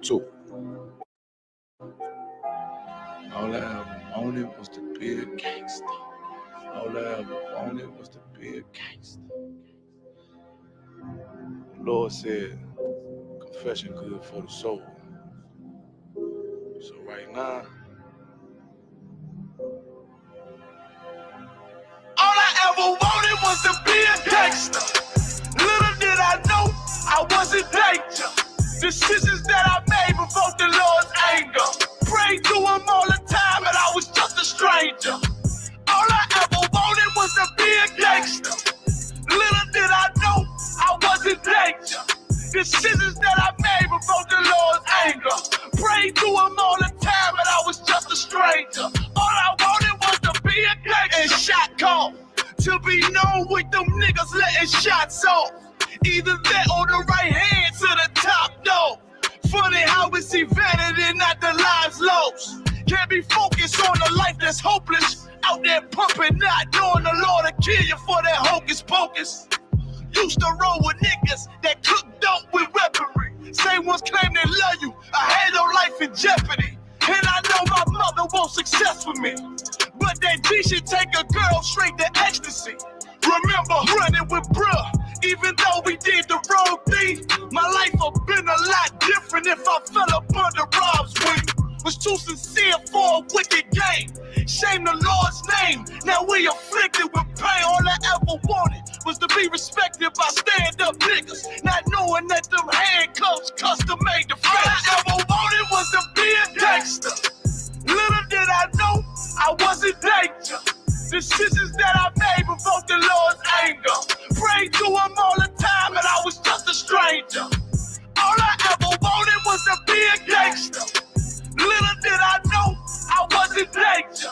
2. All I ever wanted was to be a gangster. All I ever wanted was to be a gangster. The Lord said, confession good for the soul. So right now, all I ever wanted was to be a gangster. Little did I know I was in danger. Decisions that I made provoked the Lord's anger. Prayed to him all the time and I was just a stranger. All I ever wanted was to be a gangster. Little did I know I was in danger. Decisions that I made provoked the Lord's anger. Prayed to him all the time and I was just a stranger. All I wanted was to be a gangster. And shot call to be known with them niggas letting shots off. Either that or the right hand to the top dog. Funny how we see vanity, not the lives lost. Can't be focused on a life that's hopeless. Out there pumping, not knowing the Lord will kill you for that hocus pocus. Used to roll with niggas that cook dope with weaponry. Same ones claim they love you. I had no life in jeopardy. And I know my mother wants success for me. But that G should take a girl straight to ecstasy. Remember running with bruh, even though we did the wrong thing. My life would've been a lot different if I fell up under Rob's wing. Was too sincere for a wicked game. Shame the Lord's name. Now we afflicted with pain. All I ever wanted was to be respected by stand-up niggas. Not knowing that them handcuffs custom made the face. All I ever wanted was to be a gangster. Little did I know I was in danger. Decisions that I made provoked the Lord's anger. Prayed to him all the time and I was just a stranger. All I ever wanted was to be a gangster. Little did I know I was in danger.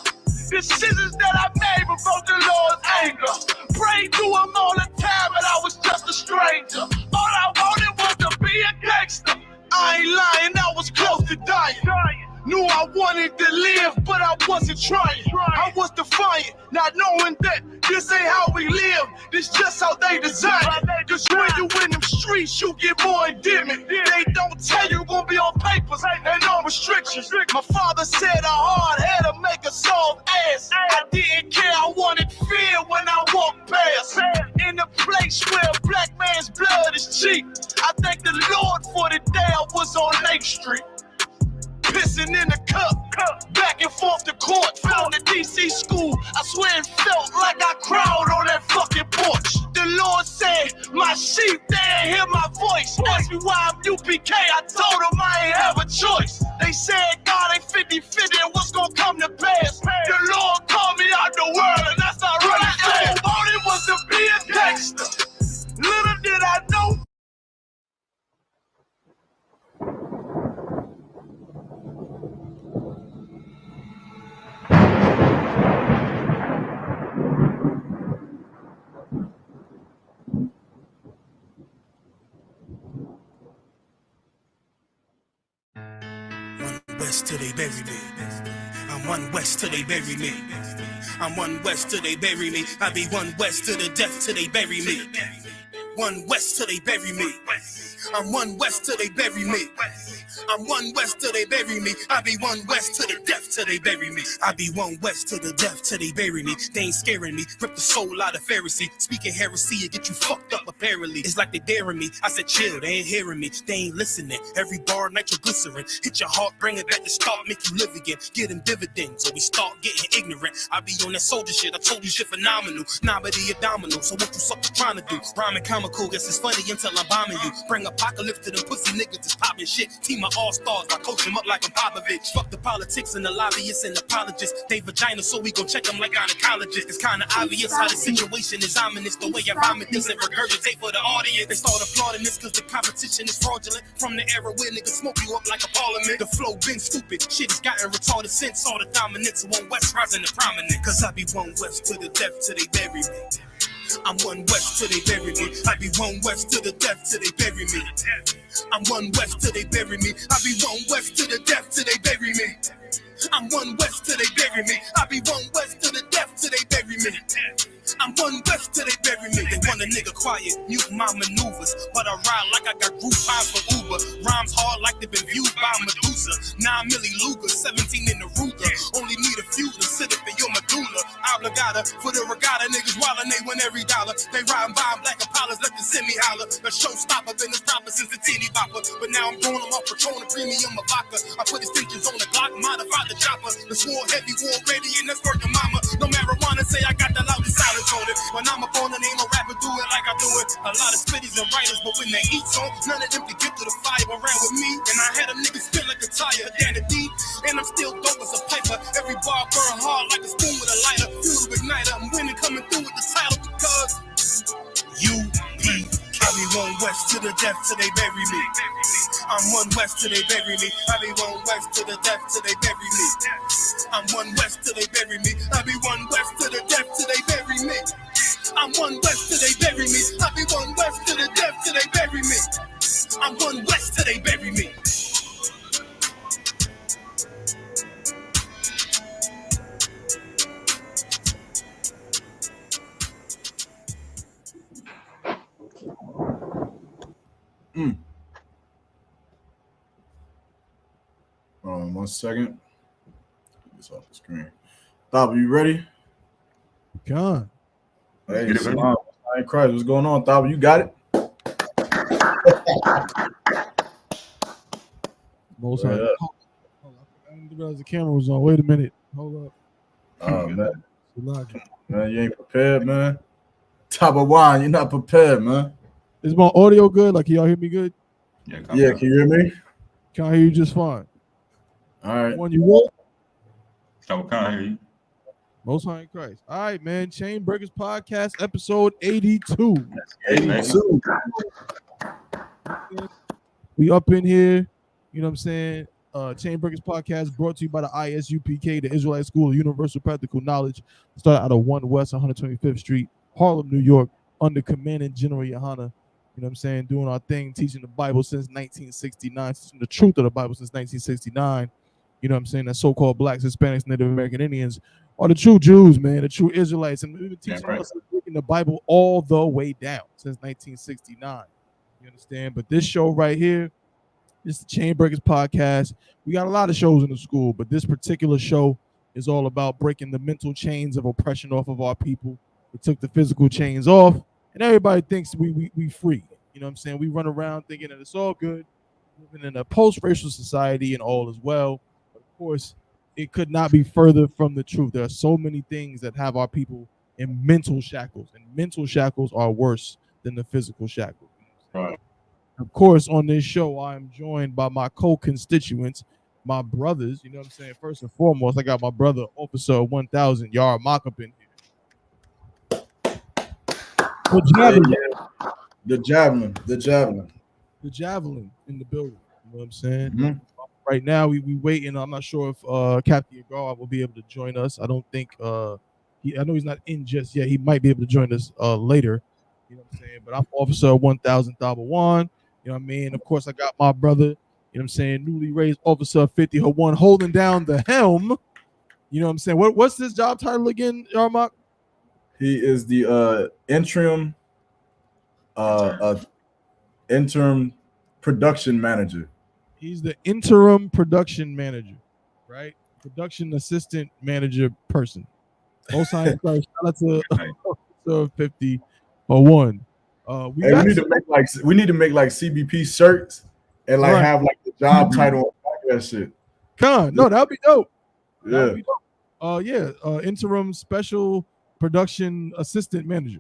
Decisions that I made provoked the Lord's anger. Prayed to him all the time and I was just a stranger. All I wanted was to be a gangster. I ain't lying, I was close to dying. Knew I wanted to live, but I wasn't trying. I was defiant, not knowing that this ain't how we live. This just how they design it. Cause when you in them streets, you get more endemic. They don't tell you gonna be on papers and on restrictions. My father said a hard head to make a soft ass. I didn't care, I wanted fear when I walked past. In a place where a black man's blood is cheap. I thank the Lord for the day I was on Lake Street. Pissing in the cup, back and forth to court. Found the DC school, I swear it felt like I cried on that fucking porch. The Lord said, my sheep, they ain't hear my voice. Asked me why I'm UPK, I told them I ain't have a choice. They said, God ain't 50-50 and what's gonna come to pass. The Lord called me out the world and that's not really fast. All I wanted was to be a gangster. Little did I know. West till they bury me. I'm one West till they bury me. I'm one West till they bury me. I be one West to the death till they bury me. One West till they bury me. I'm one West till they bury me. I'm one West till they bury me. I be one West to the death till they bury me. I be one West to the death till they bury me. They ain't scaring me. Rip the soul out of Pharisee. Speaking heresy and get you fucked up apparently. It's like they daring me. I said chill, they ain't hearing me. They ain't listening. Every bar nitroglycerin. Hit your heart, bring it back to start, make you live again. Get them dividends so we start getting ignorant. I be on that soldier shit. I told you shit phenomenal. Nobody abdominal. So what you suckers trying to do? Rhyming comical. Guess it's funny until I'm bombing you. Bring apocalypse to them pussy niggas that's popping shit. Team of all-stars, I coach them up like I'm Popovich. Fuck the politics and the lobbyists and apologists. They vagina, so we gon' check them like gynecologists. It's kinda obvious how the situation is ominous. The way I vomit this and regurgitate for the audience. They start applauding this cause the competition is fraudulent. From the era where niggas smoke you up like a parliament. The flow been stupid, shit has gotten retarded since. All the dominance of one West rising to prominent. Cause I be one West to the death till they bury me. I'm one West till they bury me. I be one West to the death till they bury me. I'm one West till they bury me. I be one West to the death till they bury me. I'm one West till they bury me. I be one West to the death till they bury me. I'm one West till they bury me. They want a nigga quiet, mute my maneuvers, but I ride like I got group vibes for Uber. Rhymes hard like they've been viewed by Medusa. 9 milli Luger, 17 in the Ruger. Only need a few to sit up in your medulla. Obligata for the regatta, niggas wildin', they win every dollar. They riding by in black Impalas, let the semi holler. The showstopper been the proper since the teeny bopper, but now I'm growing them up Patron, premium of vodka. I put extensions on the Glock, modified the chopper. The swore heavy, war ready, and that's working mama. No marijuana, say I got the loudest silence on it. When I'm up on it, ain't no rapper do it like I do it. A lot of spitties and writers, but when they eat song, none of them can get to the fire around with me. And I had them niggas spit like a tire, down the deep, and I'm still dope as a piper. Every bar burn hard like a spoon with a lighter. Fuel to igniter, I'm winning, coming through with the title because U.P.K. I be one West to the death till they bury me. I'm one West till they bury me. I be one West to the death till they bury me. I'm one West till they bury me. I be one West to the death till they bury me. I'm one West till they bury me. I be one West to the death till they bury me. I'm one West till they bury me. Hold on 1 second. Get this off the screen. Thought, you ready? God. Hey, Shalom. I ain't Christ. What's going on, Thought? You got it? Most high. I didn't realize the camera was on. Wait a minute. Hold up. Oh, man. Salaki. Man, you ain't prepared, man. Top of wine, you're not prepared, man. Is my audio good? Like, can y'all hear me good? Yeah, can you hear me? Can I hear you just fine? All right. When you roll? I can't hear you. Most high in Christ. All right, man. Chain Breakers Podcast, episode 82. 82. We up in here. You know what I'm saying? Chain Breakers Podcast brought to you by the I.S.U.P.K, the Israelite School of Universal Practical Knowledge. Started out of 1 West 125th Street, Harlem, New York, under Commandant General YAHANNA. You know what I'm saying? Doing our thing, teaching the Bible since 1969, teaching the truth of the Bible since 1969. You know what I'm saying? That so-called blacks, Hispanics, Native American Indians are the true Jews, man, the true Israelites. And we've been teaching us in the Bible all the way down since 1969. You understand? But this show right here, this is the Chain Breakers Podcast. We got a lot of shows in the school, but this particular show is all about breaking the mental chains of oppression off of our people. We took the physical chains off, and everybody thinks we free. You know what I'm saying? We run around thinking that it's all good, living in a post-racial society and all is well. But of course, it could not be further from the truth. There are so many things that have our people in mental shackles, and mental shackles are worse than the physical shackles. Right. Of course, on this show, I am joined by my co-constituents, my brothers. You know what I'm saying? First and foremost, I got my brother, Officer 1000, YAHANNA, up in here. The javelin in the building. You know what I'm saying? Mm-hmm. Right now, we waiting. I'm not sure if Captain Agar will be able to join us. I don't think I know he's not in just yet. He might be able to join us later. You know what I'm saying? But I'm Officer 1000 Thabawan. You know what I mean? Of course, I got my brother, you know what I'm saying, newly raised Officer 50 Hawan, holding down the helm. You know what I'm saying? What's this job title again, Yarmak? He is the interim production manager. He's the interim production manager, right? Production assistant manager person. Most high shout out to Officer 50 Hawan. We need to make like CBP shirts and like have like the job title on that shit. No, that'd be dope. Yeah. Interim special production assistant manager.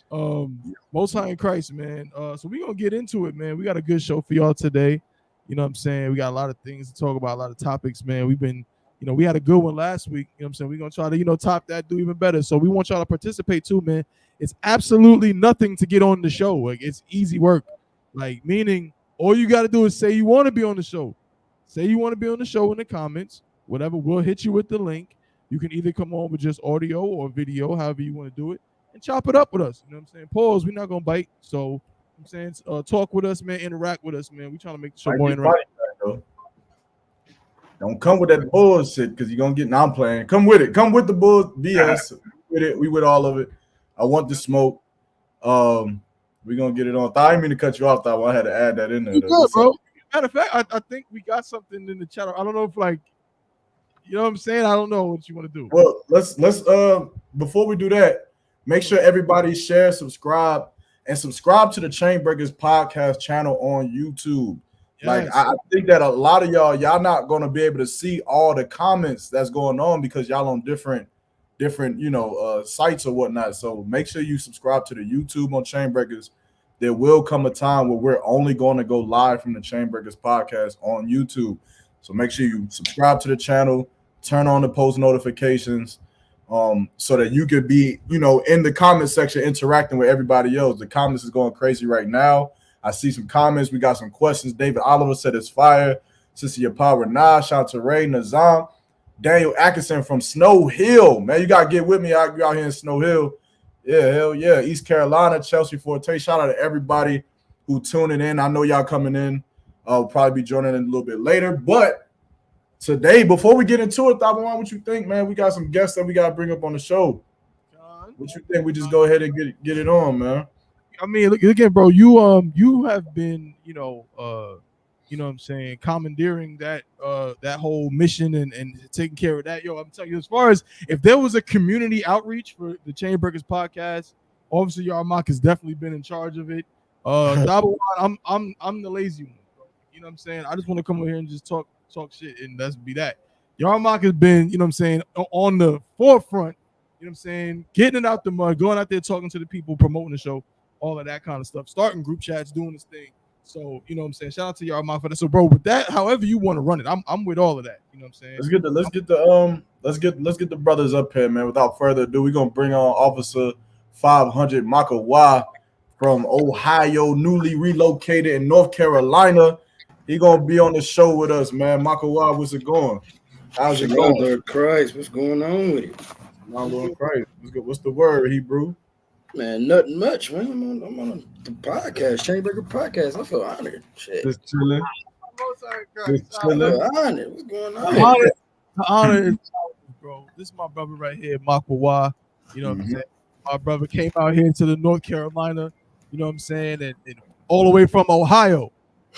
Most high in Christ, man. So we're gonna get into it, man. We got a good show for y'all today. You know what I'm saying? We got a lot of things to talk about, a lot of topics, man. We've been, we had a good one last week. You know what I'm saying? We're gonna try to, top that, do even better. So we want y'all to participate too, man. It's absolutely nothing to get on the show. Like, it's easy work. Like, meaning all you got to do is say you want to be on the show. Say you want to be on the show in the comments. Whatever, we'll hit you with the link. You can either come on with just audio or video, however you want to do it, and chop it up with us. You know what I'm saying? Pause. We're not going to bite. So, I'm saying, talk with us, man. Interact with us, man. We trying to make the show more interactive. Don't come with that bullshit because you're going to get, I'm playing. Come with it. Come with the bull BS. We with all of it. I want the smoke. We're gonna get it on. I didn't mean to cut you off, though. I had to add that in there. You good, bro. Matter of fact, I think we got something in the chat. I don't know if like, you know what I'm saying? I don't know what you want to do. Well, let's before we do that, make sure everybody share, subscribe to the Chainbreakers podcast channel on YouTube. Yes. Like I think that a lot of y'all not gonna be able to see all the comments that's going on because y'all on different sites or whatnot. So make sure you subscribe to the YouTube on Chainbreakers. There will come a time where we're only going to go live from the Chainbreakers podcast on YouTube. So make sure you subscribe to the channel, turn on the post notifications, so that you could be, in the comment section interacting with everybody else. The comments is going crazy right now. I see some comments. We got some questions. David Oliver said it's fire. Sissy Power Nah, shout out to Ray Nazam. Daniel Atkinson from Snow Hill. Man, you got to get with me out here in Snow Hill. Yeah, hell yeah. East Carolina, Chelsea Forte. Shout out to everybody who tuning in. I know y'all coming in. I'll probably be joining in a little bit later. But today, before we get into it, Thabawan, what you think, man? We got some guests that we got to bring up on the show. What you think? We just go ahead and get it on, man. I mean, look again, bro. You have been, you know what I'm saying, commandeering that that whole mission and taking care of that. Yo, I'm telling you, as far as if there was a community outreach for the Chainbreakers podcast, obviously YAHANNA has definitely been in charge of it. Thabawan, I'm the lazy one, bro. You know what I'm saying? I just want to come over here and just talk shit, and that's be that. YAHANNA has been, you know what I'm saying, on the forefront, you know what I'm saying, getting it out the mud, going out there talking to the people, promoting the show, all of that kind of stuff, starting group chats, doing this thing. So, you know what I'm saying? Shout out to YAHANNA for that. So, bro, with that, however you want to run it, I'm with all of that. You know what I'm saying? Let's get the brothers up here, man. Without further ado, we're gonna bring on Officer 500 Makawa from Ohio, newly relocated in North Carolina. He gonna be on the show with us, man. Makawa, what's it going? How's it going? Lord Christ, what's going on with it? I'm going crazy. What's the word, Hebrew? Man, nothing much, man. I'm on the podcast, Chainbreaker podcast. I feel honored. Shit. Just chilling. I feel honored. What's going on? The honor is, bro. This is my brother right here, Makawa. You know what I'm saying? My brother came out here to the North Carolina, you know what I'm saying, and all the way from Ohio.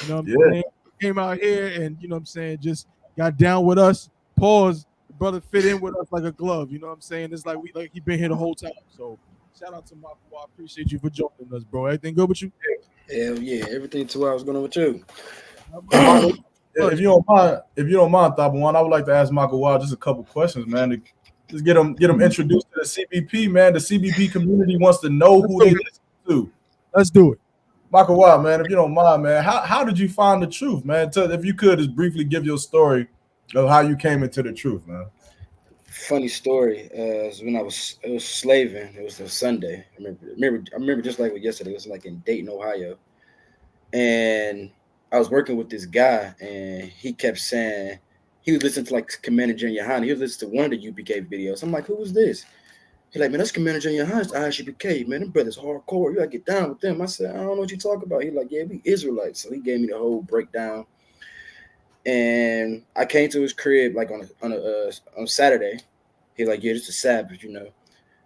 You know what I'm saying? Came out here and, you know what I'm saying, just got down with us. Pause. The brother fit in with us like a glove. You know what I'm saying? It's like he been here the whole time. So shout out to Makawa. I appreciate you for joining us, bro. Everything good with you? Hell yeah. Everything 2 hours going on with you. If you don't mind, Thabawan, I would like to ask Makawa just a couple questions, man. To just get them introduced to the CBP, man. The CBP community wants to know who they listen to. Let's do it. Makawa, man, if you don't mind, man, how did you find the truth, man? If you could just briefly give your story of how you came into the truth, man. Funny story. When it was slaving. It was a Sunday. I remember just like yesterday. It was like in Dayton, Ohio, and I was working with this guy, and he kept saying he was listening to like Commander General YAHANNA. He was listening to one of the UPK videos. I'm like, who was this? He's like, man, that's Commander General YAHANNA. It's I.S.U.P.K, man. Them brothers hardcore. You gotta get down with them. I said, I don't know what you talk about. He's like, yeah, we Israelites. So he gave me the whole breakdown. And I came to his crib like on Saturday. He's like, yeah, it's a Sabbath, you know.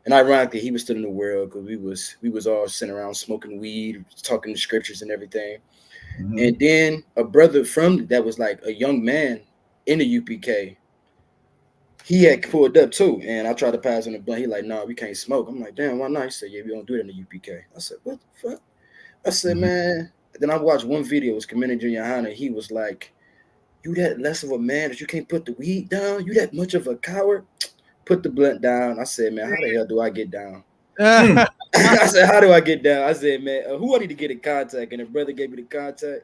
And ironically, he was still in the world because we was all sitting around smoking weed, talking the scriptures and everything. Mm-hmm. And then a brother that was like a young man in the UPK, he had pulled up too. And I tried to pass on the blunt. He like, no, we can't smoke. I'm like, damn, why not? He said, yeah, we don't do it in the UPK. I said, what the fuck? I said, man. Then I watched one video. It was Commander General YAHANNA. He was like, you that less of a man that you can't put the weed down? You that much of a coward? Put the blunt down. I said, man, how the hell do I get down? I said, how do I get down? I said, man, who I need to get in contact? And the brother gave me the contact.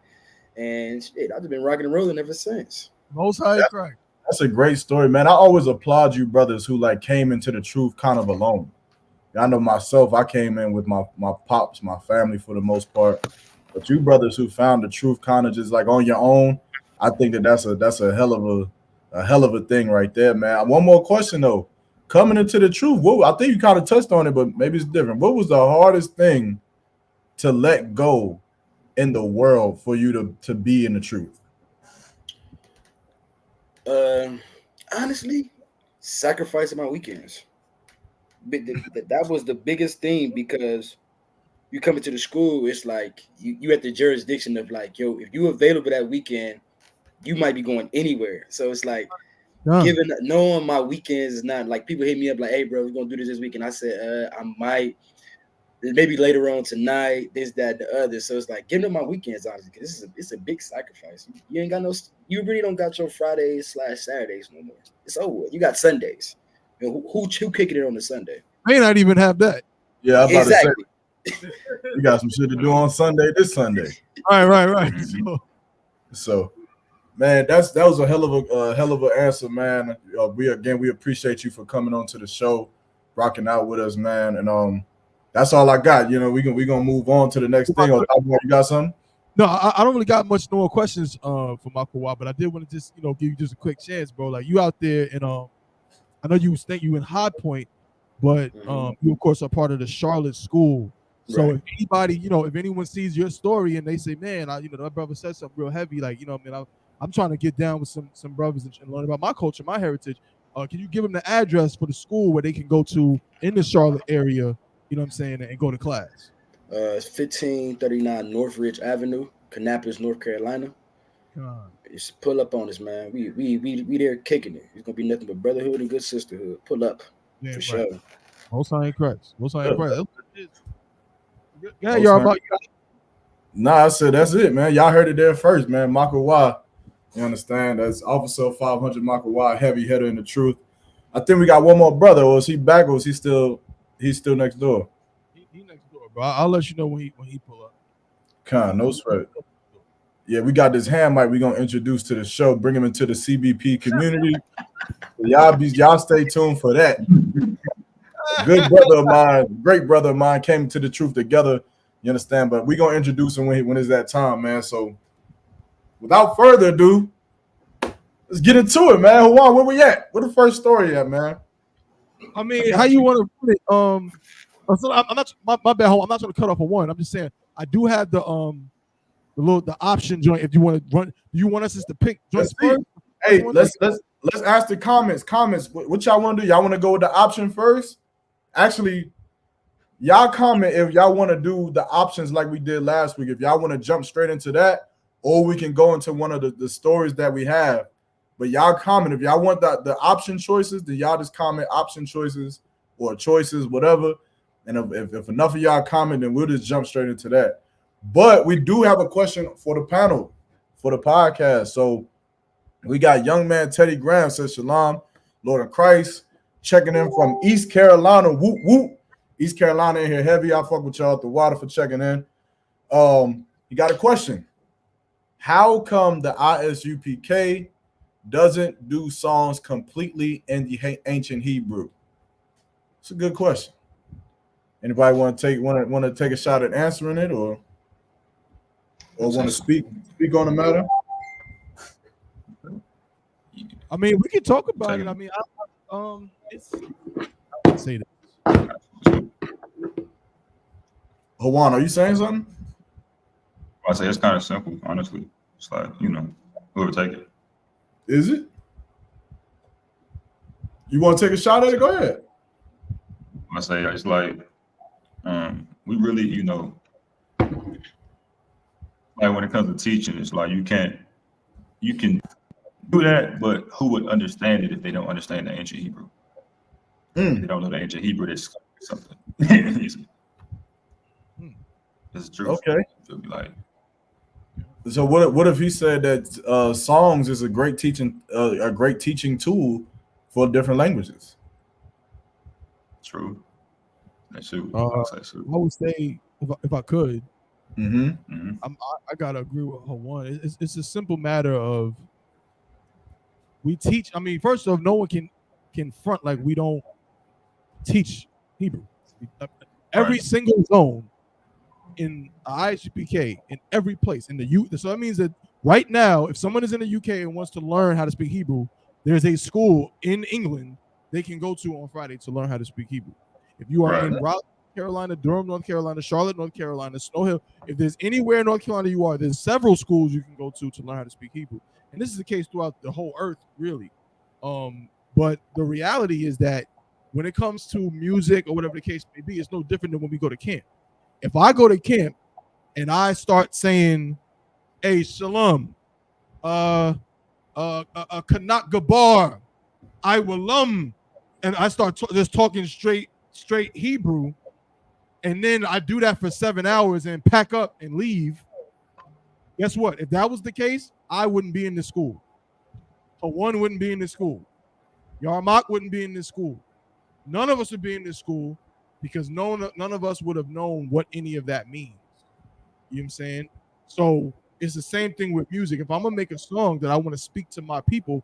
And shit, I've just been rocking and rolling ever since. Most high Christ. That's a great story, man. I always applaud you brothers who like came into the truth kind of alone. I know myself, I came in with my pops, my family for the most part. But you brothers who found the truth kind of just like on your own, I think that's a hell of a thing right there, man. One more question though. Coming into the truth, I think you kind of touched on it, but maybe it's different. What was the hardest thing to let go in the world for you to be in the truth? Honestly, sacrificing my weekends. that was the biggest thing, because you come into the school, it's like you at the jurisdiction of like, yo, if you available that weekend, you might be going anywhere. So it's like knowing my weekends is not like, people hit me up like, hey bro, we're gonna do this weekend. I said I might, maybe later on tonight, this, that, the other. So it's like giving up my weekends, honestly, because it's a big sacrifice. You ain't got you really don't got your Fridays/Saturdays no more. It's over. You got Sundays. Who kicking it on the Sunday? May not even have that. Yeah, I'm about Exactly. to say, we got some shit to do on Sunday, this Sunday. Right. So man, that was a hell of an answer, man. We appreciate you for coming on to the show, rocking out with us, man. And that's all I got. You know, we gonna move on to the next thing. Or you got something? No, I don't really got much more questions for Michael Watt, but I did want to just give you just a quick chance, bro. Like, you out there, and I know you think you in High Point, but you of course are part of the Charlotte school. So if anybody, if anyone sees your story and they say, man, that brother said something real heavy, like, I'm trying to get down with some brothers and learn about my culture, my heritage. Can you give them the address for the school where they can go to in the Charlotte area, you know what I'm saying, and go to class? It's 1539 Northridge Avenue, Kannapolis, North Carolina. Just pull up on us, man. We there kicking it. It's gonna be nothing but brotherhood and good sisterhood. Pull up, for sure. Most High in Christ. Most High in Christ. Yeah, y'all about. Nah, I said that's it, man. Y'all heard it there first, man. Michael Y. You understand? That's Officer 500 Michael Y, heavy hitter in the truth. I think we got one more brother. Or is he back, or is he still? He's still next door. He next door, bro. I'll let you know when he pull up. No sweat. Yeah, we got this hand mic we're gonna introduce to the show, bring him into the CBP community. Y'all stay tuned for that. A good brother of mine, great brother of mine, came to the truth together. You understand? But we're gonna introduce him when it's that time, man. So without further ado, let's get into it, man. Juan, where we at? Where the first story at, man? I mean, how you want to put it? I'm not my bad. I'm not trying to cut off a one. I'm just saying I do have the option joint. If you want to run, do you want us to pick joints first? Hey, let's ask the comments. What y'all want to do? Y'all want to go with the option first? Actually, y'all comment if y'all want to do the options like we did last week. If y'all want to jump straight into that, or we can go into one of the stories that we have. But y'all comment if y'all want the option choices, then y'all just comment option choices or choices, whatever. And if enough of y'all comment, then we'll just jump straight into that. But we do have a question for the panel, for the podcast. So we got young man Teddy Graham says, Shalom, Lord of Christ, checking in from East Carolina. Whoop, whoop. East Carolina in here heavy. I fuck with y'all at the water for checking in. He got a question. How come the I.S.U.P.K doesn't do songs completely in the ancient Hebrew? It's a good question. Anybody want to take a shot at answering it, or want to speak on the matter? I mean, we can talk about it. I mean, I say this. Juan, are you saying something? I say it's kind of simple, honestly. It's like, whoever take it. Is it? You want to take a shot at it? Go ahead. I say it's like we really, like when it comes to teaching, it's like you can do that, but who would understand it if they don't understand the ancient Hebrew? If they don't know the ancient Hebrew, that's something. It's true. Okay. It'll be like. So what if he said that songs is a great teaching tool for different languages? True. That's true. I would say if I could, Mm-hmm. I gotta agree with Hawan. It's a simple matter of we teach. I mean, first off, no one can front like we don't teach Hebrew. Every single zone in I.S.U.P.K in every place in the U. So that means that right now, if someone is in the UK and wants to learn how to speak Hebrew, there's a school in England they can go to on Friday to learn how to speak Hebrew. If you are in Raleigh, Carolina, Durham, North Carolina, Charlotte, North Carolina, Snow Hill, if there's anywhere in North Carolina you are, there's several schools you can go to learn how to speak Hebrew. And this is the case throughout the whole earth, really. But the reality is that when it comes to music or whatever the case may be, it's no different than when we go to camp. If I go to camp and I start saying, "Hey, shalom, Kanak Gabar, I.W.P.K, and I start just talking straight Hebrew, and then I do that for 7 hours and pack up and leave. Guess what? If that was the case, I wouldn't be in this school. One wouldn't be in this school. Yarmak wouldn't be in this school. None of us would be in this school because none of us would have known what any of that means. You know what I'm saying? So it's the same thing with music. If I'm going to make a song that I want to speak to my people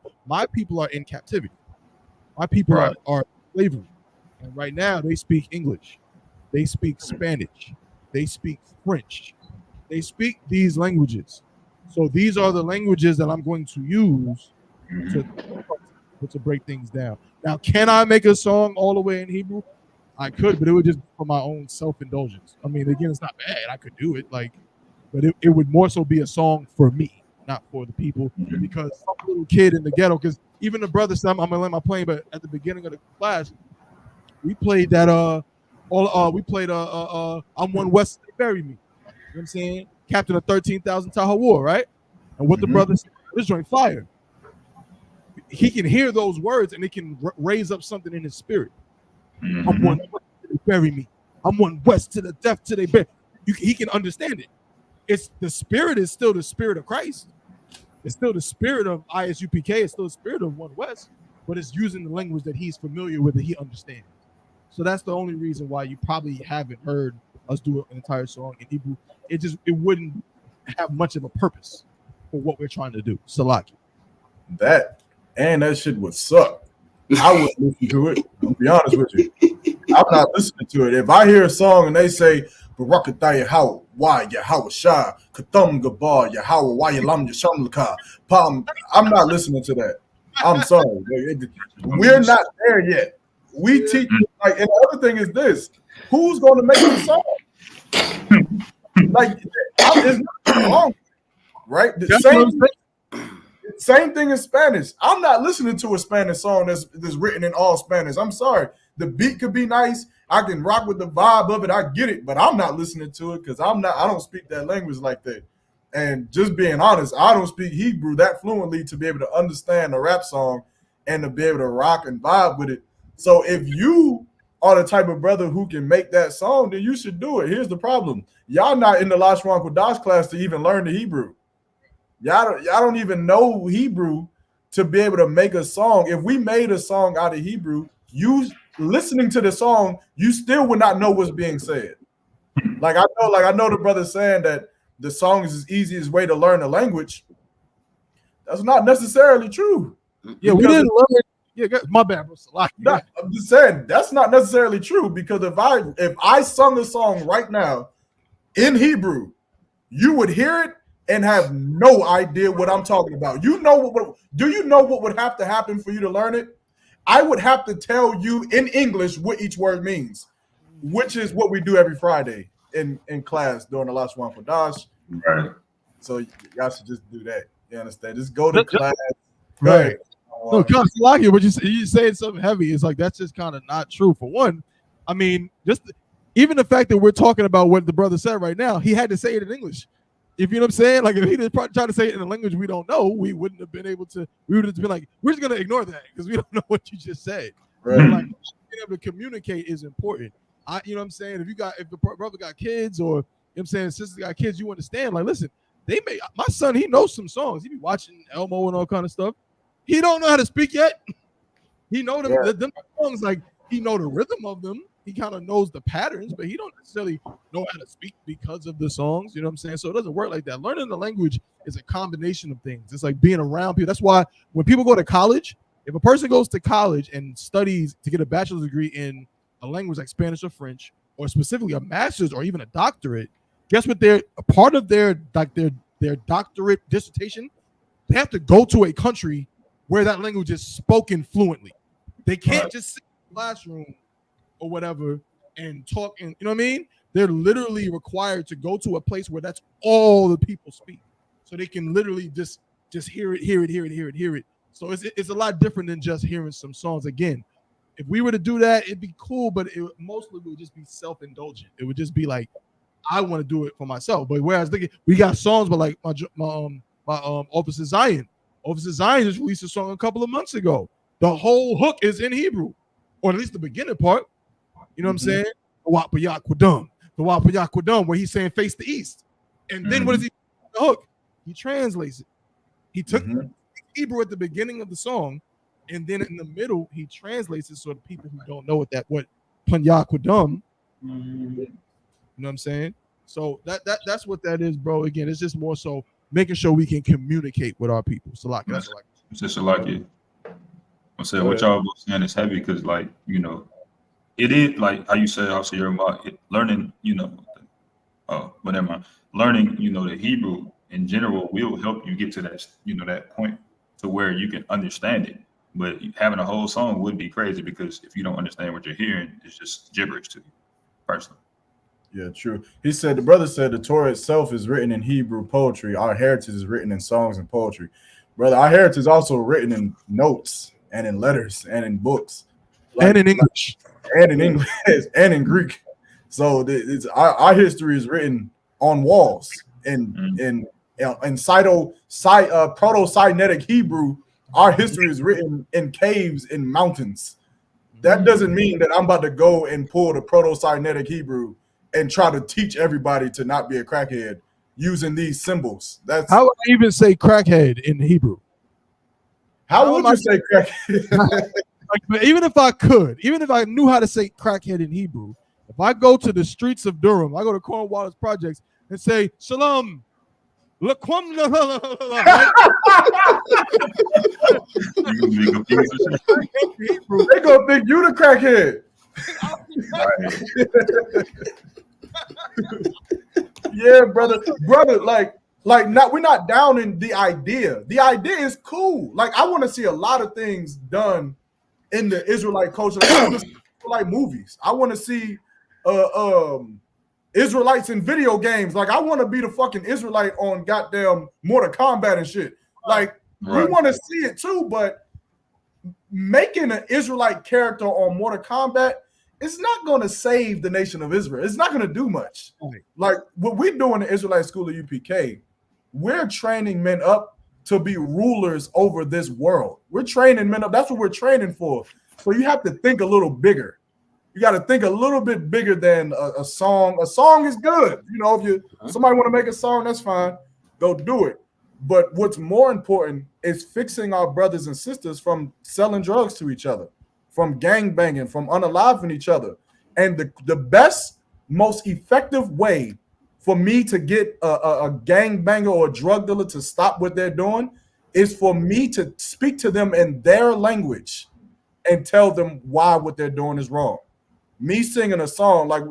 are in captivity. My people Right. are slavery. And right now they speak English. They speak Spanish. They speak French. They speak these languages. So these are the languages that I'm going to use to break things down. Now, can I make a song all the way in Hebrew? I could, but it would just be for my own self-indulgence. I mean, again, it's not bad. I could do it, but it would more so be a song for me, not for the people. Because some little kid in the ghetto, because even the brother said, I'm gonna let my playing, but at the beginning of the class, we played that I'm One West, They Bury Me. You know what I'm saying? Captain of 13,000 Tahoe War, right? And what the brother said, this joint fire. He can hear those words and it can raise up something in his spirit. I'm one west till they bury me. I'm one west to the death till they bury. He can understand it. It's the spirit is still the spirit of Christ. It's still the spirit of I.S.U.P.K. It's still the spirit of One West, but it's using the language that he's familiar with and he understands. So that's the only reason why you probably haven't heard us do an entire song in Hebrew. It wouldn't have much of a purpose for what we're trying to do. Salaki. That shit would suck. I wouldn't listen to it. I'll be honest with you. I'm not listening to it. If I hear a song and they say Barakatah Yahweh, why Yahweh Shah, Katham Gabar, Yahweh, why Yalam Yashamlaka, Palm, I'm not listening to that. I'm sorry. We're not there yet. We teach, and the other thing is this: who's going to make the song? It's not wrong, right? Same thing in Spanish. I'm not listening to a Spanish song that's written in all Spanish. I'm sorry. The beat could be nice. I can rock with the vibe of it. I get it, but I'm not listening to it because I don't speak that language like that. And just being honest, I don't speak Hebrew that fluently to be able to understand a rap song and to be able to rock and vibe with it. So if you are the type of brother who can make that song, then you should do it. Here's the problem. Y'all not in the Lashwan Kodash class to even learn the Hebrew. Y'all don't even know Hebrew to be able to make a song. If we made a song out of Hebrew, you listening to the song, you still would not know what's being said. I know the brother saying that the song is the easiest way to learn a language. That's not necessarily true. Yeah, we didn't learn. Yeah, my bad, bro. I'm just saying that's not necessarily true because if I sung a song right now in Hebrew, you would hear it and have no idea what I'm talking about. Do you know what would have to happen for you to learn it? I would have to tell you in English what each word means, which is what we do every Friday in class during the last one for Dash. Right. So y'all should just do that. You understand? Just go to class. Right. No, Kansalaki, but you saying something heavy. It's like that's just kind of not true. For one, I mean, just even the fact that we're talking about what the brother said right now, he had to say it in English. If you know what I'm saying, like if he didn't try to say it in a language we don't know, we wouldn't have been able to. We would have been like, we're just gonna ignore that because we don't know what you just said. Right. So like being able to communicate is important. You know what I'm saying? If the brother got kids or you know what I'm saying, sisters got kids, you understand. Like, listen, my son, he knows some songs. He be watching Elmo and all kind of stuff. He don't know how to speak yet. He know them songs, like he know the rhythm of them. He kind of knows the patterns, but he don't necessarily know how to speak because of the songs. You know what I'm saying? So it doesn't work like that. Learning the language is a combination of things. It's like being around people. That's why when people go to college, if a person goes to college and studies to get a bachelor's degree in a language like Spanish or French, or specifically a master's or even a doctorate, guess what? They're a part of their doctorate dissertation. They have to go to a country where that language is spoken fluently. They can't just sit in the classroom or whatever and talk. And you know what I mean? They're literally required to go to a place where that's all the people speak, so they can literally just hear it. So it's a lot different than just hearing some songs. Again, if we were to do that, it'd be cool, but it mostly would just be self-indulgent. It would just be like, I want to do it for myself. But whereas we got songs, but like my Officer Zion. Officer Zion just released a song a couple of months ago. The whole hook is in Hebrew, or at least the beginning part. You know what I'm saying? The Wapayakwadum, where he's saying face the east. And then what does he do? The hook? He translates it. He took Hebrew at the beginning of the song, and then in the middle, he translates it so the people who don't know what Panyakwadum, you know what I'm saying? So that's what that is, bro. Again, it's just more so making sure we can communicate with our people. So like that's like it's just like it. I said what y'all both saying is heavy because, like, you know, it is like how you said also you're about learning, you know, learning, you know, the Hebrew in general will help you get to that, you know, that point to where you can understand it. But having a whole song would be crazy because if you don't understand what you're hearing, it's just gibberish to you personally. Yeah, true. He said, the brother said the Torah itself is written in Hebrew poetry. Our heritage is written in songs and poetry. Brother, our heritage is also written in notes and in letters and in books. And in English. And in English and in Greek. So our history is written on walls in proto-Sinaitic Hebrew. Our history is written in caves in mountains. That doesn't mean that I'm about to go and pull the proto-Sinaitic Hebrew and try to teach everybody to not be a crackhead using these symbols. That's how would I even say crackhead in Hebrew? How would you say crackhead? Like, even if I knew how to say crackhead in Hebrew, if I go to the streets of Durham, I go to Cornwallis Projects and say Shalom, Laquam, right? They gonna think you the crackhead. Yeah, brother, like not, we're not down in the idea. The idea is cool. Like, I want to see a lot of things done in the Israelite culture. I want to see Israelite movies. I want to see Israelites in video games. Like, I want to be the fucking Israelite on goddamn Mortal Kombat and shit. Like, we want to see it too, but making an Israelite character on Mortal Kombat, it's not going to save the nation of Israel. It's not going to do much. Like, what we do in the Israelite School of UPK, we're training men up to be rulers over this world. We're training men up. That's what we're training for. So you have to think a little bigger. You got to think a little bit bigger than a song. A song is good. You know, if somebody want to make a song, that's fine. Go do it. But what's more important is fixing our brothers and sisters from selling drugs to each other, from gang banging, from unaliving each other. And the best, most effective way for me to get a gang banger or a drug dealer to stop what they're doing is for me to speak to them in their language and tell them why what they're doing is wrong. Me singing a song, like,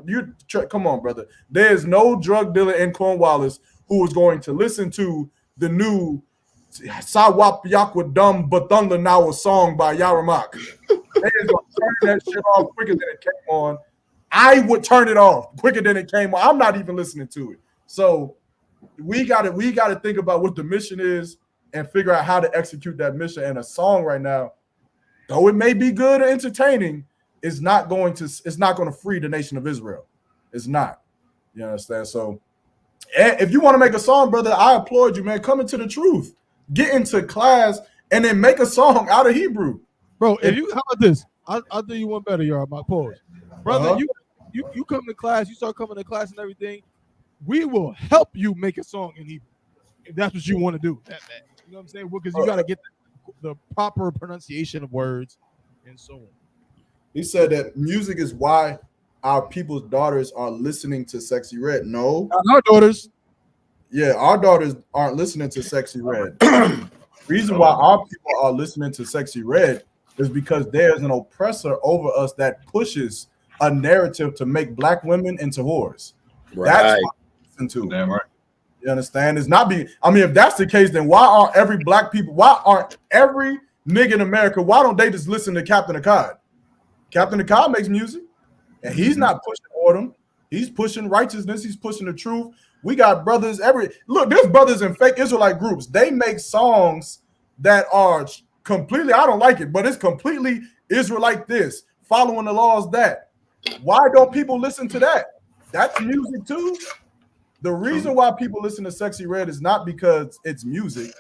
come on, brother. There's no drug dealer in Cornwallis who is going to listen to the new Sawap-Yakwa-Dum Bathunla Now song by YAHANNA. They is going to turn that shit off quicker than it came on. I would turn it off quicker than it came on. I'm not even listening to it. So we got to think about what the mission is and figure out how to execute that mission. And a song right now, though it may be good or entertaining, is not going to free the nation of Israel. It's not. You understand? So if you want to make a song, brother, I applaud you, man. Come into the truth. Get into class and then make a song out of Hebrew. Bro, how about this? I'll do you one better, y'all. My pause. Brother, you come to class, you start coming to class and everything. We will help you make a song in Hebrew if that's what you want to do. You know what I'm saying? Because you got to get the proper pronunciation of words and so on. He said that music is why our people's daughters are listening to Sexy Red. No. Our daughters. Yeah, our daughters aren't listening to Sexy Red. The reason why our people are listening to Sexy Red is because there's an oppressor over us that pushes a narrative to make black women into whores. Right. That's what I listen to. Damn right. You understand? It's not being. I mean, if that's the case, then why aren't every nigga in America? Why don't they just listen to Captain Akkad? Captain Akkad makes music, and he's not pushing order. He's pushing righteousness. He's pushing the truth. We got brothers there's brothers in fake Israelite groups. They make songs that are completely, I don't like it, but it's completely Israelite this, following the laws that. Why don't people listen to that? That's music too. The reason why people listen to Sexy Red is not because it's music.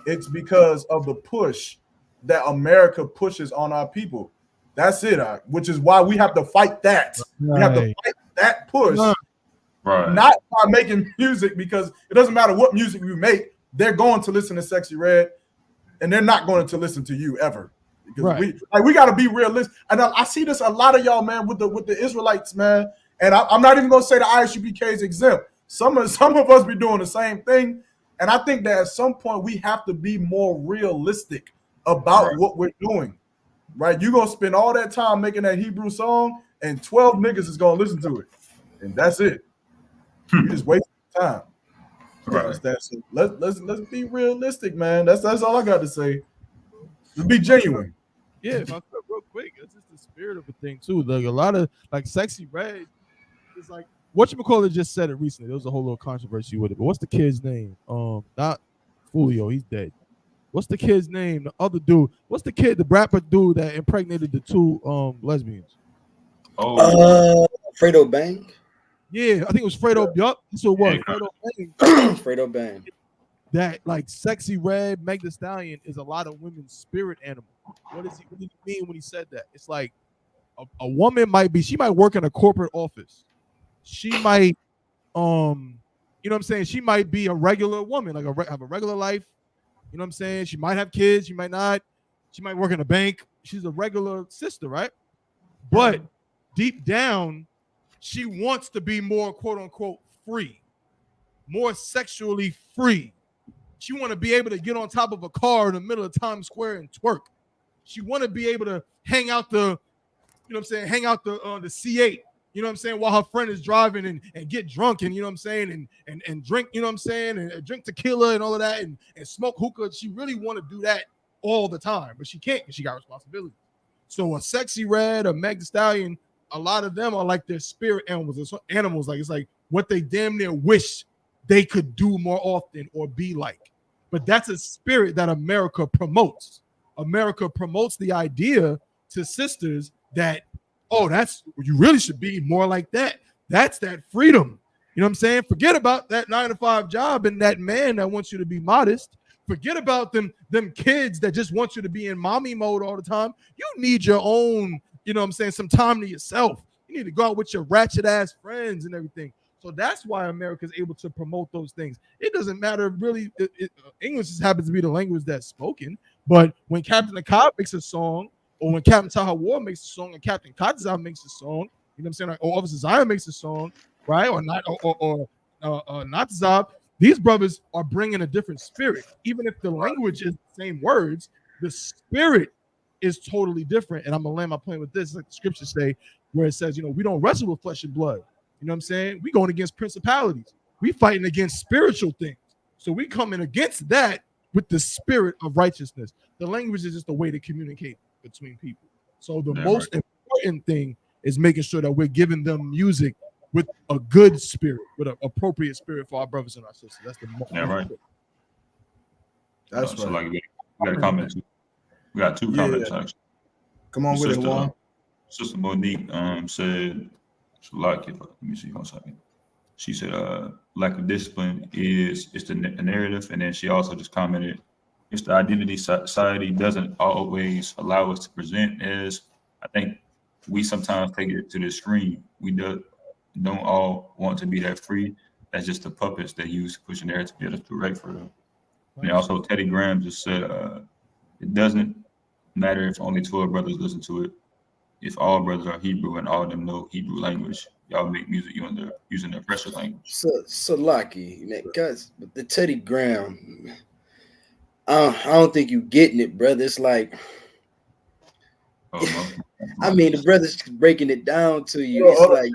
It's because of the push that America pushes on our people. That's it, which is why we have to fight that. We have to fight that push, not by making music, because it doesn't matter what music you make, they're going to listen to Sexy Red, and they're not going to listen to you ever. Because we got to be realistic. And I see this a lot of y'all, man, with the Israelites, man. And I'm not even going to say the I.S.U.P.K is exempt. Some of us be doing the same thing. And I think that at some point we have to be more realistic about what we're doing, right? You're going to spend all that time making that Hebrew song and 12 niggas is going to listen to it. And that's it. You just wasting time. Right. So let's be realistic, man. That's all I got to say. Let's be genuine. Yeah, if I could real quick, it's just the spirit of the thing too. Like a lot of like Sexy Red is like whatchamacallit just said it recently. There was a whole little controversy with it. But what's the kid's name? Not Fulio, he's dead. What's the kid's name? The other dude. What's the kid, the rapper dude that impregnated the two lesbians? Fredo Bang. Yeah, I think it was Fredo. Yup, that's what it was. Fredo Bang. Fredo Bang. That like Sexy Red, Meg Thee Stallion is a lot of women's spirit animal. What did he mean when he said that? It's like a woman she might work in a corporate office. She might, you know what I'm saying? She might be a regular woman, like have a regular life. You know what I'm saying? She might have kids. She might not. She might work in a bank. She's a regular sister, right? But deep down, she wants to be more quote unquote free, more sexually free. She want to be able to get on top of a car in the middle of Times Square and twerk. She want to be able to hang out the C8, you know what I'm saying, while her friend is driving and get drunk and, you know what I'm saying, and drink, you know what I'm saying, and drink tequila and all of that and smoke hookah. She really want to do that all the time, but she can't because she got responsibility. So a Sexy Red, a Meg Thee Stallion, a lot of them are like their spirit animals. It's animals, like it's like what they damn near wish they could do more often or be like. But that's a spirit that America promotes. America promotes the idea to sisters that, oh, you really should be more like that. That's that freedom. You know what I'm saying? Forget about that 9-to-5 job and that man that wants you to be modest. Forget about them kids that just want you to be in mommy mode all the time. You need your own, you know what I'm saying, some time to yourself. You need to go out with your ratchet ass friends and everything. So that's why America is able to promote those things. It doesn't matter really. English just happens to be the language that's spoken. But when Captain Ahab makes a song, or when Captain Taha War makes a song, and Captain Kadzab makes a song, you know what I'm saying, or Officer Zion makes a song, right? Or not, or not Zab. These brothers are bringing a different spirit. Even if the language is the same words, the spirit is totally different. And I'm gonna land my point with this, like the scriptures say, where it says, you know, we don't wrestle with flesh and blood. You know what I'm saying? We going against principalities. We fighting against spiritual things. So we coming against that with the spirit of righteousness. The language is just a way to communicate between people. So the most important thing is making sure that we're giving them music with a good spirit, with an appropriate spirit for our brothers and our sisters. That's the most important. That's right. So like we got a comment. We got two comments actually. Come on with it, Juan. Sister Monique said, let me see 1 second. She said, lack of discipline is the narrative. And then she also just commented, it's the identity society doesn't always allow us to present as. I think we sometimes take it to the extreme. We don't all want to be that free. That's just the puppets they use to push the narrative to get us direct for them. And also Teddy Graham just said, it doesn't matter if only 12 brothers listen to it. If all brothers are Hebrew and all of them know Hebrew language, y'all make music using their precious language. So lucky, man, guys. But the Teddy Graham, I don't think you getting it, brother. It's like, I mean, the brother's breaking it down to you. It's like,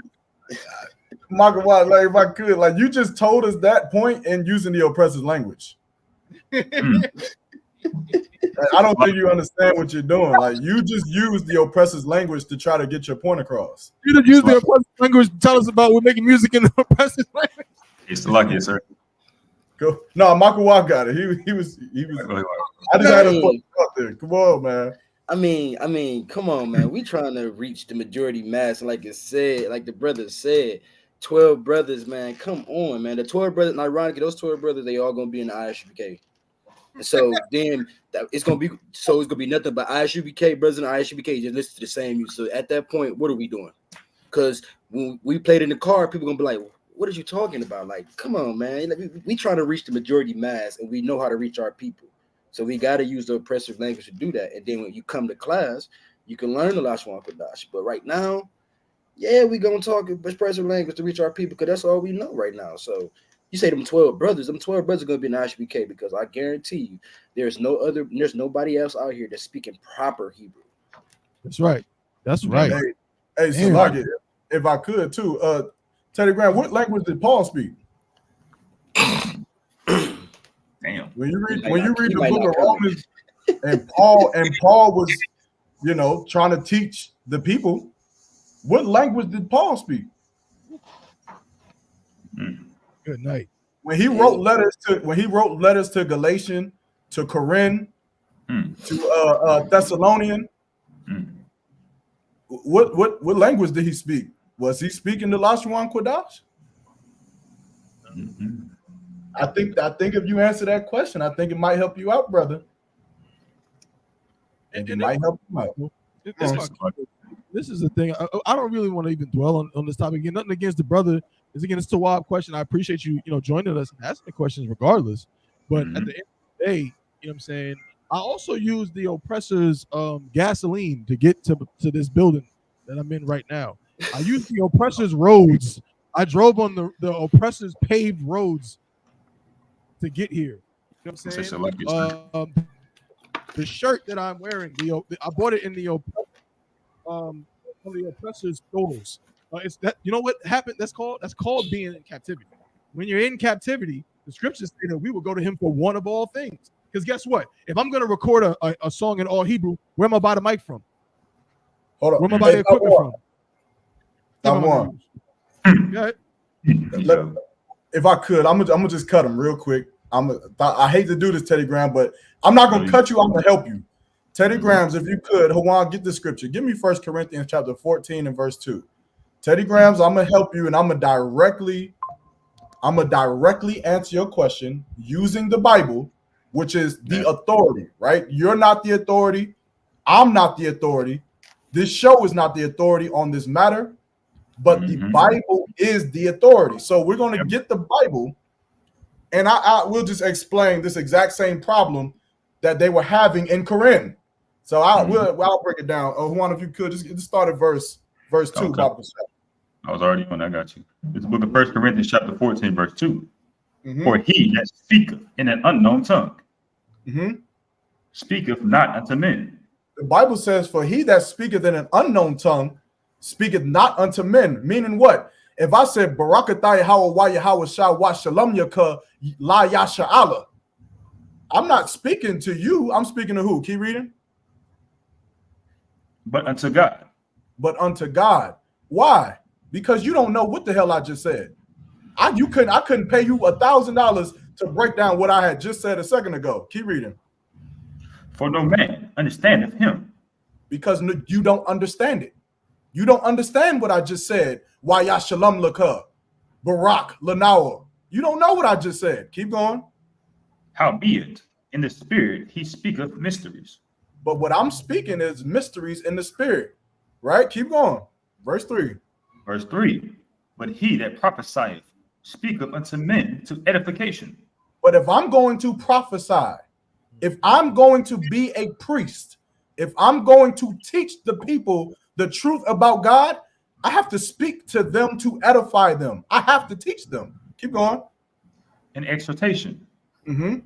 Michael, like if I could, like you just told us that point in using the oppressor's language. I don't think you understand what you're doing. Like you just use the oppressor's language to try to get your point across. You didn't use the oppressor's language to tell us about we're making music in the oppressor's language. It's lucky, sir. Go. No, Michael Watt got it. He was. I just had to put it out there. Come on, man. I mean, come on, man. We trying to reach the majority mass, like it said, like the brother said, 12 brothers, man. Come on, man. The 12 brothers, and ironically, those 12 brothers, they all gonna be in the I.S.U.P.K. And so then it's gonna be nothing but I.S.U.P.K. brothers and I.S.U.P.K. just listen to the same music. So at that point, what are we doing? Because when we played in the car, people gonna be like, "What are you talking about?" Like, come on, man. Like, we try to reach the majority mass, and we know how to reach our people. So we got to use the oppressive language to do that. And then when you come to class, you can learn the Lashwan Kodash. But right now, yeah, we gonna talk oppressive language to reach our people because that's all we know right now. So you say them 12 brothers are gonna be in I.S.U.P.K. because I guarantee you there's nobody else out here that's speaking proper Hebrew. That's right. That's right. Hey, Salagi, if I could too, Teddy Graham, what language did Paul speak? Damn. When you read the book of Romans, and Paul was, trying to teach the people, what language did Paul speak? Good night. When he wrote letters to Galatian, to Corinth, to Thessalonian, what language did he speak? Was he speaking the Lashwan Kodash? I think if you answer that question, I think it might help you out, brother. It might help you out. This is the thing. I don't really want to even dwell on this topic. Again, nothing against the brother. It's again, it's a Tawab question. I appreciate you, joining us and asking the questions regardless. But at the end of the day, you know what I'm saying? I also use the oppressor's gasoline to get to this building that I'm in right now. I use the oppressor's roads. I drove on the oppressor's paved roads to get here. You know what I'm saying? The shirt that I'm wearing, I bought it in the oppressor's stores. It's that, you know what happened? That's called being in captivity. When you're in captivity, the scriptures say that we will go to him for one of all things. Because guess what? If I'm going to record a song in all Hebrew, where am I buy the mic from? Hold up. Where am I buy the equipment from? If I could, I'm gonna just cut him real quick. I hate to do this, Teddy Graham, but I'm not gonna cut you. I'm gonna help you. Teddy Grahams, if you could, Hawan, get the scripture. Give me 1 Corinthians chapter 14 and verse 2. Teddy Grahams, I'm gonna help you, and I'm gonna directly answer your question using the Bible, which is the authority, right? You're not the authority. I'm not the authority. This show is not the authority on this matter, but the Bible is the authority. So we're going to get the Bible, and I will just explain this exact same problem that they were having in Corinth. So I'll break it down. Juan, if you could, just start at verse 2. Okay. I was already on. I got you. It's the book of 1 Corinthians chapter 14, verse 2. For he that speaketh in an unknown tongue speaketh not unto men. The Bible says, for he that speaketh in an unknown tongue speaketh not unto men. Meaning what? If I said, Barakatah Yahweh Yahweh Shah Shalom Yaka La Yasha Allah, I'm not speaking to you. I'm speaking to who? Keep reading. But unto God. But unto God. Why? Because you don't know what the hell I just said. I couldn't pay you $1,000 to break down what I had just said a second ago. Keep reading. For no man understandeth him. Because you don't understand it. You don't understand what I just said. Why Shalom Laka, Barak, Lanawa. You don't know what I just said. Keep going. Howbeit, in the spirit he speaketh mysteries. But what I'm speaking is mysteries in the spirit. Right? Keep going. Verse 3. Verse 3. But he that prophesieth speaketh unto men to edification. But if I'm going to prophesy, if I'm going to be a priest, if I'm going to teach the people the truth about God, I have to speak to them to edify them. I have to teach them. Keep going. An exhortation. And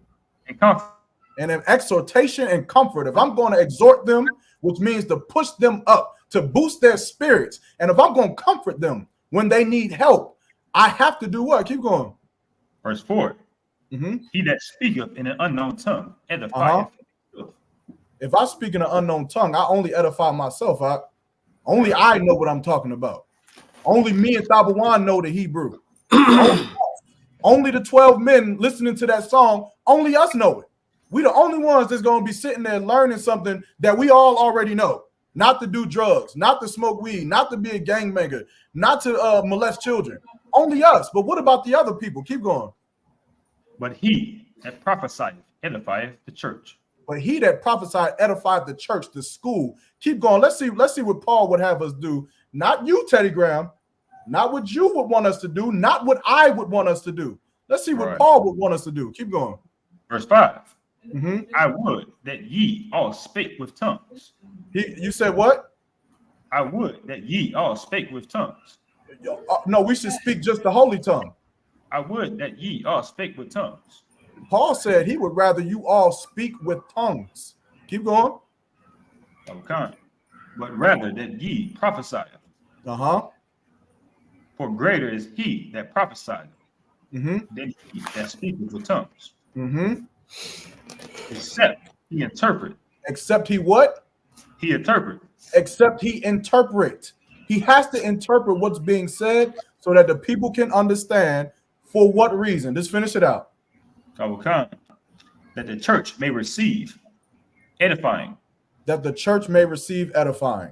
comfort. And an exhortation and comfort. If I'm going to exhort them, which means to push them up, to boost their spirits, and if I'm going to comfort them when they need help, I have to do what? Keep going. Verse 4. He that speaketh in an unknown tongue edifieth. If I speak in an unknown tongue, I only edify myself. Only I know what I'm talking about. Only me and Tabawan know the Hebrew. Only the 12 men listening to that song, only us know it. We the only ones that's gonna be sitting there learning something that we all already know. Not to do drugs, not to smoke weed, not to be a gangbanger, not to molest children. Only us. But what about the other people? Keep going. But he that prophesieth edifieth the church. But he that prophesied edified the church, the school. Keep going. Let's see what Paul would have us do. Not you, Teddy Graham. Not what you would want us to do. Not what I would want us to do. Let's see what Paul would want us to do. Keep going. Verse 5. I would that ye all spake with tongues. You said what? I would that ye all spake with tongues. No, we should speak just the holy tongue. I would that ye all spake with tongues. Paul said he would rather you all speak with tongues. Keep going. Okay. But rather that ye prophesieth. For greater is he that prophesieth than he that speaketh with tongues. Except he interpret. Except he what? He interpret. Except he interpret. He has to interpret what's being said so that the people can understand for what reason. Just finish it out. Okay. That the church may receive edifying. That the church may receive edifying.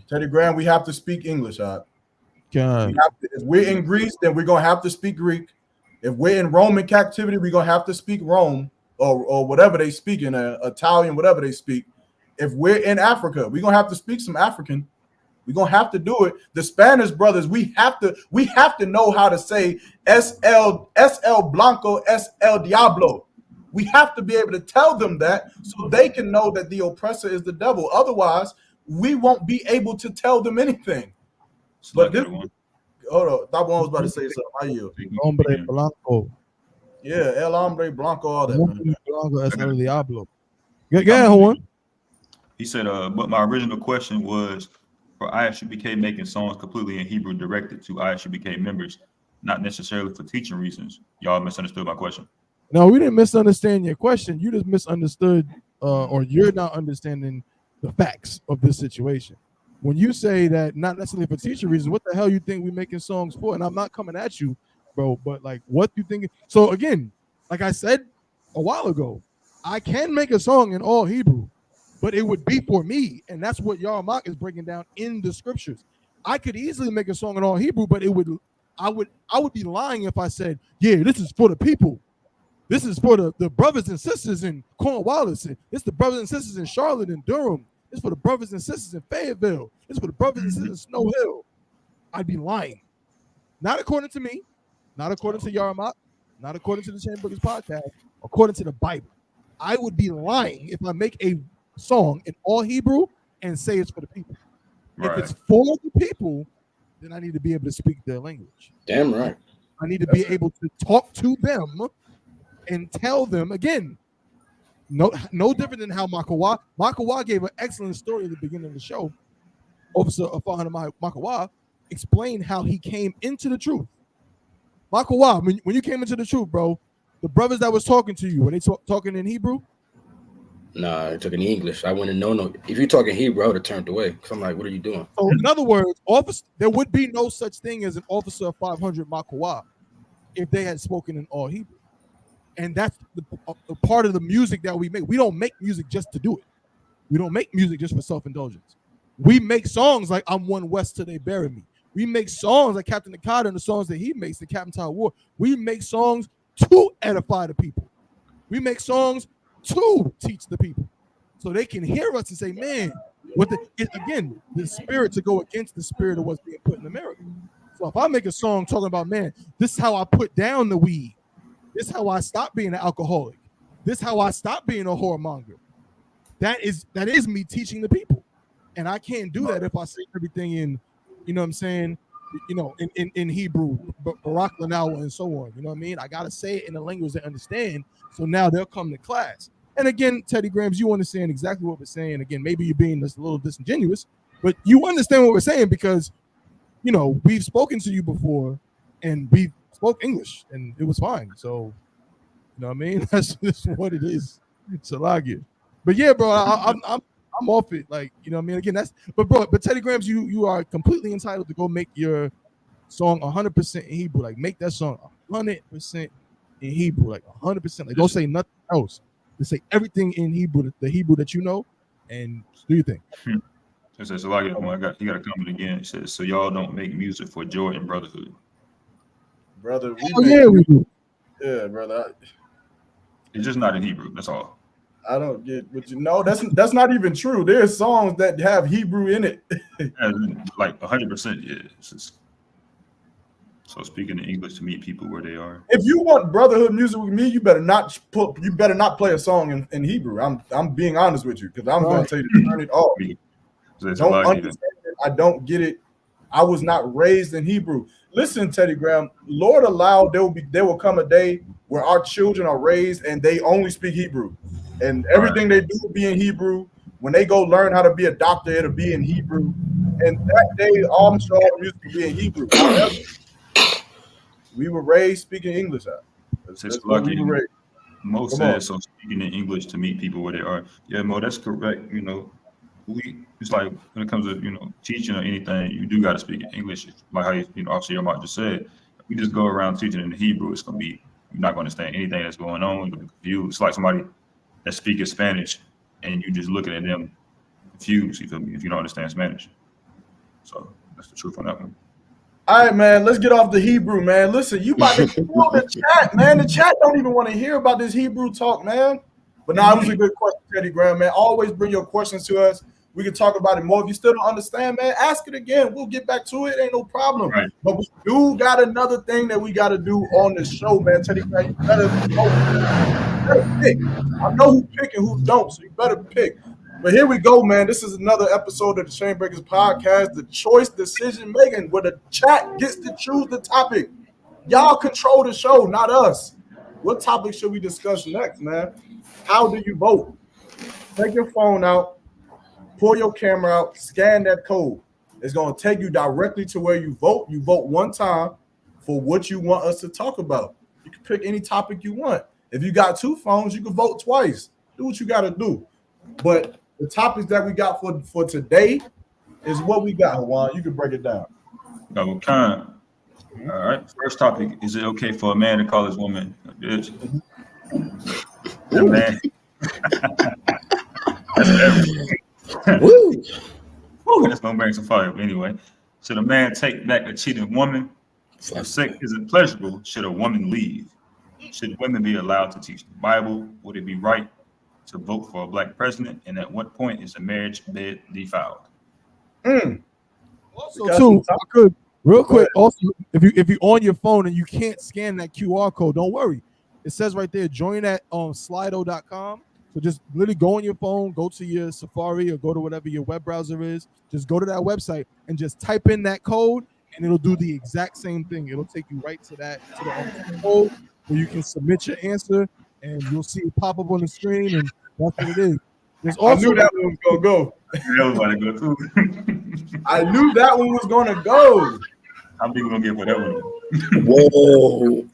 Teddy Graham, we have to speak English. If we're in Greece, then we're going to have to speak Greek. If we're in Roman captivity, we're going to have to speak Rome or whatever they speak in Italian, whatever they speak. If we're in Africa, we're going to have to speak some African. We're going to have to do it. The Spanish brothers, we have to know how to say es el blanco, es el diablo. We have to be able to tell them that so they can know that the oppressor is the devil. Otherwise, we won't be able to tell them anything. But this, hold on, that one was about to say something. How you? Hombre blanco. Yeah, el hombre blanco, all that. Man. Blanco es el diablo. Yeah, hold on. He said, but my original question was for I.S.U.P.K making songs completely in Hebrew directed to I.S.U.P.K members, not necessarily for teaching reasons. Y'all misunderstood my question. No, we didn't misunderstand your question. You just misunderstood, or you're not understanding the facts of this situation. When you say that not necessarily for teaching reasons, what the hell you think we're making songs for? And I'm not coming at you, bro, but like, what do you think? So again, like I said a while ago, I can make a song in all Hebrew, but it would be for me, and that's what YAHANNA is breaking down in the scriptures. I could easily make a song in all Hebrew, but I would be lying if I said, yeah, this is for the people. This is for the brothers and sisters in Cornwallis. This is the brothers and sisters in Charlotte and Durham. It's for the brothers and sisters in Fayetteville. It's for the brothers and sisters in Snow Hill. I'd be lying. Not according to me, not according to YAHANNA, not according to the Chainbreakers podcast, according to the Bible. I would be lying if I make a song in all Hebrew and say it's for the people. Right. If it's for the people, then I need to be able to speak their language. Damn right. I need to be able to talk to them and tell them again. No different than how Makawa gave an excellent story at the beginning of the show. Officer YAHANNA Makawa explained how he came into the truth. Makawa, when you came into the truth, bro, the brothers that was talking to you, were they talking in Hebrew? Nah, I took in English. I wouldn't no. If you're talking Hebrew, I would have turned away because I'm like, what are you doing? So in other words, there would be no such thing as an officer of 500 Makawa if they had spoken in all Hebrew. And that's the part of the music that we make. We don't make music just to do it. We don't make music just for self-indulgence. We make songs like I'm One West Till They Bury Me. We make songs like Captain Nakata and the songs that he makes, the Captain Tower War. We make songs to edify the people. We make songs to teach the people so they can hear us and say, man, again, the spirit to go against the spirit of what's being put in America. So if I make a song talking about, man, this is how I put down the weed. This is how I stop being an alcoholic. This is how I stop being a whoremonger. That is me teaching the people. And I can't do that if I say everything in, you know what I'm saying, in Hebrew, Barak Lanawa and so on. You know what I mean? I got to say it in a language they understand. So now they'll come to class. And again, Teddy Grahams, you understand exactly what we're saying. Again, maybe you're being just a little disingenuous, but you understand what we're saying because, we've spoken to you before and we spoke English and it was fine. So, you know what I mean? That's just what it is. It's a login. But yeah, bro, I'm off it. Like, you know what I mean? Again, but Teddy Grahams, you are completely entitled to go make your song 100% in Hebrew. Like, make that song 100% in Hebrew, like 100%. Like, don't say nothing else. Just say everything in Hebrew, the Hebrew that you know, and do your thing. It says, he got a comment again. It says, so y'all don't make music for joy and brotherhood. Brother, We do. Yeah, brother. It's just not in Hebrew. That's all. I don't get what you know. That's not even true. There's songs that have Hebrew in it. Like 100%. Yeah. So speaking in English to meet people where they are. If you want brotherhood music with me, you better not play a song in Hebrew. I'm being honest with you because I'm going to tell you to turn it off. Don't understand it. I don't get it. I was not raised in Hebrew. Listen, Teddy Graham, Lord allowed there will come a day where our children are raised and they only speak Hebrew. And everything they do will be in Hebrew. When they go learn how to be a doctor, it'll be in Hebrew. And that day, I'm sure all the music will be in Hebrew. However, we were raised speaking English. That's what we were raised. Mo says, so speaking in English to meet people where they are. Yeah, Mo, that's correct. You know, it's like when it comes to, you know, teaching or anything, you do got to speak in English. Like how, you know, obviously your mom just said, if we just go around teaching in Hebrew, it's going to be, you're not going to understand anything that's going on. You're going to be confused. It's like somebody that speaks Spanish and you just looking at them confused, you feel me, if you don't understand Spanish. So that's the truth on that one. All right, man, let's get off the Hebrew, man. Listen, you about to kill the chat, man. The chat don't even want to hear about this Hebrew talk, man. But now, it was a good question, Teddy Graham, man. Always bring your questions to us. We can talk about it more. If you still don't understand, man, ask it again. We'll get back to it. Ain't no problem. Right. But we do got another thing that we got to do on the show, man. Teddy Graham, you better pick. I know who pick and who don't, so you better pick. But here we go, man. This is another episode of the Chainbreakers Podcast, the choice decision making, where the chat gets to choose the topic. Y'all control the show, not us. What topic should we discuss next, man? How do you vote? Take your phone out, pull your camera out, scan that code. It's going to take you directly to where you vote. You vote one time for what you want us to talk about. You can pick any topic you want. If you got two phones, you can vote twice. Do what you got to do. But the topics that we got for today is what we got, Juan. You can break it down. All right. First topic: is it okay for a man to call his woman a bitch? A man. That's everything. Woo! That's gonna bring some fire. But anyway, should a man take back a cheating woman? If sex isn't pleasurable, should a woman leave? Should women be allowed to teach the Bible? Would it be right to vote for a black president? And at what point is the marriage bed defiled? Also, too, I could real quick. Also, if you're on your phone and you can't scan that QR code, don't worry. It says right there, join at slido.com. So just literally go on your phone, go to your Safari or go to whatever your web browser is. Just go to that website and just type in that code, and it'll do the exact same thing. It'll take you right to the code where you can submit your answer, and you'll see it pop up on the screen, and that's what it is. There's also, I knew that one was gonna go. I knew that one was gonna go. How many people gonna get for that one? Whoa.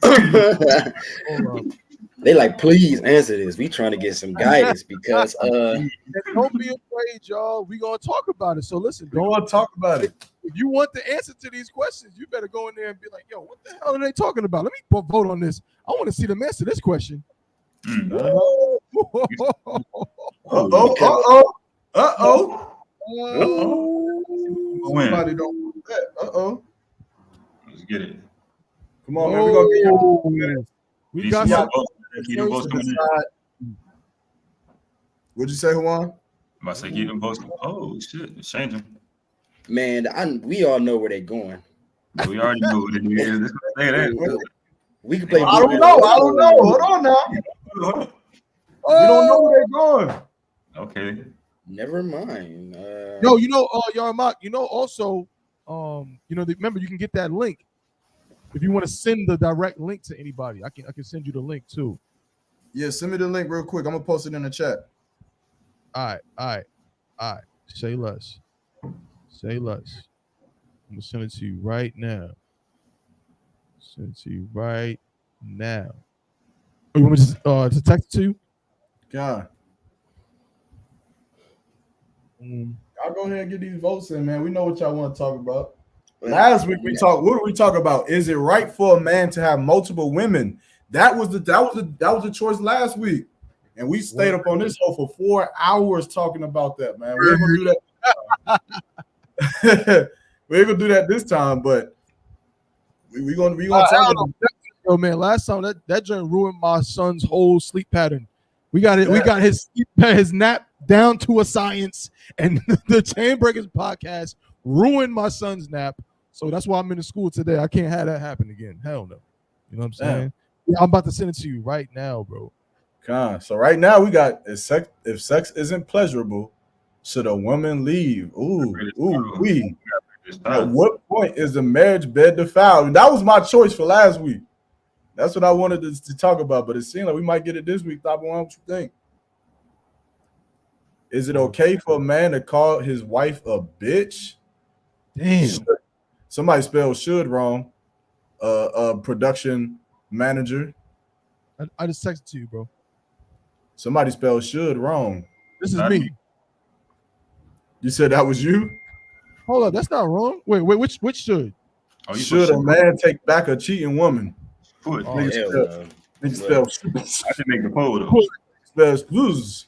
They like, please answer this. We trying to get some guidance because don't be afraid, y'all. We gonna talk about it. So listen, don't want to talk about it. If you want the answer to these questions, you better go in there and be like, yo, what the hell are they talking about? Let me vote on this. I want to see them answer this question. Uh-oh. Somebody don't want that. Let's get it. Come on, man. We're gonna get you. We got some. What'd you say, Juan? I say keep them votes. Oh shit, it's changing. Man, we all know where they're going. We already know what it is. We can play. I don't know. Hold on now. We don't know where they're going. Okay. Never mind. Yo, Yarmak, also, remember you can get that link. If you want to send the direct link to anybody, I can send you the link too. Yeah, send me the link real quick. I'm gonna post it in the chat. All right. Say less. I'm gonna send it to you right now. Oh, you want me to text it to you? God. I'll go ahead and get these votes in, man. We know what y'all want to talk about. Last week we talked. What did we talk about? Is it right for a man to have multiple women? That was the choice last week. And we stayed up on this hoe for 4 hours talking about that, man. We ain't gonna do that. We ain't gonna do that this time, but we gonna talk about Yo, man, last time that joint ruined my son's whole sleep pattern. We got it. Yeah. We got his nap down to a science, and the Chainbreakers podcast ruined my son's nap. So that's why I'm in the school today. I can't have that happen again. Hell no. You know what I'm saying? Yeah, I'm about to send it to you right now, bro. So right now we got if sex isn't pleasurable, should a woman leave? We. At what point is the marriage bed defiled? That was my choice for last week. That's what I wanted to talk about, but it seemed like we might get it this week. Top one, what you think? Is it okay for a man to call his wife a bitch? Damn. Somebody spelled should wrong. Production manager. I just texted to you, bro. Somebody spelled should wrong. This is me. You said that was you? Hold up, that's not wrong. Wait, which should? Should a man take back a cheating woman? Put. Nigga spell should. I can make the poll though. Spells lose.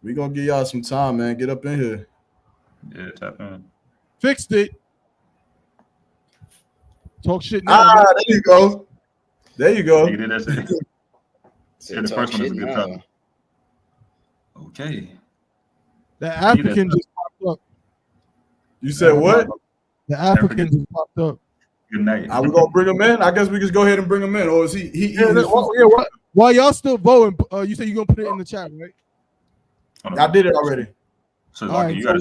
We gonna give y'all some time, man. Get up in here. Yeah, tap in. Fixed it. Talk shit now. There you go. There you go. Nigga, that's it. Yeah, the first one is a good time. Okay. The African just popped up. You said what? The African just popped up. Good night. Are we gonna bring him in? I guess we just go ahead and bring him in, or is he? While y'all still voting, you said you're gonna put it in the chat, right? I did it already. So, all right, so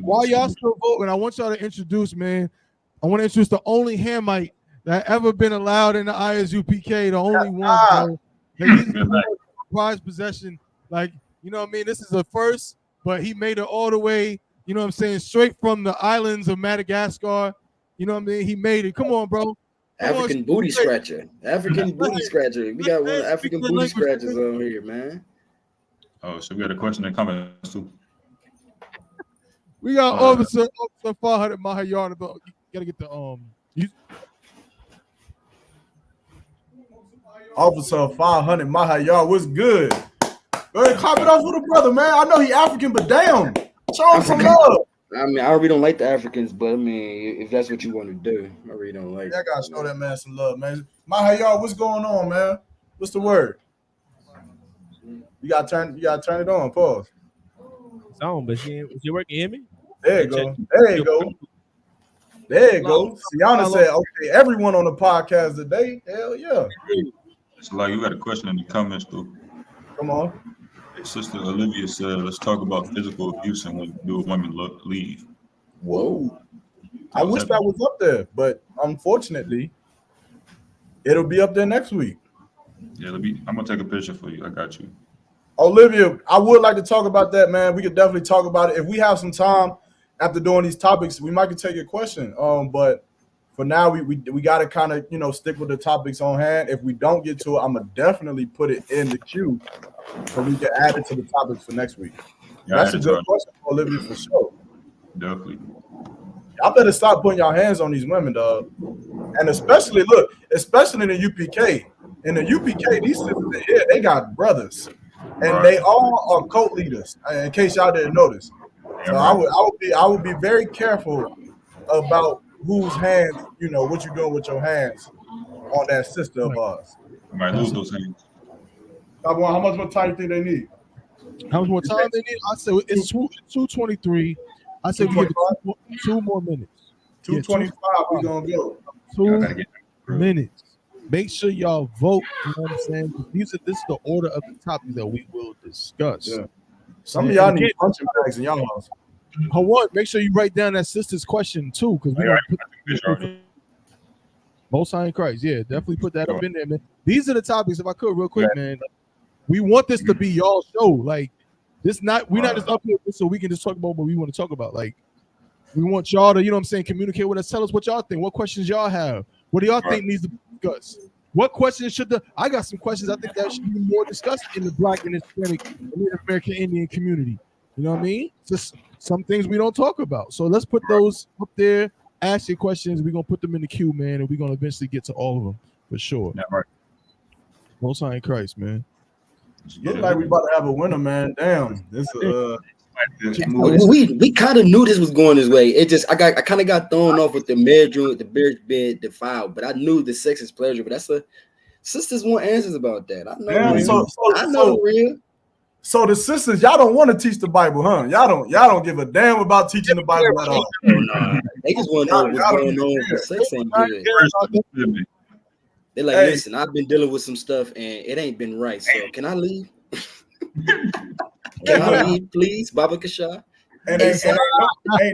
while y'all still voting, I want y'all to introduce, man. I want to introduce the only Hamite that ever been allowed in the I.S.U.P.K. The only one, bro. He's prized possession. Like, you know what I mean? This is the first, but he made it all the way, you know what I'm saying, straight from the islands of Madagascar. You know what I mean? He made it. Come on, bro. African booty scratcher. African booty scratcher. We got one African booty scratchers on here, man. Oh, so we got a question in comments too. We got Officer 500 Mahayard. You gotta get the Officer 500 Mahayard. What's good? Go ahead, clap it off for the brother, man. I know he African, but damn, show him some love. I mean, I really don't like the Africans, but I mean, if that's what you want to do, I really don't like. Yeah, I gotta show that man some love, man. Mahayard, what's going on, man? What's the word? You gotta turn it on. Pause. It's on, but she working. Hear me? There you go. There you go. There you go. Sienna said, "Okay, everyone on the podcast today, hell yeah." It's like you got a question in the comments too. Come on. Sister Olivia said, "Let's talk about physical abuse and when do women leave." Whoa. I wish that was up there, but unfortunately, it'll be up there next week. Yeah, I'm gonna take a picture for you. I got you. Olivia, I would like to talk about that, man. We could definitely talk about it. If we have some time after doing these topics, we might could take a question. But for now, we got to kind of, stick with the topics on hand. If we don't get to it, I'm going to definitely put it in the queue so we can add it to the topics for next week. Yeah, that's a good question for Olivia for sure. Definitely. Y'all better stop putting your hands on these women, dog. And especially in the UPK. In the UPK, these sisters here, they got brothers. And they all are cult leaders, in case y'all didn't notice. So I would be very careful about whose hands, what you're doing with your hands on that sister of ours. I might lose those hands. How much more time do you think they need? How much more time they need? I said it's 2:23. I said we give it 2 more minutes. 2:25, we're going to go. 2 minutes. Make sure y'all vote. You know what I'm saying? This is the order of the topics that we will discuss. Yeah. Some of y'all need punching bags in y'all house. Hawan, make sure you write down that sister's question too, because we don't Most High in Christ. Yeah, definitely put that up in there, man. These are the topics, if I could, real quick, man. We want this to be y'all show. Like, we're not just up here so we can just talk about what we want to talk about. Like, we want y'all to, communicate with us. Tell us what y'all think. What questions y'all have? What do y'all think needs to be discussed? What questions I got some questions I think that should be more discussed in the Black and Hispanic and Native American Indian community. You know what I mean? Just some things we don't talk about. So let's put those up there. Ask your questions. We're gonna put them in the queue, man, and we're gonna eventually get to all of them for sure. Yeah, right. Most High in Christ, man. Look like we about to have a winner, man. Damn, this we kind of knew this was going this way. It just I kind of got thrown off with the bedroom, with the bed defiled, but I knew the sex is pleasure. But that's the sisters want answers about that. I know. Damn, real. I know real. So the sisters, y'all don't want to teach the Bible, huh? Y'all don't give a damn about teaching the Bible at all. No, they just want to know what's going on. The sex ain't good. They're like, listen, I've been dealing with some stuff and it ain't been right. So can I leave? Can I leave, please, Baba Kasha? And ain't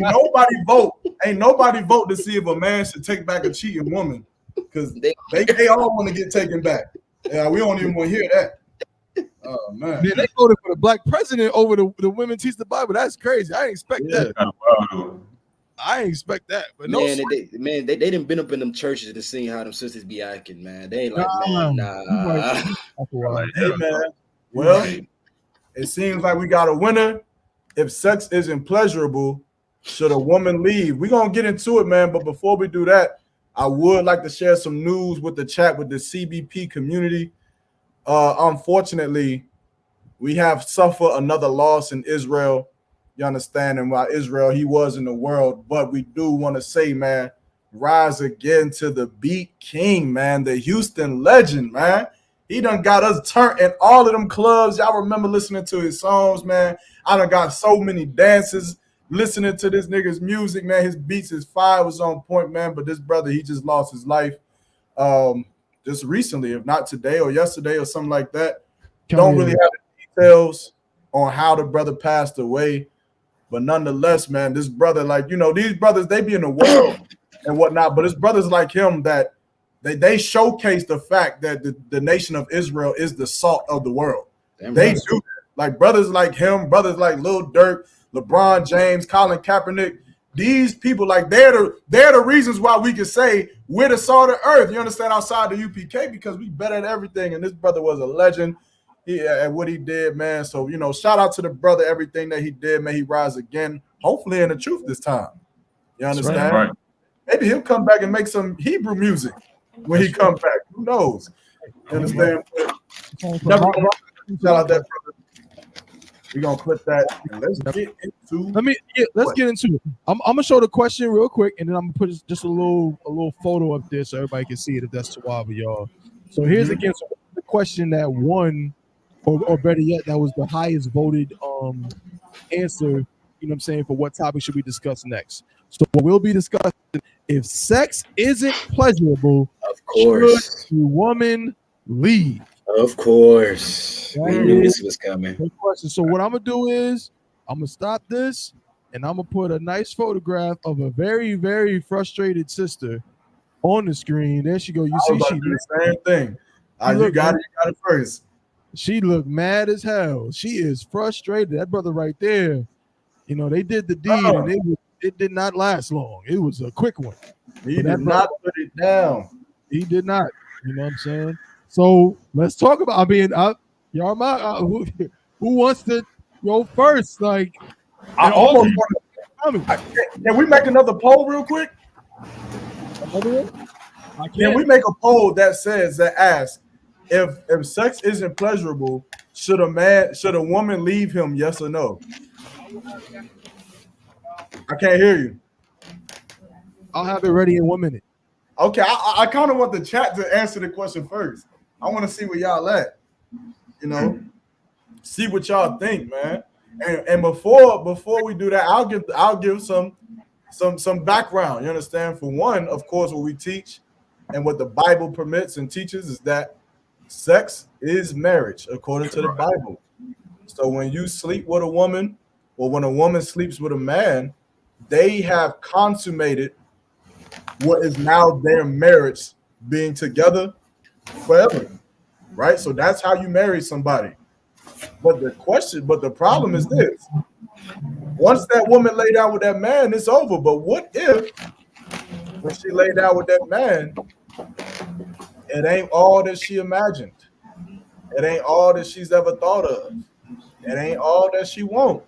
nobody vote to see if a man should take back a cheating woman, because they all want to get taken back. Yeah, we don't even want to hear that. Oh man, they voted for the black president over the women teach the Bible. That's crazy. I didn't expect that. I didn't expect that. But no, man, they didn't been up in them churches to see how them sisters be acting, man. They ain't like, nah. Hey man, well, it seems like we got a winner. If sex isn't pleasurable, should a woman leave? We're gonna get into it, man. But before we do that, I would like to share some news with the chat with the CBP community. Unfortunately, we have suffered another loss in Israel. You understand? And while Israel, he was in the world, but we do want to say, man, rise again to the beat king, man, the Houston legend, man. He done got us turned in all of them clubs. Y'all remember listening to his songs, man. I done got so many dances listening to this nigga's music, man. His beats, his fire was on point, man. But this brother, he just lost his life just recently, if not today or yesterday or something like that. Don't really have the details on how the brother passed away. But nonetheless, man, this brother, like, you know, these brothers, they be in the world and whatnot. But it's brothers like him that they showcase the fact that the nation of Israel is the salt of the world. They do that. Like brothers like him, brothers like Lil Durk, LeBron James, Colin Kaepernick. These people, like, they're the reasons why we can say we're the salt of the earth. You understand? Outside the UPK, because we better at everything. And this brother was a legend at what he did, man. So, you know, shout out to the brother, everything that he did. May he rise again, hopefully in the truth this time. You understand? Right. Maybe he'll come back and make some Hebrew music when he comes back. Who knows? You understand? Shout out that brother. We're gonna clip that and let's get into let's get into it. I'm gonna show the question real quick, and then I'm gonna put just a little photo up there so everybody can see it if that's too wild for y'all. So here's again the question that won, or better yet, that was the highest voted answer, you know what I'm saying, for what topic should we discuss next. So we'll be discussing if sex isn't pleasurable, of course, should the woman leave? Of course. We knew this was coming. So what I'm gonna do is I'm gonna stop this and I'm gonna put a nice photograph of a very, very frustrated sister on the screen. There she go. You see, she the same thing. You got it first. She looked mad as hell. She is frustrated. That brother right there, you know, they did the deed and it did not last long. It was a quick one. He did not put it down. He did not. You know what I'm saying? So let's talk about. Who wants to go first? Like, I almost want to. Can we make another poll real quick? Can we make a poll that asks if sex isn't pleasurable, should a woman leave him? Yes or no? I can't hear you. I'll have it ready in 1 minute. Okay, I kind of want the chat to answer the question first. I want to see where y'all at, you know, see what y'all think, man. And before we do that, I'll give some background. You understand? For one, of course, what we teach and what the Bible permits and teaches is that sex is marriage according to the Bible. So when you sleep with a woman, or when a woman sleeps with a man, they have consummated what is now their marriage, being together forever, right? So that's how you marry somebody. But the problem is this: once that woman lay down with that man, it's over. But what if when she lay down with that man, it ain't all that she imagined, it ain't all that she's ever thought of, it ain't all that she wants?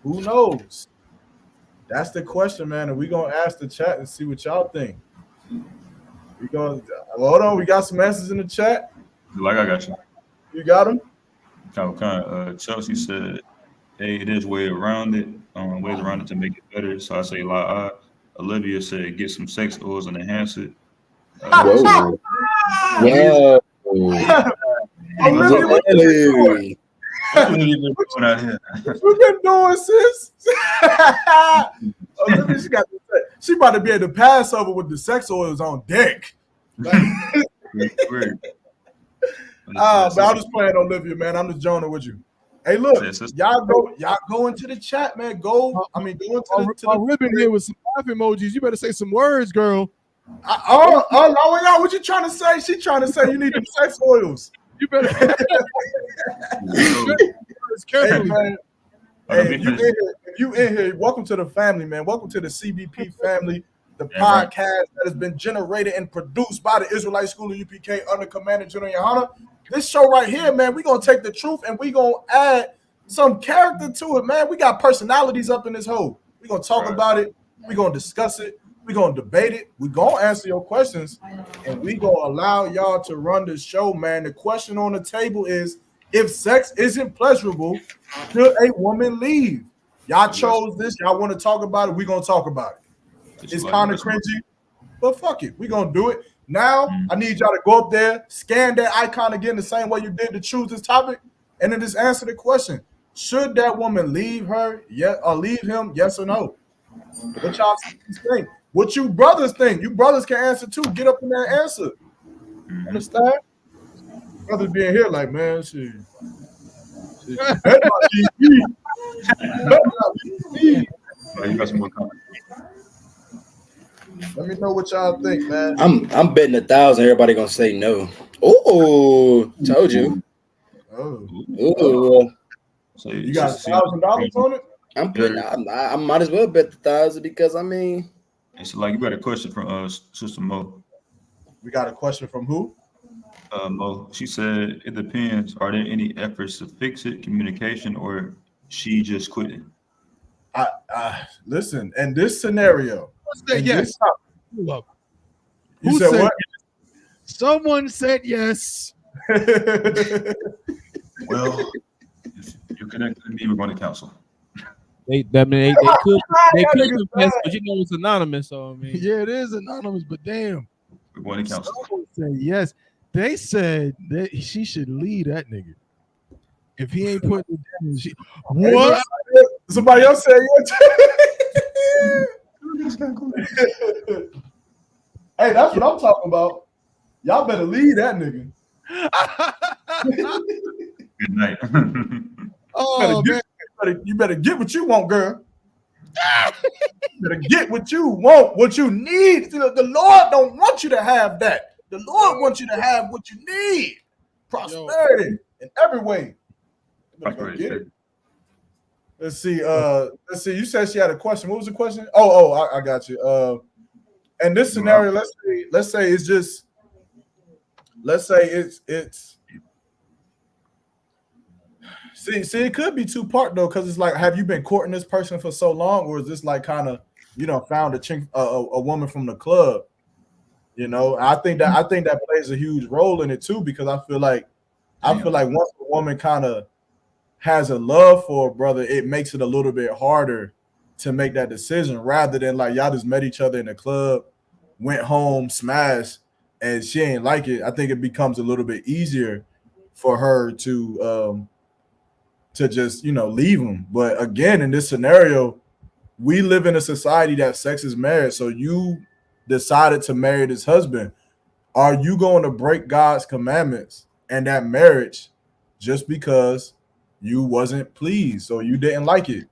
Who knows? That's the question, man. And we're gonna ask the chat and see what y'all think. We gonna hold on. We got some answers in the chat. Like I got you. You got them? Chelsea said, "Hey, there's ways around it. Ways around it to make it better." So I say, "La." Olivia said, "Get some sex oils and enhance it." Whoa. Olivia, Whoa. what you doing? What are you doing out here? What you been doing, sis? Olivia, she about to be at the Passover with the sex oils on deck. Like, but I'm just playing Olivia, man. I'm just joning with you. Hey, look, y'all go into the chat, man. Go into the ribbon here with some laugh emojis. You better say some words, girl. What you trying to say? She trying to say you need them sex oils. You better. Hey, man. Hey, if you in here, welcome to the family, man. Welcome to the CBP family, the podcast that has been generated and produced by the Israelite School of UPK under Commander General YAHANNA. This show right here, man, we're going to take the truth and we're going to add some character to it, man. We got personalities up in this hole. We're going to talk about it. We're going to discuss it. We're going to debate it. We're going to answer your questions, and we're going to allow y'all to run the show, man. The question on the table is, if sex isn't pleasurable, should a woman leave? Y'all chose this. Y'all want to talk about it? We're going to talk about it. It's kind of cringy, but fuck it. We're going to do it. Now, I need y'all to go up there, scan that icon again the same way you did to choose this topic, and then just answer the question. Should that woman leave her, or leave him, yes or no? What y'all think? What you brothers think? You brothers can answer too. Get up in there and answer. Understand? Brothers being here like, man, shit. You got some more comments. Let me know what y'all think, man. I'm betting 1,000. Everybody gonna say no. Oh, told you. Oh. So you got $1,000 on it? I'm putting. I might as well bet 1,000 because I mean. It's like you got a question from Sister Mo. We got a question from who? Mo. She said it depends. Are there any efforts to fix it, communication, or she just quitting? Listen, in this scenario. Yes. You said what? Yes? Someone said yes. Well, if you're connected to me, we're going to counsel. They could confess, but you know it's anonymous. So I mean, yeah, it is anonymous, but damn, we're going to counsel. Someone said yes. They said that she should leave that nigga if he ain't putting it down. What? Somebody else said yes. Hey, that's what I'm talking about. Y'all better leave that nigga. Good night. Oh man. You better get what you want, girl. You better get what you want, what you need. The Lord don't want you to have that. The Lord wants you to have what you need. Prosperity in every way. Go get it. Let's see. You said she had a question. What was the question? I got you. In this scenario, let's say it's See, it could be two-part though, because it's like, have you been courting this person for so long, or is this like kind of, found a woman from the club? I think that plays a huge role in it too, because I feel like once a woman kind of has a love for a brother, it makes it a little bit harder to make that decision, rather than like y'all just met each other in the club, went home, smashed, and she ain't like it. I think it becomes a little bit easier for her to just leave him. But again, in this scenario, we live in a society that sex is marriage. So you decided to marry this husband. Are you going to break God's commandments and that marriage just because you wasn't pleased or you didn't like it?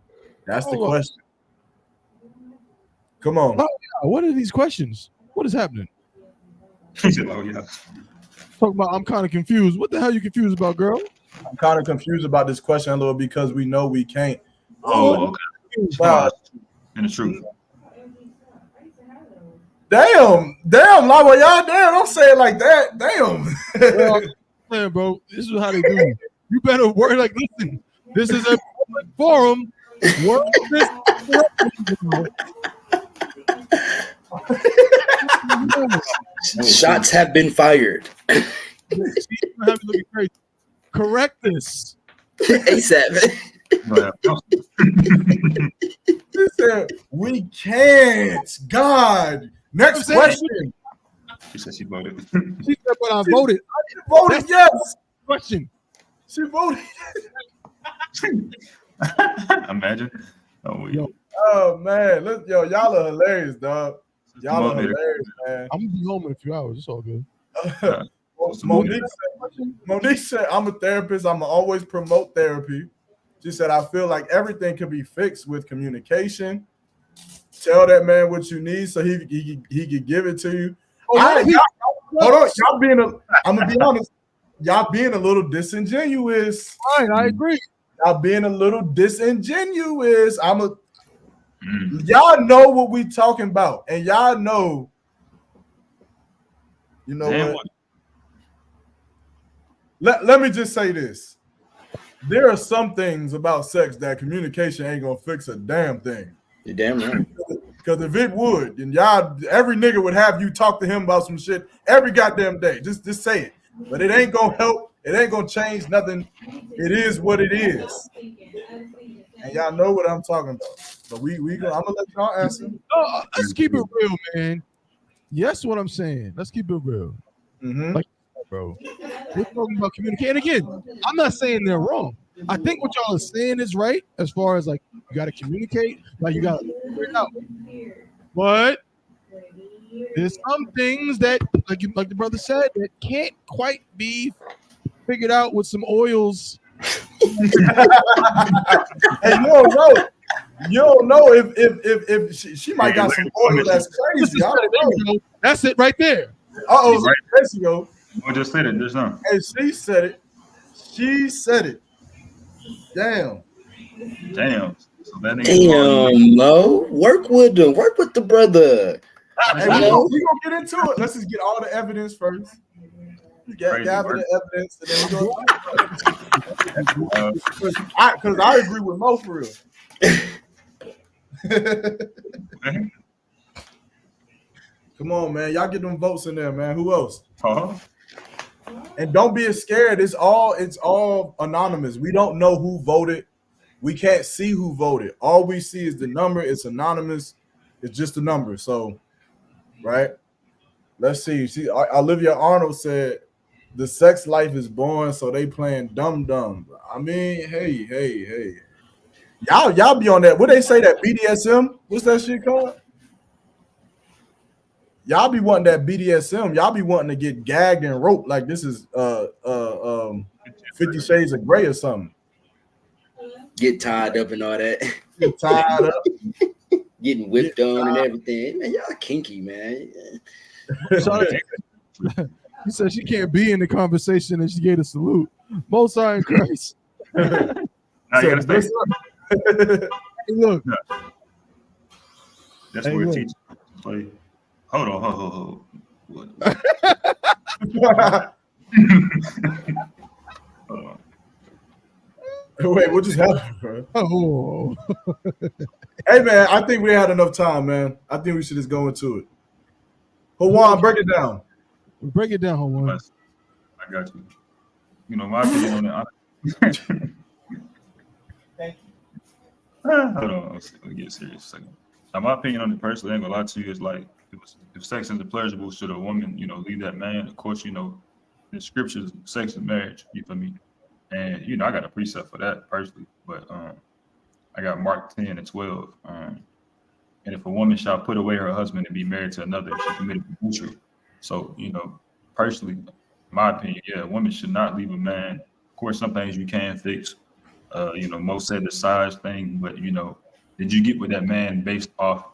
That's the question. Come on. What are these questions? What is happening? Talking about, I'm kind of confused. What the hell are you confused about, girl? I'm kind of confused about this question a little, because we know we can't. Okay. And the truth. Damn, Lava, y'all, don't say it like that. Damn. Well, man, bro, this is how they do. You better work like, listen, this is a public forum. Word this. Shots have been fired. She's gonna have me looking crazy. Correct this. ASAP. He said, we can't. God. Next question. She said she voted. She said, but I voted. She voted yes. Question. She voted. Imagine. Oh man, y'all are hilarious, dog. Y'all are hilarious, man. I'm gonna be home in a few hours. It's all good. Monique said, I'm a therapist. I'm always promote therapy. She said, I feel like everything can be fixed with communication. Tell that man what you need so he could give it to you. Hold on, I'm gonna be honest. Y'all being a little disingenuous. Fine, I agree. Y'all being a little disingenuous. Y'all know what we talking about, and y'all know. You know what? Let me just say this. There are some things about sex that communication ain't gonna fix a damn thing. You're damn right. Because if it would, then y'all, every nigga would have you talk to him about some shit every goddamn day. Just say it. But it ain't gonna help. It ain't gonna change nothing. It is what it is. And y'all know what I'm talking about. But I'm gonna let y'all answer. Let's keep it real, man. Yes, what I'm saying. Let's keep it real. Like, bro, we're talking about communicating. Again, I'm not saying they're wrong. I think what y'all are saying is right as far as like you got to communicate, like you got to figure it out. But there's some things that, like the brother said, that can't quite be figured out with some oils. Hey, you don't know if she might got some oil that's crazy. I don't know. That's it right there. There she go. I just said it just now. Hey, she said it. She said it. Damn. So that Damn, Mo. Work with them. Work with the brother. Hey, we're gonna get into it. Let's just get all the evidence first. Gather the evidence, and then we go. Because I agree with Mo for real. Come on, man. Y'all get them votes in there, man. Who else? And don't be scared. It's all anonymous. We don't know who voted. We can't see who voted. All we see is the number. It's anonymous. It's just a number. So, right? Let's see. See, Olivia Arnold said the sex life is boring, so they playing dumb. I mean, hey. Y'all be on that. What they say, that BDSM? What's that shit called? Y'all be wanting that BDSM. Y'all be wanting to get gagged and roped like this is 50 Shades of Grey or something. Get tied up and all that. Get tied up. Getting whipped on and everything. Man, y'all kinky, man. He said she can't be in the conversation and she gave a salute. Most High in Christ. Now you gotta stay. Hey, look. That's where it teaches. Play. Hold on. What? Hold on. Wait, what just happened, bro? Oh. Hey, man, I think we had enough time, man. I think we should just go into it. Hawan, break it down. Break it down, Hawan. I got you. You know, my opinion on it. Thank you. Hold on. Let's get serious a second. Now, my opinion on it personally, I ain't gonna lie to you, is like, if sex isn't pleasurable, should a woman, leave that man? Of course, the scriptures, sex is marriage, you feel me? And, I got a precept for that personally, but I got Mark 10 and 12. And if a woman shall put away her husband and be married to another, she committed adultery. So, personally, my opinion, a woman should not leave a man. Of course, some things you can fix. Most said the size thing, but, did you get with that man based off,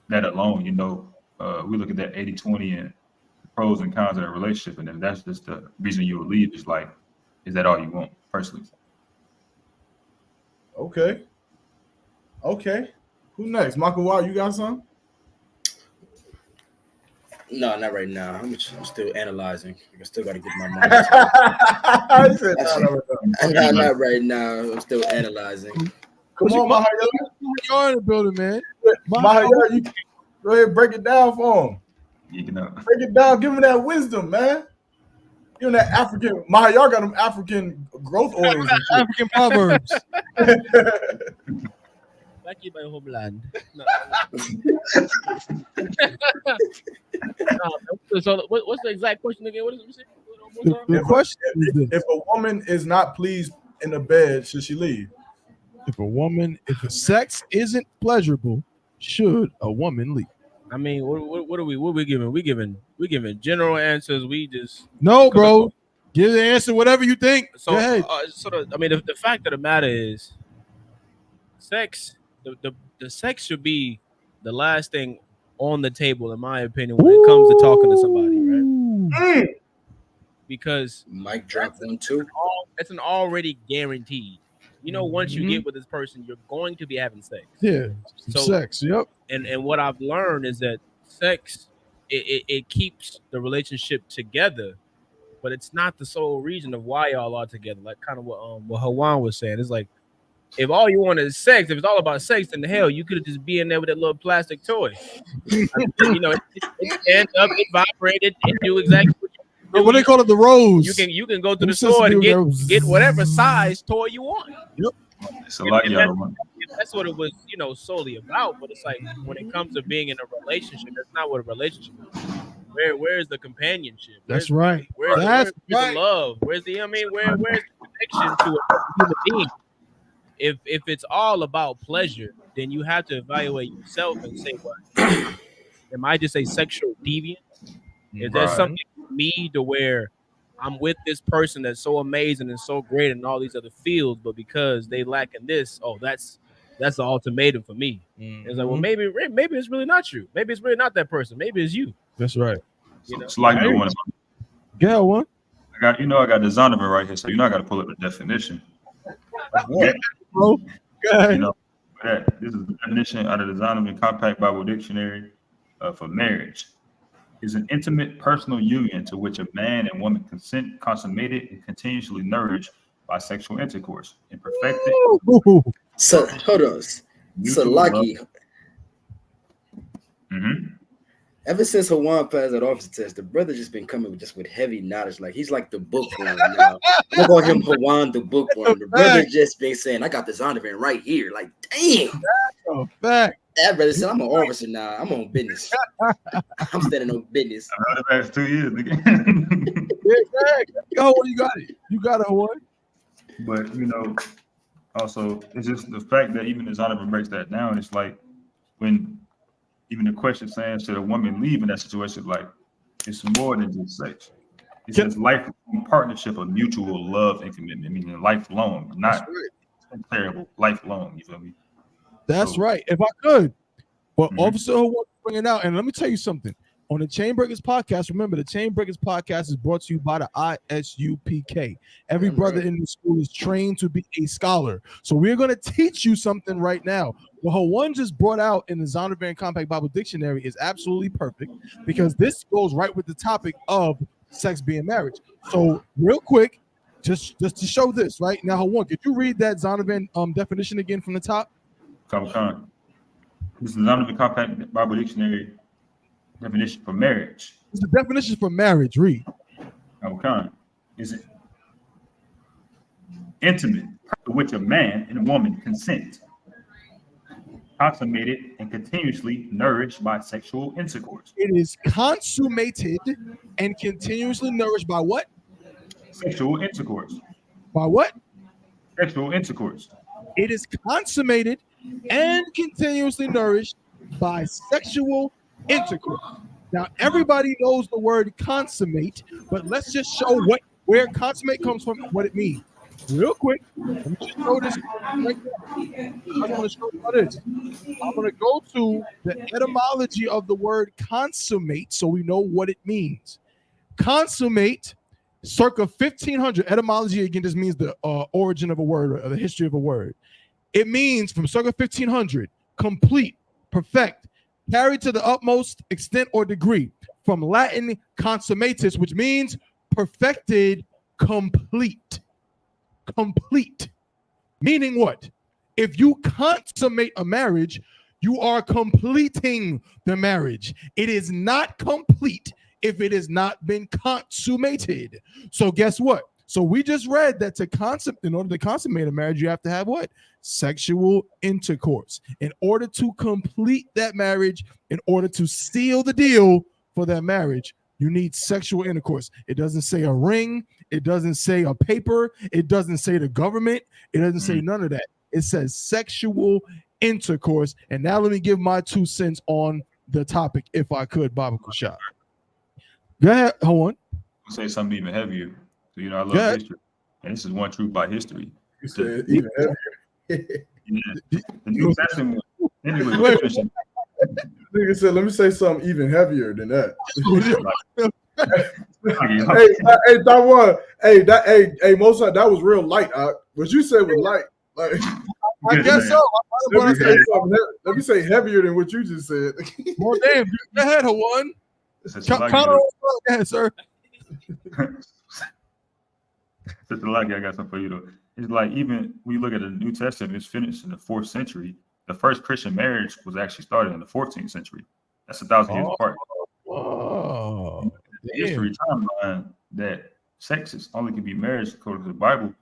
that alone? We look at that 80-20 and pros and cons of that relationship, and then that's just the reason you would leave. Is like, is that all you want, personally? Okay. Who next? Michael Wild, you got something? No, not right now. I'm still analyzing. I still got to get my mind. He said, Not right now. I'm still analyzing. Come on, Mahayar. You're in the building, man. Mahayar, you go ahead and break it down for him. You know, Break it down. Give him that wisdom, man. Give him that African. Mahayar got them African growth oils and shit. African proverbs. Back in my homeland. No. So what's the exact question again? What is it? The question is this. If a woman is not pleased in the bed, should she leave? If a sex isn't pleasurable, should a woman leave? I mean, what are we giving? We giving general answers. We just no, bro. Give the answer, whatever you think. So, go ahead. The fact of the matter is, sex. The sex should be the last thing on the table, in my opinion, when it comes to talking to somebody, right? Because mic drop 1 2. It's an already guaranteed. You know, once you get with this person, you're going to be having sex. Yeah, sex. Yep. And what I've learned is that sex it keeps the relationship together, but it's not the sole reason of why y'all are together. Like kind of what Hawan was saying. It's like, if all you want is sex, if it's all about sex, then the hell you could have just be in there with that little plastic toy. I mean, you know, it stands up, it vibrated, it do exactly what you do. What they call it, the rose. You can go to the store and get whatever size toy you want. Yep. it's a lot of y'all. That's what it was, you know, solely about. But it's like when it comes to being in a relationship, that's not what a relationship is. Where is the companionship? That's right. Where's the love? Where's the where's the connection to a human being? If it's all about pleasure, then you have to evaluate yourself and say, "What am I just a sexual deviant? Is there something in me to where I'm with this person that's so amazing and so great in all these other fields, but because they lack in this, that's the ultimatum for me." It's like, well, maybe it's really not you. Maybe it's really not that person. Maybe it's you. That's right. You know? It's like the one. Yeah, one. I got the Zonovan right here, so I got to pull up the definition. Bro, you know, this is the definition out of the Zonovan Compact Bible Dictionary for marriage. Is an intimate personal union to which a man and woman consummated and continuously nourished by sexual intercourse and perfected. So hold on. So Lucky. Ever since Hawan passed that officer test, the brother just been coming with heavy knowledge. Like he's like the bookworm now. I call him Hawan the bookworm. The brother just been saying, "I got the Zonovan right here." Like, dang. That's a fact. That brother said, "I'm an officer now. I'm on business. I'm standing on business." I heard the past 2 years again. Yo, you got it. You got it, Hawan. But you know, also it's just the fact that even the Zonovan breaks that down. It's like when even the question saying, should a woman leave in that situation? Like, it's more than just sex. It's just lifelong partnership of mutual love and commitment, meaning lifelong, not terrible, lifelong. You feel me? That's right. If I could, but Officer Hawan bringing out, and let me tell you something. On the Chainbreakers podcast, remember the Chainbreakers podcast is brought to you by the I.S.U.P.K. Every brother in the school is trained to be a scholar. So we're going to teach you something right now. What Hawan just brought out in the Zonovan Compact Bible Dictionary is absolutely perfect because this goes right with the topic of sex being marriage. So real quick, just to show this right now, Hawan, could you read that Zonovan definition again from the top? Come. This is the Zonovan Compact Bible Dictionary. Definition for marriage. It's the definition for marriage. Read. Okay. Is it intimate to which a man and a woman consent, consummated and continuously nourished by sexual intercourse? It is consummated and continuously nourished by what? Sexual intercourse. By what? Sexual intercourse. It is consummated and continuously nourished by sexual intercourse. Now, everybody knows the word consummate, but let's just show where consummate comes from, what it means. Real quick, let me just show this right there. I'm going to show you this. I'm going to go to the etymology of the word consummate so we know what it means. Consummate, circa 1500. Etymology, again, just means the origin of a word or the history of a word. It means from circa 1500, complete, perfect, carried to the utmost extent or degree, from Latin consummatus, which means perfected, complete. Complete. Meaning what? If you consummate a marriage, you are completing the marriage. It is not complete if it has not been consummated. So guess what? So we just read that in order to consummate a marriage, you have to have what? Sexual intercourse. In order to complete that marriage, in order to seal the deal for that marriage, you need sexual intercourse. It doesn't say a ring. It doesn't say a paper. It doesn't say the government. It doesn't say none of that. It says sexual intercourse. And now let me give my 2 cents on the topic, if I could, Baba Kushab. Go ahead. Hold on. I'll say something even heavier. So, I love history. And this is one truth by history. You said even heavier. The New Testament. Anyway, Christian. Nigga said, let me say something even heavier than that. hey, Taiwan. Hey, most of that was real light. What you said was light. Like, I guess so. Let me say heavier than what you just said. Well, damn, go ahead, Hawan. Go ahead, sir. Sister Lucky, I got something for you though. It's like even when you look at the New Testament, it's finished in the 4th century. The first Christian marriage was actually started in the 14th century. That's 1,000 years apart. Oh, the history timeline that sexes only can be married according to the Bible,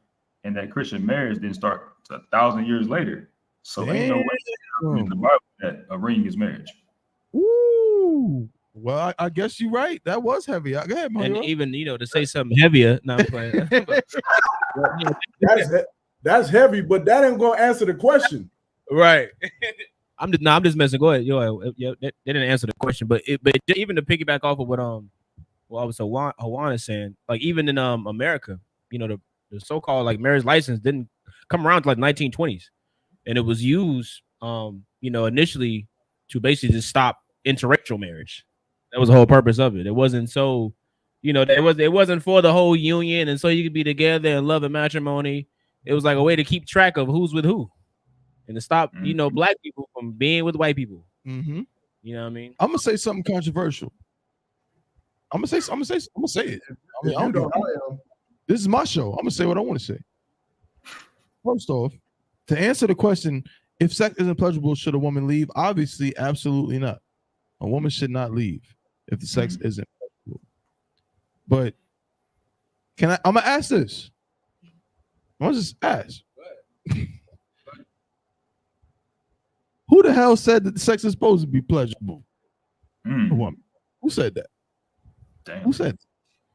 and that Christian marriage didn't start 1,000 years later. So ain't no way in the Bible that a ring is marriage. Ooh. Well, I guess you're right. That was heavy. Go ahead, Mario. And even to say something heavier. No, I'm playing. That's heavy, but that ain't gonna answer the question. Right. I'm just messing. Go ahead. They didn't answer the question, but even to piggyback off of what Hawan is saying, like even in America, the so-called like marriage license didn't come around to like 1920s, and it was used initially to basically just stop interracial marriage. That was the whole purpose of it. It wasn't so, it wasn't for the whole union and so you could be together and love and matrimony. It was like a way to keep track of who's with who and to stop, black people from being with white people. Mm-hmm. You know what I mean? I'm gonna say something controversial. I'm gonna say it. I mean, this is my show. I'm gonna say what I want to say. First off, to answer the question, if sex isn't pleasurable, should a woman leave? Obviously, absolutely not. A woman should not leave if the sex isn't pleasurable. But I'm gonna ask this. I'm gonna just ask. Who the hell said that the sex is supposed to be pleasurable? A woman. Who said that? Damn. Who said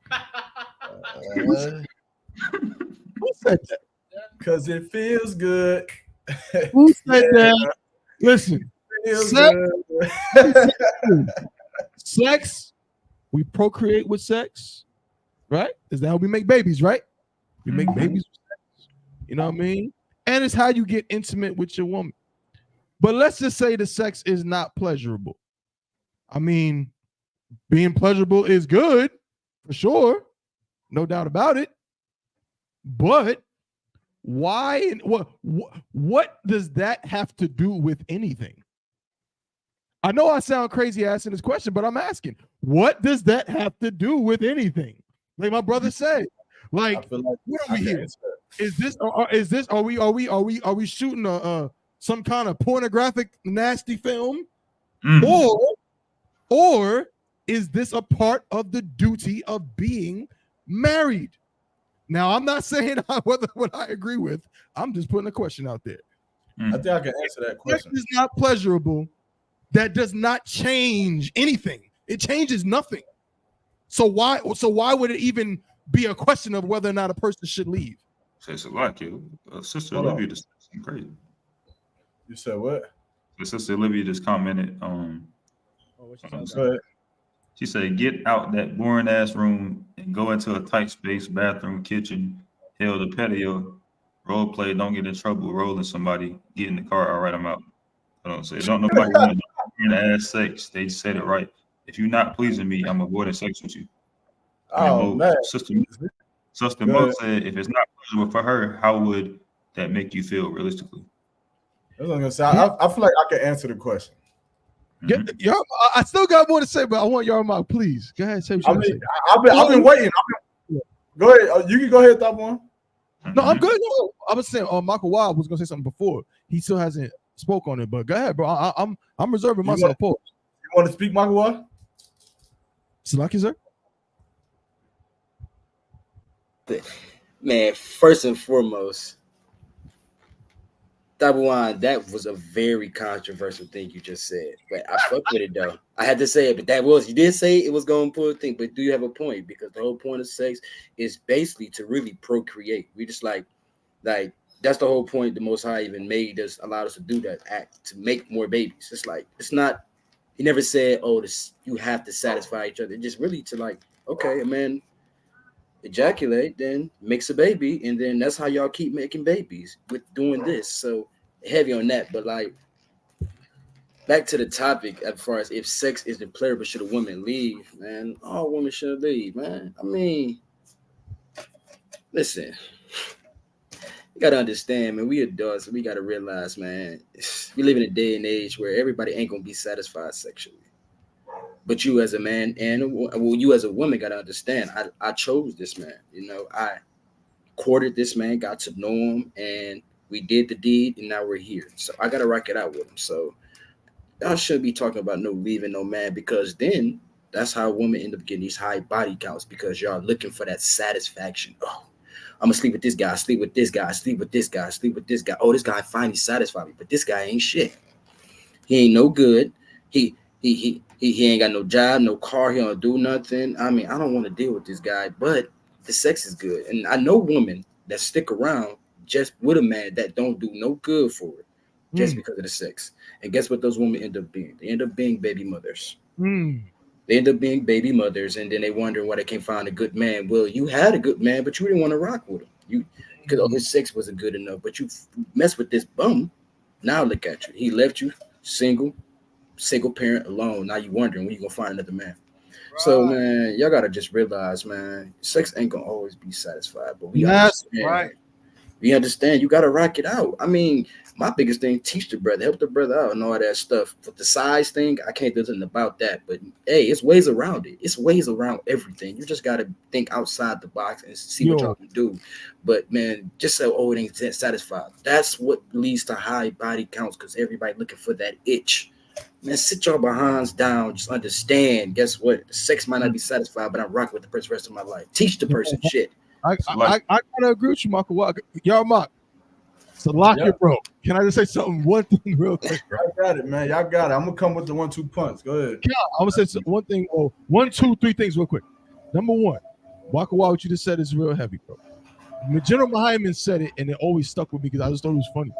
that? Who said that? Because it feels good. Who said that? Listen, sex, we procreate with sex, right? Is that how we make babies, right? We make babies with sex. You know what I mean? And it's how you get intimate with your woman. But let's just say the sex is not pleasurable. I mean, being pleasurable is good, for sure. No doubt about it. But why and what does that have to do with anything? I know I sound crazy asking this question, but I'm asking, what does that have to do with anything? Like my brother said, like what are we here? Are we shooting some kind of pornographic nasty film? Or is this a part of the duty of being married? Now, I'm not saying what I agree with. I'm just putting a question out there. I think I can answer that question. Sex is not pleasurable. That does not change anything. It changes nothing. So why would it even be a question of whether or not a person should leave? Says a lot, kid. Sister Olivia just said something crazy. You said what? Sister Olivia just commented she said, get out that boring ass room and go into a tight space, bathroom, kitchen, hell, the patio, role play, don't get in trouble, rolling somebody, get in the car, all right, I'm out. I don't say, don't nobody want to ass sex. They said it right. If you're not pleasing me, I'm avoiding sex with you. Oh, man. Sister Mo said, if it's not pleasurable for her, how would that make you feel realistically? I was gonna say, I feel like I can answer the question. Y'all, I still got more to say, but I want y'all mouth, please. Go ahead, say what you I've been waiting. Go ahead. You can go ahead, Top One. No, I'm good. No, I was saying, Michael Wild was gonna say something before. He still hasn't spoke on it, but go ahead, bro. I'm reserving myself. You want to speak, Michael Wild? Salaki, sir. Man, first and foremost, Tabuan, that was a very controversial thing you just said. But I fuck with it though. I had to say it, but you did say it was going to pull a thing, but do you have a point? Because the whole point of sex is basically to really procreate. We just like that's the whole point. The Most High even made us, allowed us to do that act, to make more babies. It's like, it's not, he never said, oh, this, you have to satisfy each other. Just really to like, okay, a man ejaculate, then makes a baby, and then that's how y'all keep making babies with doing this. So heavy on that, but like back to the topic as far as if sex isn't pleasurable, should a woman leave? Man, all women should leave, man. I mean, listen, you gotta understand, man, we adults, we gotta realize, man, we live in a day and age where everybody ain't gonna be satisfied sexually. But you as a man and you as a woman gotta understand, I chose this man. You know, I courted this man, got to know him, and we did the deed, and now we're here. So I gotta rock it out with him. So y'all shouldn't be talking about no leaving no man, because then that's how women end up getting these high body counts, because y'all looking for that satisfaction. Oh, I'm gonna sleep with this guy, sleep with this guy, sleep with this guy, sleep with this guy. Oh, this guy finally satisfied me, but this guy ain't shit. He ain't no good. He ain't got no job, no car. He don't do nothing. I mean, I don't want to deal with this guy, but the sex is good. And I know women that stick around just with a man that don't do no good for it, just because of the sex. And guess what those women end up being? They end up being baby mothers. They end up being baby mothers, and then they wondering why they can't find a good man. Well, you had a good man, but you didn't want to rock with him. Because his sex wasn't good enough, but you messed with this bum. Now look at you. He left you single parent alone. Now you wondering when you gonna find another man. Right. So man, y'all gotta just realize, man, sex ain't gonna always be satisfied. But we understand. Right. We understand. You gotta rock it out. I mean, my biggest thing, teach the brother, help the brother out, and all that stuff. But the size thing, I can't do nothing about that. But hey, it's ways around it. It's ways around everything. You just gotta think outside the box and see what y'all can do. But man, just say, oh, it ain't satisfied. That's what leads to high body counts, because everybody looking for that itch. Man, sit your behinds down. Just understand. Guess what? The sex might not be satisfied, but I rock with the person the rest of my life. Teach the person shit. I gotta agree with you, Michael. Y'all, Mark. So lock your bro. Can I just say something? One thing real quick, bro. I got it, man. Y'all got it. I'm gonna come with the 1-2 punch. Go ahead. Yeah, I'm gonna say one thing. Oh, 1, 2, 3 things real quick. Number one, Michael, what you just said is real heavy, bro. General Hyman said it, and it always stuck with me because I just thought it was funny.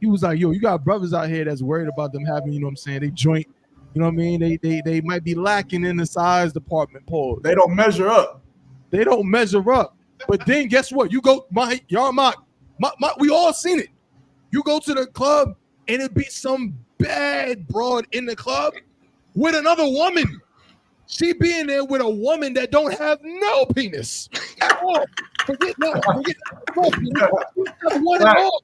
He was like, yo, you got brothers out here that's worried about them having, you know what I'm saying, they joint, you know what I mean? They might be lacking in the size department, Paul. They don't measure up. They don't measure up. But then guess what? You go, we all seen it. You go to the club and it be some bad broad in the club with another woman. She being there with a woman that don't have no penis at all. Forget one at all.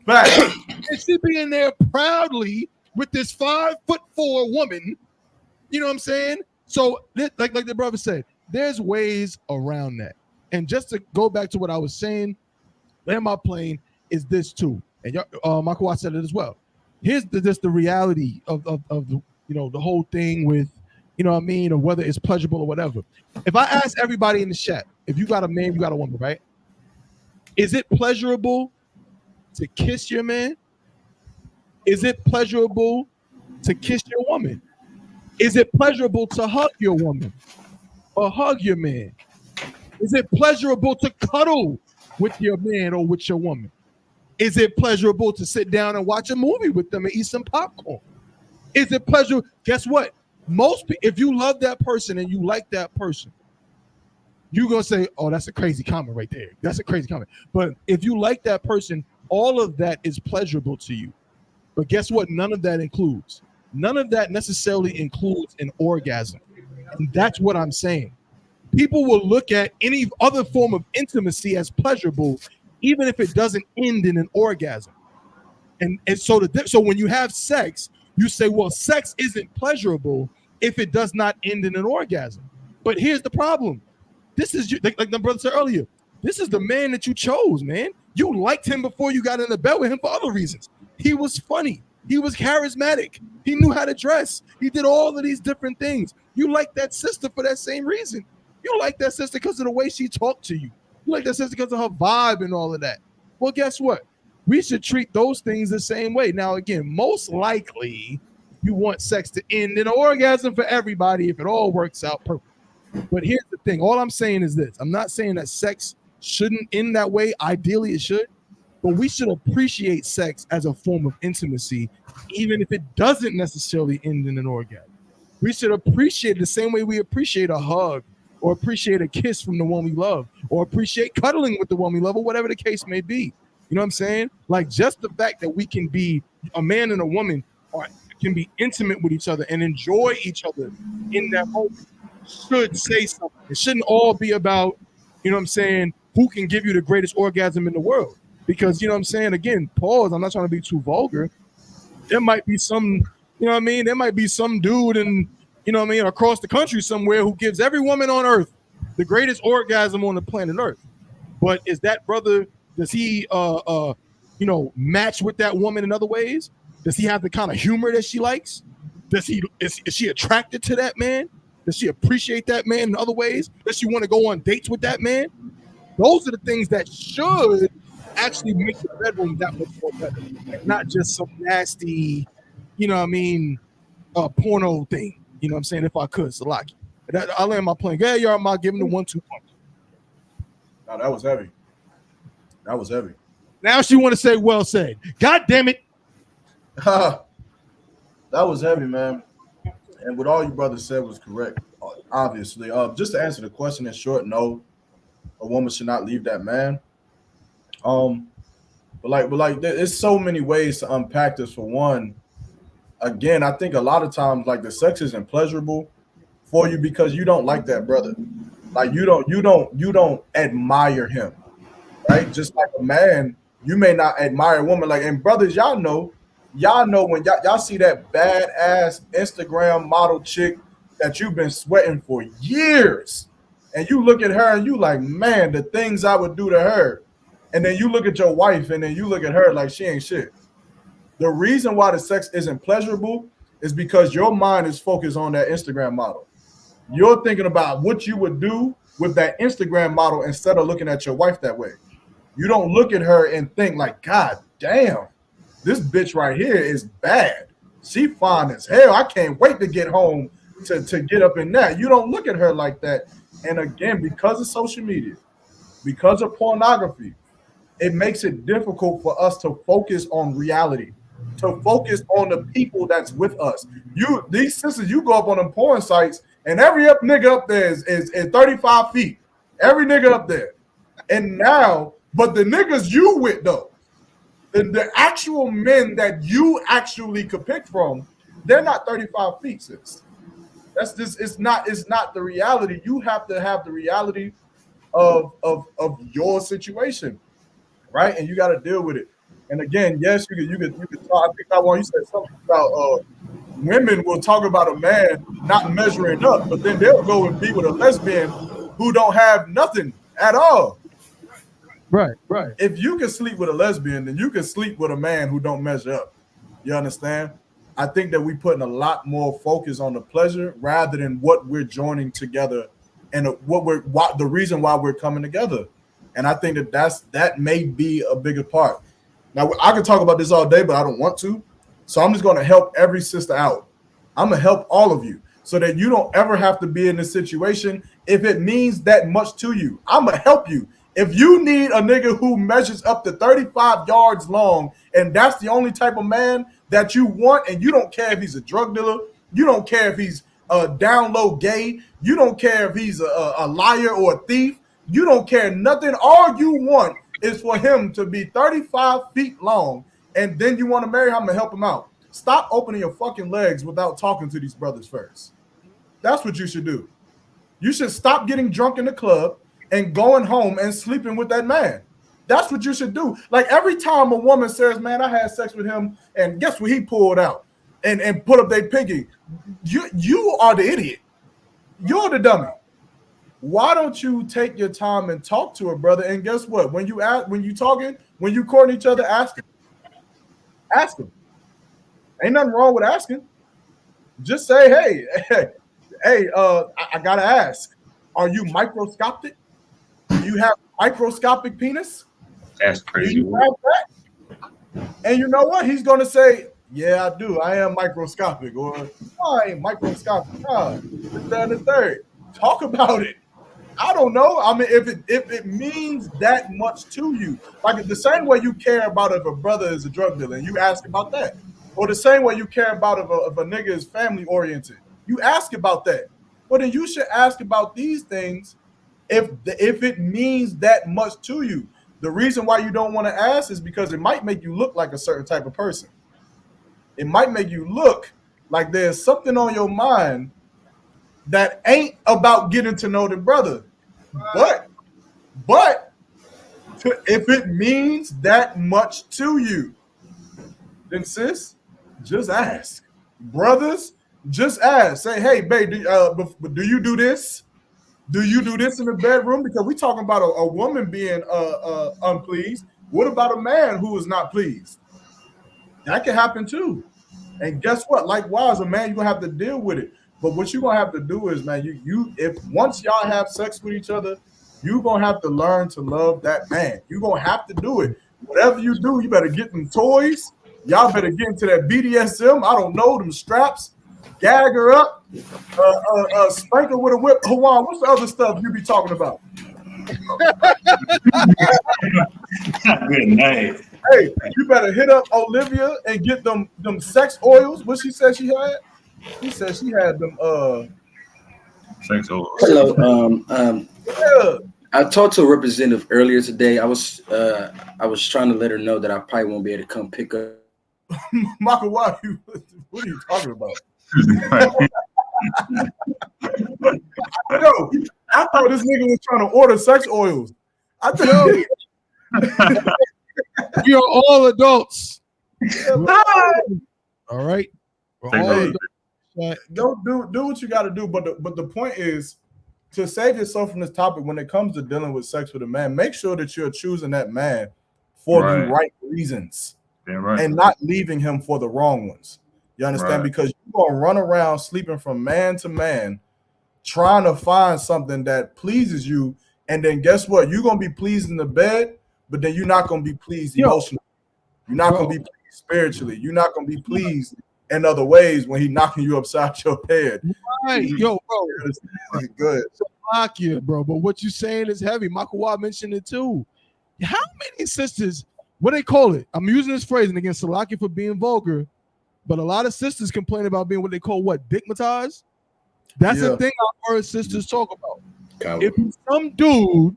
And she being there proudly with this 5'4" woman, you know what I'm saying? So, like the brother said, there's ways around that. And just to go back to what I was saying, land my plane is this too. And Michael Watt said it as well. Here's just the reality of the, you know, the whole thing with, you know what I mean, or whether it's pleasurable or whatever. If I ask everybody in the chat, if you got a man, you got a woman, right? Is it pleasurable to kiss your man? Is it pleasurable to kiss your woman? Is it pleasurable to hug your woman or hug your man? Is it pleasurable to cuddle with your man or with your woman? Is it pleasurable to sit down and watch a movie with them and eat some popcorn? Is it pleasurable? Guess what? If you love that person and you like that person, you're going to say, oh, that's a crazy comment right there. That's a crazy comment. But if you like that person, all of that is pleasurable to you. But guess what? None of that includes. None of that necessarily includes an orgasm. And that's what I'm saying. People will look at any other form of intimacy as pleasurable, even if it doesn't end in an orgasm. And so when you have sex, you say, well, sex isn't pleasurable if it does not end in an orgasm. But here's the problem. This is like the brother said earlier. This is the man that you chose, man. You liked him before you got in the bed with him for other reasons. He was funny. He was charismatic. He knew how to dress. He did all of these different things. You like that sister for that same reason. You like that sister because of the way she talked to you. You like that sister because of her vibe and all of that. Well, guess what? We should treat those things the same way. Now, again, most likely you want sex to end in an orgasm for everybody if it all works out perfect. But here's the thing. All I'm saying is this. I'm not saying that sex shouldn't end that way. Ideally, it should. But we should appreciate sex as a form of intimacy, even if it doesn't necessarily end in an orgasm. We should appreciate it the same way we appreciate a hug or appreciate a kiss from the one we love or appreciate cuddling with the one we love or whatever the case may be. You know what I'm saying? Like just the fact that we can be a man and a woman or can be intimate with each other and enjoy each other in that moment should say something. It shouldn't all be about, you know what I'm saying, who can give you the greatest orgasm in the world. Because, you know what I'm saying, again, pause, I'm not trying to be too vulgar. There might be some, you know what I mean? There might be some dude in, you know what I mean, across the country somewhere who gives every woman on earth the greatest orgasm on the planet Earth. But is that brother, does he, you know, match with that woman in other ways? Does he have the kind of humor that she likes? Is she attracted to that man? Does she appreciate that man in other ways? Does she want to go on dates with that man? Those are the things that should actually make the bedroom that much more better. And not just some nasty, you know what I mean, porno thing. You know what I'm saying? If I could, Salaki. I'll land my plane. Yeah, y'all might give him the 1-2 punch. No, that was heavy. That was heavy. Now she want to say, well said. God damn it. That was heavy, man. And what all you brothers said was correct, obviously. Just to answer the question in short, no, a woman should not leave that man. But like, there's so many ways to unpack this. For one, again, I think a lot of times, like, the sex isn't pleasurable for you because you don't like that brother. Like, you don't admire him, right? Just like a man, you may not admire a woman. Like, and brothers, y'all know when y'all see that badass Instagram model chick that you've been sweating for years, and you look at her and you like, man, the things I would do to her. And then you look at your wife and then you look at her like she ain't shit. The reason why the sex isn't pleasurable is because your mind is focused on that Instagram model. You're thinking about what you would do with that Instagram model instead of looking at your wife that way. You don't look at her and think like, God damn, this bitch right here is bad. She fine as hell. I can't wait to get home to get up in that. You don't look at her like that. And again, because of social media, because of pornography, it makes it difficult for us to focus on reality, to focus on the people that's with us. These sisters, you go up on them porn sites, and every nigga up there is 35 feet. Every nigga up there. And now, but the niggas you with, though, the actual men that you actually could pick from, they're not 35 feet, sis. That's just, it's not the reality. You have to have the reality of your situation. Right, and you got to deal with it. And again, yes, you could talk. I think you said something about women will talk about a man not measuring up, but then they'll go and be with a lesbian who don't have nothing at all. Right. If you can sleep with a lesbian, then you can sleep with a man who don't measure up. You understand? I think that we putting a lot more focus on the pleasure rather than what we're joining together and the reason why we're coming together. And I think that may be a bigger part. Now, I could talk about this all day, but I don't want to. So I'm just going to help every sister out. I'm going to help all of you so that you don't ever have to be in this situation if it means that much to you. I'm going to help you. If you need a nigga who measures up to 35 yards long and that's the only type of man that you want, and you don't care if he's a drug dealer, you don't care if he's down low gay, you don't care if he's a liar or a thief, you don't care nothing. All you want is for him to be 35 feet long, and then you want to marry him and help him out. Stop opening your fucking legs without talking to these brothers first. That's what you should do. You should stop getting drunk in the club and going home and sleeping with that man. That's what you should do. Like, every time a woman says, man, I had sex with him, and guess what he pulled out and put up their pinky, you are the idiot. You're the dummy. why don't you take your time and talk to her, brother? And guess what? When you courting each other, ask him. Ain't nothing wrong with asking. Just say, hey, I gotta ask, are you microscopic? Do you have microscopic penis? That's Do crazy. you have that? And you know what? He's gonna say, yeah, I do. I am microscopic, or I ain't microscopic. This, that, and the third. Talk about it. I don't know. I mean, if it means that much to you, like the same way you care about if a brother is a drug dealer, and you ask about that, or the same way you care about if a nigga is family oriented, you ask about that. But then you should ask about these things if it means that much to you. The reason why you don't want to ask is because it might make you look like a certain type of person. It might make you look like there's something on your mind that ain't about getting to know the brother. But if it means that much to you, then sis, just ask. Brothers, just ask. Say, hey, babe, do you do this? Do you do this in the bedroom? Because we talking about a woman being unpleased. What about a man who is not pleased? That can happen too. And guess what? Likewise, a man, you're gonna have to deal with it. But what you're gonna have to do is, man, if once y'all have sex with each other, you're gonna have to learn to love that man. You're gonna have to do it. Whatever you do, you better get them toys. Y'all better get into that BDSM. I don't know, them straps, gag her up, spank her with a whip. Hawan, what's the other stuff you be talking about? Good night. Hey, you better hit up Olivia and get them sex oils. What she said she had? She said she had them Sex oils. Hello. Yeah. I talked to a representative earlier today. I was trying to let her know that I probably won't be able to come pick up. Michael, what are you talking about? Yo, I thought this nigga was trying to order sex oils. I thought You're all adults. All right. Don't do what you got to do. But the point is to save yourself from this topic when it comes to dealing with sex with a man. Make sure that you're choosing that man for the right reasons, and not leaving him for the wrong ones. You understand? Because you're gonna run around sleeping from man to man, trying to find something that pleases you, and then guess what? You're gonna be pleased in the bed, but then you're not gonna be pleased emotionally. You're not gonna be pleased spiritually. You're not gonna be pleased in other ways when he's knocking you upside your head. Right, yo, bro. Good. Fuck you, bro. But what you saying is heavy. Makawa mentioned it too. How many sisters? What they call it? I'm using this phrase, and again, Salaki for being vulgar. But a lot of sisters complain about being what they call dickmatized. That's the thing I've heard sisters talk about. If some dude,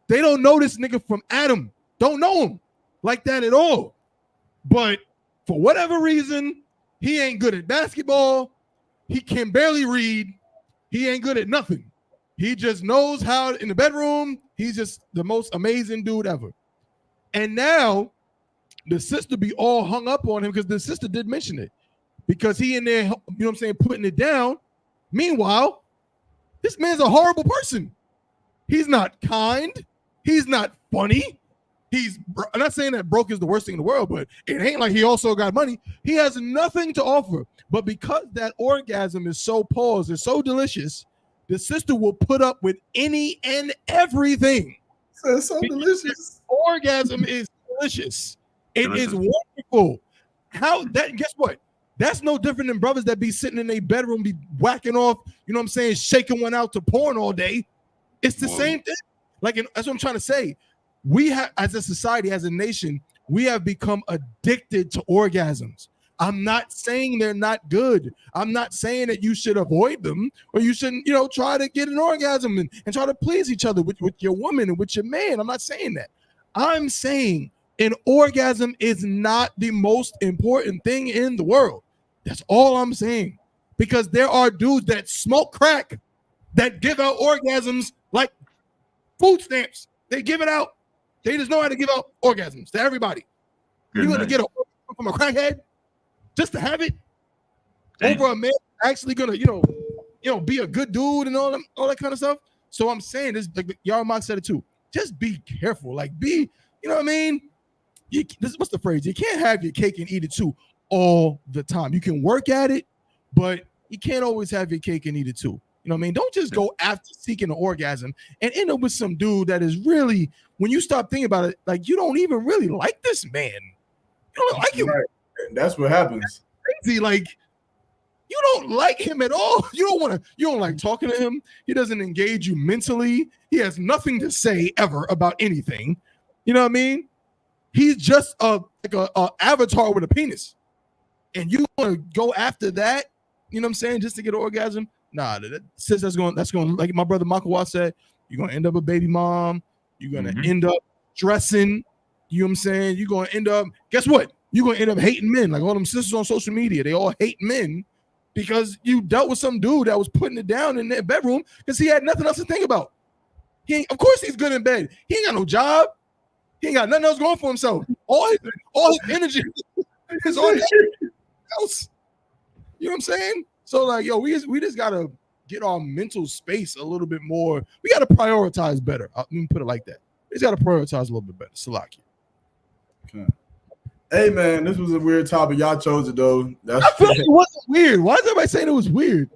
they don't know this nigga from Adam, don't know him like that at all. But for whatever reason, he ain't good at basketball. He can barely read. He ain't good at nothing. He just knows how in the bedroom. He's just the most amazing dude ever. And now the sister be all hung up on him because the sister did mention it. Because he in there, you know what I'm saying, putting it down. Meanwhile, this man's a horrible person. He's not kind. He's not funny. I'm not saying that broke is the worst thing in the world, but it ain't like he also got money. He has nothing to offer. But because that orgasm is so paused and so delicious, the sister will put up with any and everything. It's so delicious. Orgasm is delicious. It is wonderful. Guess what? That's no different than brothers that be sitting in their bedroom, be whacking off, you know what I'm saying, shaking one out to porn all day. It's the same thing. That's what I'm trying to say. We have, as a society, as a nation, we have become addicted to orgasms. I'm not saying they're not good. I'm not saying that you should avoid them or you shouldn't, try to get an orgasm and try to please each other with your woman and with your man. I'm not saying that. I'm saying an orgasm is not the most important thing in the world. That's all I'm saying. Because there are dudes that smoke crack that give out orgasms like food stamps. They give it out. They just know how to give out orgasms to everybody. You're going to get an orgasm from a crackhead just to have it over a man actually going to, be a good dude and all that kind of stuff. So I'm saying this, like Yarmak said it too. Just be careful. Like you know what I mean? What's the phrase? You can't have your cake and eat it too all the time. You can work at it, but you can't always have your cake and eat it too. You know what I mean? Don't just go after seeking an orgasm and end up with some dude that is really, when you stop thinking about it, like you don't even really like this man. You don't like him. Right. That's what happens. Crazy. Like you don't like him at all. You don't like talking to him. He doesn't engage you mentally. He has nothing to say ever about anything. You know what I mean? He's just a avatar with a penis. And you want to go after that, you know what I'm saying, just to get an orgasm? Nah, that's going like my brother Makawa said, you're going to end up a baby mom. You're going to end up stressing. You know what I'm saying? You're going to end up, guess what? You're going to end up hating men. Like all them sisters on social media, they all hate men because you dealt with some dude that was putting it down in their bedroom because he had nothing else to think about. Of course he's good in bed. He ain't got no job. He ain't got nothing else going for himself. All his energy is on his else. You know what I'm saying? So like, yo, we just gotta get our mental space a little bit more. We gotta prioritize better. Let me put it like that. We just gotta prioritize a little bit better. Salaki. Okay. Hey man, this was a weird topic. Y'all chose it though. I feel like it wasn't weird. Why is everybody saying it was weird?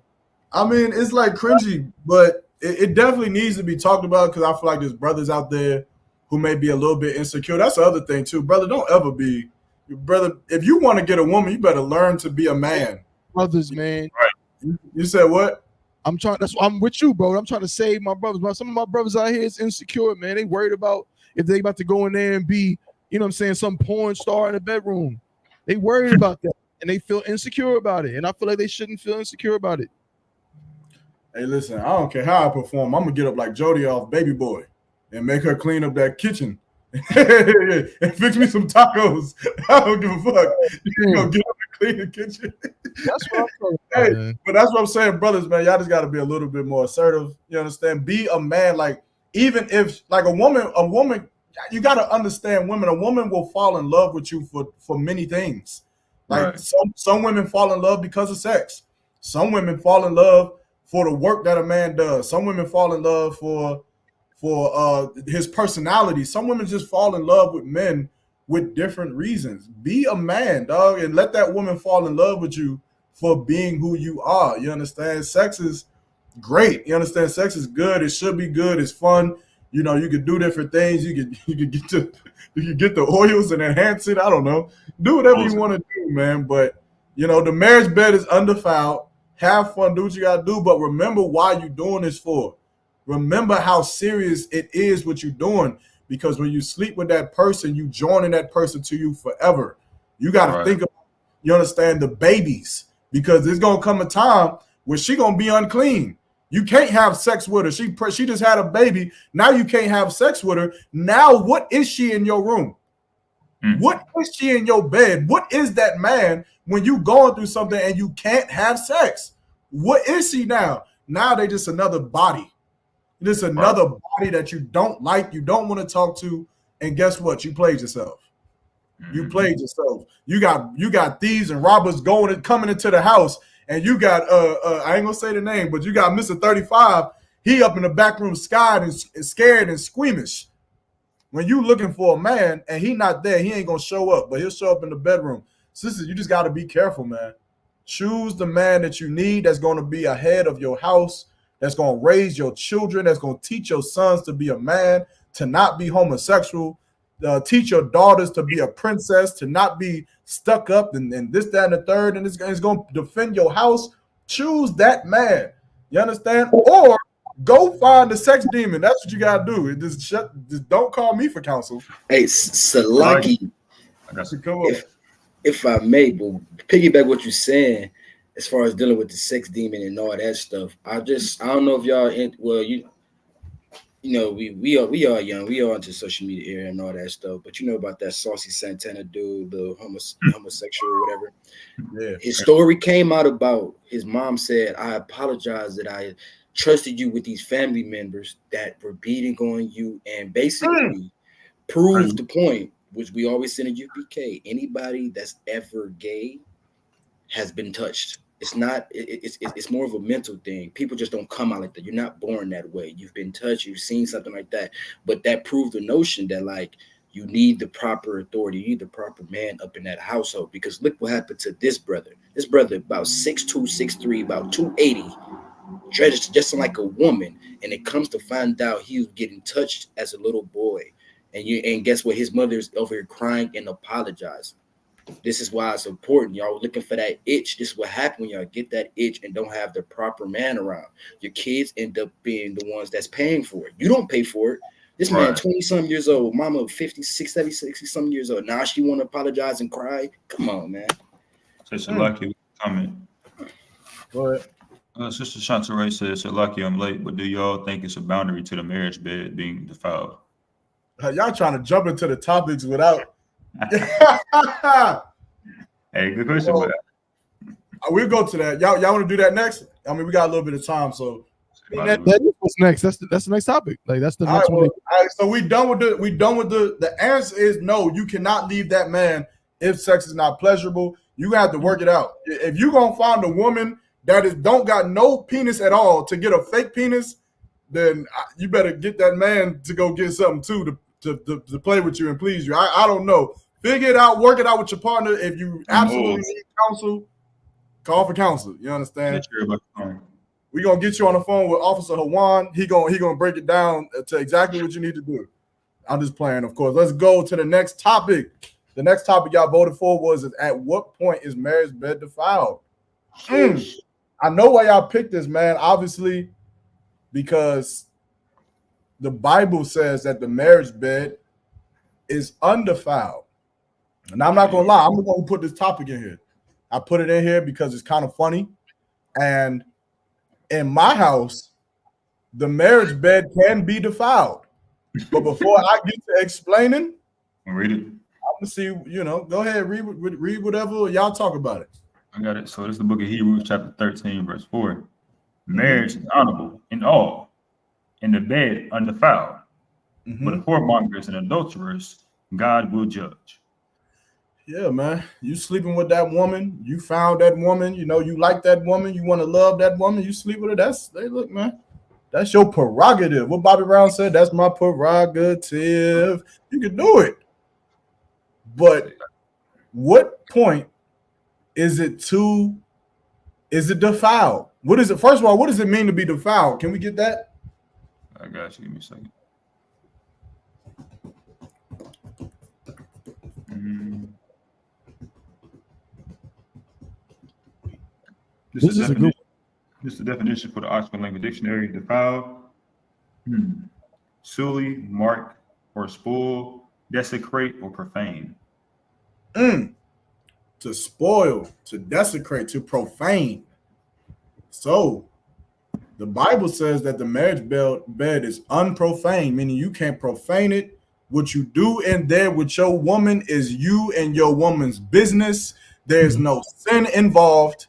I mean, it's like cringy, but it definitely needs to be talked about because I feel like there's brothers out there who may be a little bit insecure. That's the other thing too, brother. Don't ever be, brother. If you want to get a woman, you better learn to be a man. Brothers, man. Right. You said what? I'm with you, bro. I'm trying to save my brothers. Some of my brothers out here is insecure, man. They worried about if they about to go in there and be, you know what I'm saying, some porn star in the bedroom. They worried about that and they feel insecure about it. And I feel like they shouldn't feel insecure about it. Hey, listen, I don't care how I perform. I'm gonna get up like Jody off Baby Boy and make her clean up that kitchen and fix me some tacos. I don't give a fuck. You gonna get up and clean the kitchen. That's what I'm talking about, hey, man. but that's what I'm saying, brothers, man. Y'all just gotta be a little bit more assertive. You understand? Be a man. Like even if like a woman, you gotta understand women. A woman will fall in love with you for many things. Like some women fall in love because of sex. Some women fall in love for the work that a man does. Some women fall in love for his personality. Some women just fall in love with men with different reasons. Be a man, dog, and let that woman fall in love with you for being who you are. You understand? Sex is great. You understand? Sex is good. It should be good. It's fun. You know, you could do different things. You could get the oils and enhance it. I don't know. Do whatever you want to do, man. But you know, the marriage bed is undefiled. Have fun, do what you gotta do, but remember why you're doing this for. Remember how serious it is what you're doing, because when you sleep with that person, you joining that person to you forever. You gotta think about, you understand, the babies, because there's gonna come a time where she gonna be unclean. You can't have sex with her. She just had a baby. Now you can't have sex with her. Now what is she in your room? What is she in your bed? What is that man when you going through something and you can't have sex? What is she now? Now they just another body. Just another body that you don't like, you don't want to talk to, and guess what? You played yourself. You played yourself. You got thieves and robbers coming into the house, and you got I ain't gonna say the name, but you got Mr. 35. He up in the back room scared and squeamish. When you looking for a man and he not there, he ain't gonna show up, but he'll show up in the bedroom. Sisters, you just got to be careful, man. Choose the man that you need that's going to be ahead of your house, that's going to raise your children, that's going to teach your sons to be a man, to not be homosexual, teach your daughters to be a princess, to not be stuck up and this, that, and the third, and it's going to defend your house. Choose that man. You understand? Or go find the sex demon. That's what you got to do. Just don't call me for counsel. Hey, Salaki, if I may, but piggyback what you're saying as far as dealing with the sex demon and all that stuff. I don't know if y'all you know, we are young, we are into social media era and all that stuff, but you know about that Saucy Santana dude, the homosexual or whatever. Yeah. His story came out about his mom said, I apologize that I trusted you with these family members that were beating on you, and basically proved the point, which we always said in U.P.K. Anybody that's ever gay has been touched. It's not. It's more of a mental thing. People just don't come out like that. You're not born that way. You've been touched. You've seen something like that. But that proved the notion that like you need the proper authority. You need the proper man up in that household. Because look what happened to this brother. This brother about 6'2", 6'3", about 280, dressed just like a woman. And it comes to find out he was getting touched as a little boy. And guess what? His mother's over here crying and apologizing. This is why it's important. Y'all looking for that itch. This is what happens when y'all get that itch and don't have the proper man around. Your kids end up being the ones that's paying for it. You don't pay for it. This man, 20-some years old, mama 56, 60-some years old. Now she want to apologize and cry. Come on, man. Sister Lucky, comment. Go ahead. Sister Shantaray says, Lucky, I'm late, but do y'all think it's a boundary to the marriage bed being defiled? Y'all trying to jump into the topics without. Hey, good question. Well, we'll go to that. Y'all want to do that next? I mean, we got a little bit of time, so that is what's next. That's the next topic. Like that's the next one. All right, so we done with the answer is no. You cannot leave that man if sex is not pleasurable. You have to work it out. If you gonna find a woman that don't got no penis at all to get a fake penis, then you better get that man to go get something too to play with you and please you. I don't know. Figure it out, work it out with your partner. If you absolutely need counsel, call for counsel. You understand? We're gonna get you on the phone with Officer Hawan. He gonna break it down to exactly what you need to do. I'm just playing, of course. Let's go to the next topic. The next topic y'all voted for was at what point is marriage bed defiled? I know why y'all picked this, man. Obviously, because the Bible says that the marriage bed is undefiled. And I'm not gonna lie, I'm gonna put this topic in here. I put it in here because it's kind of funny. And in my house, the marriage bed can be defiled. But before I get to explaining, read it. I'm gonna see, go ahead, read whatever y'all talk about it. I got it. So this is the book of Hebrews, chapter 13, verse 4. Marriage is honorable in all, and the bed undefiled. But the whoremongers and adulterers, God will judge. Yeah, man. You sleeping with that woman, you found that woman, you like that woman, you want to love that woman, you sleep with her. Look, man, that's your prerogative. What Bobby Brown said, that's my prerogative. You can do it. But what point is it defiled? What is it? First of all, what does it mean to be defiled? Can we get that? I got you. Give me a second. This is the definition for the Oxford Language Dictionary. Defile, sully, mark, or spoil, desecrate, or profane. To spoil, to desecrate, to profane. So the Bible says that the marriage bed is unprofane, meaning you can't profane it. What you do in there with your woman is you and your woman's business. There's no sin involved.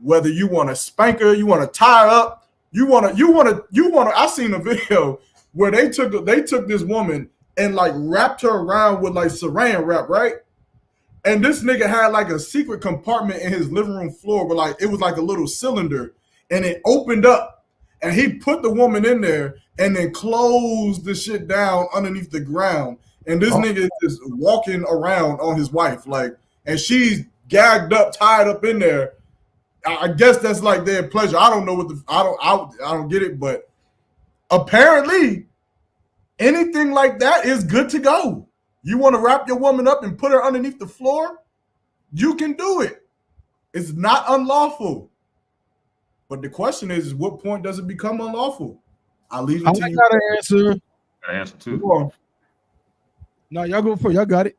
Whether you want to spank her, you want to tie her up, you want to. I seen a video where they took this woman and like wrapped her around with like saran wrap, right? And this nigga had like a secret compartment in his living room floor where like it was like a little cylinder and it opened up and he put the woman in there and then closed the shit down underneath the ground. And this nigga is walking around on his wife, like, and she's gagged up, tied up in there. I guess that's like their pleasure. I don't know I don't get it, but apparently anything like that is good to go. You want to wrap your woman up and put her underneath the floor? You can do it. It's not unlawful. But the question is, what point does it become unlawful? I'll leave it to you. I got an answer. I answer too. No, y'all go for it. Y'all got it.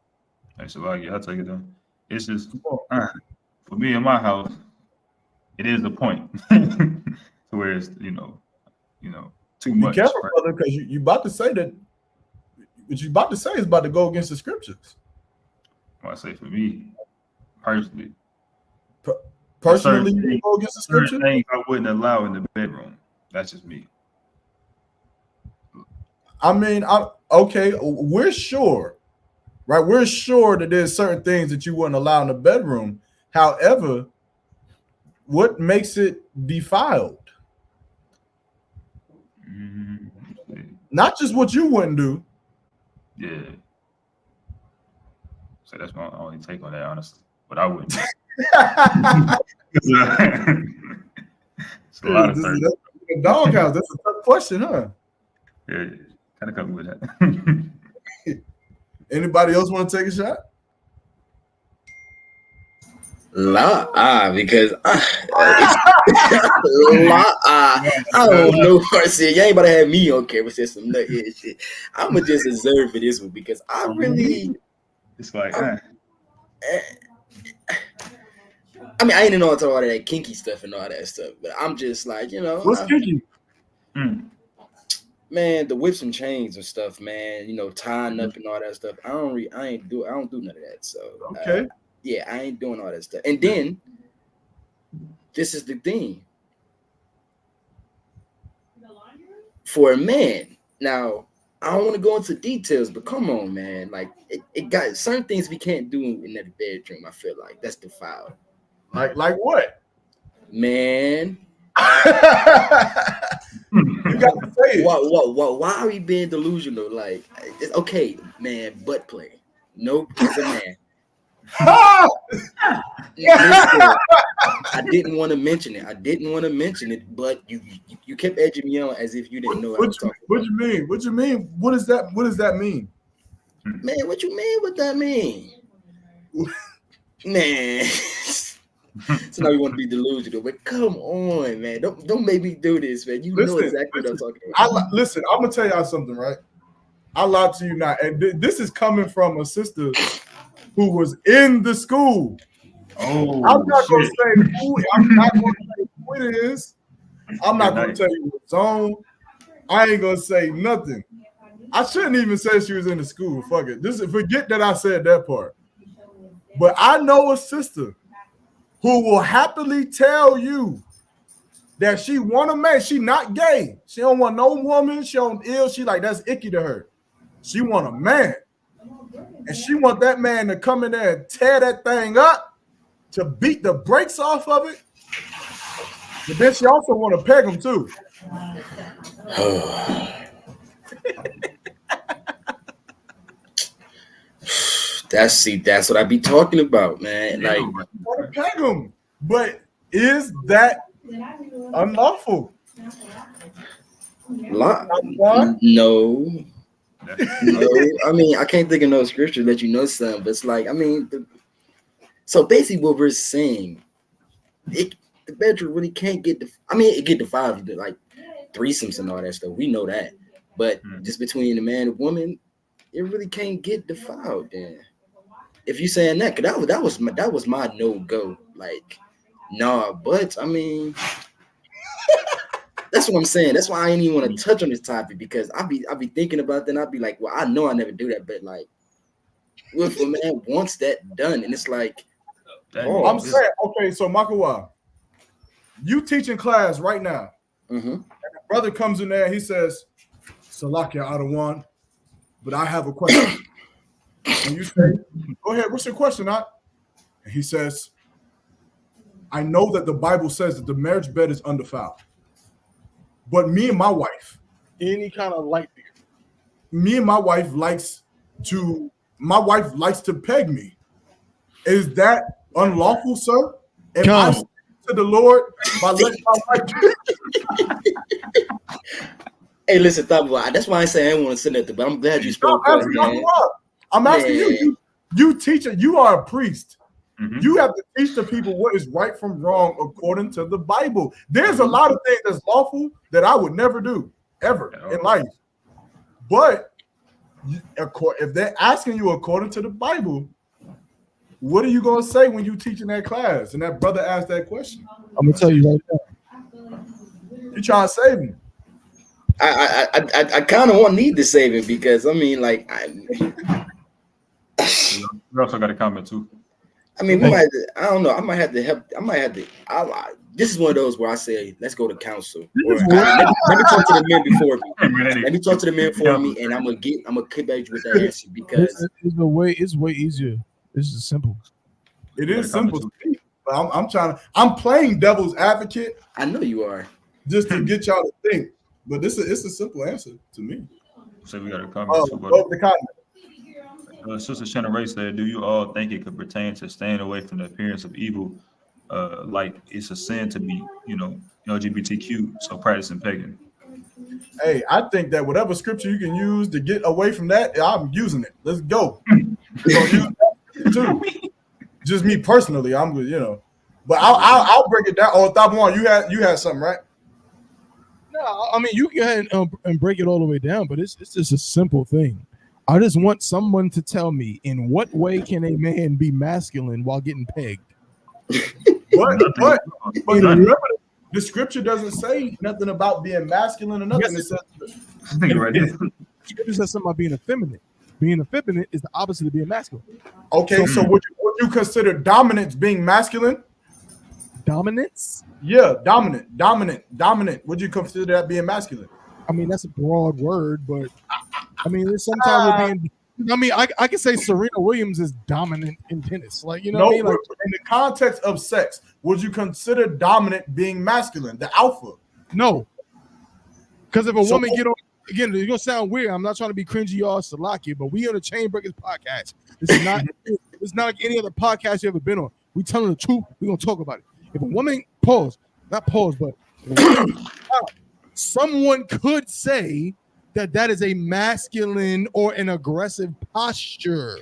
Thanks a lot. Yeah, I'll take it then. It's just for me in my house, it is a point to where it's too much. Be careful, brother, because you about to say that. What you about to say is about to go against the scriptures. Well, I say for me, personally, you go against the scripture. Things I wouldn't allow in the bedroom. That's just me. I mean, okay, we're sure, right? We're sure that there's certain things that you wouldn't allow in the bedroom. However, what makes it defiled? Not just what you wouldn't do. Yeah. So that's my only take on that, honestly. But I wouldn't. It's a lot of things. The doghouse. That's a tough question, huh? Yeah, kind of covered with that. Anybody else want to take a shot? Because I don't know. I said, y'all ain't about to have me on camera say some nuthead shit. I'ma just observe for this one because I really. It's like, I mean, I ain't into all that kinky stuff and all that stuff, but I'm just like, you know, what's kinky? Man, the whips and chains and stuff, man. You know, tying up and all that stuff. I don't do none of that. So okay. Yeah, I ain't doing all that stuff. And then this is the thing. For a man, now I don't want to go into details, but come on, man. Like it got certain things we can't do in that bedroom. I feel like that's defiled. Like what? Man. You got to say it. Why are we being delusional? Like, it's okay, man, butt play. Nope, as a man. Listen, I didn't want to mention it. But you kept edging me on as if you didn't know what I was talking about. What you mean? What does that mean? Man, what you mean? What that mean? Man. So now you want to be delusional, but come on, man. Don't make me do this, man. You know exactly what I'm talking about. Listen, I'm gonna tell y'all something, right? I lied to you not, and this is coming from a sister who was in the school. Oh, I'm not gonna say who. I'm not gonna say who it is. I'm not gonna tell you what zone. I ain't gonna say nothing. I shouldn't even say she was in the school. Fuck it. Forget that I said that part. But I know a sister who will happily tell you that she want a man. She not gay. She don't want no woman. She don't ill. She like, that's icky to her. She want a man. And she want that man to come in there and tear that thing up, to beat the brakes off of it. But then she also want to peg him too. That's what I be talking about, man. Like, want to peg him. But is that unlawful? No. I mean, I can't think of no scripture that you know something, but it's like, I mean, so basically what we're saying, the bedroom really can't get it get defiled, like threesomes and all that stuff. We know that. But just between the man and woman, it really can't get defiled then. If you saying that, cause that was my no-go. Like, nah, but I mean, that's what I'm saying. That's why I ain't even want to touch on this topic, because I'll be thinking about that and I'll be like, well, I know I never do that, but like, if a man wants that done, and it's like, I'm saying, okay, so Makawa, you teaching class right now. And the brother comes in there and he says, Salakia Adawan, but I have a question. And you say, go ahead, what's your question, Ak? And he says, I know that the Bible says that the marriage bed is undefiled. But me and my wife, any kind of light beer. Me and my wife likes to peg me. Is that unlawful, sir? If I speak to the Lord by letting my wife Hey, listen, that's why I say I didn't want to say nothing, but I'm glad you spoke up, man. I'm asking you teacher, you are a priest. You have to teach the people what is right from wrong according to the Bible. There's a lot of things that's lawful that I would never do, ever in life. But if they're asking you according to the Bible, what are you going to say when you teach in that class and that brother asked that question? I'm going to tell you right now. You trying to save him. I kind of need to save him, because I mean, like, we also got a comment too. I mean, I don't know. I might have to help. This is one of those where I say, let's go to counsel. Or let me talk to the men before me. Let me talk to the men for me, and I'm gonna kick back with that answer, because it's way easier. This is simple. It is simple. But I'm playing devil's advocate I know you are. just to get y'all to think. But it's a simple answer to me. So we got a comment too. Go the comment. Sister Shannon Ray said, "Do you all think it could pertain to staying away from the appearance of evil? Like it's a sin to be, LGBTQ, so practicing pagan." Hey, I think that whatever scripture you can use to get away from that, I'm using it. Let's go. We're gonna use that too. Just me personally, I'm good, But I'll break it down. Oh, Thabwan, you had something, right? No, I mean you can go ahead and break it all the way down, but it's just a simple thing. I just want someone to tell me in what way can a man be masculine while getting pegged? But remember, the scripture doesn't say nothing about being masculine or nothing. Yes, it says, I think you're right there. Scripture says something about being effeminate. Being effeminate is the opposite of being masculine. okay, so would you consider dominance being masculine? Dominance? Yeah, dominant. Would you consider that being masculine? I mean, that's a broad word, but I mean, there's sometimes we're being. I mean, I can say Serena Williams is dominant in tennis, like what I mean. Like, in the context of sex, would you consider dominant being masculine, the alpha? No, because if a woman get on again, it's gonna sound weird. I'm not trying to be cringy or Salaki, but we on the Chain Breakers podcast. This is not. It's not like any other podcast you ever been on. We telling the truth. We gonna talk about it. If a woman but someone could say that is a masculine or an aggressive posture.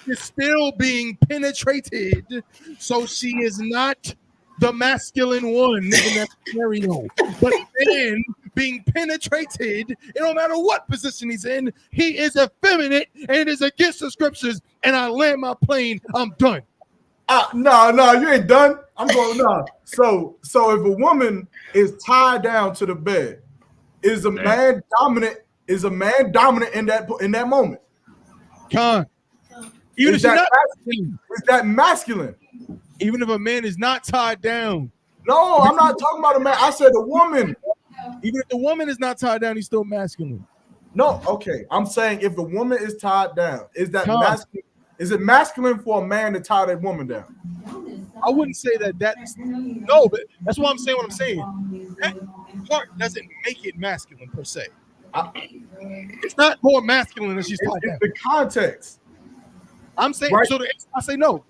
Is still being penetrated, so she is not the masculine one in that scenario. But then being penetrated, it don't matter what position he's in, he is effeminate and it is against the scriptures. And I land my plane. I'm done. No, you ain't done. I'm going no. So if a woman is tied down to the bed, is a man dominant? Is a man dominant in that moment? Even is if that masculine? Is that masculine? Even if a man is not tied down. No, I'm not talking about a man. I said a woman. Even if the woman is not tied down, he's still masculine. No, okay. I'm saying if the woman is tied down, is that masculine? Is it masculine for a man to tie that woman down? I wouldn't say that's no, but that's why I'm saying what I'm saying. That part doesn't make it masculine per se. It's not more masculine than she's tied down. The context. I'm saying right. So. I say no.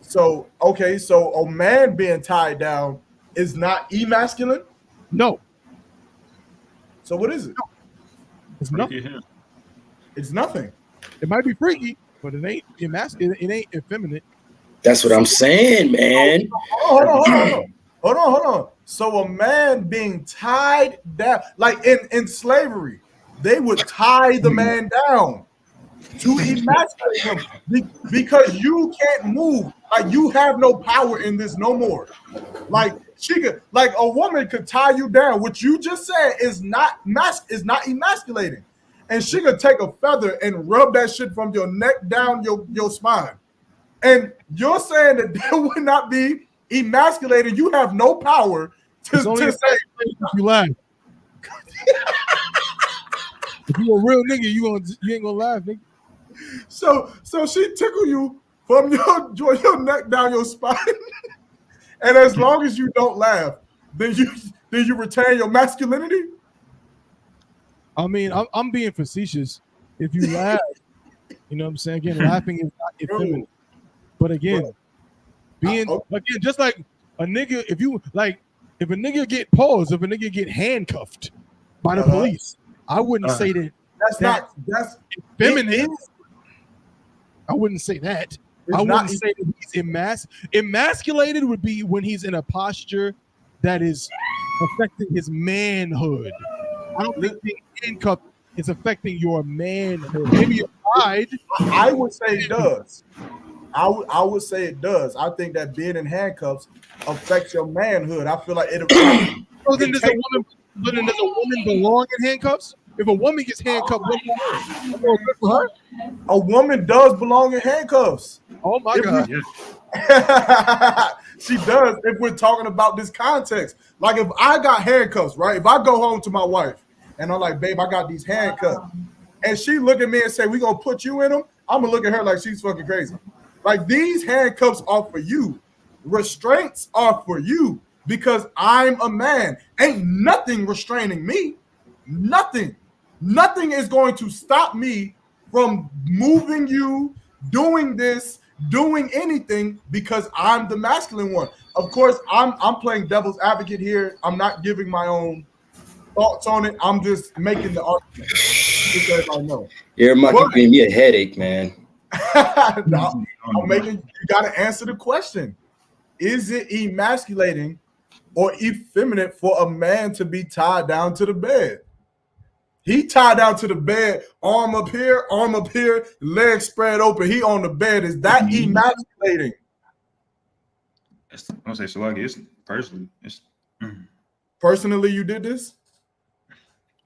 So okay, so a man being tied down is not masculine. No. So what is it? No. It's nothing. It's nothing. It might be freaky, but it ain't emasculate. It ain't effeminate. That's what I'm saying, man. Hold on. So a man being tied down, like in slavery, they would tie the man down to emasculate him because you can't move. Like you have no power in this no more. Like a woman could tie you down. What you just said is not emasculating. And she could take a feather and rub that shit from your neck down your spine. And you're saying that would not be emasculated. You have no power to say. If you laugh. If you a real nigga, you ain't gonna laugh, nigga. So she tickle you from your neck down your spine. And as long as you don't laugh, then you retain your masculinity. I mean, I'm being facetious. If you laugh, you know what I'm saying? Again, laughing is not effeminate. But again, just like a nigga, if a nigga get paused, if a nigga get handcuffed by the police, I wouldn't say that that's effeminate. I wouldn't say that. I wouldn't say that he's emasculated would be when he's in a posture that is affecting his manhood. I don't think being handcuffed is affecting your manhood. Maybe your pride. I would say it does. I would say it does. I think that being in handcuffs affects your manhood. I feel like it. So then does a woman belong in handcuffs? If a woman gets handcuffed, good for her. A woman does belong in handcuffs. Oh my God. She does if we're talking about this context. Like if I got handcuffs, right? If I go home to my wife and I'm like, babe, I got these handcuffs. And she look at me and say, we gonna put you in them. I'm gonna look at her like she's fucking crazy. Like these handcuffs are for you. Restraints are for you because I'm a man. Ain't nothing restraining me. Nothing. Nothing is going to stop me from moving you, doing this, doing anything because I'm the masculine one. Of course, I'm playing devil's advocate here. I'm not giving my own thoughts on it. I'm just making the argument because I know. You're giving me a headache, man. I'm making. You got to answer the question: is it emasculating or effeminate for a man to be tied down to the bed? He tied down to the bed, arm up here, legs spread open. He on the bed. Is that emasculating? I'm gonna say so. Like it's personally, it's personally. You did this?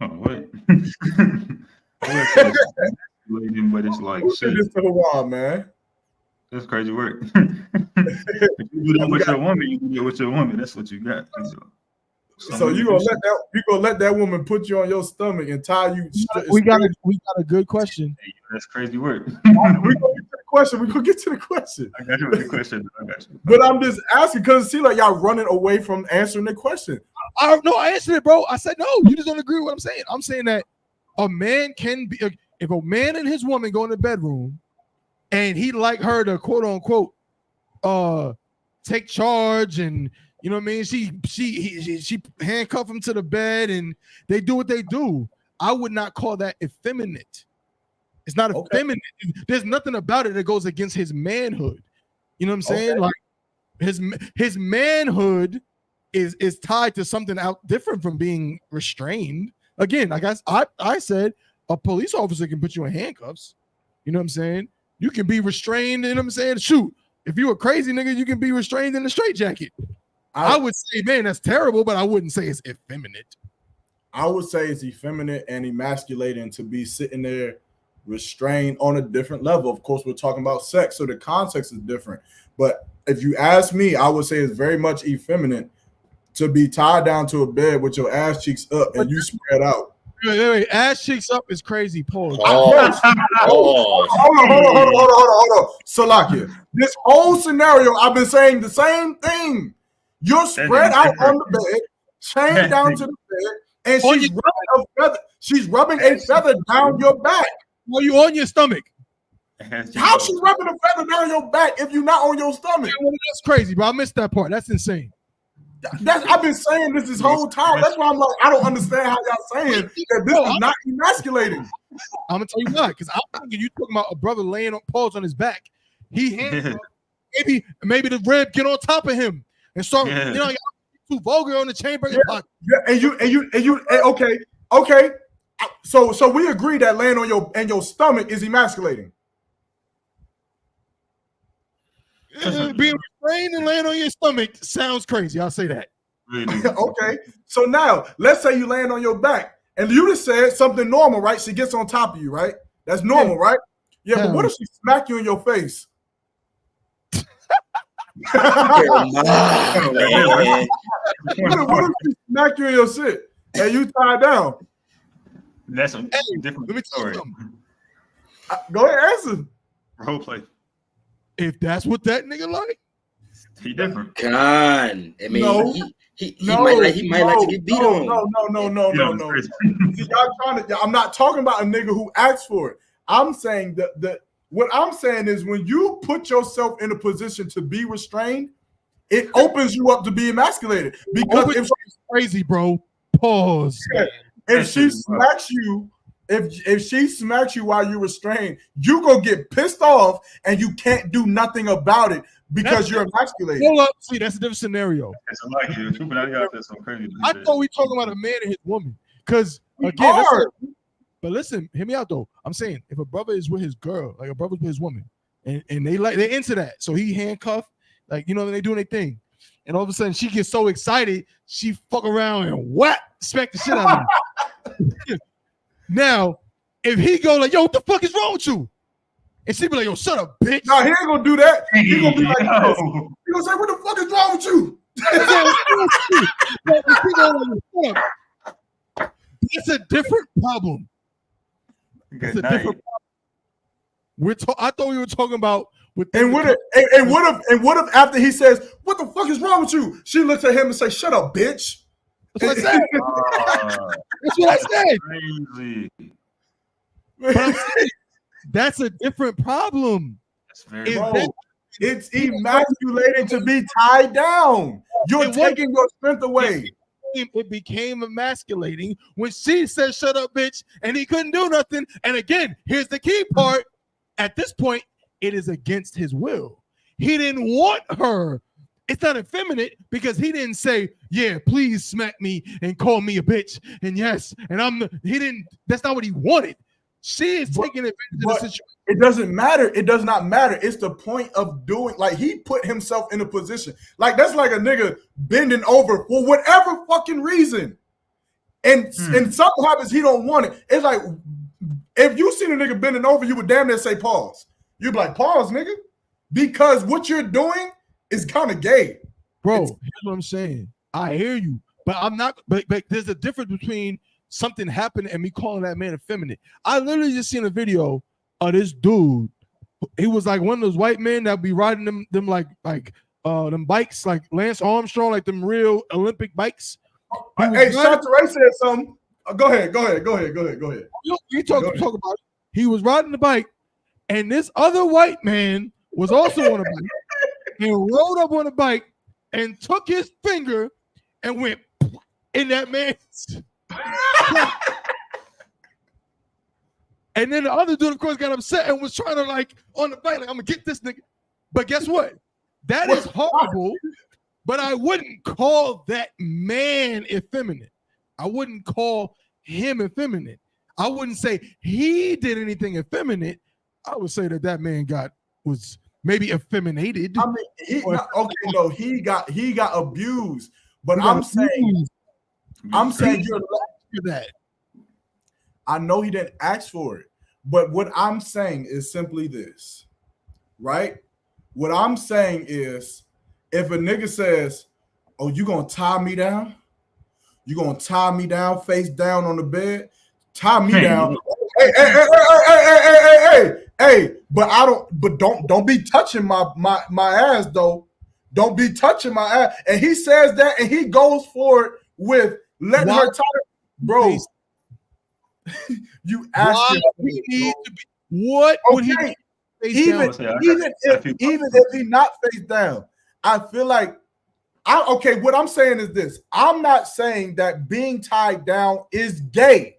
Oh wait. But it's like shit. This to the wall, man. That's crazy work. If you do that with your woman, you do it with your woman. That's what you got. So you gonna let that woman put you on your stomach and tie you? We got a good question. Hey, that's crazy work. We gonna get to the question. We gonna get to the question. I got you with the question. I got you. But I'm just asking because it seems like y'all running away from answering the question. I answered it, bro. I said no. You just don't agree with what I'm saying. I'm saying that a man can be if a man and his woman go in the bedroom and he like her to quote unquote take charge and you know what I mean? She handcuff him to the bed and they do what they do. I would not call that effeminate. It's not effeminate. There's nothing about it that goes against his manhood. You know what I'm saying? Like his manhood is tied to something out different from being restrained. Again, I guess I said a police officer can put you in handcuffs. You know what I'm saying? You can be restrained. You know what I'm saying? Shoot, if you a crazy nigga, you can be restrained in a straitjacket. I would say, man, that's terrible, but I wouldn't say it's effeminate. I would say it's effeminate and emasculating to be sitting there restrained on a different level. Of course, we're talking about sex, so the context is different. But if you ask me, I would say it's very much effeminate to be tied down to a bed with your ass cheeks up and you spread out. Wait. Ass cheeks up is crazy. Pause. Hold on. Salakia, this whole scenario, I've been saying the same thing. You're spread out on the bed, chained down to the bed, and she's rubbing a feather down your back. Are you on your stomach? How's she rubbing a feather down your back if you're not on your stomach? That's crazy, bro. I missed that part. That's insane. I've been saying this whole time. That's why I'm like, I don't understand how y'all saying that this is not emasculating. I'm gonna tell you why, because I'm thinking you talking about a brother laying on paws on his back. He handcuffed, maybe the rib get on top of him and start. You know, too vulgar on the chamber. Okay. So we agree that laying on your stomach is emasculating. Being restrained and laying on your stomach sounds crazy. I'll say that. Okay. So now let's say you laying on your back and you just said something normal, right? She gets on top of you, right? That's normal, right? Yeah, but what if she smack you in your face? What if she smack you in your shit and you tied down? That's a different story. Go ahead, answer. Role play. If that's what that nigga like, he different. Come on. I mean, he might like to get beat on. No. See, y'all trying to. I'm not talking about a nigga who asked for it. I'm saying that what I'm saying is when you put yourself in a position to be restrained, it opens you up to be emasculated. Because if she's crazy, bro. Pause. If she smacks you. If she smacks you while you're restrained, you gonna get pissed off and you can't do nothing about it because you're emasculated. Hold up, see, that's a different scenario. I thought we talking about a man and his woman, because again, but listen, hear me out though. I'm saying if a brother is with his girl, like a brother's with his woman, and they into that, so he handcuffed, like you know, they doing their thing, and all of a sudden she gets so excited, she fuck around and smack the shit out of him. Now, if he go like, yo, what the fuck is wrong with you? And she be like, yo, shut up, bitch. No, he ain't gonna do that. He gonna be like, this. He gonna say, what the fuck is wrong with you? It's a different problem. It's a different problem. I thought we were talking about And what if after he says, "What the fuck is wrong with you?" She looks at him and says, "Shut up, bitch." That's what I said. That's what I said. Crazy. But I'm saying, that's a different problem. That's very Bro, it's emasculating to be tied down. You're taking your strength away. It became emasculating when she said, "Shut up, bitch," and he couldn't do nothing. And again, here's the key part. At this point, it is against his will. He didn't want her. It's not effeminate because he didn't say, "Yeah, please smack me and call me a bitch." And yes, and he didn't. That's not what he wanted. She is taking advantage of the situation. It doesn't matter. It does not matter. It's the point of doing, like, he put himself in a position. Like, that's like a nigga bending over for whatever fucking reason. And something happens, he don't want it. It's like, if you seen a nigga bending over, you would damn near say pause. You'd be like, pause, nigga. Because what you're doing is kind of gay. Bro, here's what I'm saying. I hear you, but I'm not, but there's a difference between something happened and me calling that man effeminate. I literally just seen a video of this dude. He was like one of those white men that be riding them like them bikes, like Lance Armstrong, like them real Olympic bikes. Hey, Chantaray said something. Go ahead. You talk about it. He was riding the bike, and this other white man was also on a bike and rode up on a bike and took his finger and went in that man's. And then the other dude, of course, got upset and was trying to, like, on the bike, like, I'm gonna get this nigga. But guess what? That is horrible. But I wouldn't call that man effeminate. I wouldn't call him effeminate. I wouldn't say he did anything effeminate. I would say that man was maybe effeminated. I mean, he got abused. But I'm saying you're that. I know he didn't ask for it, but what I'm saying is simply this, right? What I'm saying is, if a nigga says, "Oh, you gonna tie me down? You gonna tie me down, face down on the bed? Tie me down." Hey, but don't be touching my ass though. Don't be touching my ass. And he says that, and he goes for it with letting her tie. Bro, you asked him. What would he be? Even if he not face down, I feel like what I'm saying is this. I'm not saying that being tied down is gay.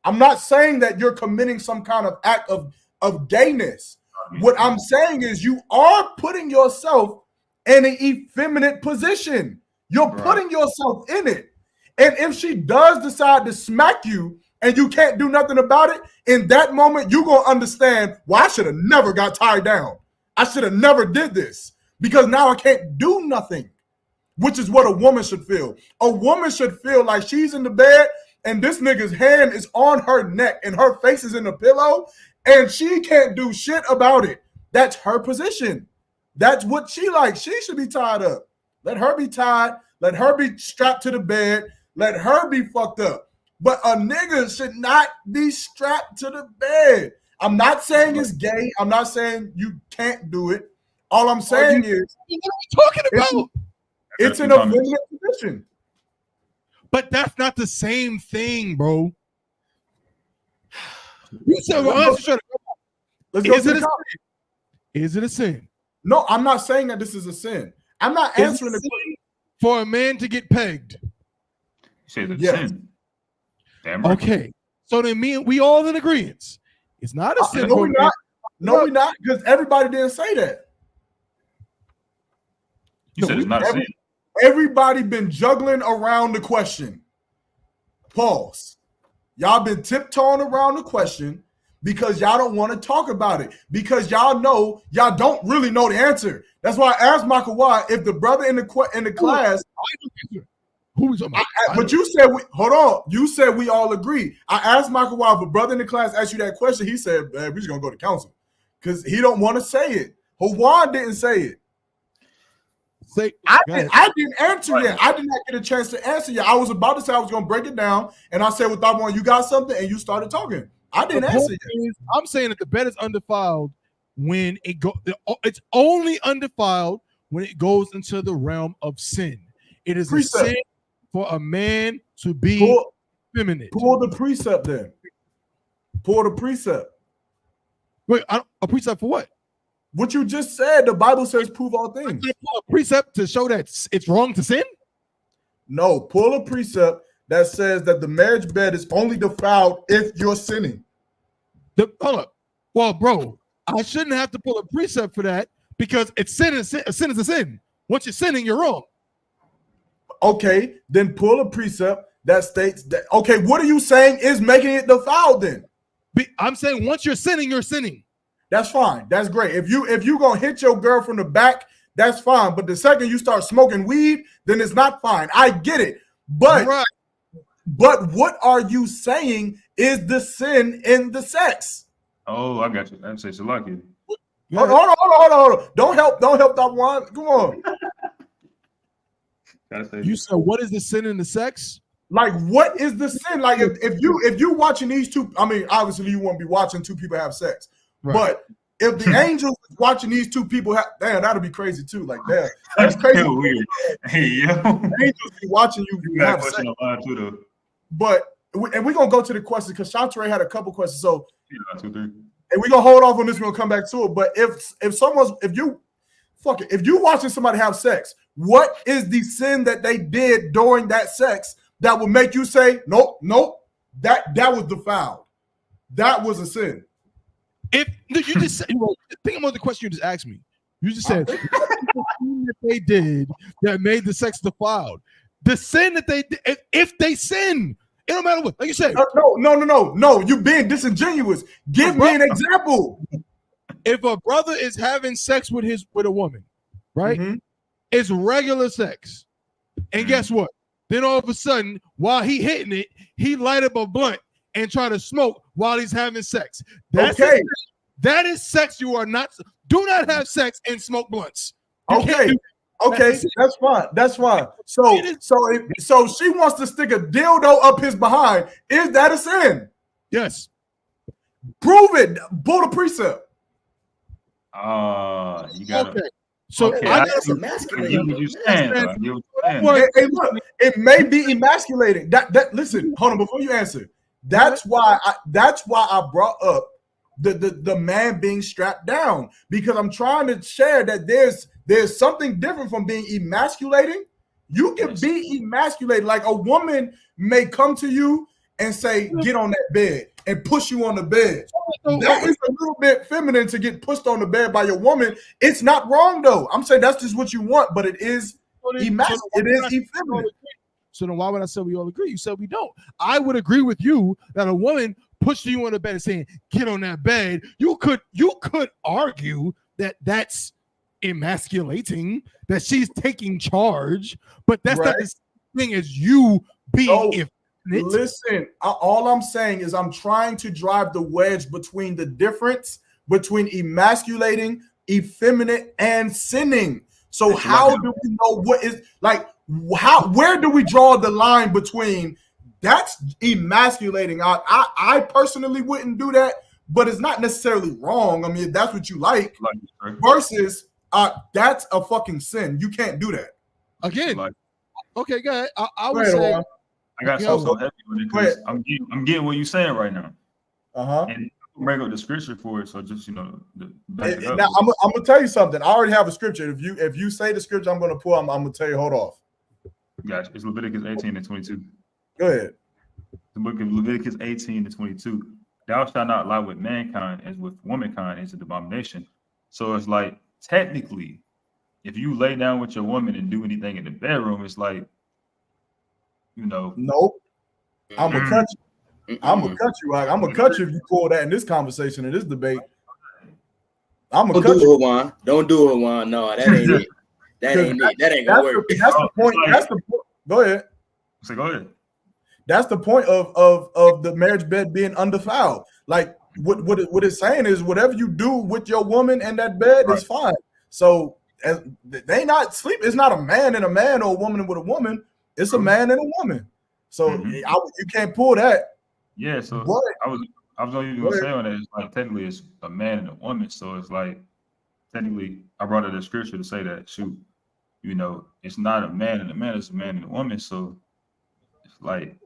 I'm not saying that you're committing some kind of act of gayness. What I'm saying is you are putting yourself in an effeminate position. You're putting yourself in it. And if she does decide to smack you and you can't do nothing about it, in that moment, you're going to understand, well, I should have never got tied down. I should have never did this because now I can't do nothing, which is what a woman should feel. A woman should feel like she's in the bed and this nigga's hand is on her neck and her face is in the pillow and she can't do shit about it. That's her position. That's what she likes. She should be tied up. Let her be tied. Let her be strapped to the bed. Let her be fucked up. But a nigga should not be strapped to the bed. I'm not saying it's gay. I'm not saying you can't do it. All I'm saying is, what are we talking about? It's an effeminate position. But that's not the same thing, bro. You said, is it a sin? No, I'm not saying that this is a sin. I'm not answering the question. For a man to get pegged. You say it's a sin. Damn right. Okay. So then we all in agreement. It's not a sin. No, we're not. No, we're not, because everybody didn't say that. You said it's not a sin. Everybody been juggling around the question. Pause. Y'all been tiptoeing around the question because y'all don't want to talk about it. Because y'all know y'all don't really know the answer. That's why I asked Michael why if the brother in the class. But you said hold on. You said we all agree. I asked Michael why if a brother in the class asked you that question. He said, "Man, we're just gonna go to counsel," because he don't want to say it. Hawan didn't say it. I didn't answer yet. I did not get a chance to answer yet. I was about to say I was gonna break it down, and I said, "With Thabon, you got something," and you started talking. I didn't answer yet. I'm saying that the bed is undefiled when it's only undefiled when it goes into the realm of sin. It is Precept. a sin for a man to be feminine. Pull the precept then. Pull the precept. Wait, a precept for what? What you just said, the Bible says prove all things. Pull a precept to show that it's wrong to sin? No, pull a precept that says that the marriage bed is only defiled if you're sinning. Hold up. Well, bro, I shouldn't have to pull a precept for that because it's sin. A sin is a sin. Once you're sinning, you're wrong. Okay, then pull a precept that states that. Okay, what are you saying is making it defiled then? I'm saying once you're sinning, you're sinning. That's fine. That's great. If you gonna hit your girl from the back, that's fine. But the second you start smoking weed, then it's not fine. I get it. But right. But what are you saying is the sin in the sex? Oh, I got you. I'm saying Shalaki. Hold on. Don't help that one. Come on. You said what is the sin in the sex? Like, what is the sin? Like, if you watching these two, I mean, obviously you won't be watching two people have sex, right. But if the angels watching these two people have, damn, that'll be crazy too. Like, damn, that's crazy. Weird. Hey, yo, angels be watching you have sex. Too, but we're gonna go to the questions because Shantae had a couple questions. So, yeah, 2, 3. And we're gonna hold off on this. We're gonna come back to it. But if you watching somebody have sex, what is the sin that they did during that sex that would make you say, nope, that was defiled? That was a sin. If you just said, think about the question you just asked me. You just said that they did that made the sex defiled. The sin that they did, if they sin, it don't matter what. Like you said, no. You being disingenuous. Give me an example. If a brother is having sex with a woman, right? Mm-hmm. It's regular sex, and guess what? Then all of a sudden, while he hitting it, he light up a blunt and try to smoke while he's having sex. That's okay. That is sex. Do not have sex and smoke blunts. Okay, that's fine. That's fine. So she wants to stick a dildo up his behind. Is that a sin? Yes. Prove it. Pull the precept. You got okay. So that's emasculating. Hey, look, it may be emasculating. That listen, hold on before you answer. That's why I brought up the man being strapped down, because I'm trying to share that there's something different from being emasculating. You can be emasculated. Like a woman may come to you and say, get on that bed, and push you on the bed. That is a little bit feminine to get pushed on the bed by your woman. It's not wrong though. I'm saying that's just what you want, but it is emasculating. It is effeminate. So then why would I say we all agree? You said we don't. I would agree with you that a woman pushing you on the bed and saying, get on that bed. You could argue that that's emasculating, that she's taking charge, but that's not the same thing as you being effeminate. Listen, all I'm saying is I'm trying to drive the wedge between the difference between emasculating, effeminate, and sinning. So how do we know what is like? Where do we draw the line between that's emasculating? I personally wouldn't do that, but it's not necessarily wrong. I mean, if that's what you like, versus that's a fucking sin. You can't do that. Again, okay, go ahead. I would say. I got so heavy with it because I'm getting what you're saying right now. And I'm bring up the scripture for it, so just now I'm gonna tell you something. I already have a scripture. If you say the scripture I'm gonna pull, I'm gonna tell you. Hold off. Gotcha. It's Leviticus 18 and 22. Go ahead. The book of Leviticus 18 and 22. Thou shalt not lie with mankind as with womankind is an abomination. So it's like technically, if you lay down with your woman and do anything in the bedroom, it's like, Nope. I'm gonna cut you. I'm gonna cut you. I'm gonna cut you if you pull that in this conversation, in this debate. I'm gonna cut you. Juan. Don't do it, Juan. No, that ain't it. That ain't it. That ain't gonna work. That's the point. That's the point. Go ahead. So go ahead. That's the point of the marriage bed being undefiled. Like what it's saying is whatever you do with your woman and that bed is fine. So they not sleep. It's not a man and a man or a woman with a woman. It's a man and a woman. So you can't pull that. Yeah. So I was only going to say on that, it's like technically it's a man and a woman. So it's like technically I brought up the scripture to say that, shoot, you know, it's not a man and a man, it's a man and a woman. So it's like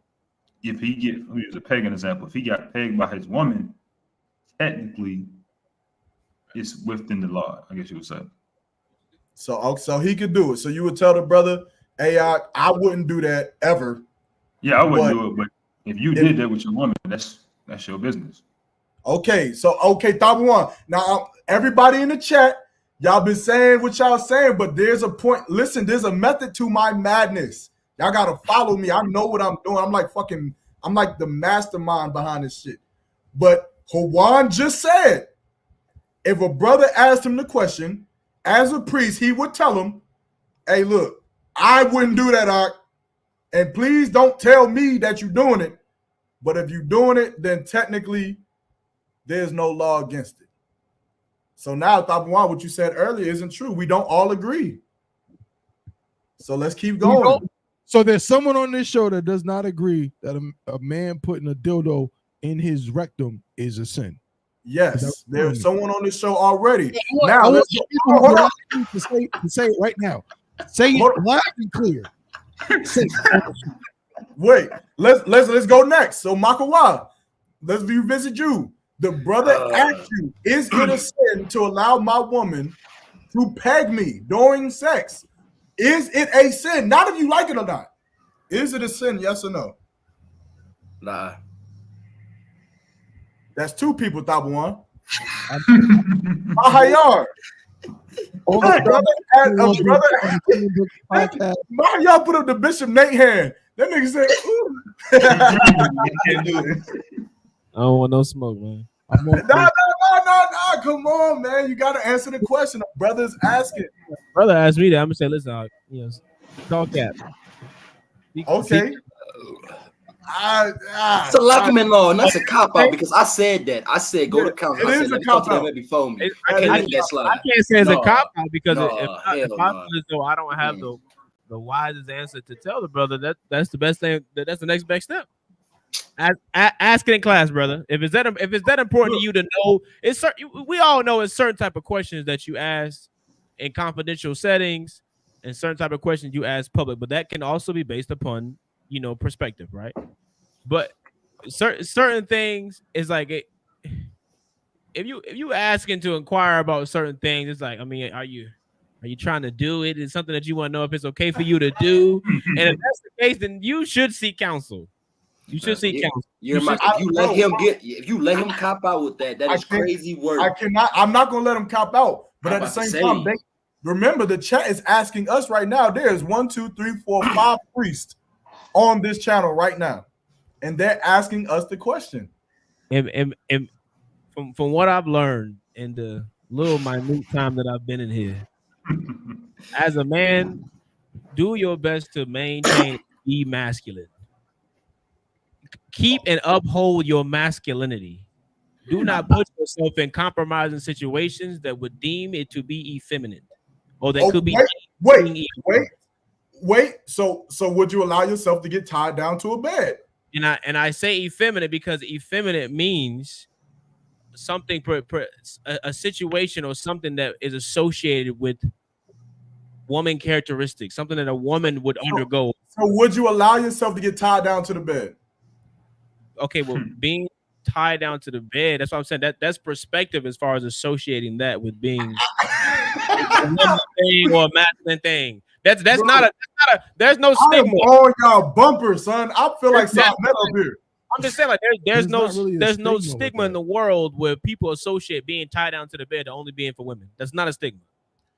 if he use a pagan example, if he got pegged by his woman, technically it's within the law, I guess you would say. So he could do it. So you would tell the brother, hey, I wouldn't do that ever. Yeah, I wouldn't do it, but if you did that with your woman, that's your business. Okay, so Thaba One. Now everybody in the chat, y'all been saying what y'all saying, but there's a point. Listen, there's a method to my madness. Y'all gotta follow me. I know what I'm doing. I'm like the mastermind behind this shit. But Hawan just said, if a brother asked him the question, as a priest, he would tell him, hey, look, I wouldn't do that, Ak. And please don't tell me that you're doing it. But if you're doing it, then technically there's no law against it. So now, Thabuan, what you said earlier isn't true. We don't all agree. So let's keep going. So there's someone on this show that does not agree that a man putting a dildo in his rectum is a sin. Yes, there's someone on this show already. Now, hold on. To say it right now. Say it loud and clear. Wait, let's go next. So Makawa, let's revisit you. The brother asked you, is it a sin to allow my woman to peg me during sex? Is it a sin? Not if you like it or not. Is it a sin? Yes or no? Nah. That's two people, Thabuan. Mahayar. Mahayar put up the Bishop Nate hand. That nigga said, ooh. I don't want no smoke, man. Nah. Come on, man. You got to answer the question. The brother's asking. Brother asked me that. I'm going to say, listen, talk at. Okay. It's a Luckman law, and that's a cop out because I said that. I said go to council. I said let me talk to them before me. I can't say it's a cop out because if I feel as though I don't have the wisest answer to tell the brother, that's the best thing. That's the next best step. Ask it in class, brother. If it's that important to you to know, we all know it's certain type of questions that you ask in confidential settings, and certain type of questions you ask public, but that can also be based upon perspective, right? But certain things is like if you asking to inquire about certain things, it's like, I mean, are you trying to do it? It's something that you want to know if it's okay for you to do, and if that's the case, then you should seek counsel. You should seek counsel. If you let him cop out with that is crazy work. I'm not gonna let him cop out, but at the same time, remember the chat is asking us right now. There's 1, 2, 3, 4, 5 priests on this channel right now, and they're asking us the question. And from what I've learned in the little minute time that I've been in here, as a man, do your best to maintain, be masculine. Keep and uphold your masculinity. Do not put yourself in compromising situations that would deem it to be effeminate, or that could be. Wait. So would you allow yourself to get tied down to a bed? And I say effeminate because effeminate means something, a situation or something that is associated with woman characteristics, something that a woman would undergo. So would you allow yourself to get tied down to the bed? Okay, well, being tied down to the bed, that's what I'm saying. That's perspective as far as associating that with being a woman thing or a masculine thing. That's not a there's no stigma. I'm on y'all bumper, son. I feel like something up here. I'm just saying, like there's no stigma in the world where people associate being tied down to the bed to only being for women. That's not a stigma.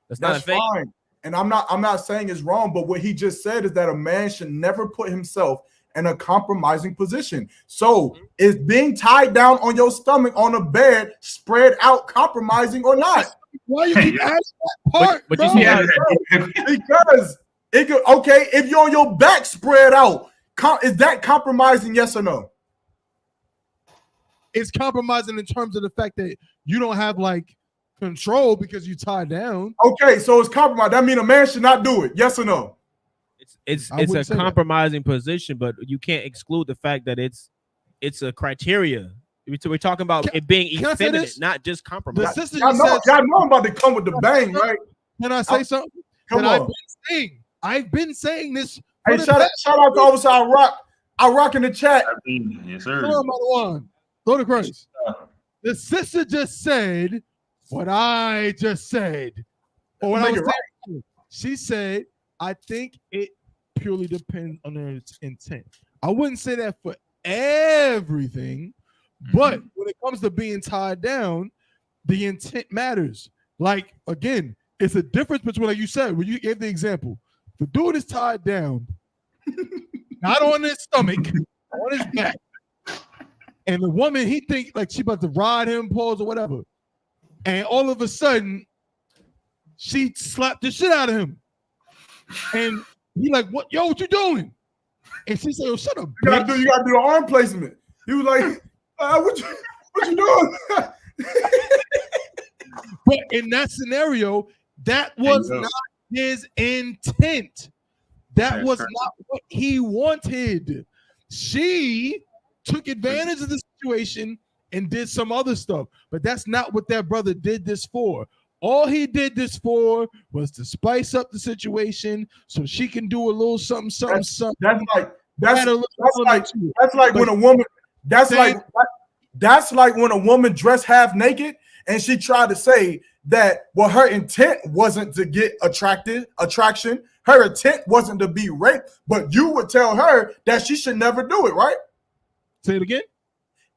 That's not a thing. Fine. And I'm not saying it's wrong, but what he just said is that a man should never put himself in a compromising position. So is being tied down on your stomach on a bed, spread out, compromising or not? Why you keep asking that part? But you see how because it could, okay, if you're on your back spread out, is that compromising? Yes or no? It's compromising in terms of the fact that you don't have like control because you tied down. Okay, so it's compromise. That means a man should not do it. Yes or no? It's a compromising position, but you can't exclude the fact that it's a criteria We're talking about it being can I say effeminate, this? not just The compromise. sister Y'all just know, said, y'all know I'm about to come with the bang, right? can I say something? Come that on. I've been saying this. Hey, shout out to Officer I rock in the chat. Yes, sir. Come on, Madawan. Lord of Christ. The sister just said what I just said. Or what I was saying. She said, I think it purely depends on her intent. I wouldn't say that for everything, but when it comes to being tied down, the intent matters. Like, again, it's a difference between, like you said, when you gave the example, the dude is tied down, not on his stomach, on his back. And the woman, he think like she about to ride him, pause or whatever. And all of a sudden, she slapped the shit out of him. And he like, what? Yo, what you doing? And she said, "Yo, shut up, You gotta do the arm placement." He was like, what you doing? But in that scenario, that was not his intent. That was not what he wanted. She took advantage of the situation and did some other stuff. But that's not what that brother did this for. All he did this for was to spice up the situation so she can do a little something. That's like when a woman when a woman dressed half naked and she tried to say that her intent wasn't to get attraction. Her intent wasn't to be raped, but you would tell her that she should never do it, right? Say it again.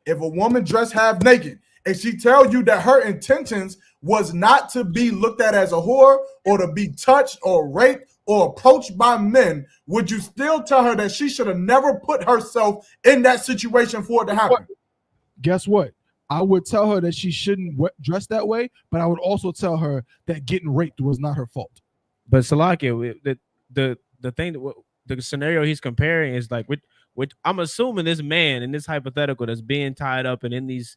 If a woman dressed half naked and she tells you that her intentions was not to be looked at as a whore or to be touched or raped or approached by men, would you still tell her that she should have never put herself in that situation for it to happen? Guess what? I would tell her that she shouldn't dress that way, but I would also tell her that getting raped was not her fault. But Salakia, the thing, the scenario he's comparing is like, which I'm assuming this man in this hypothetical that's being tied up and in these,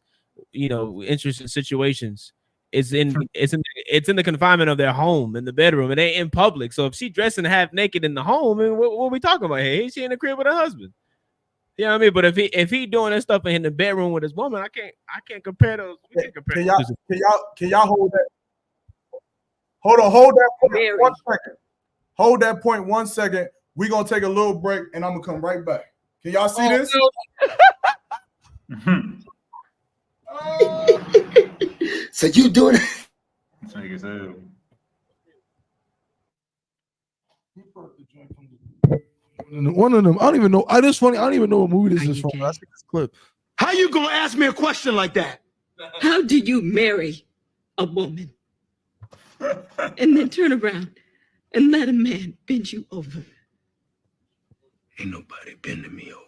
interesting situations, it's in the confinement of their home in the bedroom. It ain't in public. So if she dressing half naked in the home, I mean, what are we talking about here? Is she in the crib with her husband? You know what I mean? But if he doing that stuff in the bedroom with his woman, I can't compare those. We can't compare. Can y'all hold that? Hold that point 1 second. Hold that point 1 second. We're gonna take a little break and I'm gonna come right back. Can y'all see this? So you doing it? One of them, I don't even know. I don't even know what movie this is from. I see this clip. How you gonna ask me a question like that? How do you marry a woman and then turn around and let a man bend you over? Ain't nobody bending me over.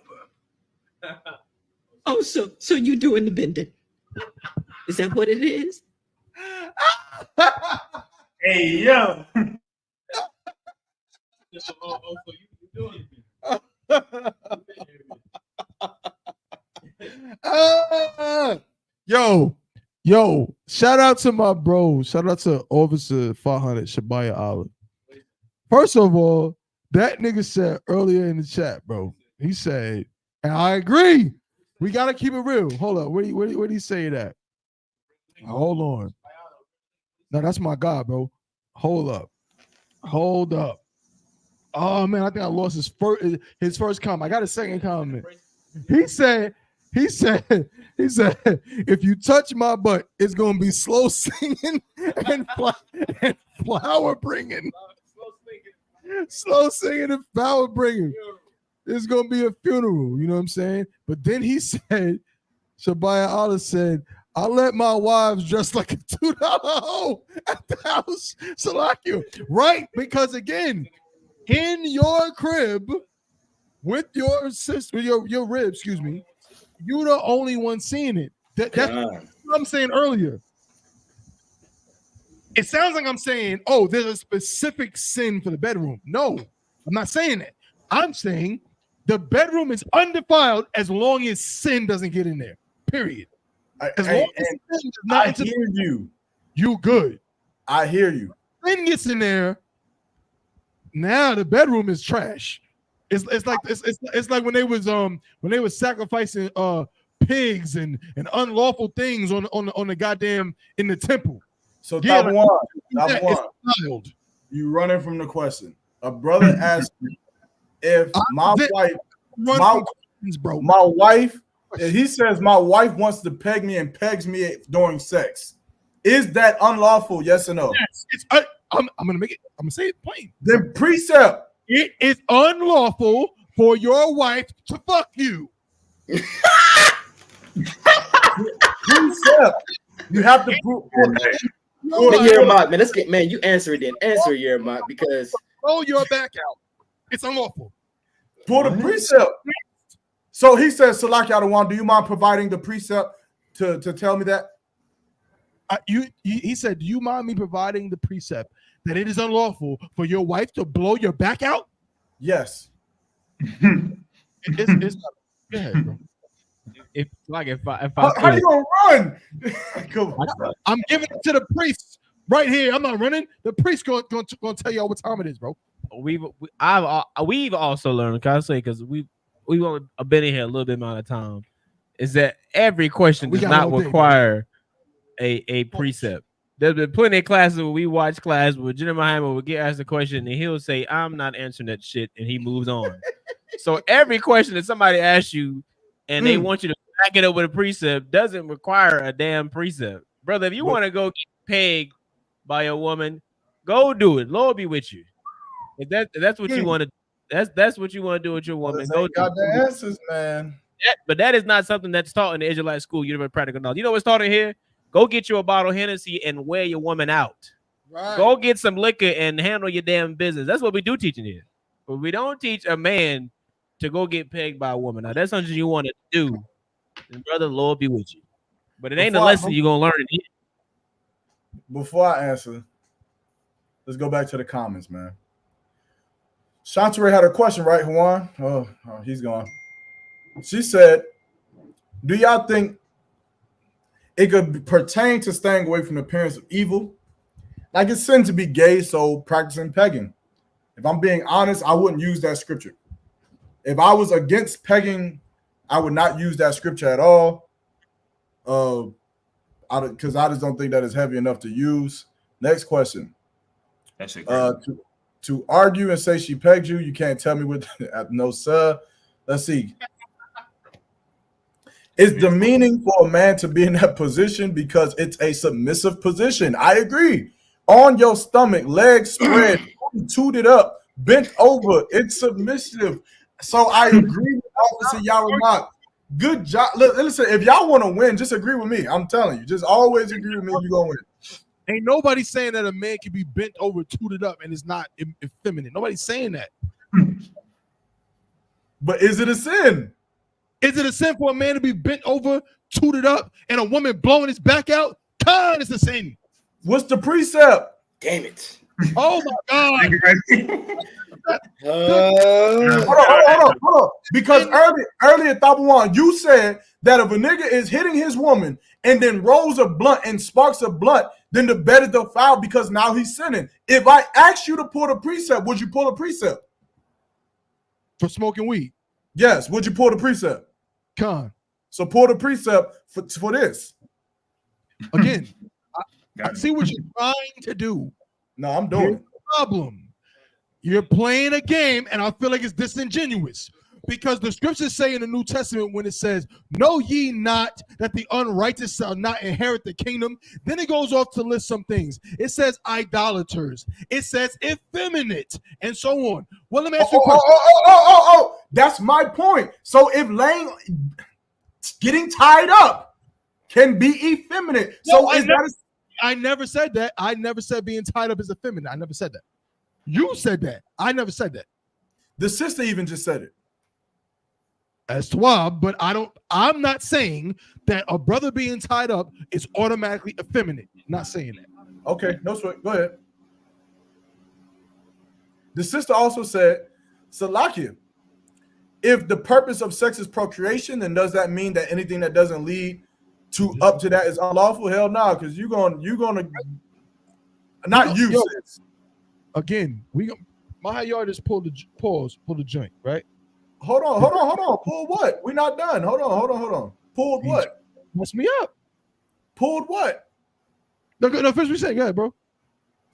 Oh, so you doing the bending? Is that what it is? Hey, yo. Yo, shout out to my bro. Shout out to Officer 500 Shabaya Olive. First of all, that nigga said earlier in the chat, bro, he said, and I agree, we got to keep it real. Hold up. Where did he say that? Hold on. No, that's my guy, bro. Hold up. Oh, man, I think I lost his first comment. I got a second comment. He said, if you touch my butt, it's going to be slow singing and flower bringing. Slow singing and flower bringing. It's going to be a funeral. You know what I'm saying? But then he said, Shabaya Allah said, I let my wives dress like a $2 hoe at the house. Salakia. Right? Because again, in your crib with your sister, your rib, excuse me, you're the only one seeing it. That's what I'm saying earlier. It sounds like I'm saying, oh, there's a specific sin for the bedroom. No, I'm not saying that. I'm saying the bedroom is undefiled as long as sin doesn't get in there. Period. As long as sin does not I hear you. You good. I hear you. Sin gets in there. Now the bedroom is trash. It's like when they was sacrificing pigs and unlawful things on the goddamn in the temple. So Yeah, top like, one, it's wild. you running from the question. A brother asked me if my wife, my wife, if he says my wife wants to peg me and pegs me during sex, is that unlawful? Yes or no? Yes, I'm gonna make it. I'm gonna say it plain. The precept. It is unlawful for your wife to fuck you. Precept. You have to prove. Yermot, man, let's get you answer it then. Answer Yermot because blow your back out. It's unlawful. For the precept. So he says, Salaki Adawan, do you mind providing the precept to tell me that? He said, do you mind me providing the precept that it is unlawful for your wife to blow your back out? Yes. It's not. Go ahead, bro. If I how you gonna run? Come on. I'm giving it to the priest right here. I'm not running. The priest gonna tell y'all what time it is, bro. We've also learned, can I say, because we've only been in here a little bit amount of time, is that every question does not require a precept. There's been plenty of classes where we watch class where Jeremiah Hammer will get asked a question and he'll say, I'm not answering that shit, and he moves on. So every question that somebody asks you and they want you to back it up with a precept doesn't require a damn precept. Brother, if you want to go get pegged by a woman, go do it. Lord be with you. If that's what you want to, that's what you want to do with your woman. Go got the answers, man. But that is not something that's taught in the Israelite school, University of Practical Knowledge. You know what's taught in here? Go get you a bottle of Hennessy and wear your woman out. Right. Go get some liquor and handle your damn business. That's what we do teaching here. But we don't teach a man to go get pegged by a woman. Now, that's something you want to do. And brother, Lord be with you. But it ain't a lesson you're going to learn in here. Before I answer, let's go back to the comments, man. Shantaray had a question, right, Juan? Oh, he's gone. She said, do y'all think it could pertain to staying away from the appearance of evil? Like it's sin to be gay, so practicing pegging. If I'm being honest, I wouldn't use that scripture. If I was against pegging, I would not use that scripture at all. Because I just don't think that is heavy enough to use. Next question. That's it. To argue and say she pegged you, you can't tell me what. No, sir. Let's see. It's demeaning for a man to be in that position because it's a submissive position. I agree. On your stomach, legs spread, tooted up, bent over. It's submissive. So I agree with Officer Yaramot. Good job. Listen, if y'all want to win, just agree with me. I'm telling you. Just always agree with me. You're going to win. Ain't nobody saying that a man can be bent over, tooted up, and it's not effeminate. Nobody's saying that. But is it a sin? Is it a sin for a man to be bent over, tooted up, and a woman blowing his back out? It's a sin. What's the precept? Damn it. Oh my God. Hold on. Because earlier, Tabawan, you said that if a nigga is hitting his woman and then rolls a blunt and sparks a blunt, then the bet is the foul because now he's sinning. If I asked you to pull the precept, would you pull a precept? For smoking weed? Yes. Would you pull the precept? Con. So pull the precept for this. Again, I see what you're trying to do. No, I'm doing it. Problem. You're playing a game, and I feel like it's disingenuous because the scriptures say in the New Testament when it says, know ye not that the unrighteous shall not inherit the kingdom? Then it goes off to list some things. It says idolaters. It says effeminate, and so on. Well, let me ask you a question. That's my point. So if getting tied up can be effeminate. No, I never said that. I never said being tied up is effeminate. I never said that. You said that. I never said that. The sister even just said it. As Twab, but I'm not saying that a brother being tied up is automatically effeminate. Not saying that. Okay, no sweat. Go ahead. The sister also said, Salakia, if the purpose of sex is procreation, then does that mean that anything that doesn't lead to up to that is unlawful? Hell no, because you're gonna not use it. Again, Mahayar just pulled the joint, right? Hold on. Pull what? We're not done. Hold on. Pulled what? Mess me up. Pulled what? No, first we say, go ahead, bro.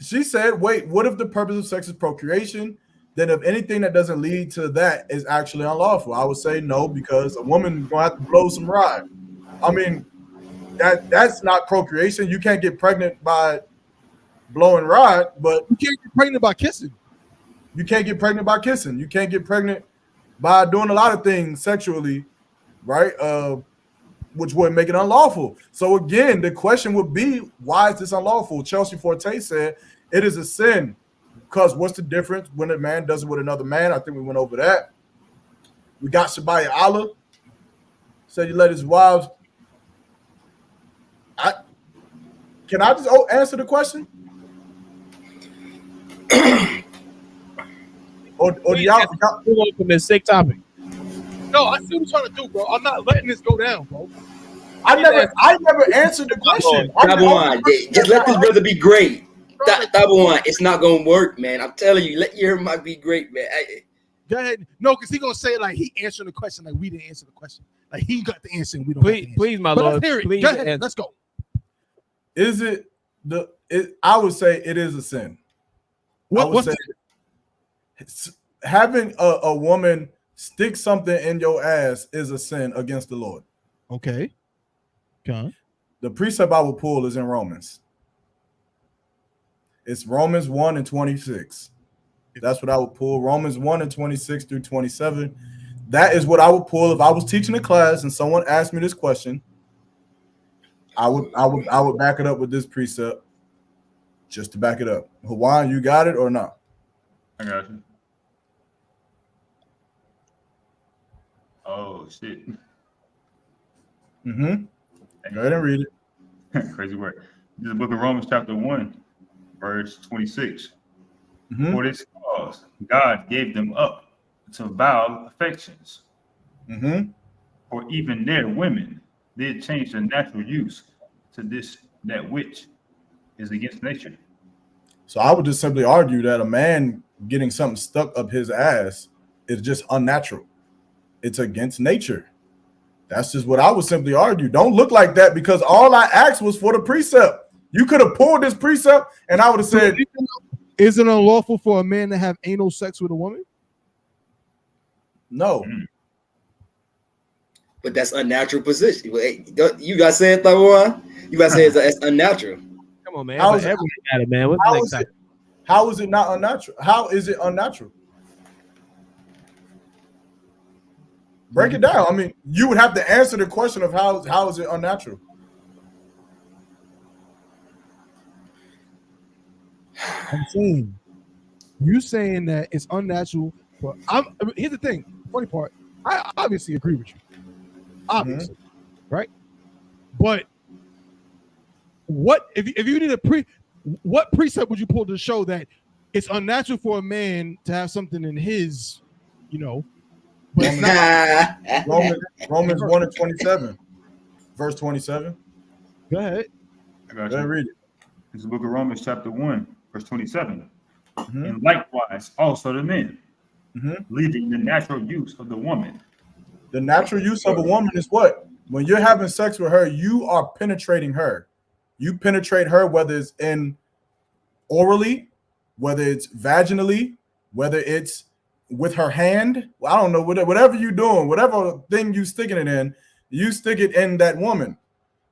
She said, wait, what if the purpose of sex is procreation? Then if anything that doesn't lead to that is actually unlawful, I would say no, because a woman is gonna have to blow some rod. I mean, that's not procreation. You can't get pregnant by blowing rod, but you can't get pregnant by kissing. You can't get pregnant by kissing. You can't get pregnant by doing a lot of things sexually, right? Which would make it unlawful. So again, the question would be, why is this unlawful? Chelsea Forte said it is a sin. Because what's the difference when a man does it with another man? I think we went over that. We got Shabaya Allah said he let his wives. Can I just answer the question? or do y'all move on from this sick topic? No, I see what you're trying to do, bro. I'm not letting this go down, bro. I never answered the question. Just let this brother be great. One, it's not gonna work, man. I'm telling you, let your might be great, man. Go ahead. No, because he's gonna say like he answered the question like we didn't answer the question. Like he got the answer and we don't. Please, my lord. Please, go ahead. Let's go. Is it I would say it is a sin. What's having a woman stick something in your ass is a sin against the Lord. Okay. The precept I will pull is in Romans. It's Romans 1 and 26. That's what I would pull. Romans 1 and 26 through 27. That is what I would pull if I was teaching a class and someone asked me this question. I would back it up with this precept just to back it up. Hawaiian, you got it or not? I got you. Oh shit. Go ahead and read it. Crazy word. This is the book of Romans, chapter 1, verse 26. For this cause, God gave them up to vile affections. For even their women did change their natural use to that which is against nature. So I would just simply argue that a man getting something stuck up his ass is just unnatural. It's against nature. That's just what I would simply argue. Don't look like that, because all I asked was for the precept. You could have pulled this precept and I would have said, is it unlawful for a man to have anal sex with a woman? No. But that's unnatural position. You guys say it, Taiwan? You guys say it's unnatural. Come on, man. How is it, man? What's the next time? How is it not unnatural? How is it unnatural? Break it down. I mean, you would have to answer the question of how is it unnatural? I'm saying, you saying that it's unnatural. But here's the thing. Funny part. I obviously agree with you. Obviously, right? But what if you need what precept would you pull to show that it's unnatural for a man to have something in his, but it's not? Romans 1 and 27, verse 27. Go ahead. I got Go ahead, you. read it. This is the book of Romans, chapter 1, verse 27. And likewise also the men, leaving the natural use of the woman. The natural use of a woman is what? When you're having sex with her, you are penetrating her. You penetrate her, whether it's orally, whether it's vaginally, whether it's with her hand. I don't know, whatever you're doing, whatever thing you sticking it in, you stick it in that woman.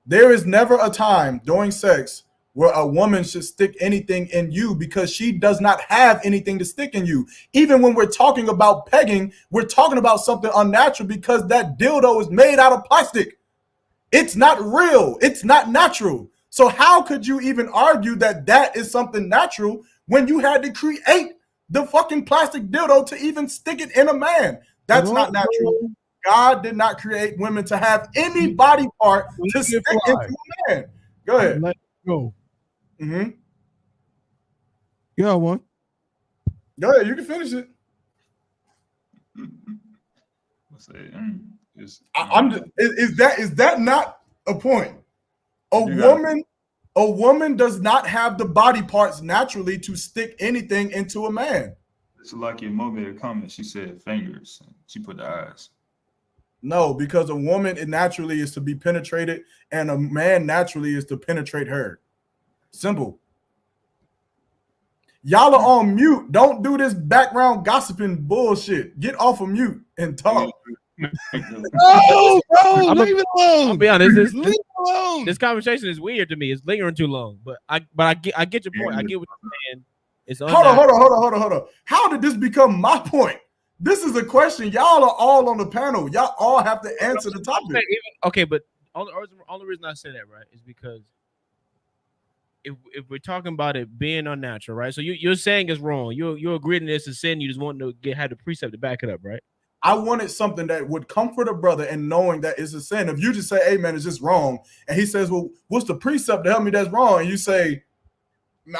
There is never a time during sex where a woman should stick anything in you, because she does not have anything to stick in you. Even when we're talking about pegging, we're talking about something unnatural, because that dildo is made out of plastic. It's not real. It's not natural. So how could you even argue that that is something natural when you had to create the fucking plastic dildo to even stick it in a man? That's not natural. God did not create women to have any body part to stick into a man. Go ahead. Let go. Yeah, one. Go ahead. You can finish it. Is that not a point? A woman does not have the body parts naturally to stick anything into a man. It's like your mom made a comment. She said fingers. She put the eyes. No, because a woman it naturally is to be penetrated, and a man naturally is to penetrate her. Simple. Y'all are on mute. Don't do this background gossiping bullshit. Get off of mute and talk. Oh, bro, leave it alone. I'll be honest. Leave it alone. This conversation is weird to me. It's lingering too long. But I get your point. I get what you're saying. It's Hold on. How did this become my point? This is a question. Y'all are all on the panel. Y'all all have to answer the topic. Okay, but only reason I say that, right, is because if we're talking about it being unnatural, right? So you're saying it's wrong. You're agreeing it's a sin. You just want to have the precept to back it up, right? I wanted something that would comfort a brother in knowing that it's a sin. If you just say, hey, man, it's just wrong. And he says, well, what's the precept to help me that's wrong? And you say,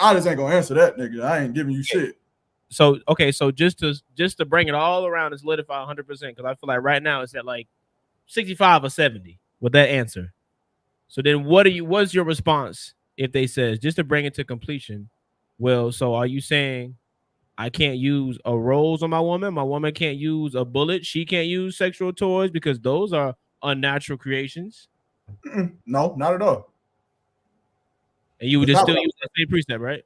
I just ain't going to answer that, nigga. I ain't giving you shit. So, okay, so just to bring it all around and solidify 100%, because I feel like right now it's at like 65 or 70 with that answer. So then what's your response if they says, just to bring it to completion, well, so are you saying I can't use a rose on my woman can't use a bullet, she can't use sexual toys because those are unnatural creations? No, not at all. And you would just still use that same precept, right?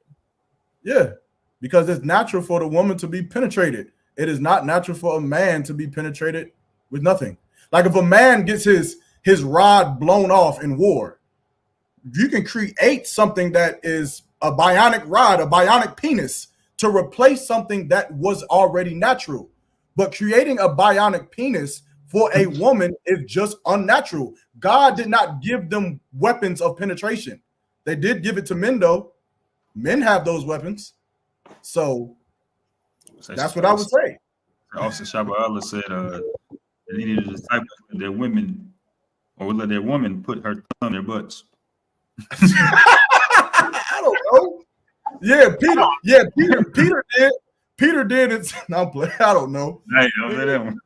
Yeah, because it's natural for the woman to be penetrated. It is not natural for a man to be penetrated with nothing. Like if a man gets his rod blown off in war, you can create something that is a bionic rod, a bionic penis, to replace something that was already natural. But creating a bionic penis for a woman is just unnatural. God did not give them weapons of penetration. They did give it to men, though. Men have those weapons. So that's what I would say. Also, Shabba Allah said they needed the disciples let their women or let their woman put her thumb in their butts. I don't know. Yeah, Peter. Yeah, Peter did. Peter did it. No, I don't know. Hey, don't say that one.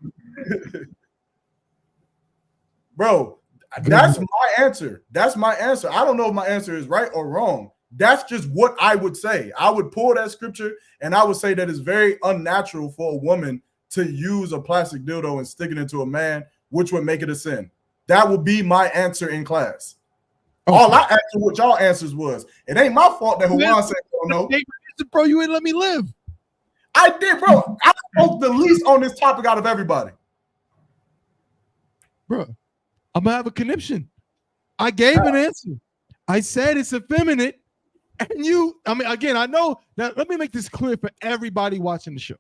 Bro, that's my answer. That's my answer. I don't know if my answer is right or wrong. That's just what I would say. I would pull that scripture and I would say that it's very unnatural for a woman to use a plastic dildo and stick it into a man, which would make it a sin. That would be my answer in class. Okay. All I asked what y'all answers was. It ain't my fault that Juan said no. Bro, you ain't let me live. I did, bro. I spoke the least on this topic out of everybody. Bro, I'm gonna have a conniption. I gave an answer. I said it's effeminate. And again, I know that. Let me make this clear for everybody watching the show.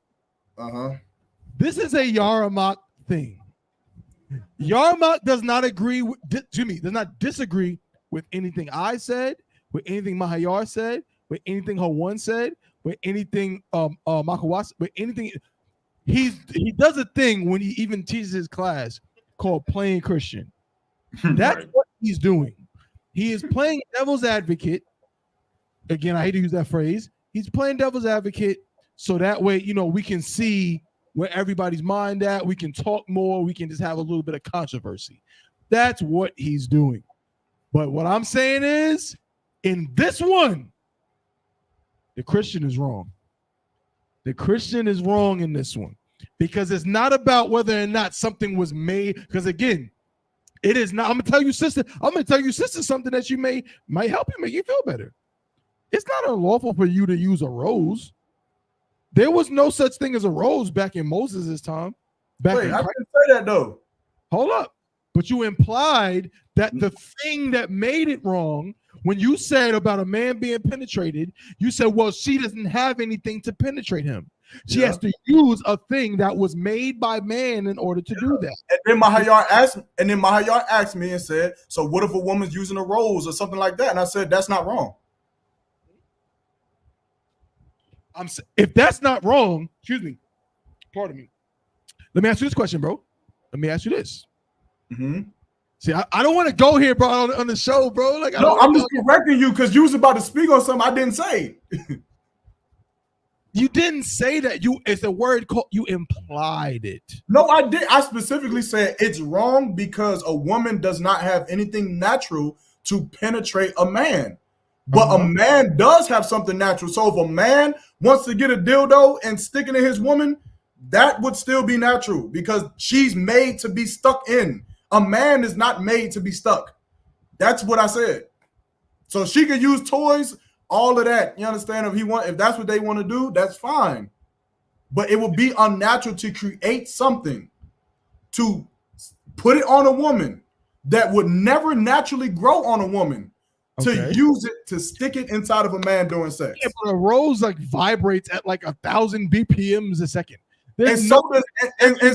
This is a YAHANNA thing. YAHANNA does not agree with Jimmy, does not disagree with anything I said, with anything Mahayar said, with anything Hawan said, with anything Makawas, with anything. He does a thing when he even teaches his class called playing Christian. That's right. What he's doing. He is playing devil's advocate. Again, I hate to use that phrase. He's playing devil's advocate so that way, we can see where everybody's mind at. We can talk more. We can just have a little bit of controversy. That's what he's doing. But what I'm saying is, in this one, the Christian is wrong. The Christian is wrong in this one because it's not about whether or not something was made. Because again, it is not. I'm gonna tell you, sister, something that might help you, make you feel better. It's not unlawful for you to use a rose. There was no such thing as a rose back in Moses' time. Wait, I didn't say that though. Hold up. But you implied that the thing that made it wrong, when you said about a man being penetrated, you said, well, she doesn't have anything to penetrate him. She has to use a thing that was made by man in order to do that. And then Mahayar asked me and said, so what if a woman's using a rose or something like that? And I said, that's not wrong. If that's not wrong, excuse me, pardon me. Let me ask you this question, bro. Let me ask you this. See, I don't want to go here, bro, on the show, bro. Like, I'm just correcting you because you was about to speak on something I didn't say. You didn't say that. It's a word called. You implied it. No, I did. I specifically said it's wrong because a woman does not have anything natural to penetrate a man. But a man does have something natural. So if a man wants to get a dildo and stick it in his woman, that would still be natural because she's made to be stuck in. A man is not made to be stuck. That's what I said. So she could use toys, all of that. You understand? If that's what they want to do, that's fine. But it would be unnatural to create something to put it on a woman that would never naturally grow on a woman to use it to stick it inside of a man during sex. Yeah, but a rose like vibrates at like 1,000 BPMs a second. And so does, and I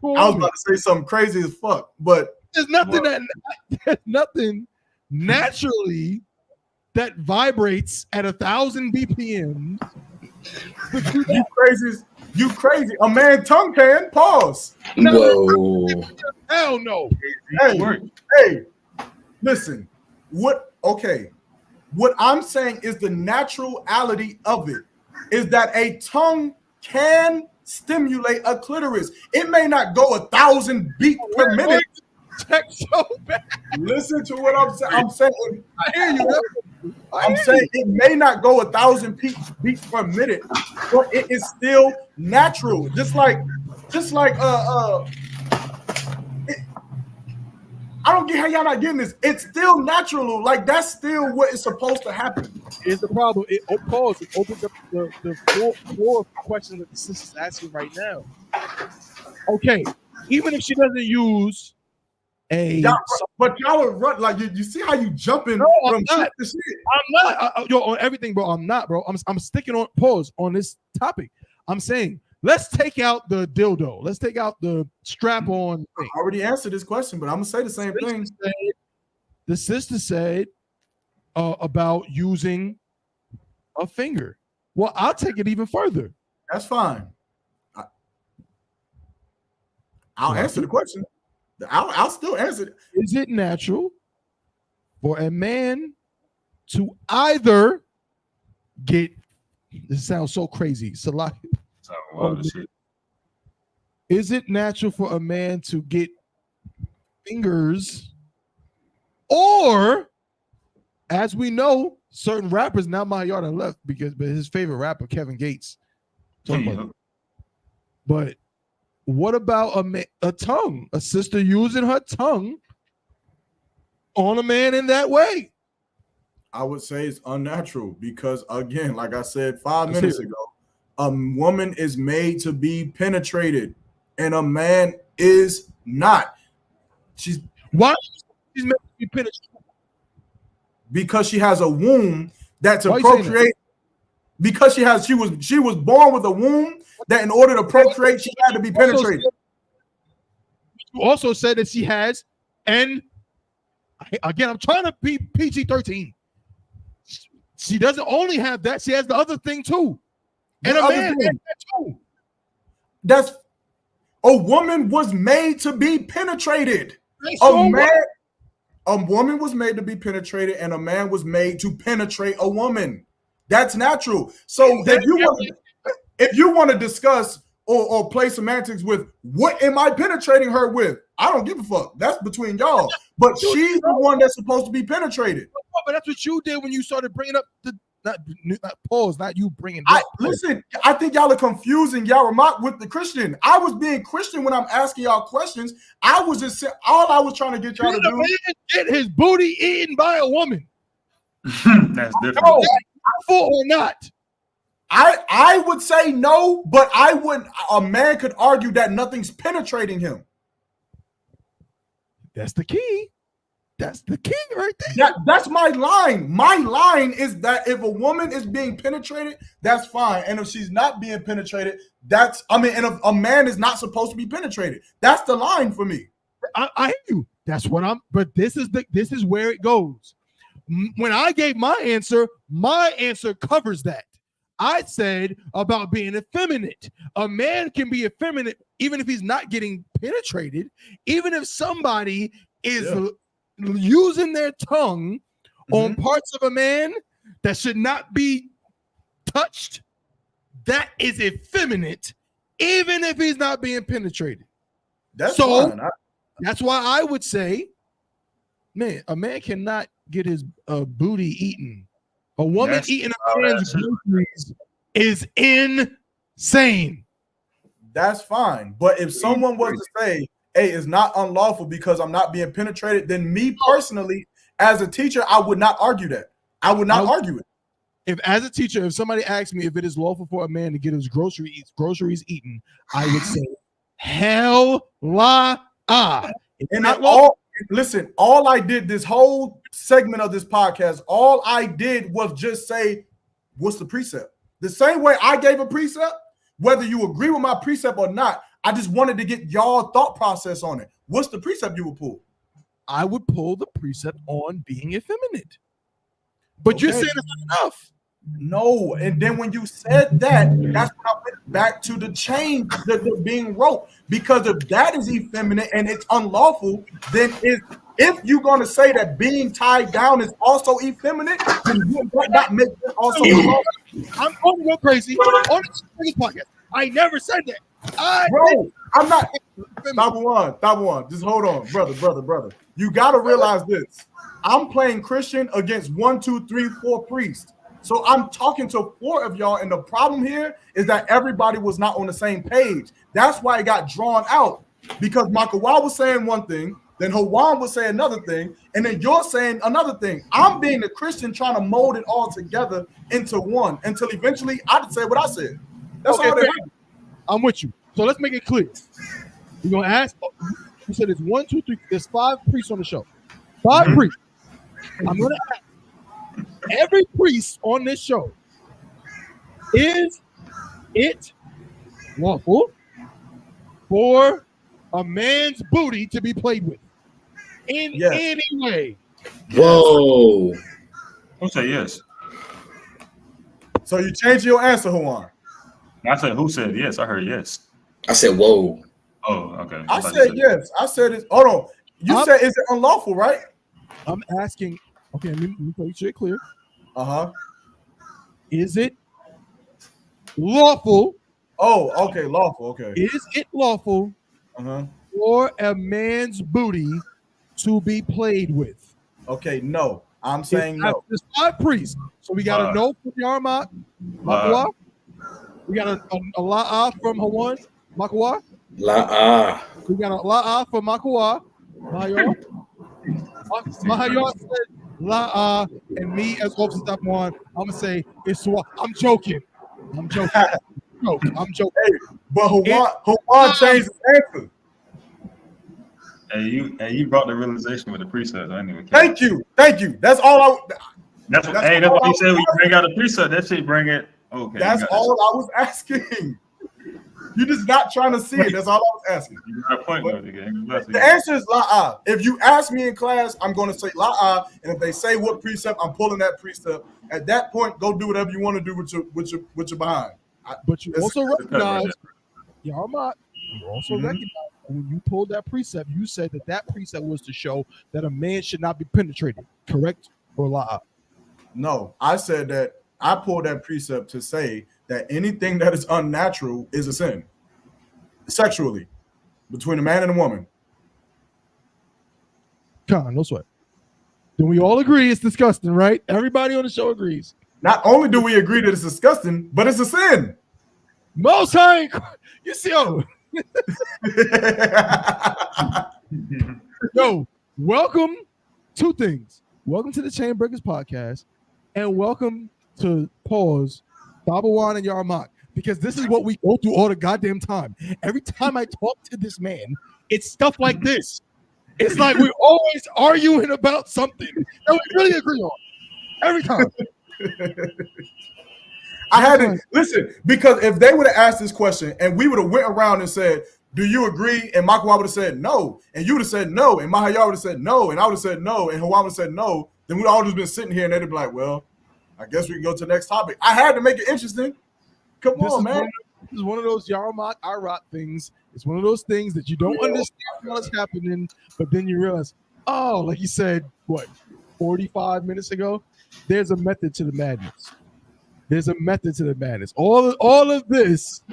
was about to say something crazy as fuck, but there's nothing naturally that vibrates at 1,000 BPMs. You crazy. A man tongue can. Pause. Whoa. Hell no. Hey, listen. What I'm saying is the naturality of it is that a tongue can stimulate a clitoris. It may not go 1,000 beats per minute. Listen to what I'm saying. I'm saying, I hear you. I'm saying it may not go 1,000 beats per minute, but it is still natural. Just like I don't get how y'all not getting this. It's still natural. Like that's still what is supposed to happen. Here's the problem. It opens up the four questions that the sister's asking right now. Okay, even if she doesn't use but y'all are run like you see how you jumping from shit to shit. I'm not on everything, bro. I'm not, bro. I'm sticking on pause on this topic. I'm saying let's take out the dildo. Let's take out the strap-on thing. I already answered this question, but I'm gonna say the same thing. The sister said about using a finger. Well, I'll take it even further. That's fine. I'll answer the question. I'll still answer it. Is it natural for a man to either get? This sounds so crazy. Is it natural for a man to get fingers, or, as we know, certain rappers now my yard are left but his favorite rapper Kevin Gates. But what about a tongue? A sister using her tongue on a man in that way? I would say it's unnatural because, again, like I said 5 minutes ago, a woman is made to be penetrated, and a man is not. Why she's made to be penetrated? Because she has a womb that to procreate. Because she was born with a womb that in order to procreate she had to be penetrated. You also said that she has, and again, I'm trying to be PG-13. She doesn't only have that; she has the other thing too. And a man has that too. That's a woman was made to be penetrated. A woman was made to be penetrated, and a man was made to penetrate a woman. That's natural. So if you want to discuss or play semantics with what am I penetrating her with, I don't give a fuck. That's between y'all. But she's the one that's supposed to be penetrated. But that's what you did when you started bringing up the not you bringing. Listen, I think y'all are confusing Yaramat with the Christian. I was being Christian when I'm asking y'all questions. I was just all I was trying to get y'all to do. Get his booty eaten by a woman. That's different. No, or not. I would say no, but I wouldn't. A man could argue that nothing's penetrating him. That's the key. That's the key right there. That's my line. My line is that if a woman is being penetrated, that's fine. And if she's not being penetrated, and if a man is not supposed to be penetrated, that's the line for me. I hear you. That's what but this is where it goes. When I gave my answer covers that. I said about being effeminate. A man can be effeminate even if he's not getting penetrated, even if somebody is using their tongue on parts of a man that should not be touched. That is effeminate, even if he's not being penetrated. That's fine. That's why I would say, man, a man cannot get his booty eaten. A woman eating a man's groceries is insane. that's fine. But if someone was to say, hey, it's not unlawful because I'm not being penetrated, then me personally, as a teacher, I would not argue that. I would not argue it. If as a teacher, if somebody asked me if it is lawful for a man to get his groceries eaten, I would say, hell la ah. And all I did this whole segment of this podcast, all I did was just say, what's the precept? The same way I gave a precept, whether you agree with my precept or not, I just wanted to get y'all thought process on it. What's the precept you would pull? I would pull the precept on being effeminate. But you're saying it's not enough. No, and then when you said that, that's when I went back to the chain that being wrote. Because if that is effeminate and it's unlawful, then if you're going to say that being tied down is also effeminate, then you not make it also unlawful. I'm going to go crazy on this podcast. I never said that. Bro, I'm not. Top one. Just hold on, brother. You got to realize this. I'm playing Christian against 1, 2, 3, 4 priests. So I'm talking to 4 of y'all, and the problem here is that everybody was not on the same page. That's why it got drawn out, because Makawa was saying one thing, then Hawan was saying another thing, and then you're saying another thing. I'm being a Christian trying to mold it all together into one until eventually I say what I said. That's all that happened. I'm with you. So let's make it clear. You're going to ask, you said it's 1, 2, 3, there's 5 priests on the show. 5 priests. I'm going to ask every priest on this show, is it lawful for a man's booty to be played with in any way? Whoa. Who said yes? So you changed your answer, Hawan. I said who said yes? I heard yes. I said whoa. Oh, okay. I said yes. I said it. Hold on. You said is it unlawful, right? I'm asking. Okay, let me make sure it's clear. Is it lawful? Oh, okay, lawful. Okay. Is it lawful for a man's booty to be played with? Okay, no. I'm saying no. There's 5 priests. So we got a no from Yarmak, Makawa. We got a la'a from Hawan, Makawa. La'a. We got a la'a from Makawa. Mahayor said la'a, and me as Officer Step One, I'm gonna say it's what I'm joking. I'm joking. Hey, but Hawan changed his answer. Hey, you brought the realization with the precept. Anyway, thank you. That's all that's what you said when you bring out a precept. That shit bring it. Okay. That's all I was asking. You're just not trying to see it. That's all I was asking. You got a point with it. The answer is la'a. If you ask me in class, I'm going to say la'a, and if they say what precept, I'm pulling that precept. At that point, go do whatever you want to do with your behind. But you also recognize, Yarmak, you also recognize when you pulled that precept, you said that precept was to show that a man should not be penetrated. Correct or la'a? No, I said that I pulled that precept to say that anything that is unnatural is a sin, sexually, between a man and a woman. Con, no sweat. Then we all agree it's disgusting, right? Everybody on the show agrees. Not only do we agree that it's disgusting, but it's a sin. Most High, you see, yo, welcome. 2 things. Welcome to the Chainbreakers podcast, and welcome to Babawan and Yarmak, because this is what we go through all the goddamn time. Every time I talk to this man, it's stuff like this. It's like we're always arguing about something that we really agree on. Every time. I had to listen, because if they would have asked this question and we would have went around and said, do you agree? And Makawa would have said no, and you would have said no, and Mahayar would have said no, and I would have said no, and Hawan would have said no, then we'd all just been sitting here and they'd be like, well, I guess we can go to the next topic. I had to make it interesting. Come on, man. This is one of those Yarmak Iraq things. It's one of those things that you don't understand what's happening, but then you realize, oh, like you said, 45 minutes ago, there's a method to the madness. There's a method to the madness. All of this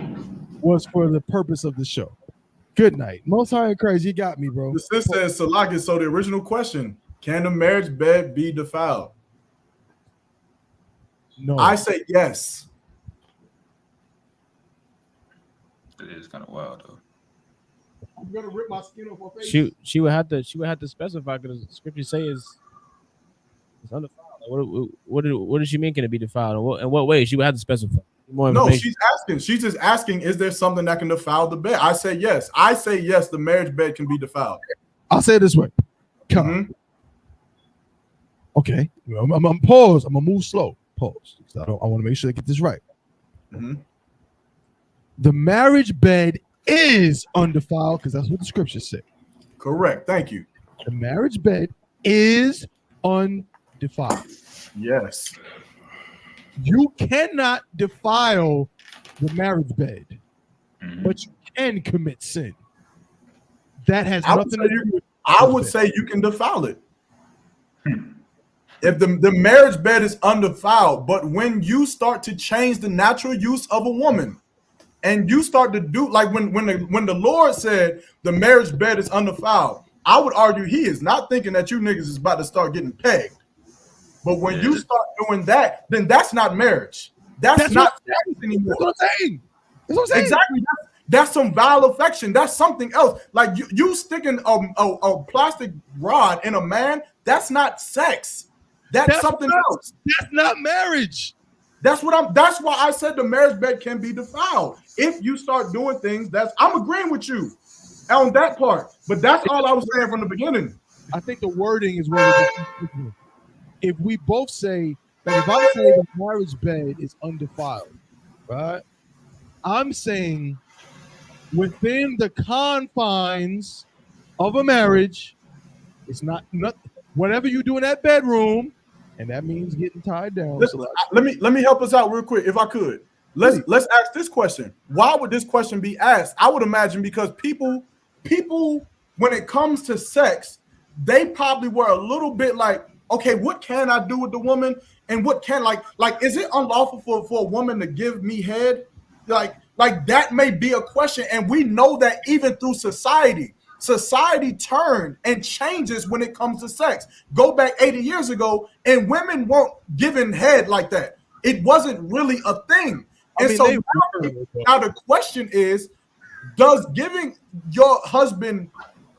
was for the purpose of the show. Good night. Most High and Christ, you got me, bro. The sis says, Salaki, so the original question, can the marriage bed be defiled? No. I say yes. It is kind of wild though. I'm gonna rip my skin off my face. She would have to specify because the scripture say it's undefiled. What does she mean? Can it be defiled? In what way? She would have to specify more No, information. she's just asking, is there something that can defile the bed? I say yes. I say yes, the marriage bed can be defiled. I'll say it this way. Come on. Okay. I'm pause. I'm gonna move slow. Pause. I want to make sure I get this right. The marriage bed is undefiled because that's what the scripture said. Correct. Thank you. The marriage bed is undefiled. Yes. You cannot defile the marriage bed, but you can commit sin. That has nothing to do with. I would say you can defile it. If the marriage bed is undefiled, but when you start to change the natural use of a woman, and you start to do like when the Lord said the marriage bed is undefiled, I would argue he is not thinking that you niggas is about to start getting pegged. But when you start doing that, then that's not marriage. That's not sex anymore. That's what I'm saying. That's what I'm saying. Exactly. That's some vile affection. That's something else. Like you sticking a plastic rod in a man, that's not sex. That's something else. That's not marriage. That's why I said the marriage bed can be defiled. If you start doing things, I'm agreeing with you on that part. But that's all I was saying from the beginning. I think the wording is where if we both say that, if I say the marriage bed is undefiled, right? I'm saying within the confines of a marriage, it's not whatever you do in that bedroom, and that means getting tied down. Listen, let me help us out real quick, if I could. Let's ask this question. Why would this question be asked? I would imagine because people, when it comes to sex, they probably were a little bit like, okay, what can I do with the woman, and what can like is it unlawful for a woman to give me head? Like that may be a question, and we know that even through society turned and changes when it comes to sex. Go back 80 years ago, and women weren't given head like that. It wasn't really a thing. And so now the question is, does giving your husband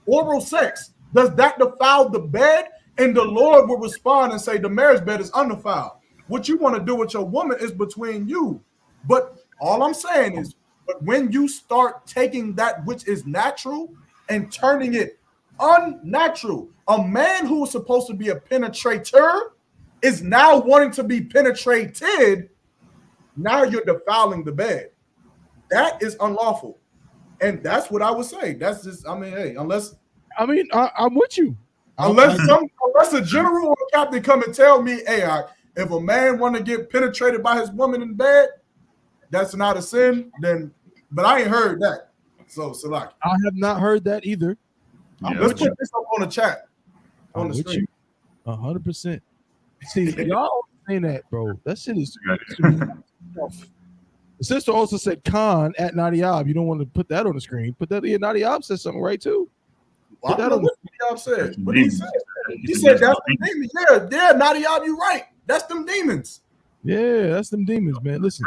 oral sex, does that defile the bed? And the Lord will respond and say, the marriage bed is undefiled. What you want to do with your woman is between you. But all I'm saying is, but when you start taking that which is natural and turning it unnatural, a man who is supposed to be a penetrator is now wanting to be penetrated. Now you're defiling the bed. That is unlawful. And that's what I would say. That's just, I mean, hey, I'm with you. Unless a general or a captain come and tell me, hey, if a man want to get penetrated by his woman in bed, that's not a sin, then, but I ain't heard that. So, Salaki. I have not heard that either. Let's put this up on the chat, on the screen. 100%. See, y'all saying that, bro. That shit is. The sister also said Khan at Nadiab. You don't want to put that on the screen. Put that in. Nadiab said something right too. Well, I don't know what Nadiab said, but he said that's the demons. Yeah, Nadiab, you right. That's them demons. Yeah, that's them demons, man. Listen,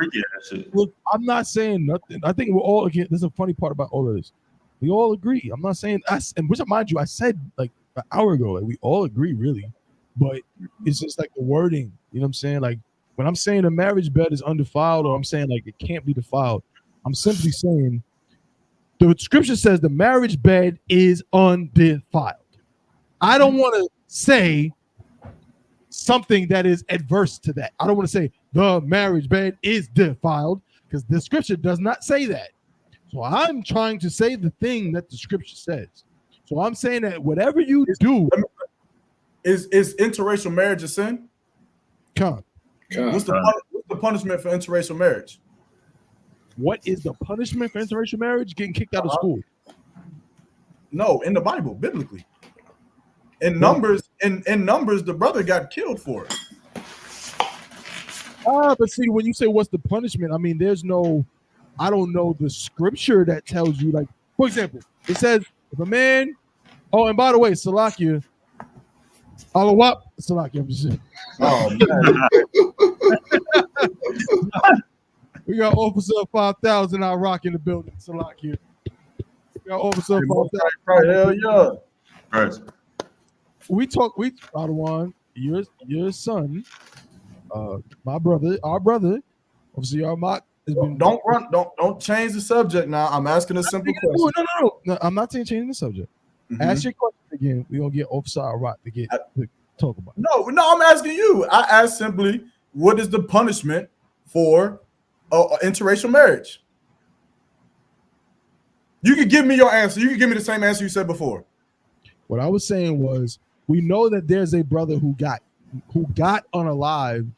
look, I'm not saying nothing. I think we're all again. There's a funny part about all of this. We all agree. I'm not saying us, and which mind you, I said like an hour ago, like we all agree, really. But it's just like the wording. You know what I'm saying? Like when I'm saying a marriage bed is undefiled, or I'm saying like it can't be defiled, I'm simply saying the scripture says the marriage bed is undefiled. I don't want to say something that is adverse to that. I don't want to say the marriage bed is defiled because the scripture does not say that. So I'm trying to say the thing that the scripture says. So I'm saying that whatever you do, is interracial marriage a sin? What's the punishment for interracial marriage? What is the punishment for interracial marriage? Getting kicked out of school? No, in the Bible, biblically. In Numbers, the brother got killed for it. But see, when you say what's the punishment, I mean, there's no, I don't know the scripture that tells you, like, for example, it says if a man, oh, and by the way, Salakia, Salakia, I'm just saying. Oh, man. We got Officer 5000 out rocking the building. Salak here. We got Officer 5000. Hell yeah. Right. We Padawan, your son, my brother, our brother, Officer Yarmak has been. Don't change the subject now. I'm asking a simple question. No, I'm not saying changing the subject. Ask your question again. We're gonna get Officer Yarmak to talk about it. No, I'm asking you. I asked simply, what is the punishment for interracial marriage? You can give me your answer. You can give me the same answer you said before. What I was saying was, we know that there's a brother who got unalived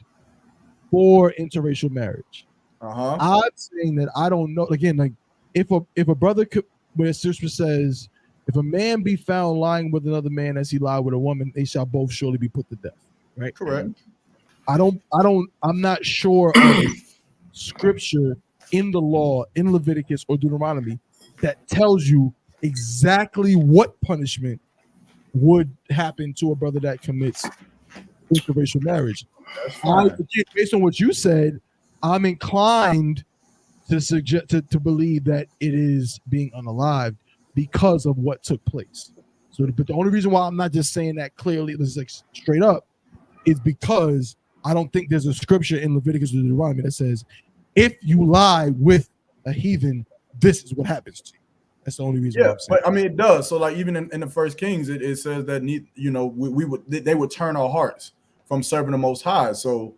for interracial marriage. I'm saying that I don't know. Again, like if a brother could, when a sister says, if a man be found lying with another man as he lied with a woman, they shall both surely be put to death. Right? Correct. I'm not sure of scripture in the law in Leviticus or Deuteronomy that tells you exactly what punishment would happen to a brother that commits interracial marriage. Based on what you said, I'm inclined to suggest to believe that it is being unalived because of what took place. So, but the only reason why I'm not just saying that clearly, this is like straight up, is because I don't think there's a scripture in Leviticus or Deuteronomy that says if you lie with a heathen, this is what happens to you. That's the only reason. Yeah, but I mean, it does. So, like, even in the First Kings, it says that they would turn our hearts from serving the Most High. So,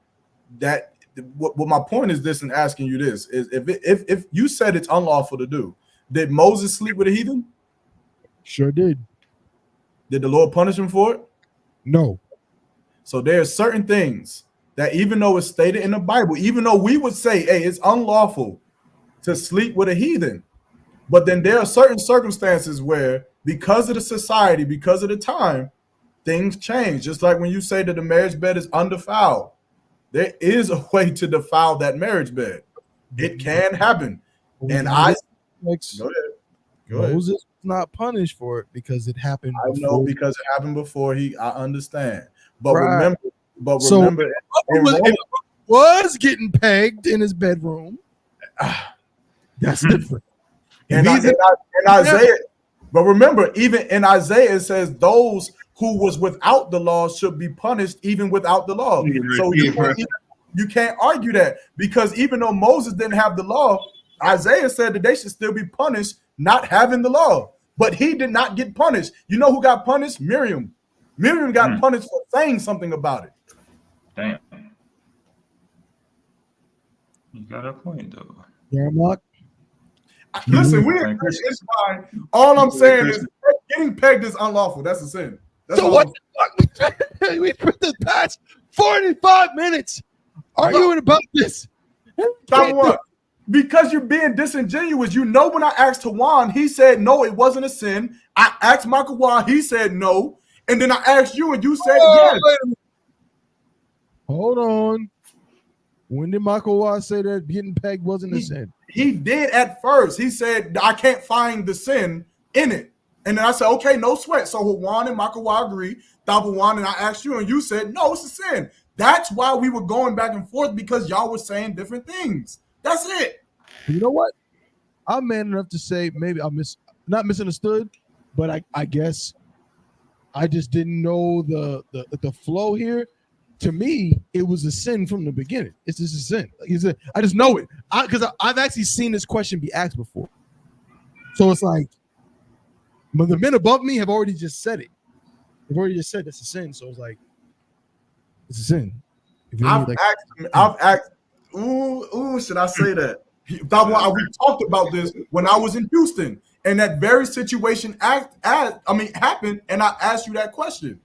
that what my point is this, and asking you this is, if you said it's unlawful to do, did Moses sleep with a heathen? Sure did. Did the Lord punish him for it? No. So there are certain things that, even though it's stated in the Bible, even though we would say, hey, it's unlawful to sleep with a heathen. But then there are certain circumstances where, because of the society, because of the time, things change. Just like when you say that the marriage bed is undefiled, there is a way to defile that marriage bed. It can happen. And go ahead. Moses was not punished for it because it happened. I know, because it happened before. I understand. But right. remember, it was getting pegged in his bedroom. That's different. In Isaiah, but remember, even in Isaiah, it says those who was without the law should be punished even without the law. So you can't argue that, because even though Moses didn't have the law, Isaiah said that they should still be punished not having the law. But he did not get punished. You know who got punished? Miriam. Miriam got punished for saying something about it. Damn. You got a point, though. Yeah, Mark. Listen, it's fine. All I'm saying is getting pegged is unlawful. That's a sin. That's so what the fuck? We spent the past 45 minutes arguing about this. What? Because you're being disingenuous. You know, when I asked Tawan, he said no, it wasn't a sin. I asked Michael Wah, he said no. And then I asked you, and you said yes. Hold on. When did Michael Wah say that getting pegged wasn't a sin? He did at first. He said, I can't find the sin in it. And then I said, okay, no sweat. So Juan and Michael Wah agreed. Juan and I asked you, and you said, no, it's a sin. That's why we were going back and forth, because y'all were saying different things. That's it. You know what? I'm man enough to say maybe I not misunderstood, but I guess I just didn't know the flow here. To me, it was a sin from the beginning. It's just a sin. I just know it because I've actually seen this question be asked before. So it's like, but the men above me have already just said it. They've already just said that's a sin. So it's like, it's a sin. I've asked. Ooh, should I say that? We talked about this when I was in Houston, and that very situation happened, and I asked you that question,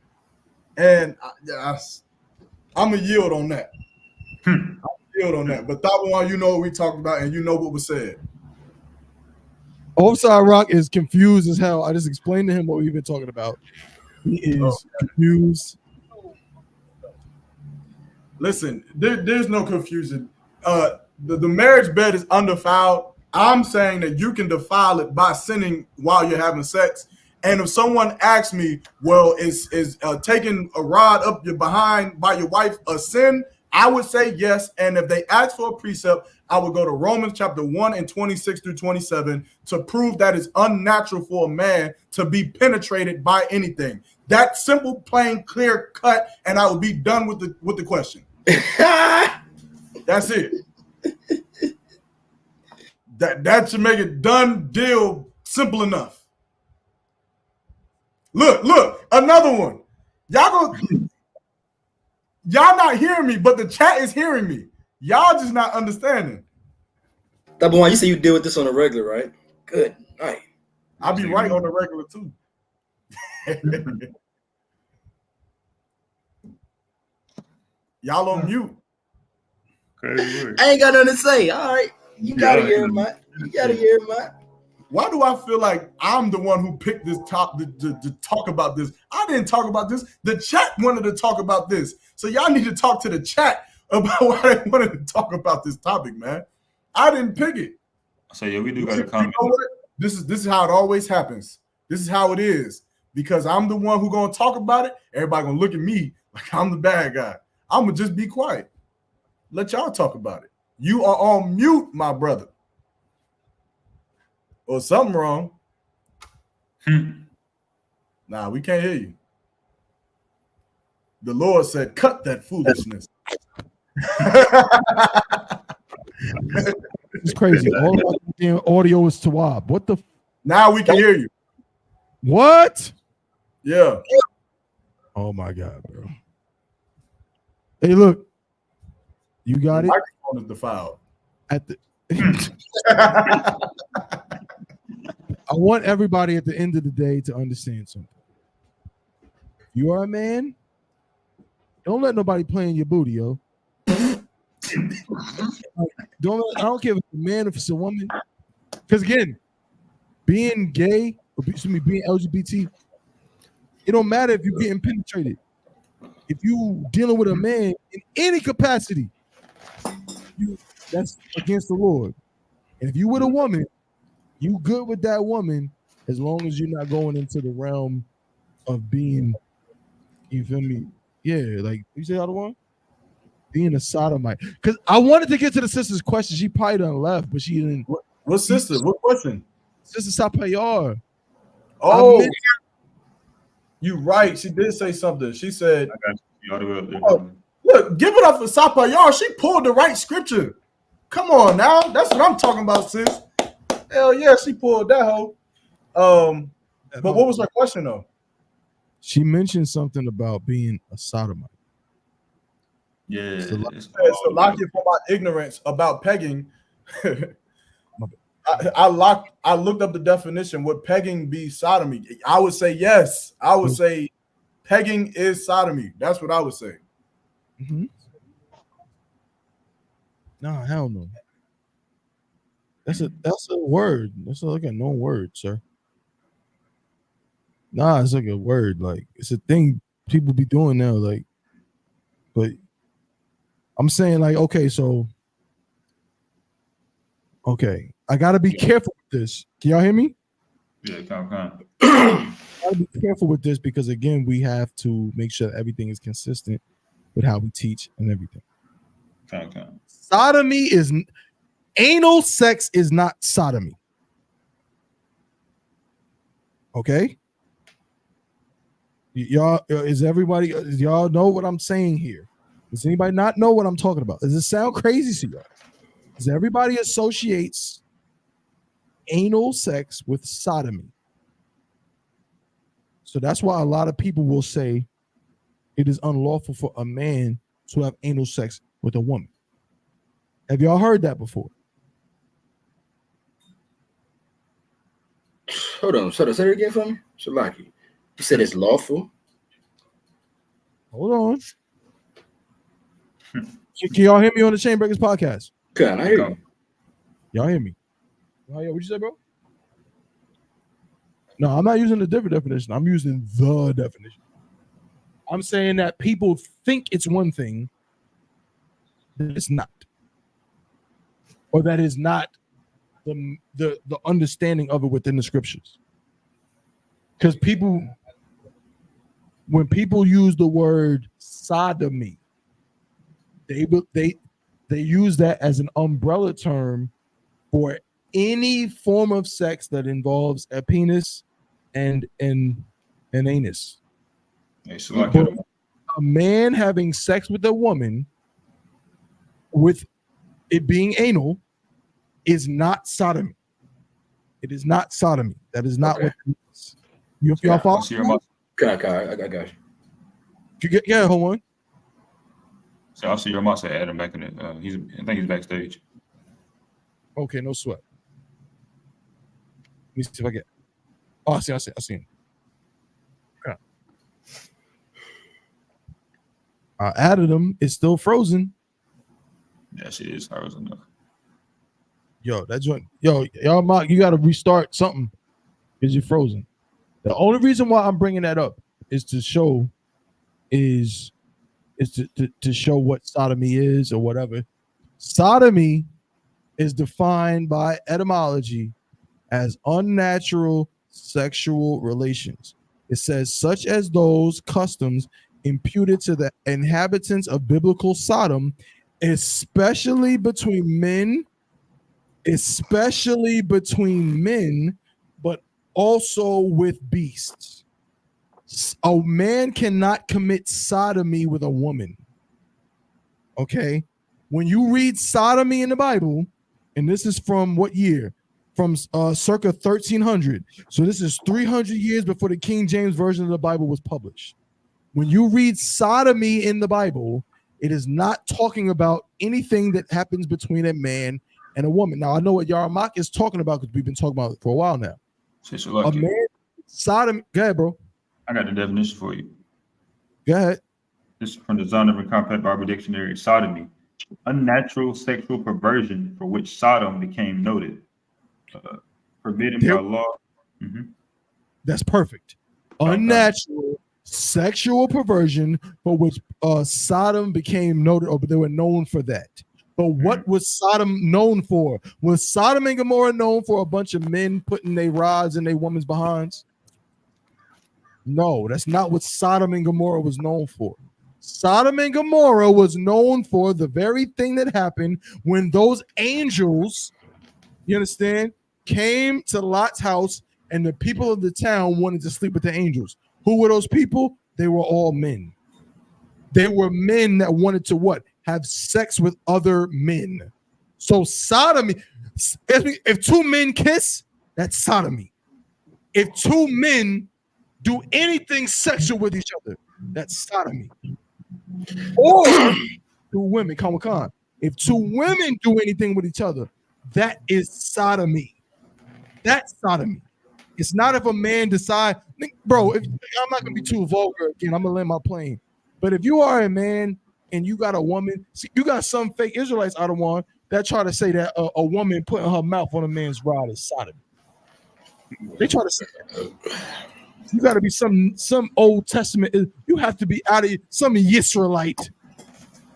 and I'm gonna yield on that. But that one, you know what we talked about, and you know what was said. Offside Rock is confused as hell. I just explained to him what we've been talking about. He is confused. Listen, there's no confusion. The marriage bed is undefiled. I'm saying that you can defile it by sinning while you're having sex. And if someone asks me, well, is taking a rod up your behind by your wife a sin? I would say yes. And if they ask for a precept, I would go to Romans chapter 1 and 26 through 27 to prove that it's unnatural for a man to be penetrated by anything. That simple, plain, clear cut, and I would be done with the question. That's it. That should make it done deal simple enough. Look, another one. Y'all not hearing me, but the chat is hearing me. Y'all just not understanding. Double one, you say you deal with this on a regular, right? Good night. I'll be right on the regular too. Y'all on mute. I ain't got nothing to say. All right. You gotta hear him, man. You gotta hear him, man. Why do I feel like I'm the one who picked this topic to talk about this? I didn't talk about this. The chat wanted to talk about this. So y'all need to talk to the chat about why they wanted to talk about this topic, man. I didn't pick it. So yeah, we do got a comment. You know what? This is how it always happens. This is how it is. Because I'm the one who gonna talk about it. Everybody gonna look at me like I'm the bad guy. I'm gonna just be quiet. Let y'all talk about it. You are on mute, my brother. Or something wrong. Nah, we can't hear you. The Lord said, cut that foolishness. It's crazy. All of the audio is Tawab. What the? Now we can hear you. What? Yeah. Oh my God, bro. Hey, look. You got the it. Microphone is defiled. At the I want everybody at the end of the day to understand something. You are a man. Don't let nobody play in your booty, yo. I don't care if it's a man or if it's a woman. Because again, being gay, or being LGBT, it don't matter if you're getting penetrated. If you dealing with a man in any capacity, that's against the Lord. And if you with a woman, you good with that woman as long as you're not going into the realm of being, you feel me? Yeah, like you say, other one? Being a sodomite. Because I wanted to get to the sister's question. She probably done left, but she didn't. What sister? What question? Sister Sapayar. Oh, you right. She did say something. She said, I got you. Oh, look, give it up for Sapayar. She pulled the right scripture. Come on now. That's what I'm talking about, sis. Hell yeah, she pulled that hoe. But what was her question though? She mentioned something about being a sodomite. Yeah. So lock it for my ignorance about pegging. I looked up the definition. Would pegging be sodomy? I would say yes. I would say pegging is sodomy. That's what I would say. Mm-hmm. No, hell no. That's a word. That's like a known word, sir. Nah, it's like a word. Like it's a thing people be doing now. Like, but I'm saying like, okay, I gotta be careful with this. Can y'all hear me? Yeah, come. Gotta be careful with this because again, we have to make sure that everything is consistent with how we teach and everything. Come. Sodomy is anal sex is not sodomy. Okay. Y'all, y'all know what I'm saying here? Does anybody not know what I'm talking about? Does it sound crazy to y'all? Because everybody associates anal sex with sodomy. So that's why a lot of people will say it is unlawful for a man to have anal sex with a woman. Have y'all heard that before? Hold on. Say that again for me. Shalaki. You said it's lawful. Hold on. Can y'all hear me on the Chainbreakers podcast? Can I hear you? Y'all hear me? What'd you say, bro? No, I'm not using the different definition. I'm using the definition. I'm saying that people think it's one thing that it's not. Or that is not the understanding of it within the scriptures. Because when people use the word sodomy, they use that as an umbrella term for any form of sex that involves a penis and an anus. Hey, so like But a man having sex with a woman with it being anal is not sodomy. It is not sodomy. That is not Okay. what it is. Y'all follow? I got you. You get, yeah, hold on. So I see your mom said Adam back in it. I think he's backstage. Okay, no sweat. Let me see if I get. Oh, I see him. Okay. I added him. It's still frozen. Yes, it is frozen though. Yo, that joint. Yo, y'all, Mark, you got to restart something because you're frozen. The only reason why I'm bringing that up is to show, to show what sodomy is or whatever. Sodomy is defined by etymology as unnatural sexual relations. It says such as those customs imputed to the inhabitants of biblical Sodom, especially between men, but also with beasts. A man cannot commit sodomy with a woman. Okay? When you read sodomy in the Bible, and this is from what year? From circa 1300. So this is 300 years before the King James Version of the Bible was published. When you read sodomy in the Bible, it is not talking about anything that happens between a man and a woman. Now, I know what Yarmak is talking about because we've been talking about it for a while now. A man, sodomy. Go ahead, bro. I got the definition for you. Go ahead. This is from the Zondervan Compact Bible Dictionary. Sodomy, unnatural sexual perversion for which Sodom became noted. Forbidden by law. Mm-hmm. That's perfect. Unnatural sexual perversion for which Sodom became noted, or they were known for that. But what was Sodom known for? Was Sodom and Gomorrah known for a bunch of men putting their rods in their women's behinds? No, that's not what Sodom and Gomorrah was known for. Sodom and Gomorrah was known for the very thing that happened when those angels, you understand, came to Lot's house and the people of the town wanted to sleep with the angels. Who were those people? They were all men. They were men that wanted to what? Have sex with other men. So sodomy, if two men kiss, that's sodomy. If two men do anything sexual with each other, that's sodomy. Or two women, if two women do anything with each other, that is sodomy. That's sodomy. It's not if a man decide, bro, I'm not going to be too vulgar again. I'm going to land my plane. But if you are a man and you got a woman, see, you got some fake Israelites out of one that try to say that a woman putting her mouth on a man's rod is sodomy. They try to say that. You got to be some Old Testament. You have to be out of some Israelite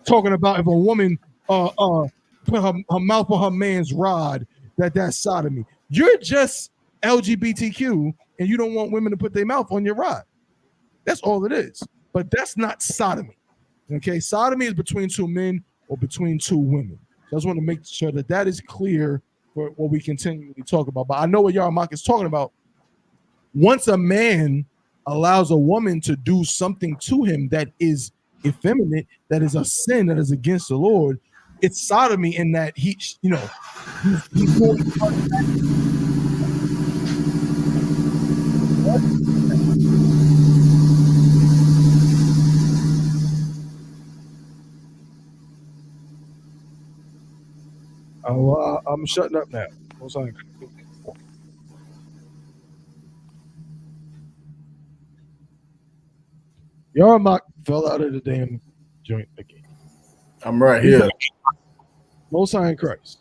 talking about if a woman put her mouth on her man's rod, that's sodomy. You're just LGBTQ and you don't want women to put their mouth on your rod. That's all it is. But that's not sodomy. Okay, sodomy is between two men or between two women. So I just want to make sure that is clear for what we continually talk about. But I know what Yarmak is talking about. Once a man allows a woman to do something to him that is effeminate, that is a sin, that is against the Lord, it's sodomy in that he's going I'm shutting up now. Yarmak fell out of the damn joint again. I'm right here. Most High in Christ.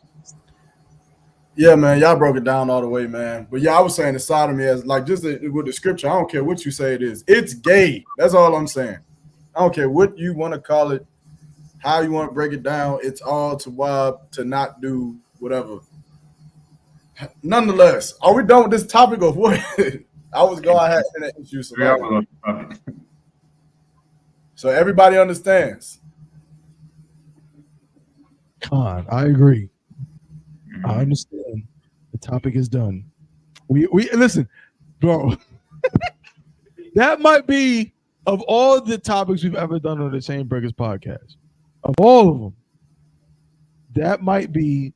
Yeah, man, y'all broke it down all the way, man. But yeah, I was saying the sodomy as like just with the scripture. I don't care what you say it is. It's gay. That's all I'm saying. I don't care what you want to call it, how you want to break it down. It's all to not do whatever. Nonetheless, are we done with this topic of what? I was going to have an issue. So everybody understands. Con, I agree. I Mhm. understand. The topic is done. We listen, bro. That might be of all the topics we've ever done on the Chain Breakers podcast. Of all of them, that might be.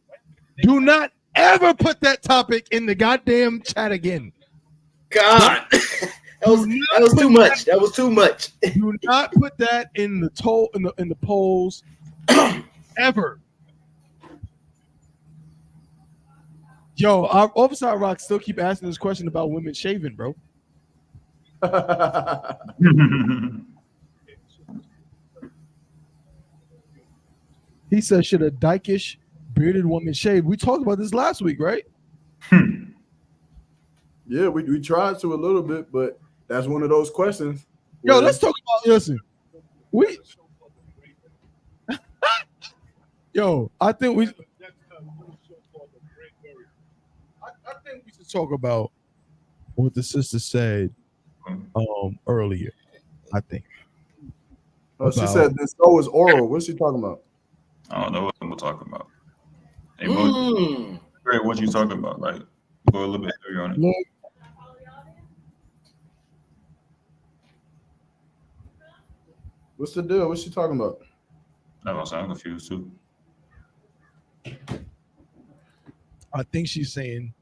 Do not ever put that topic in the goddamn chat again. God, that was too much. That was too much. Do not put that in the polls ever. Yo, our Offside Rock still keep asking this question about women shaving, bro. He said, should a dykish bearded woman shave? We talked about this last week, right? Yeah, we tried to a little bit, but that's one of those questions. Yo, where- let's talk about I think we should talk about what the sister said earlier. I think. she said this so is oral. What's she talking about? I don't know what we're talking about. Hey, Greg, what you talking about? Like, go a little bit heavier on it. Look. What's the deal? What's she talking about? I'm confused too. I think she's saying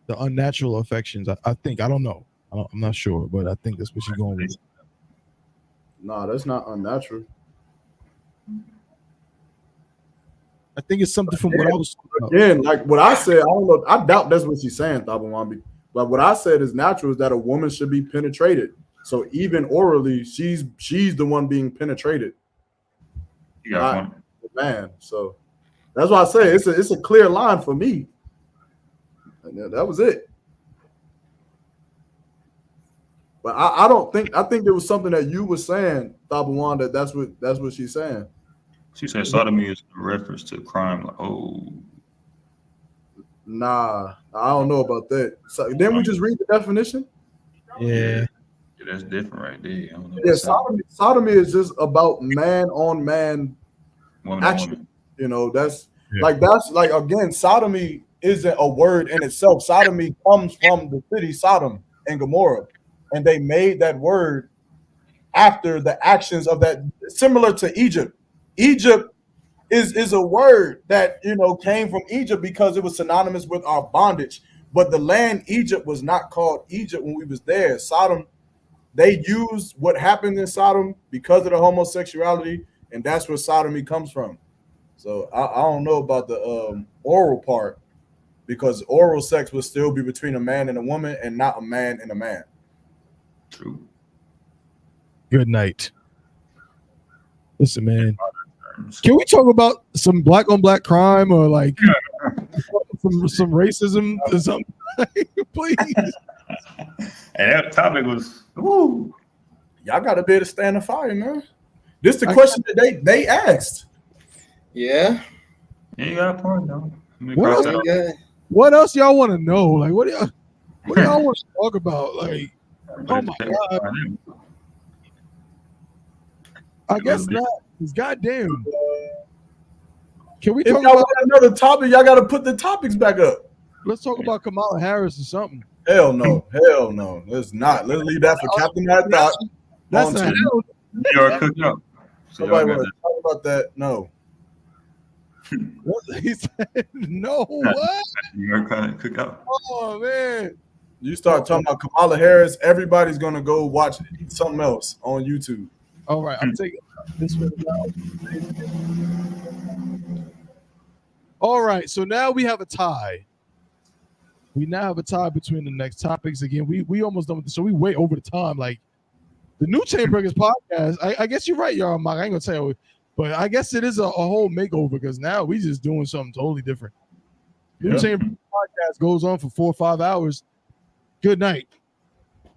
the unnatural affections. I think. I don't know. I'm not sure, but I think that's what she's going with. Nah, that's not unnatural. I think it's something from what I was talking about. Again, like what I said, I don't know. I doubt that's what she's saying, Tabawambi. But what I said is natural is that a woman should be penetrated. So even orally, she's the one being penetrated. You got one. Man, so that's why I say it's a clear line for me. And that was it. But I don't think, I think there was something that you were saying, Tabawan, that's what she's saying. She said sodomy is a reference to crime. Like, Nah, I don't know about that. So then we just read the definition. Yeah, that's different right there. I don't know Yeah, sodomy is just about man on man action. You know, that's like again, sodomy isn't a word in itself. Sodomy comes from the city Sodom and Gomorrah, and they made that word after the actions of that, similar to Egypt. Egypt is a word that, you know, came from Egypt because it was synonymous with our bondage. But the land Egypt was not called Egypt when we was there. Sodom, they used what happened in Sodom because of the homosexuality, and that's where sodomy comes from. So I don't know about the oral part, because oral sex would still be between a man and a woman and not a man and a man. True. Good night. Listen, man. Can we talk about some black on black crime or like some racism or something? Please. And that topic was, woo. Y'all got to be able to stand the fire, man. This is the question that they asked. Yeah. Yeah, you got a point, though. What else y'all want to know? Like, what do y'all want to talk about? Like, oh my God. I guess not. Because goddamn. Can we talk about another topic? Y'all got to put the topics back up. Let's talk about Kamala Harris or something. Hell no. Hell no. Let's not. Let's leave that for Captain That Thought. That's not hell. You're cooked up. Somebody want to talk about that? No. He said, no, what? You're kind of cooked up. Oh, man. You start talking about Kamala Harris, everybody's going to go watch something else on YouTube. All right, I'm taking this one out. All right, so now we have a tie. We now have a tie between the next topics. Again, we almost done with this, so we way over the time. Like the new Chain Breakers podcast, I guess you're right, y'all. I ain't gonna tell you, but I guess it is a whole makeover because now we just doing something totally different. New Chain Breakers podcast goes on for 4 or 5 hours. Good night.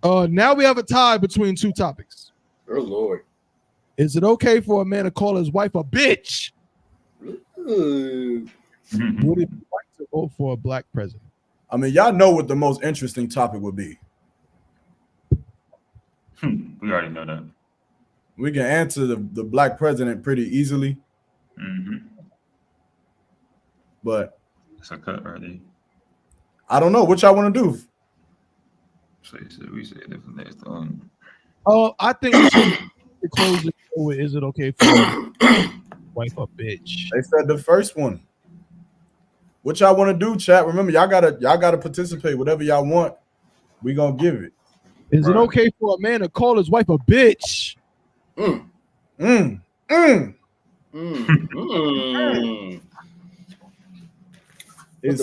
Now we have a tie between two topics. Oh Lord. Is it okay for a man to call his wife a bitch? Ooh. Would it be right to vote for a black president? I mean, y'all know what the most interesting topic would be. We already know that. We can answer the black president pretty easily. But It's a cut right there. I don't know what y'all want to do. We say different things. I think we should close it with, is it okay for wife a bitch? They said the first one. What y'all want to do, chat? Remember, y'all gotta participate. Whatever y'all want, we gonna give it. Is it okay for a man to call his wife a bitch? What the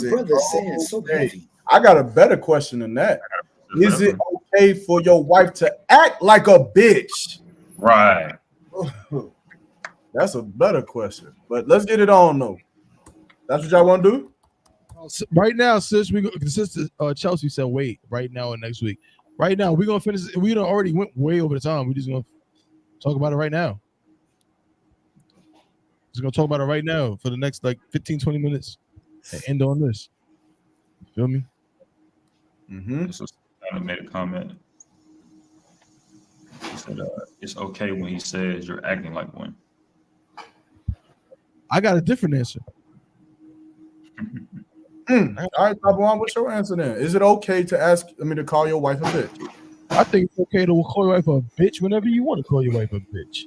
brother is saying is so heavy. I got a better question than that. Is it okay for your wife to act like a bitch? Right. That's a better question. But let's get it on though. That's what y'all want to do? Right now, sis, sister Chelsea said wait right now and next week. Right now, we're gonna finish. We done already went way over the time. We're just gonna talk about it right now. Just gonna talk about it right now for the next like 15-20 minutes and end on this. You feel me? So I made a comment. He said it's okay when he says you're acting like one. I got a different answer. All right, Tabuan, what's your answer then? Is it okay to call your wife a bitch? I think it's okay to call your wife a bitch whenever you want to call your wife a bitch.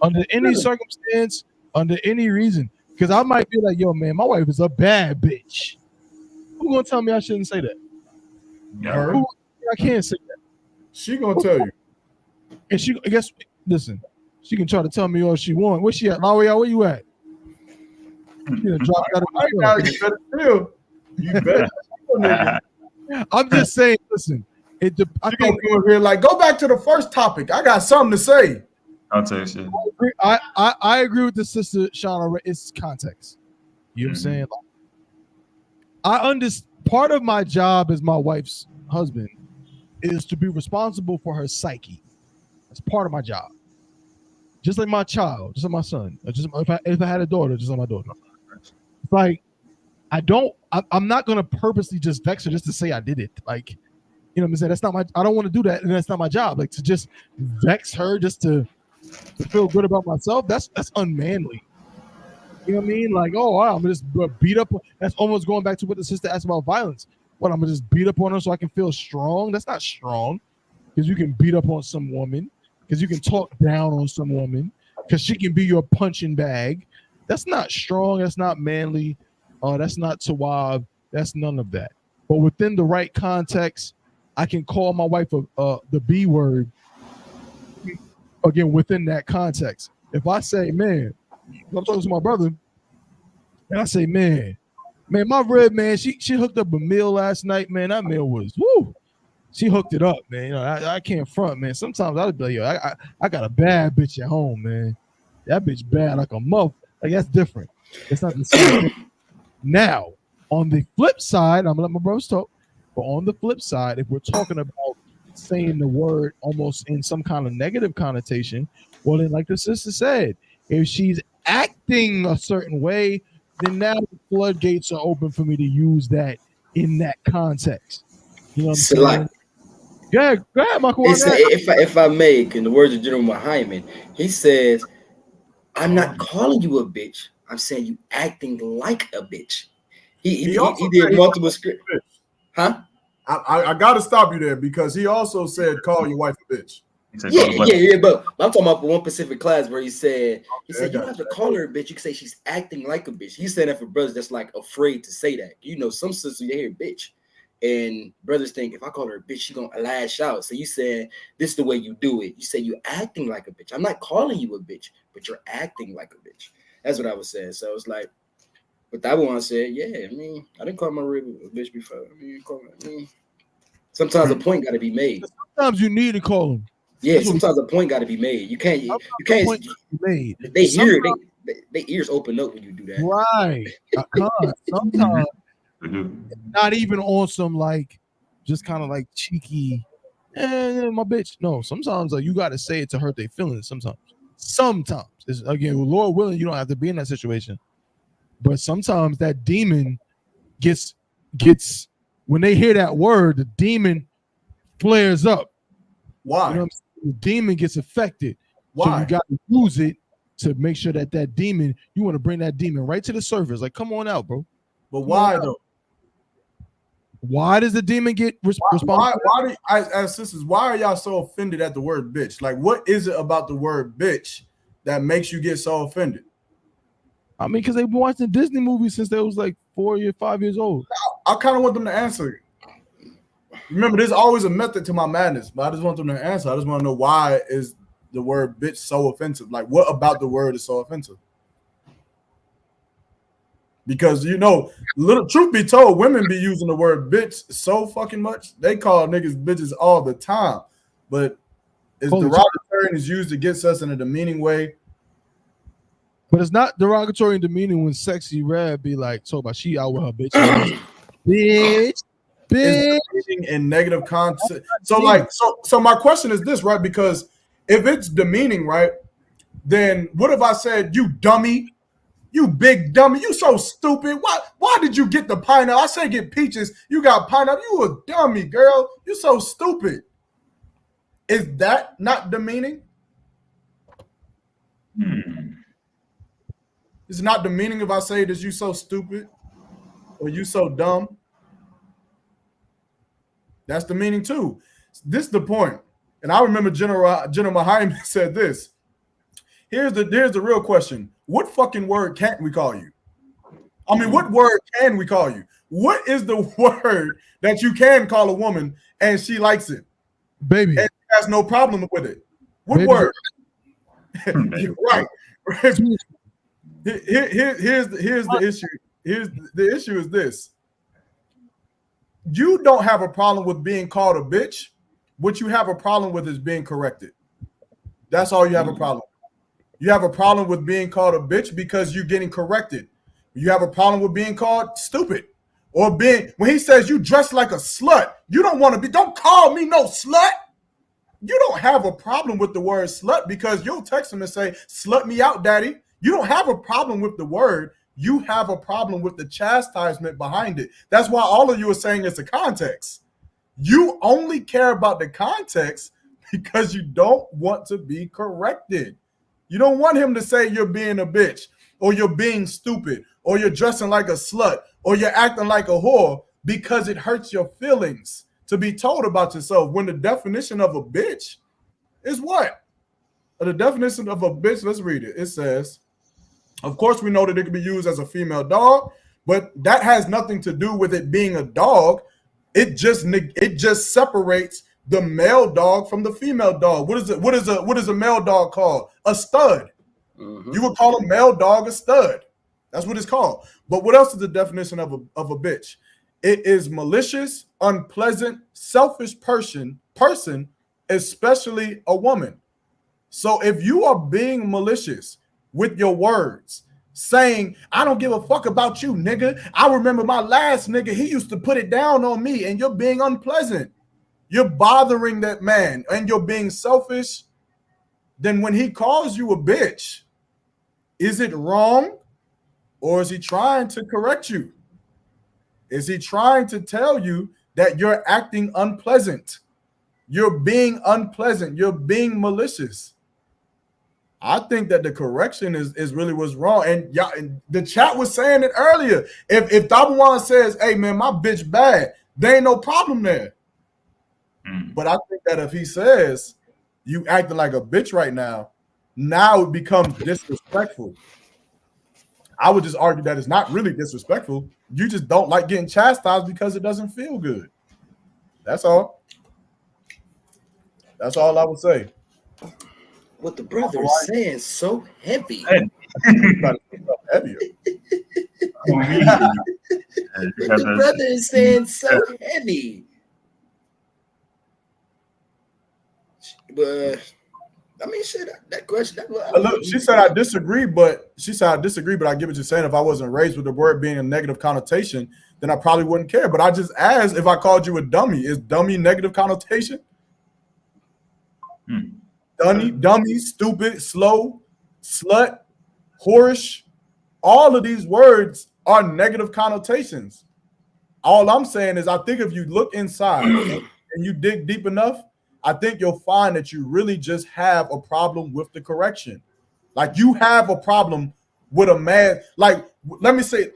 Under any circumstance, under any reason. Because I might be like, yo, man, my wife is a bad bitch. Who gonna tell me I shouldn't say that? Yeah. I can't say that. She gonna tell you. And she, I guess, listen, she can try to tell me all she wants. Where she at? Lawyah, where you at? She done dropped out of my now you better feel. You better. I'm just saying, listen. I think come here like, go back to the first topic. I got something to say. I'll tell you shit. I agree with the sister Shauna. It's context. You know what I'm saying? Like, I understand. Part of my job as my wife's husband is to be responsible for her psyche. That's part of my job. Just like my child, just like my son. Just if I had a daughter, just like my daughter. It's like I'm not gonna purposely just vex her just to say I did it. Like, you know what I'm saying? That's not I don't want to do that, and that's not my job. Like to just vex her just to feel good about myself. That's unmanly. You know what I mean? Like, oh, wow, I'm gonna just beat up. That's almost going back to what the sister asked about violence. What, I'm gonna just beat up on her so I can feel strong? That's not strong. Because you can beat up on some woman. Because you can talk down on some woman. Because she can be your punching bag. That's not strong. That's not manly. That's not tawab. That's none of that. But within the right context, I can call my wife the B word. Again, within that context. If I say, man, I'm talking to my brother, and I say, man, my rib, man, she hooked up a meal last night, man. That meal was woo. She hooked it up, man. You know, I can't front, man. Sometimes I'll be like, yo, I got a bad bitch at home, man. That bitch bad like a muff. Like that's different. It's not the same thing. Now, on the flip side, I'm gonna let my brothers talk. But on the flip side, if we're talking about saying the word almost in some kind of negative connotation, well, then, like the sister said, if she's acting a certain way, then now the floodgates are open for me to use that in that context. You know what I'm saying? Yeah, go ahead, Michael. If I may, in the words of General Hyman, he says, I'm not calling you a bitch. I'm saying you acting like a bitch. He did multiple scripts. Huh? I got to stop you there because he also said call your wife a bitch. Yeah, but I'm talking about one specific class where he said you don't have to call her a bitch. You can say she's acting like a bitch. He said that for brothers that's like afraid to say that. You know, some sisters they hear bitch, and brothers think if I call her a bitch, she gonna lash out. So you said this is the way you do it. You say you acting like a bitch. I'm not calling you a bitch, but you're acting like a bitch. That's what I was saying. So it's like, but that one said, yeah. I mean, I didn't call my rib a bitch before. Sometimes a point got to be made. Sometimes you need to call them. Yeah, sometimes a point got to be made. You can't. Made. They hear. They ears open up when you do that. Right. Sometimes not even on some like, just kind of like cheeky. My bitch. No, sometimes like you got to say it to hurt their feelings. Sometimes it's, again, Lord willing, you don't have to be in that situation. But sometimes that demon gets when they hear that word, the demon flares up. Why? You know what I'm saying? The demon gets affected. Why? So you got to use it to make sure that demon, you want to bring that demon right to the surface. Like, come on out, bro. But why though? Why does the demon get responsible? Why as sisters, why are y'all so offended at the word bitch? Like, what is it about the word bitch that makes you get so offended? I mean, because they've been watching Disney movies since they was like 5 years old. I kind of want them to answer. Remember, there's always a method to my madness, but I just want them to answer. I just want to know, why is the word bitch so offensive? Like, what about the word is so offensive? Because, you know, little truth be told, women be using the word bitch so fucking much. They call niggas bitches all the time. But it's derogatory and is used against us in a demeaning way. But it's not derogatory and demeaning when Sexy Red be like, talk about she out with her bitch. bitch. It's in negative context. So my question is this, right? Because if it's demeaning, right, then what if I said, you dummy? You big dummy, you so stupid. Why did you get the pineapple? I said get peaches, you got pineapple. You a dummy, girl. You so stupid. Is that not demeaning? It's not demeaning if I say that you so stupid or you so dumb. That's demeaning too. This is the point. And I remember General Mahim said this. Here's the real question. What fucking word can't we call you? I mean, what word can we call you? What is the word that you can call a woman and she likes it? Baby. And she has no problem with it. What Baby. word? Right. Here's the issue. The issue is this. You don't have a problem with being called a bitch. What you have a problem with is being corrected. That's all you have a problem with. You have a problem with being called a bitch because you're getting corrected. You have a problem with being called stupid or when he says you dress like a slut, you don't want to be, don't call me no slut. You don't have a problem with the word slut because you'll text him and say, slut me out, daddy. You don't have a problem with the word. You have a problem with the chastisement behind it. That's why all of you are saying it's a context. You only care about the context because you don't want to be corrected. You don't want him to say you're being a bitch or you're being stupid or you're dressing like a slut or you're acting like a whore because it hurts your feelings to be told about yourself when the definition of a bitch is what? The definition of a bitch, let's read it. It says, of course, we know that it can be used as a female dog, but that has nothing to do with it being a dog. It just separates the male dog from the female dog. What is a male dog called? A stud. You would call a male dog a stud. That's what it's called. But what else is the definition of a bitch? It is malicious, unpleasant, selfish person, especially a woman. So if you are being malicious with your words, saying, I don't give a fuck about you, nigga. I remember my last nigga, he used to put it down on me, and you're being unpleasant. You're bothering that man, and you're being selfish. Then when he calls you a bitch, is it wrong? Or is he trying to correct you? Is he trying to tell you that you're acting unpleasant? You're being unpleasant. You're being malicious. I think that the correction is really what's wrong. And the chat was saying it earlier. If Dabawan says, hey, man, my bitch bad, there ain't no problem there. But I think that if he says, you acting like a bitch right now it becomes disrespectful. I would just argue that it's not really disrespectful. You just don't like getting chastised because it doesn't feel good. That's all. That's all I would say. What the brother is saying so heavy. Heavier. The brother is saying so heavy. But I mean, shit, that question. Look, she said I disagree, but I get what you're saying. If I wasn't raised with the word being a negative connotation, then I probably wouldn't care. But I just asked if I called you a dummy. Is dummy negative connotation? Dummy, stupid, slow, slut, whorish. All of these words are negative connotations. All I'm saying is I think if you look inside and you dig deep enough, I think you'll find that you really just have a problem with the correction. Like you have a problem with a man. Like let me say,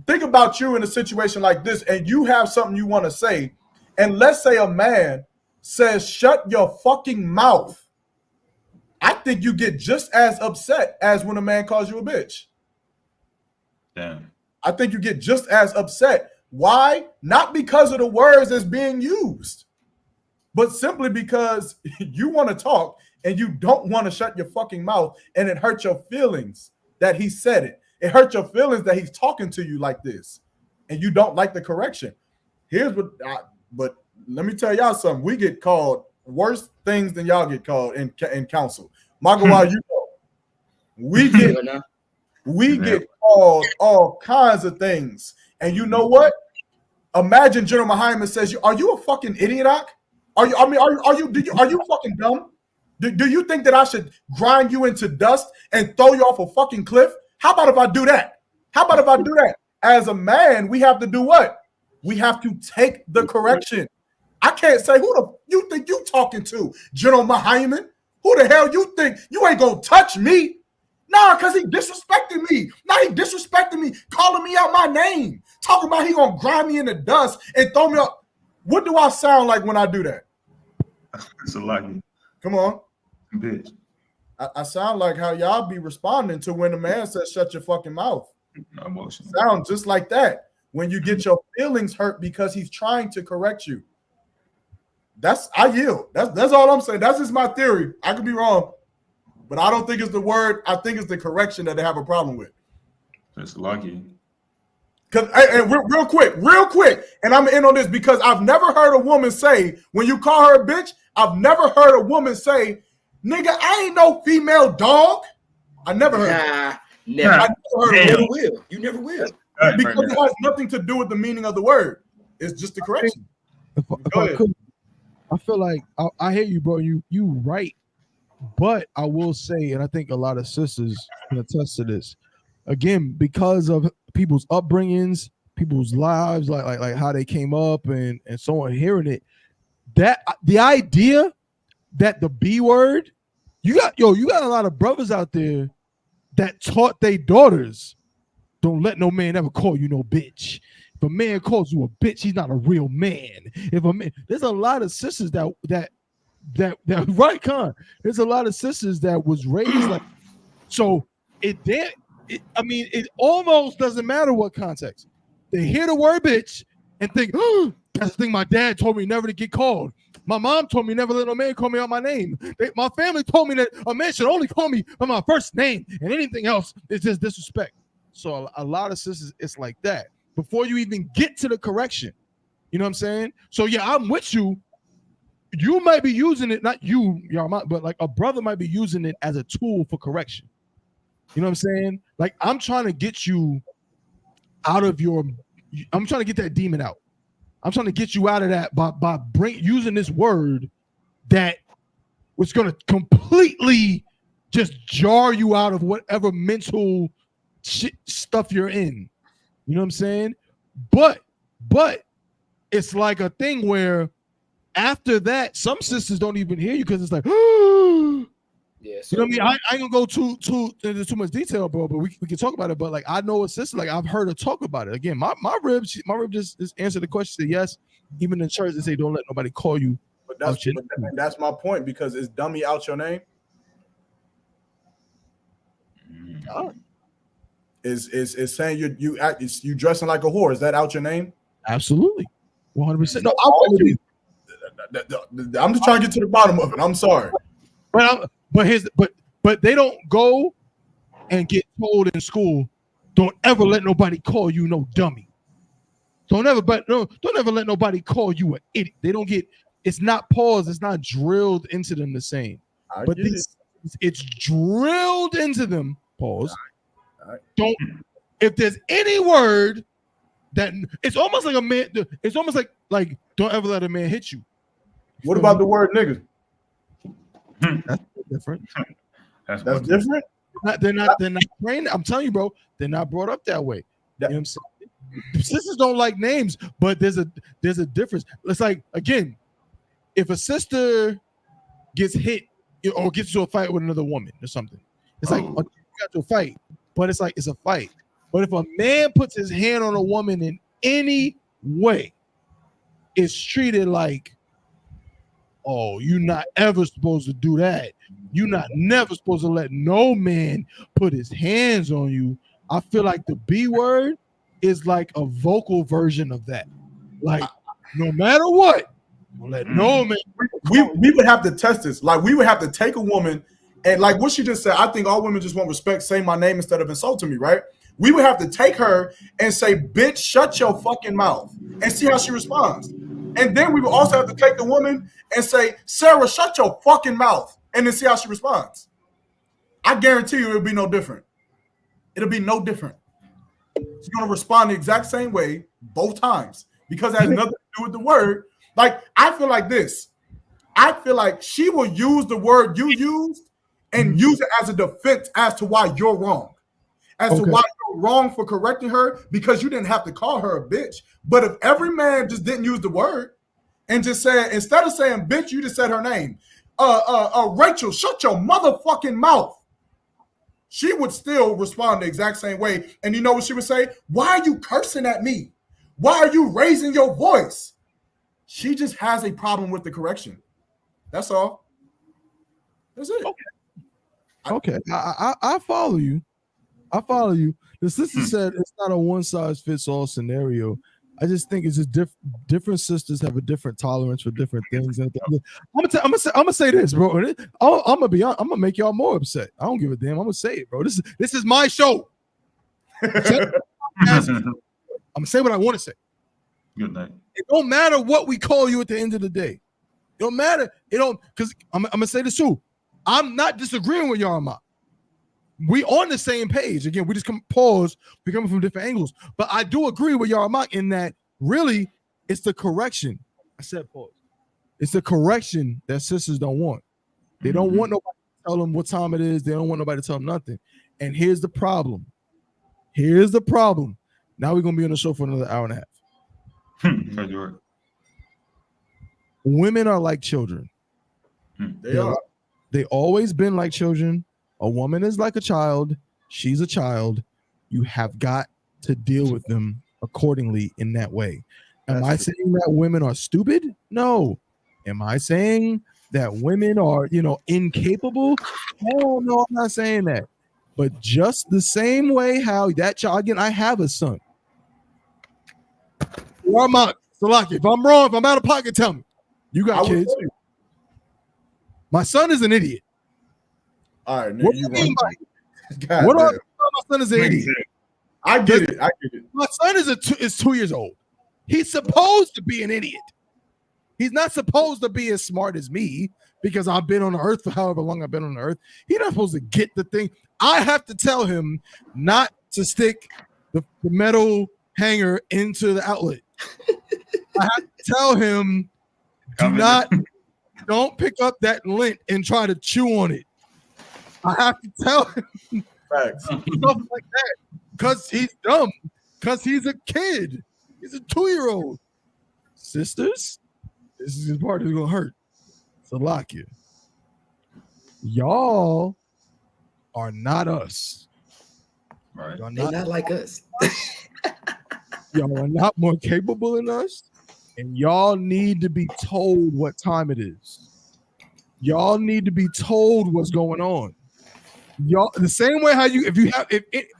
think about you in a situation like this, and you have something you want to say, and let's say a man says, "Shut your fucking mouth." I think you get just as upset as when a man calls you a bitch. Damn. I think you get just as upset. Why? Not because of the words that's being used, but simply because you want to talk and you don't want to shut your fucking mouth, and it hurts your feelings that he said it. It hurts your feelings that he's talking to you like this, and you don't like the correction. But let me tell y'all something. We get called worse things than y'all get called in counsel. Magawai, you know, we get called all kinds of things. And you know what? Imagine General Muhammad says, "Are you a fucking idiot? Are you fucking dumb? Do you think that I should grind you into dust and throw you off a fucking cliff? How about if I do that? As a man, we have to do what? We have to take the correction. I can't say, who the you think you talking to, General Muhammad? Who the hell you think? You ain't gonna touch me. Nah, because he disrespected me. Calling me out my name. Talking about he gonna grind me in the dust and throw me up. What do I sound like when I do that? It's a lucky. Come on. Bitch. I sound like how y'all be responding to when the man says, "Shut your fucking mouth." No emotion. Sound just like that. When you get your feelings hurt because he's trying to correct you. I yield. That's all I'm saying. That's just my theory. I could be wrong, but I don't think it's the word. I think it's the correction that they have a problem with. It's lucky. Because real quick, and I'm in on this because I've never heard a woman say, when you call her a bitch, I've never heard a woman say, "Nigga, I ain't no female dog." I never heard it. Never. I never heard it. You never will. Because it has nothing to do with the meaning of the word. It's just the correction. If I could, I feel like I hear you, bro. You right, but I will say, and I think a lot of sisters can attest to this. Again, because of people's upbringings, people's lives, like how they came up and so on, hearing it, that the idea that the B word, you got a lot of brothers out there that taught their daughters, "Don't let no man ever call you no bitch. If a man calls you a bitch, he's not a real man." There's a lot of sisters that right, Con. There's a lot of sisters that was raised like, so it almost doesn't matter what context. They hear the word bitch and think, "Oh, that's the thing my dad told me never to get called. My mom told me never let no man call me out my name. My family told me that a man should only call me by my first name, and anything else is just disrespect." So a lot of sisters, it's like that before you even get to the correction. You know what I'm saying? So yeah, I'm with you. You might be using it, not you, but like a brother might be using it as a tool for correction. You know what I'm saying? Like, I'm trying to get you out of I'm trying to get that demon out. I'm trying to get you out of that by using this word that was going to completely just jar you out of whatever mental stuff you're in. You know what I'm saying? But it's like a thing where after that, some sisters don't even hear you because it's like, yeah, you know what I mean? I ain't gonna go into too much detail, bro, but we can talk about it. But like, I know a sister, like I've heard her talk about it. Again, my rib just answered the question, said yes. Even in church, they say don't let nobody call you. But that's my point, because it's dummy out your name. Is saying you dressing like a whore. Is that out your name? Absolutely, 100%. No, I'm just trying to get to the bottom of it. I'm sorry, but they don't go and get told in school, "Don't ever let nobody call you no dummy. Don't ever let nobody call you an idiot." They don't get. It's not paused. It's not drilled into them the same. But it's drilled into them. Pause. Don't. If there's any word that it's almost like a man. It's almost like don't ever let a man hit you. What about the word nigga? That's different. That's different. They're not trained. I'm telling you, bro. They're not brought up that way. You know what I'm saying? Sisters don't like names, but there's a difference. It's like, again, if a sister gets hit or gets into a fight with another woman or something, it's like you got to a fight, but it's like it's a fight. But if a man puts his hand on a woman in any way, it's treated like, oh, you're not ever supposed to do that. You're not never supposed to let no man put his hands on you. I feel like the B word is like a vocal version of that. Like, no matter what, don't let no man. We would have to test this. Like, we would have to take a woman and, like what she just said, I think all women just want respect, say my name instead of insulting me, right? We would have to take her and say, bitch, shut your fucking mouth, and see how she responds. And then we would also have to take the woman and say, Sarah, shut your fucking mouth, and then see how she responds. I guarantee you it'll be no different. It'll be no different. She's going to respond the exact same way both times because it has nothing to do with the word. Like, I feel like this. I feel like she will use the word you used and use it as a defense as to why you're wrong. As to why you're wrong for correcting her because you didn't have to call her a bitch. But if every man just didn't use the word and just said, instead of saying bitch, you just said her name. Rachel, shut your motherfucking mouth. She would still respond the exact same way. And you know what she would say? Why are you cursing at me? Why are you raising your voice? She just has a problem with the correction. That's all. That's it. Okay. I follow you. I follow you. The sister said it's not a one-size-fits-all scenario. I just think it's just different sisters have a different tolerance for different things. And I'm gonna say this, bro. I'm gonna make y'all more upset. I don't give a damn. I'm gonna say it, bro. This is my show. I'm gonna say what I want to say. Good night. It don't matter what we call you at the end of the day. It don't matter. It don't, because I'm gonna say this too. I'm not disagreeing with Yarma. We on the same page. Again, we just pause. We're coming from different angles. But I do agree with Yarma in that really it's the correction. I said pause. It's the correction that sisters don't want. They don't want nobody to tell them what time it is. They don't want nobody to tell them nothing. And here's the problem. Now we're gonna be on the show for another hour and a half. Women are like children. They are. They always been like children. A woman is like a child. She's a child. You have got to deal with them accordingly in that way. Am I saying that women are stupid? No. Am I saying that women are, incapable? Hell no, I'm not saying that. But just the same way how that child, again, I have a son. Salaki, if I'm wrong, if I'm out of pocket, tell me. You got kids. My son is an idiot. All right, what do you mean by what are my son is an idiot? I get it. My son is 2 years old. He's supposed to be an idiot. He's not supposed to be as smart as me because I've been on the earth for however long I've been on the earth. He's not supposed to get the thing. I have to tell him not to stick the metal hanger into the outlet. I have to tell him don't pick up that lint and try to chew on it. I have to tell him stuff like that because he's dumb, because he's a kid. He's a 2-year-old. Sisters, this is the part that's going to hurt. So lock you. Y'all are not us. Right. They're not like us. Y'all are not more capable than us. And y'all need to be told what time it is. Y'all need to be told what's going on. Y'all, the same way how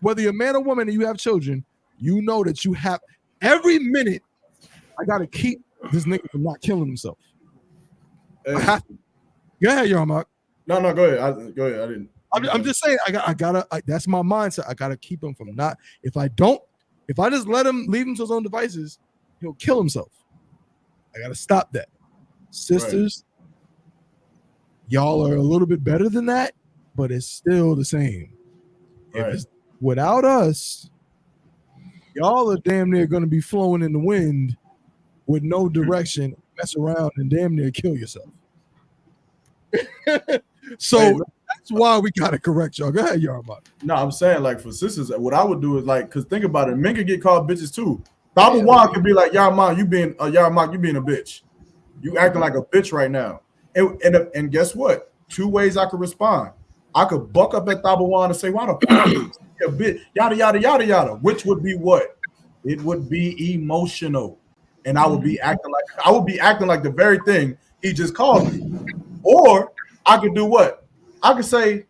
whether you're a man or woman and you have children, you know that you have every minute. I gotta keep this nigga from not killing himself. Hey. I have to. Go ahead, Yarmark. No, go ahead. Go ahead. I didn't. I'm just saying. I gotta. That's my mindset. I gotta keep him from not. If I just let him leave him to his own devices, he'll kill himself. I gotta stop that. Sisters, y'all are a little bit better than that, but it's still the same. Right. If it's without us, y'all are damn near gonna be flowing in the wind with no direction, mess around and damn near kill yourself. So that's why we gotta correct y'all. Go ahead, Yarmark. No, I'm saying like for sisters, what I would do is like, because think about it, men can get called bitches too. Baba Juan could be like, Yarmark, you being a bitch. You acting like a bitch right now. And guess what? 2 ways I could respond. I could buck up at Baba Juan and say, why the fuck a bit, yada yada yada yada, which would be what? It would be emotional, and I would be acting like the very thing he just called me. Or I could do what? I could say,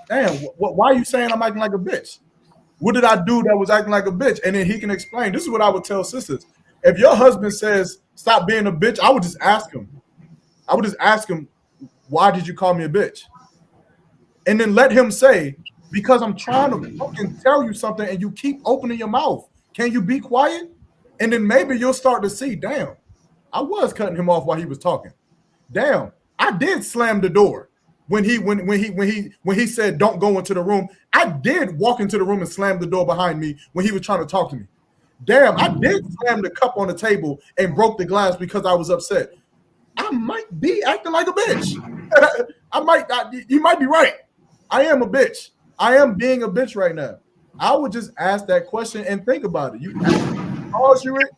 "Damn, why are you saying I'm acting like a bitch? What did I do that was acting like a bitch?" And then he can explain. This is what I would tell sisters. If your husband says, "Stop being a bitch," I would just ask him. Why did you call me a bitch? And then let him say, because I'm trying to fucking tell you something and you keep opening your mouth. Can you be quiet? And then maybe you'll start to see, damn, I was cutting him off while he was talking. Damn, I did slam the door when he said don't go into the room. I did walk into the room and slam the door behind me when he was trying to talk to me. Damn, I did slam the cup on the table and broke the glass because I was upset. I might be acting like a bitch. You might be right. I am a bitch. I am being a bitch right now. I would just ask that question and think about it. You calls you it,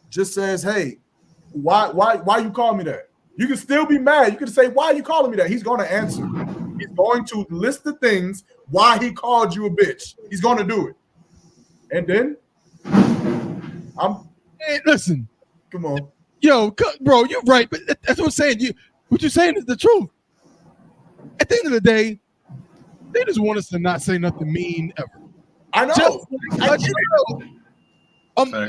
just says, "Hey, why you call me that?" You can still be mad. You can say, "Why are you calling me that?" He's going to answer. He's going to list the things why he called you a bitch. He's going to do it. And then Hey, listen. Come on. Yo, bro, you're right, but that's what I'm saying. What you're saying is the truth. At the end of the day, they just want us to not say nothing mean ever. I know.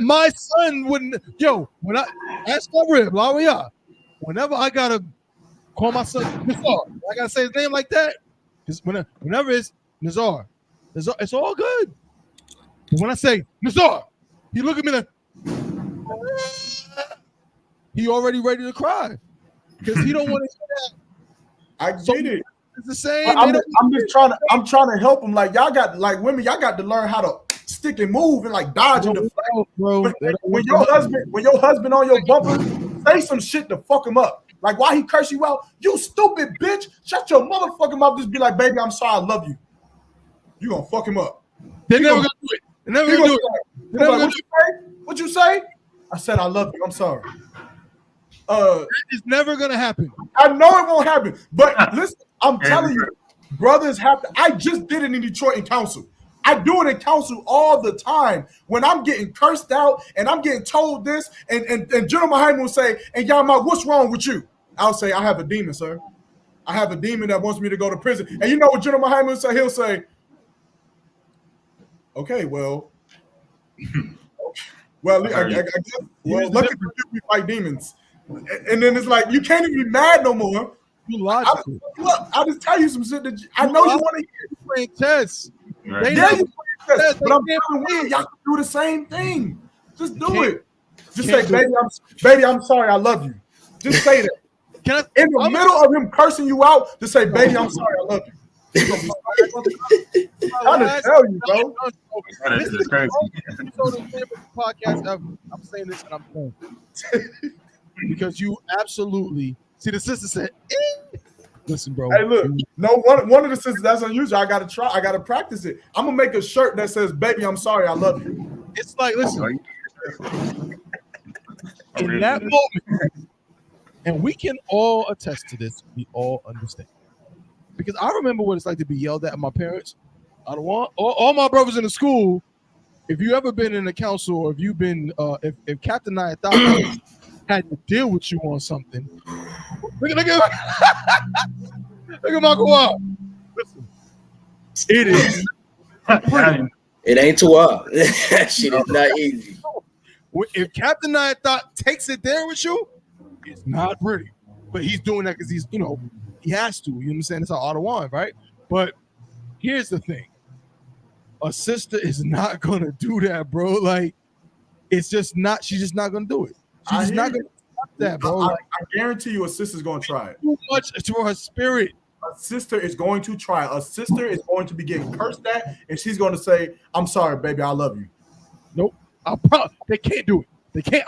My son wouldn't. Yo, when I ask my rib, whenever I gotta call my son Nazar, I gotta say his name like that. Because whenever it's Nazar, it's all good. But when I say Nazar, he look at me like he already ready to cry because he don't want to hear that. I get it. It's the same. I'm trying to help them. Like y'all got, like women, y'all got to learn how to stick and move and like dodge and deflect. Bro, when your husband on your bumper, say some shit to fuck him up. Like why he curse you out? You stupid bitch! Shut your motherfucking mouth. Just be like, "Baby, I'm sorry, I love you." You gonna fuck him up. They're never gonna do it. They're never gonna do it. What you say? I said I love you. I'm sorry. It's never gonna happen. I know it won't happen. But listen, I'm telling you, brothers have to. I just did it in Detroit in council. I do it in council all the time. When I'm getting cursed out and I'm getting told this, and General Muhammad will say, "And Yama, what's wrong with you?" I'll say, "I have a demon, sir. I have a demon that wants me to go to prison." And you know what General Muhammad will say? He'll say, "Okay, well, I guess, lucky for you, we fight demons." And then it's like you can't even be mad no more. You logical. I'll just tell you some shit that I know you want to hear. You playing chess. Right. Yeah, you playing chess, but I'm telling you, y'all can do the same thing. Just do it. Just say, baby, I'm sorry, I love you. Just say that. In the middle of him cursing you out, just say, "Baby, I'm sorry, I love you." I'm trying to tell you, bro. This is crazy. Podcast ever. I'm saying this and I'm saying because you absolutely see the sister said, "Listen, bro." Hey, look, no one of the sisters that's unusual. I gotta try. I gotta practice it. I'm gonna make a shirt that says, "Baby, I'm sorry, I love you." It's like, listen, in that moment, and we can all attest to this. We all understand because I remember what it's like to be yelled at my parents. I don't want all my brothers in the school. If you ever been in a council, or if you've been, if Captain I.S.U.P.K had to deal with you on something, look at Michael Wild. Listen, it is. It ain't too hard. That shit is not easy. If Captain I.S.U.P.K takes it there with you, it's not pretty. But he's doing that because he's, he has to. You know what I'm saying? It's an Ottawa, right? But here's the thing. A sister is not gonna do that, bro. Like, it's just not. She's just not gonna do it. She's not gonna stop that, bro. I guarantee you, a sister's gonna try it. Too much to her spirit. A sister is going to try. A sister is going to be getting cursed at, and she's going to say, "I'm sorry, baby, I love you." Nope. They can't do it. They can't.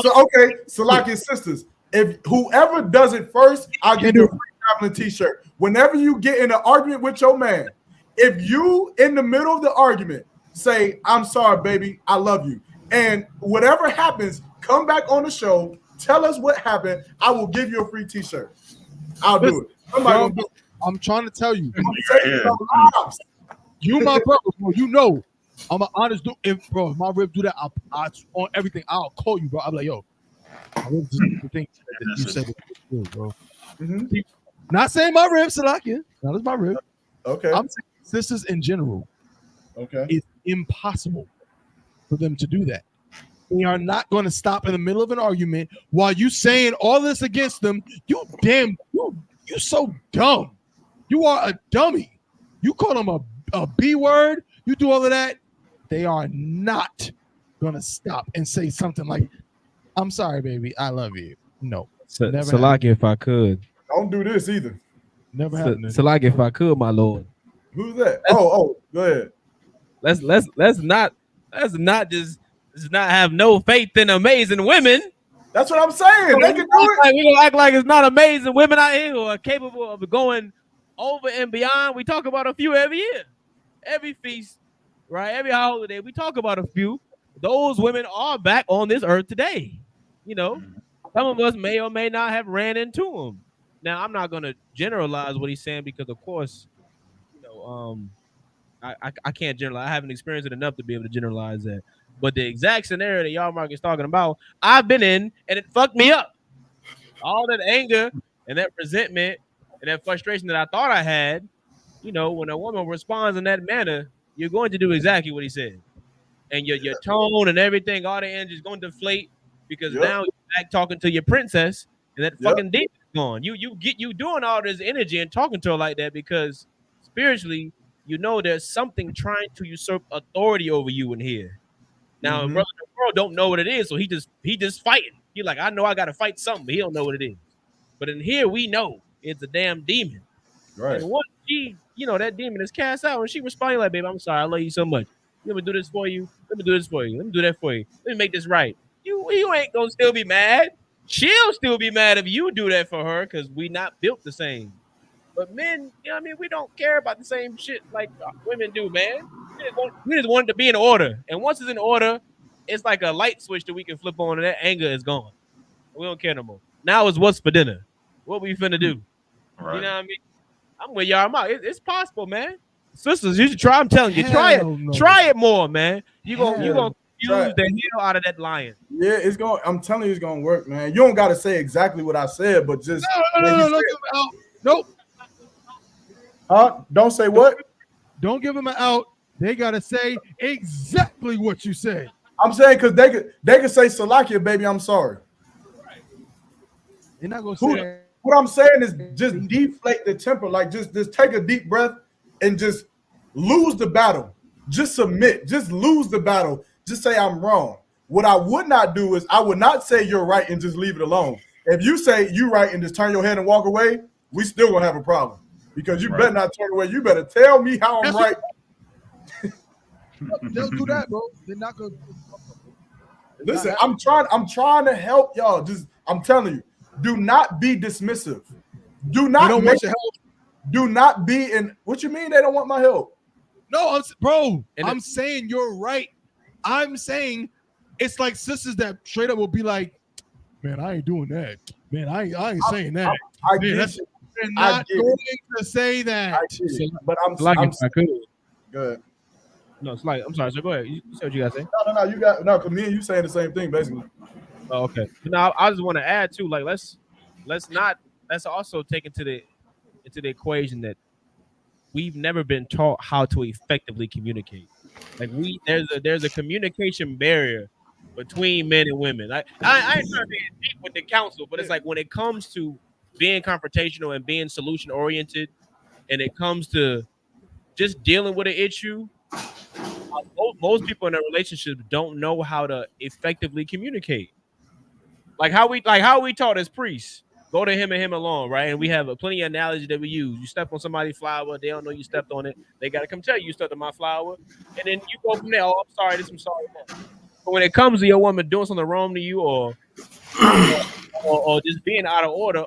So like your sisters, if whoever does it first, I'll give you a free traveling T-shirt. Whenever you get in an argument with your man, if you in the middle of the argument say, "I'm sorry, baby, I love you," and whatever happens, come back on the show, tell us what happened. I will give you a free T-shirt. I'll do it. Somebody will do it. I'm trying to tell you. You my brother, bro. You know, I'm an honest dude. If my rib do that, I on everything. I'll call you, bro. I'll be like, yo, my rib just did the thing that you said it was good, bro. Mhm. Not saying my rib, Salakia. That is my rib. Okay. I'm saying sisters in general. Okay. It's impossible for them to do that. They are not going to stop in the middle of an argument while you saying all this against them. You so dumb. You are a dummy. You call them a B word. You do all of that. They are not going to stop and say something like, I'm sorry, baby. I love you. No. Never Salaki, if I could. Don't do this either. Never happened. Salaki, if I could, my lord. Who's that? Oh, go ahead. Let's not just not have no faith in amazing women. That's what I'm saying. They can do it. Like, we gonna act like it's not amazing women out here who are capable of going over and beyond. We talk about a few every year, every feast, right? Every holiday, we talk about a few. Those women are back on this earth today. You know, some of us may or may not have ran into them. Now, I'm not gonna generalize what he's saying because, of course, you know, I can't generalize. I haven't experienced it enough to be able to generalize that. But the exact scenario that y'all Mark is talking about, I've been in, and it fucked me up. All that anger and that resentment and that frustration that I thought I had, you know, when a woman responds in that manner, you're going to do exactly what he said. And your tone and everything, all the energy is going to deflate because now you're back talking to your princess, and that fucking demon is gone. You doing all this energy and talking to her like that because spiritually, you know there's something trying to usurp authority over you in here. Now, brother in the world don't know what it is, so he just fighting. He like, I know I gotta fight something, but he don't know what it is. But in here, we know it's a damn demon. Right. And once that demon is cast out, and she responding like, babe, I'm sorry, I love you so much. Let me do this for you. Let me do this for you. Let me do that for you. Let me make this right. You ain't gonna still be mad. She'll still be mad if you do that for her because we not built the same. But men, you know what I mean? We don't care about the same shit like women do, man. We just want it to be in order. And once it's in order, it's like a light switch that we can flip on and that anger is gone. We don't care no more. Now it's what's for dinner. What we finna do? Right. You know what I mean? I'm with y'all. It's possible, man. Sisters, you should try. I'm telling you, try it. No. Try it more, man. You gonna Try use the hell out of that lion. Yeah, it's going. I'm telling you, it's gonna work, man. You don't got to say exactly what I said, but just No. Nope. huh? Don't say what? Don't give them an out. They gotta say exactly what you said. I'm saying because they could say Salakia, baby, I'm sorry. They're not gonna say that. What I'm saying is just deflate the temper, like just take a deep breath and just lose the battle. Just submit. Just lose the battle. Just say I'm wrong. What I would not do is I would not say you're right and just leave it alone. If you say you right and just turn your head and walk away, we still gonna have a problem because you better not turn away. You better tell me how I'm right. They'll do that, bro. They're not gonna. Listen, I'm trying to help y'all. Just I'm telling you, do not be dismissive. Do not want your help. Do not be in. What you mean they don't want my help? No, I'm saying you're right. I'm saying it's like sisters that straight up will be like, man, I ain't doing that. Man, I ain't saying that. I Man, get it. they're not going to say that. But I'm Like I'm if I could. good. No, it's like I'm sorry. So go ahead. You say what you gotta say. No. You got no. Cause me and you saying the same thing basically. Oh, okay. Now I just want to add too. Like let's also take into the equation that we've never been taught how to effectively communicate. Like there's a communication barrier between men and women. I ain't trying to be deep with the council, but it's like when it comes to being confrontational and being solution oriented, and it comes to just dealing with an issue, most people in a relationship don't know how to effectively communicate. Like how we taught as priests. Go to him and him alone, right? And we have plenty of analogy that we use. You step on somebody's flower, they don't know you stepped on it. They got to come tell you stepped on my flower. And then you go from there, oh, I'm sorry, I'm sorry. But when it comes to your woman doing something wrong to you or just being out of order,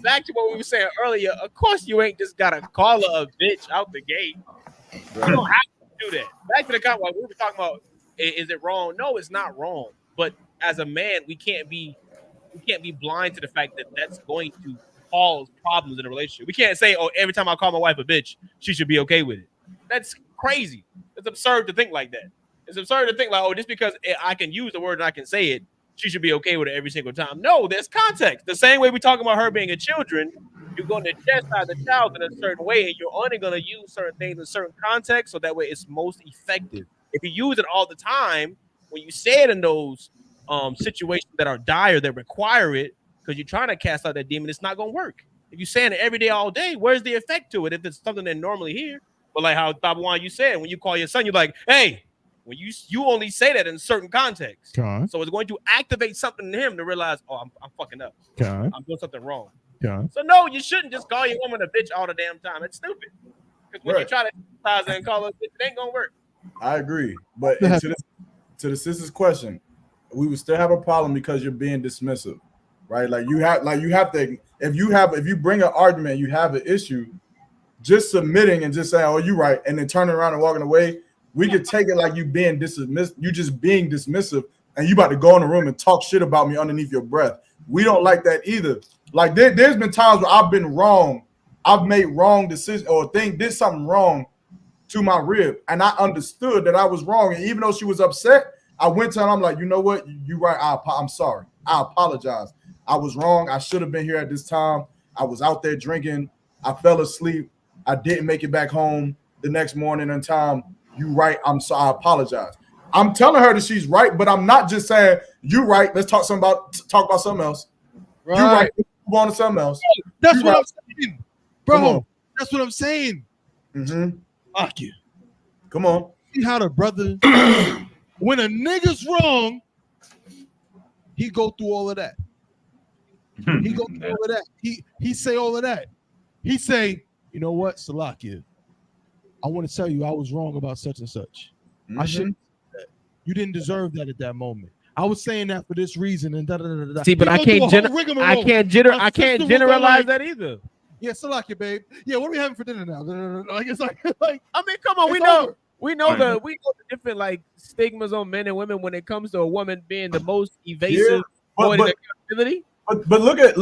back to what we were saying earlier, of course you ain't just got to call her a bitch out the gate. You don't have to do that. Back to the comment, like we were talking about, is it wrong? No, it's not wrong. But as a man, we can't be blind to the fact that that's going to cause problems in a relationship. We can't say, oh, every time I call my wife a bitch, she should be okay with it. That's crazy. It's absurd to think like that. It's absurd to think like, oh, just because I can use the word and I can say it, she should be okay with it every single time. No, there's context. The same way we talk about her being a children, you're going to chastise the child in a certain way, and you're only going to use certain things in certain contexts, so that way it's most effective. If you use it all the time, when you say it in those situations that are dire, that require it, because you're trying to cast out that demon, it's not going to work. If you're saying it every day, all day, where's the effect to it if it's something they normally hear? But like how Babawan, you said, when you call your son, you're like, hey, when you only say that in certain contexts. Okay. So it's going to activate something in him to realize, oh, I'm fucking up. Okay. I'm doing something wrong. Okay. So no, you shouldn't just call your woman a bitch all the damn time. It's stupid. Because when you try to emphasize her and call her a bitch, it ain't gonna work. I agree. But to the sister's question, we would still have a problem because you're being dismissive, right? Like you have to, if you bring an argument, you have an issue, just submitting and just saying, oh, you're right, and then turning around and walking away, we could take it like you being dismissive, you just being dismissive, and you about to go in the room and talk shit about me underneath your breath. We don't like that either. Like there's been times where I've been wrong, I've made wrong decisions or did something wrong to my rib, and I understood that I was wrong. And even though she was upset, I went to her and I'm like, you know what? You're right. I'm sorry. I apologize. I was wrong. I should have been here at this time. I was out there drinking. I fell asleep. I didn't make it back home the next morning in time. You right. I'm sorry. I apologize. I'm telling her that she's right, but I'm not just saying you right. Let's talk about something else. Right. You right. Move on to something else. That's You what right. I'm saying, bro. That's what I'm saying. Mm-hmm. Fuck you. Come on. See how the brother, when a nigga's wrong, he go through all of that. He go through all of that. He say all of that. He say, you know what, Salakia, I want to tell you I was wrong about such and such. I shouldn't. You didn't deserve that at that moment. I was saying that for this reason and da da da da. See, but I can't generalize that either. Yeah, Salakia, babe. Yeah, what are we having for dinner now? Like it's like I mean, come on, we know the different like stigmas on men and women when it comes to a woman being the most evasive accountability. But look at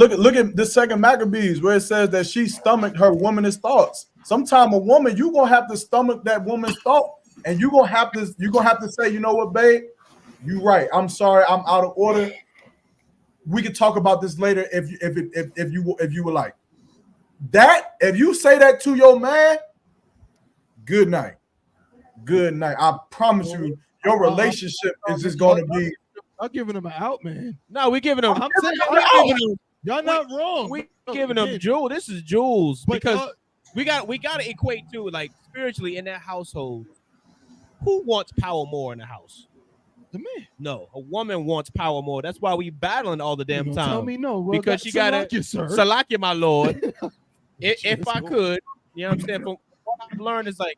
the second Maccabees where it says that she stomached her woman's thoughts. Sometime a woman, you gonna have to stomach that woman's thought, and you're gonna have to say, you know what, babe, you right. I'm sorry, I'm out of order. We could talk about this later if you would like. That if you say that to your man, good night. Good night. I promise you, your relationship is just gonna be. I'm giving him an out, man. No, we giving him. I'm saying, y'all not wrong. We giving him jewels. This is jewels because we got to equate to like spiritually in that household. Who wants power more in the house? The man. No, a woman wants power more. That's why we battling all the damn time. Tell me no, bro. Because she got to Salakia, my lord. if I could, you know what I'm saying. From what I've learned is like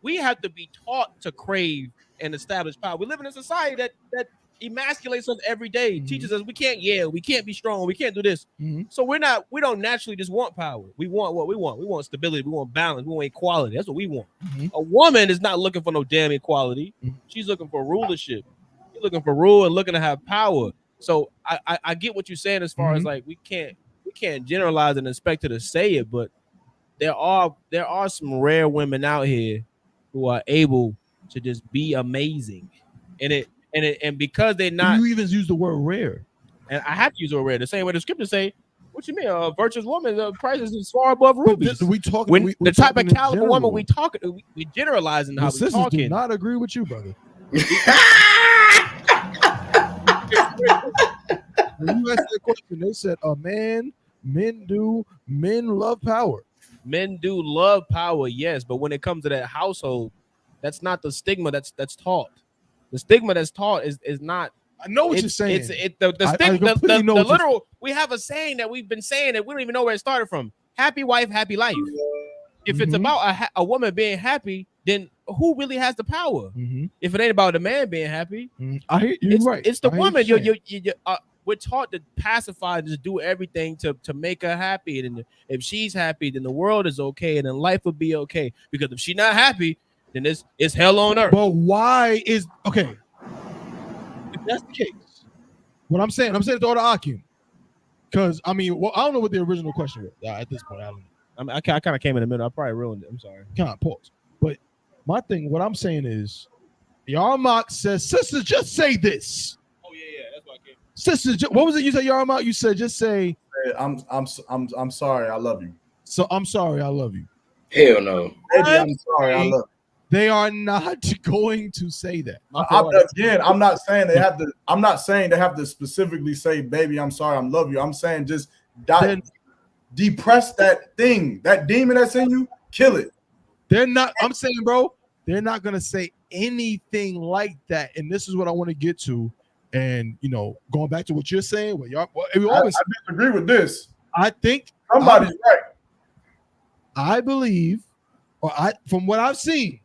we have to be taught to crave and establish power. We live in a society that emasculates us every day, teaches us we can't yell, we can't be strong, we can't do this. So we don't naturally just want power. We want what we want. We want stability, we want balance, we want equality. That's what we want. A woman is not looking for no damn equality. She's looking for rulership. She's looking for rule and looking to have power. So I get what you're saying as far as like we can't generalize and expect her to say it, but there are some rare women out here who are able to just be amazing. And because they're not, you even use the word rare, and I have to use the word rare the same way the scriptures say. What you mean, a virtuous woman? The price is far above rubies. We talking the type of caliber woman we talking. We generalizing how we talking. Do not agree with you, brother. When you asked the question, they said, men love power. Men do love power, yes, but when it comes to that household, that's not the stigma that's taught. The stigma that's taught is not. I know what you're saying. The stigma, the literal. We have a saying that we've been saying that we don't even know where it started from. Happy wife, happy life. If it's about a woman being happy, then who really has the power? If it ain't about the man being happy, I hear you. Right. It's the woman. We're taught to pacify, just do everything to make her happy. And if she's happy, then the world is okay, and then life will be okay. Because if she's not happy, then it's hell on earth. But why is okay? If that's the case, what I'm saying to all the Akim, because I mean, I don't know what the original question was at this point. I don't know. I kind of came in the middle. I probably ruined it. I'm sorry. Kind of pause. But my thing, what I'm saying is, Yarmak says, sisters, just say this. Oh yeah, that's why I came. Sisters, what was it you said, Yarmak? You said just say, Hey, I'm sorry, I love you. so I'm sorry, I love you. Hell no. Baby, I'm sorry, I love you. They are not going to say that. I'm not saying they have to. I'm not saying they have to specifically say, "Baby, I'm sorry, I love you." I'm saying just depress that thing, that demon that's in you, kill it. They're not. I'm saying, bro, they're not gonna say anything like that. And this is what I want to get to. And going back to what you're saying, I disagree with this. I think somebody's right. I believe, from what I've seen.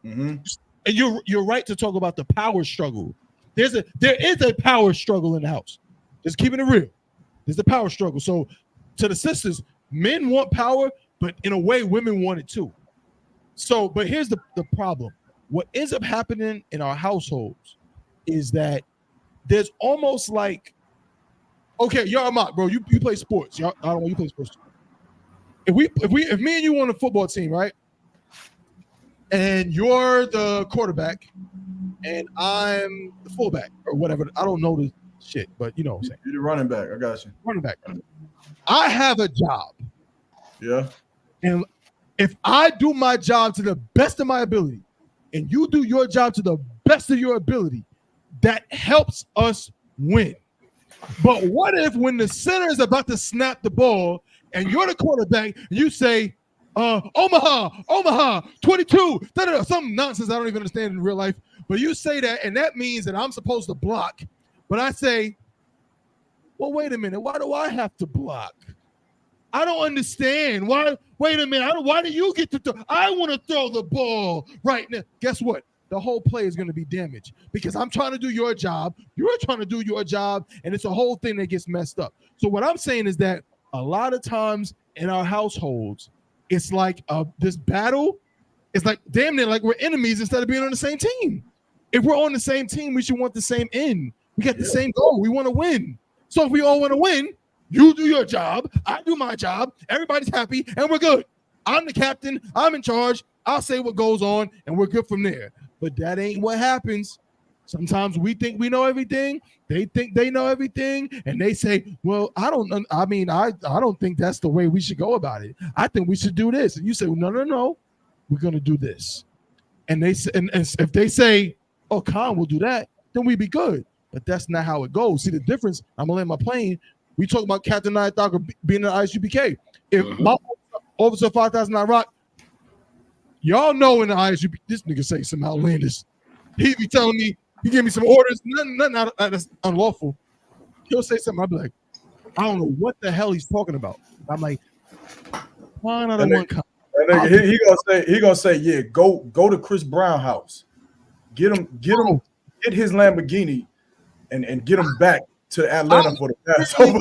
Mm-hmm. And you're right to talk about the power struggle. There is a power struggle in the house. Just keeping it real. There's a power struggle. So to the sisters, men want power, but in a way, women want it too. So, but here's the problem. What ends up happening in our households is that there's almost like, okay, Yarmak, bro, you play sports. I don't know, you play sports. If me and you on a football team, right? And you're the quarterback, and I'm the fullback or whatever. I don't know the shit, but you know what I'm saying. You're the running back. I got you. Running back. I have a job. Yeah. And if I do my job to the best of my ability, and you do your job to the best of your ability, that helps us win. But what if when the center is about to snap the ball, and you're the quarterback, and you say, Omaha, 22, some nonsense I don't even understand in real life. But you say that, and that means that I'm supposed to block. But I say, well, wait a minute. Why do I have to block? I don't understand. Why? Wait a minute. Why do you get to throw? I want to throw the ball right now. Guess what? The whole play is going to be damaged because I'm trying to do your job. You're trying to do your job, and it's a whole thing that gets messed up. So what I'm saying is that a lot of times in our households, it's like this battle. It's like damn near like we're enemies instead of being on the same team. If we're on the same team, we should want the same end. We got the same goal. We want to win. So if we all want to win, you do your job, I do my job, everybody's happy, and we're good. I'm the captain. I'm in charge. I'll say what goes on, and we're good from there. But that ain't what happens. Sometimes we think we know everything. They think they know everything, and they say, "Well, I don't. I mean, I don't think that's the way we should go about it. I think we should do this." And you say, well, "No, we're gonna do this." And they say, and if they say, "Oh, Khan will do that," then we be good. But that's not how it goes. See the difference? I'm gonna land my plane. We talk about Captain Nyathocker being in I.S.U.P.K. If my officer 5000 Rock, y'all know in the I.S.U.P.K. this nigga say some outlandish. He be telling me. He gave me some orders, nothing that's unlawful. He'll say something. I'll be like, I don't know what the hell he's talking about. I'm like, why not one? He gonna say, yeah, go to Chris Brown house, get his Lamborghini, and get him back to Atlanta for the Passover.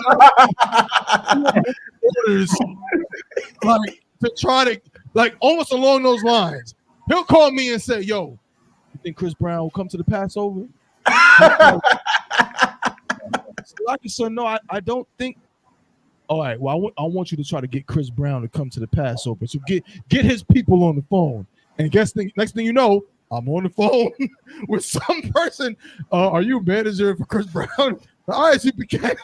Orders, like to try to like almost along those lines. He'll call me and say, yo. You think Chris Brown will come to the Passover? So no, I don't think. All right, well, I want you to try to get Chris Brown to come to the Passover. So get his people on the phone. And next thing you know, I'm on the phone with some person. Are you a manager for Chris Brown? The I.S.U.P.K.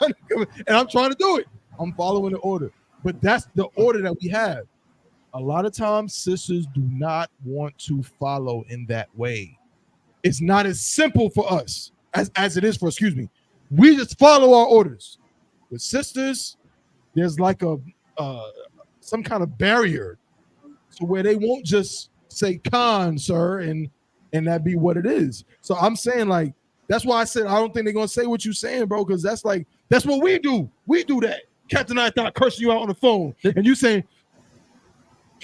And I'm trying to do it. I'm following the order. But that's the order that we have. A lot of times, sisters do not want to follow in that way. It's not as simple for us as it is for, we just follow our orders. With sisters, there's like some kind of barrier to where they won't just say Khan, sir, and that be what it is. So I'm saying like, that's why I said I don't think they're going to say what you're saying, bro, because that's what we do. We do that. Captain I thought cursing you out on the phone, and you saying,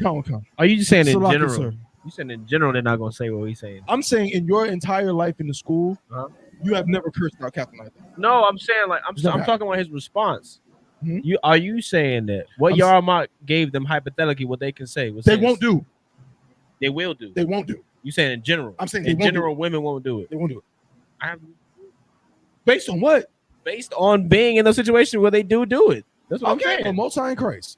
Khan. Are you just saying in Salaki, general? sir. You saying in general they're not gonna say what he's saying? I'm saying in your entire life in the school, you have never cursed out Captain like that. No, I'm saying like I'm talking about his response. Mm-hmm. Are you saying that what Yarmak gave them hypothetically what they can say? They won't do. They will do. They won't do. You saying in general? I'm saying in general, women won't do it. They won't do it. I have based on what? Based on being in a situation where they do it. That's what I'm saying. Most High in Christ.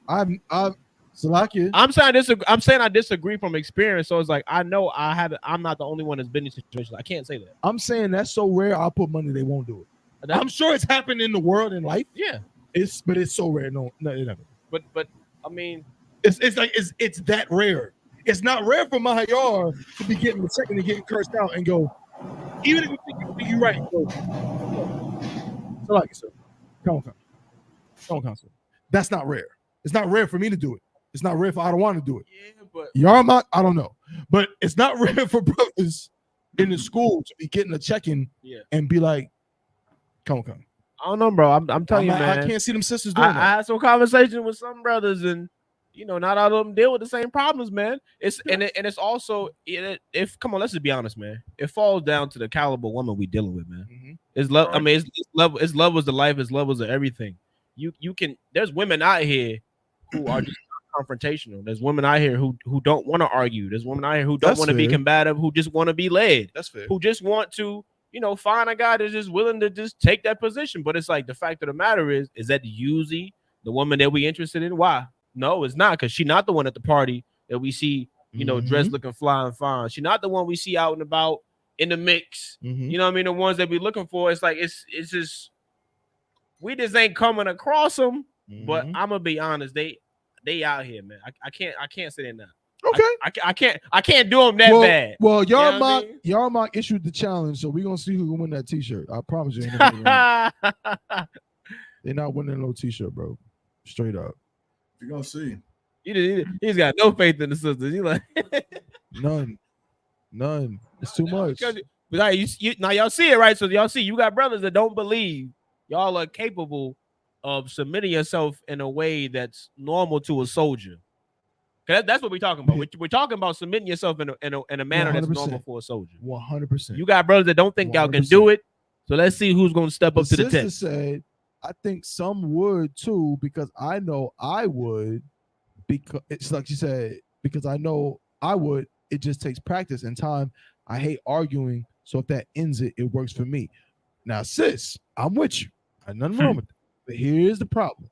Salakia. I'm saying I disagree from experience. So it's like I know I'm not the only one that's been in situations. I can't say that. I'm saying that's so rare. I'll put money they won't do it. I'm sure it's happened in the world in life. Yeah. But it's so rare. No, it never. But I mean, it's that rare. It's not rare for Mahayar to be getting the second and getting cursed out and go, even if you think you're right, go. Salakia, sir. Come on, sir. That's not rare. It's not rare for me to do it. It's not rare for I don't want to do it. Yeah, but Yarmak, I don't know. But it's not rare for brothers in the school to be getting a check-in and be like, come on. I don't know, bro. I'm telling you, man. I can't see them sisters doing that. I had some conversation with some brothers, and not all of them deal with the same problems, man. It's also if come on, let's just be honest, man. It falls down to the caliber woman we dealing with, man. Mm-hmm. It's love. I mean, it's levels of life. It's levels of everything. You can. There's women out here who are just confrontational. There's women out here who don't want to argue. There's women out here who don't want to be combative. Who just want to be led. That's fair. Who just want to. Find a guy that's just willing to just take that position. But it's like the fact of the matter is that usually the woman that we interested in? Why? No, it's not, because she's not the one at the party that we see, dressed looking fly and fine. She's not the one we see out and about in the mix. Mm-hmm. You know what I mean? The ones that we looking for. It's like it's just we just ain't coming across them. Mm-hmm. But I'm gonna be honest, they out here, man. I can't sit in that. Okay. I can't do them that bad. Well, Yarmak Yarmak issued the challenge, so we're gonna see who can win that t-shirt. I promise you. They're not winning no t-shirt, bro. Straight up. You're gonna see. He's got no faith in the sisters. He's like none. It's too much. But now y'all see it, right? So y'all see you got brothers that don't believe y'all are capable of submitting yourself in a way that's normal to a soldier. That's what we're talking about. We're talking about submitting yourself in a manner 100%. That's normal for a soldier. 100%. You got brothers that don't think 100%. Y'all can do it. So let's see who's going to step up to the test. Said, I think some would too, because I know I would. Because it's like she said, because I know I would. It just takes practice and time. I hate arguing. So if that ends it, it works for me. Now, sis, I'm with you. There's nothing wrong with that. But here's the problem.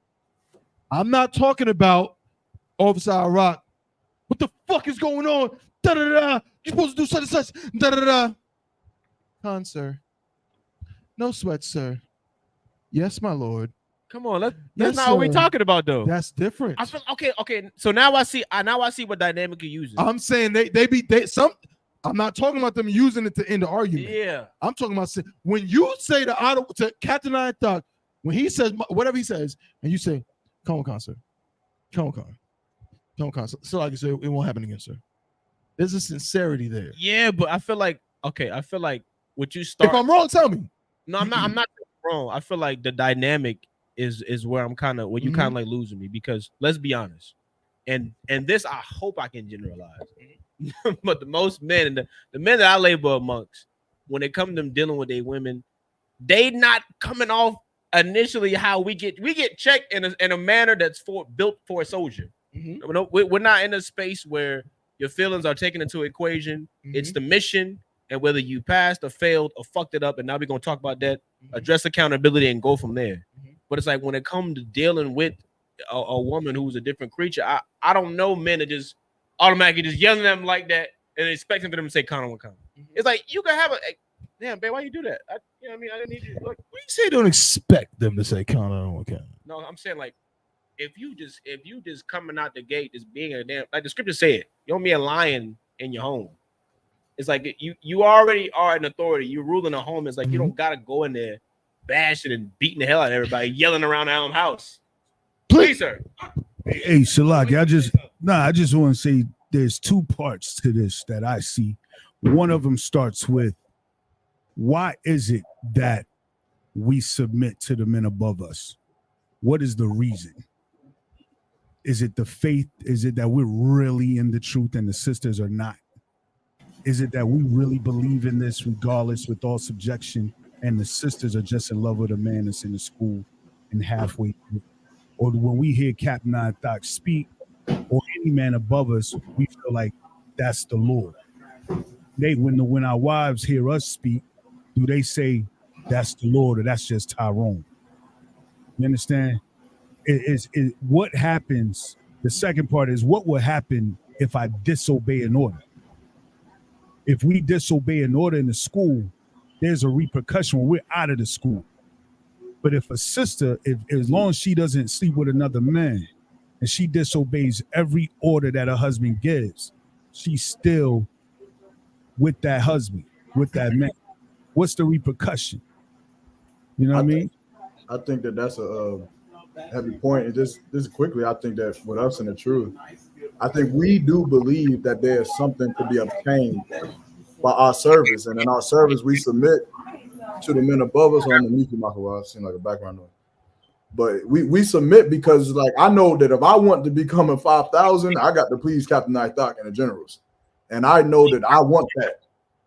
I'm not talking about Officer Iraq. What the fuck is going on? Da da da. You're supposed to do such and such. Da da da. Con, sir. No sweat, sir. Yes, my lord. Come on, that's not what we're talking about, though. That's different. I feel okay. So now I see what dynamic you're using. I'm saying I'm not talking about them using it to end the argument. Yeah. I'm talking about when you say to Captain I Thought, when he says whatever he says, and you say, come on, sir. Come on, sir. So like I said, it won't happen again, sir. There's a sincerity there. Yeah, but I feel like what you start. If I'm wrong, tell me. No, I'm not wrong. I feel like the dynamic is where I'm kind of where you kind of like losing me, because let's be honest, and this I hope I can generalize, but the most men and the men that I label amongst, when it comes to them dealing with their women, they not coming off initially how we get checked in a manner that's built for a soldier. Mm-hmm. We're not in a space where your feelings are taken into equation. Mm-hmm. It's the mission, and whether you passed or failed or fucked it up, and now we're gonna talk about that, address accountability, and go from there. Mm-hmm. But it's like when it comes to dealing with a woman who's a different creature, I don't know men that just automatically just yelling at them like that and expecting for them to say "Con on." Mm-hmm. It's like you can have damn, babe, why you do that? I didn't need you. Like, what do you say? Don't expect them to say "Con on." No, I'm saying like if you just coming out the gate just being a damn, like the scripture said, you don't be a lion in your home. It's like you already are an authority. You're ruling a home. It's like you don't gotta go in there bashing and beating the hell out of everybody, yelling around our own house. Please, sir. Hey, Shalaki, I just want to say there's two parts to this that I see. One of them starts with, why is it that we submit to the men above us? What is the reason? Is it the faith? Is it that we're really in the truth and the sisters are not? Is it that we really believe in this regardless with all subjection, and the sisters are just in love with a man that's in the school and halfway through? Or when we hear Captain Thok speak, or any man above us, we feel like that's the Lord. When our wives hear us speak, do they say that's the Lord or that's just Tyrone? You understand? What happens The second part is what will happen if I disobey an order? If we disobey an order in the school, there's a repercussion when we're out of the school. But if a sister, if as long as she doesn't sleep with another man and she disobeys every order that her husband gives, she's still with that husband, with that man. What's the repercussion? You know what I mean? I think that that's a heavy point. And just quickly, I think that with us and the truth, I think we do believe that there's something to be obtained by our service. And in our service, we submit to the men above us on the Mickey Michael. I've seen like a background noise. But we submit because like I know that if I want to become a 5,000, I got to please Captain I.S.U.P.K and the generals. And I know that I want that.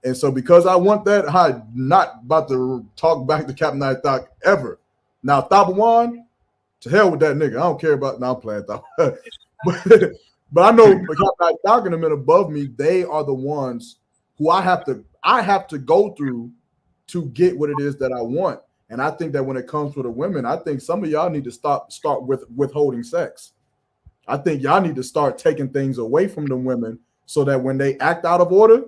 And so because I want that, I'm not about to talk back to Captain I.S.U.P.K ever. Now, Thabawan, to hell with that nigga. I don't care about now I'm playing Thaba. but I know Captain I.S.U.P.K and the men above me, they are the ones who I have to go through to get what it is that I want. And I think that when it comes to the women, I think some of y'all need to start with withholding sex. I think y'all need to start taking things away from the women so that when they act out of order,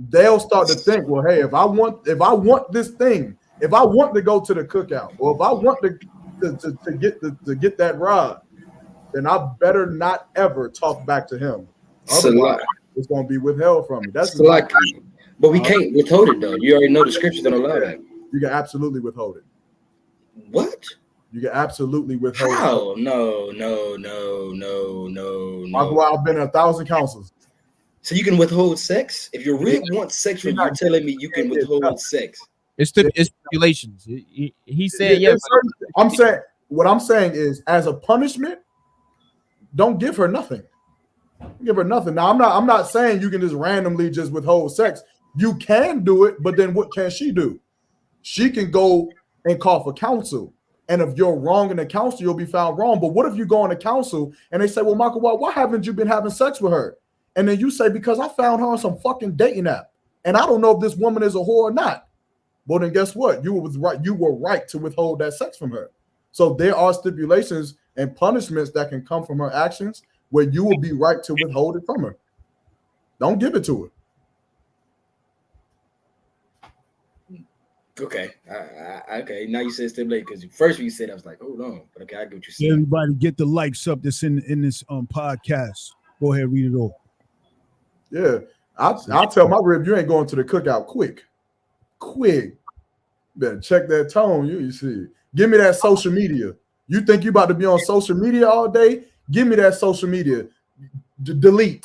they'll start to think, well, hey, if I want this thing, if I want to go to the cookout, or if I want to get that rod, then I better not ever talk back to him. Otherwise, it's going to be withheld from me. That's like, but we can't withhold it though. You already know the scriptures don't allow that. You can absolutely withhold it. What? You can absolutely withhold How? it. No. I've been in 1,000 councils. So you can withhold sex? If you really want sex from you, telling me you can withhold sex. It's stipulations. He said, yeah. What I'm saying is, as a punishment, don't give her nothing. Give her nothing. Now, I'm not saying you can just randomly just withhold sex. You can do it, but then what can she do? She can go and call for counsel. And if you're wrong in the counsel, you'll be found wrong. But what if you go into counsel and they say, well, Michael, why haven't you been having sex with her? And then you say, because I found her on some fucking dating app. And I don't know if this woman is a whore or not. Well, then guess what? You were right to withhold that sex from her. So there are stipulations and punishments that can come from her actions where you will be right to withhold it from her. Don't give it to her. Okay. Okay. Now you said stipulate because first when you said I was like, hold on. But okay, I get what you're saying. Everybody get the likes up that's in this podcast. Go ahead, read it all. Yeah. I'll tell my rib, you ain't going to the cookout quick. Better check that tone. You see. Give me that social media. You think you about to be on social media all day? Give me that social media. Delete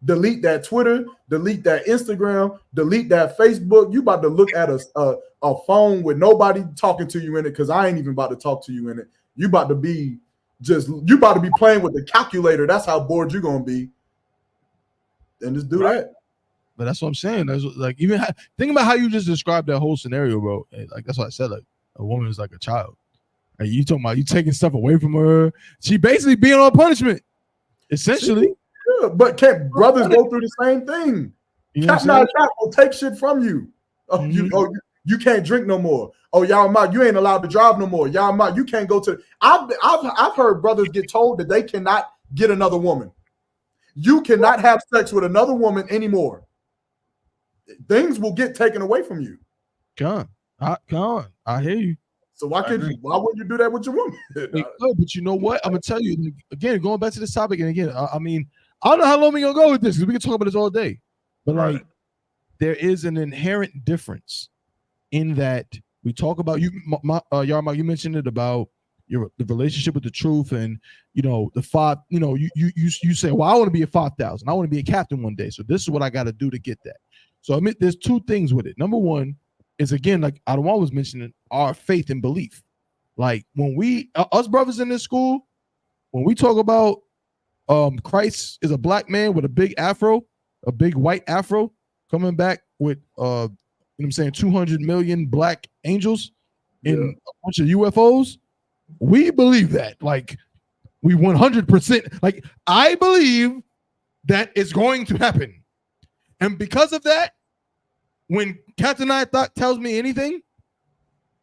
that Twitter, delete that Instagram, delete that Facebook. You about to look at a phone with nobody talking to you in it because I ain't even about to talk to you in it. You about to be playing with the calculator. That's how bored you're gonna be. And just do that. But that's what I'm saying. That's like even think about how you just described that whole scenario, bro. Like that's what I said. Like a woman is like a child. Like you talking about you taking stuff away from her. She basically being on punishment, essentially. Yeah, but can't brothers go through the same thing? You Captain I.S.U.P.K will take shit from you. Oh, you can't drink no more. Oh, y'all, you ain't allowed to drive no more. Y'all, you can't go to. I've heard brothers get told that they cannot get another woman. You cannot have sex with another woman anymore. Things will get taken away from you. Come on. I hear you. So why wouldn't you do that with your woman? But you know what? I'm gonna tell you again, going back to this topic, and again, I mean, I don't know how long we're gonna go with this because we can talk about this all day. But like, there is an inherent difference in that we talk about Yarma, you mentioned it about the relationship with the truth, and the five. You say, well, I want to be a 5,000. I want to be a captain one day. So this is what I got to do to get that. So I mean, there's two things with it. Number one is, again, like Adwan was mentioning, our faith and belief. Like when we, us brothers in this school, when we talk about Christ is a black man with a big afro, a big white afro, coming back with 200 million black angels in a bunch of UFOs. We believe that. Like we 100%, like I believe that it's going to happen. And because of that, when Captain I.S.U.P.K tells me anything,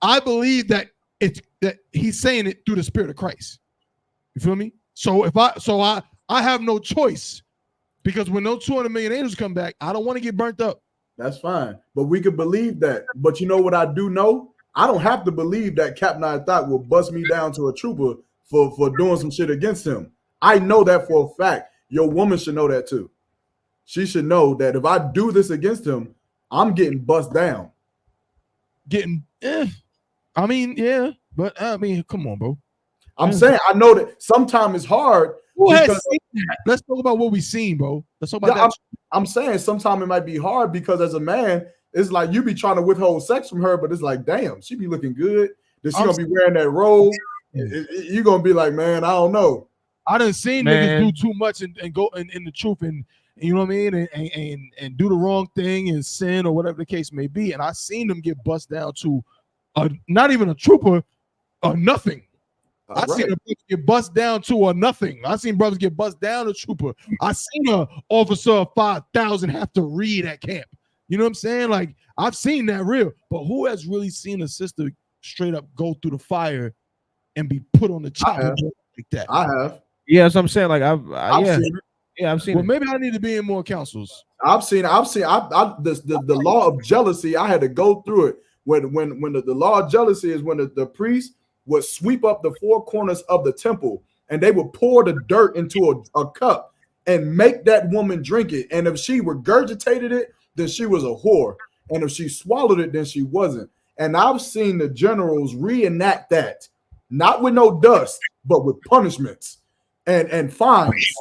I believe that he's saying it through the Spirit of Christ. You feel me? So I have no choice, because when those 200 million angels come back, I don't want to get burnt up. That's fine, but we could believe that. But you know what I do know? I don't have to believe that Captain I.S.U.P.K will bust me down to a trooper for doing some shit against him. I know that for a fact. Your woman should know that too. She should know that if I do this against him, I'm getting bust down. I mean, yeah, but I mean, come on, bro. I'm saying I know that sometimes it's hard. Who has seen that? Let's talk about what we've seen, bro. Let's talk about that. I'm saying sometimes it might be hard because as a man, it's like you be trying to withhold sex from her, but it's like, damn, she be looking good. Then she gonna be wearing that robe. You're gonna be like, man, I don't know. I done seen niggas do too much and go in the truth and you know what I mean, and do the wrong thing and sin or whatever the case may be. And I seen them get bust down to not even a trooper, nothing. I seen a brother get bust down to a nothing. I seen brothers get bust down to trooper. I seen a officer of 5,000 have to read at camp. You know what I'm saying? Like, I've seen that real. But who has really seen a sister straight up go through the fire and be put on the chopper like that? I have. Yeah, that's what I'm saying. Like I've seen it. Yeah, I've seen well, it. Maybe I need to be in more councils. I've seen the law of jealousy. I had to go through it. When the law of jealousy is when the priest would sweep up the four corners of the temple and they would pour the dirt into a cup and make that woman drink it. And if she regurgitated it, then she was a whore. And if she swallowed it, then she wasn't. And I've seen the generals reenact that, not with no dust, but with punishments and fines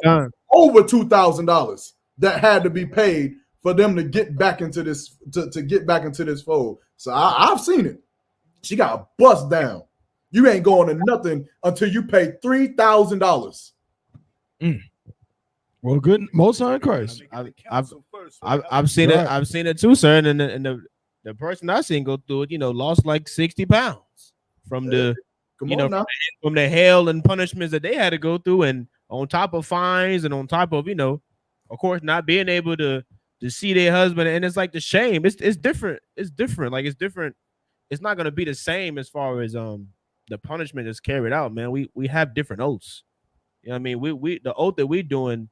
over $2,000 that had to be paid for them to get back into this to get back into this fold. So I've seen it. She got bust down. You ain't going to nothing until you pay $3,000. Well, good. Most High in Christ. I've seen it. I've seen it too, sir. And the person I seen go through it, lost like 60 pounds from the from the hell and punishments that they had to go through, and on top of fines and on top of of course, not being able to see their husband. And it's like the shame. It's different. It's different. Like it's different. It's not gonna be the same as far as the punishment is carried out, man. We have different oaths. You know what I mean? We the oath that we're doing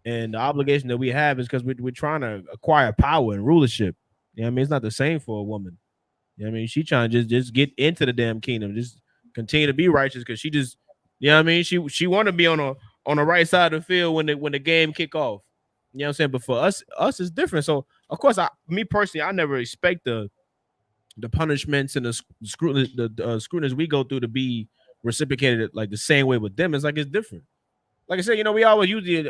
and the obligation that we have is because we're trying to acquire power and rulership. You know what I mean? It's not the same for a woman. You know what I mean? She trying to just get into the damn kingdom, just continue to be righteous because she just, you know what I mean? She want to be on the right side of the field when the game kick off. You know what I'm saying? But for us it's different. So of course, me personally, I never expect the punishments and the scrutiny we go through to be reciprocated like the same way with them. It's like it's different. Like I said, we always use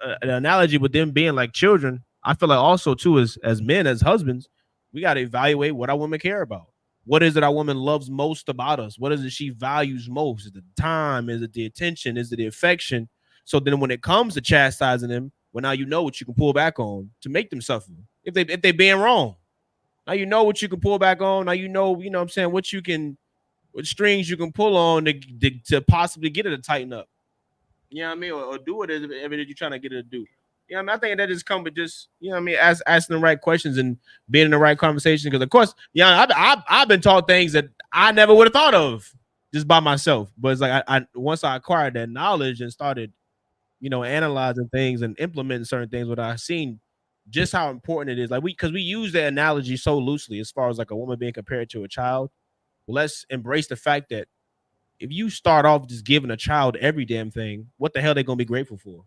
an analogy with them being like children. I feel like also too as men, as husbands, we got to evaluate what our women care about. What is it our woman loves most about us? What is it she values most? Is it the time? Is it the attention? Is it the affection? So then when it comes to chastising them, well, now you know what you can pull back on to make them suffer. If they being wrong. Now you know what you can pull back on. Now you know what I'm saying, what strings you can pull on to possibly get it to tighten up. You know what I mean? Or do it as you're trying to get it to do. You know what I mean? I think that just come with just, you know what I mean, asking the right questions and being in the right conversation. Because of course, I've been taught things that I never would have thought of just by myself. But it's like I once I acquired that knowledge and started, analyzing things and implementing certain things, what I've seen just how important it is. Like because we use that analogy so loosely as far as like a woman being compared to a child. Well, let's embrace the fact that if you start off just giving a child every damn thing, what the hell they gonna be grateful for?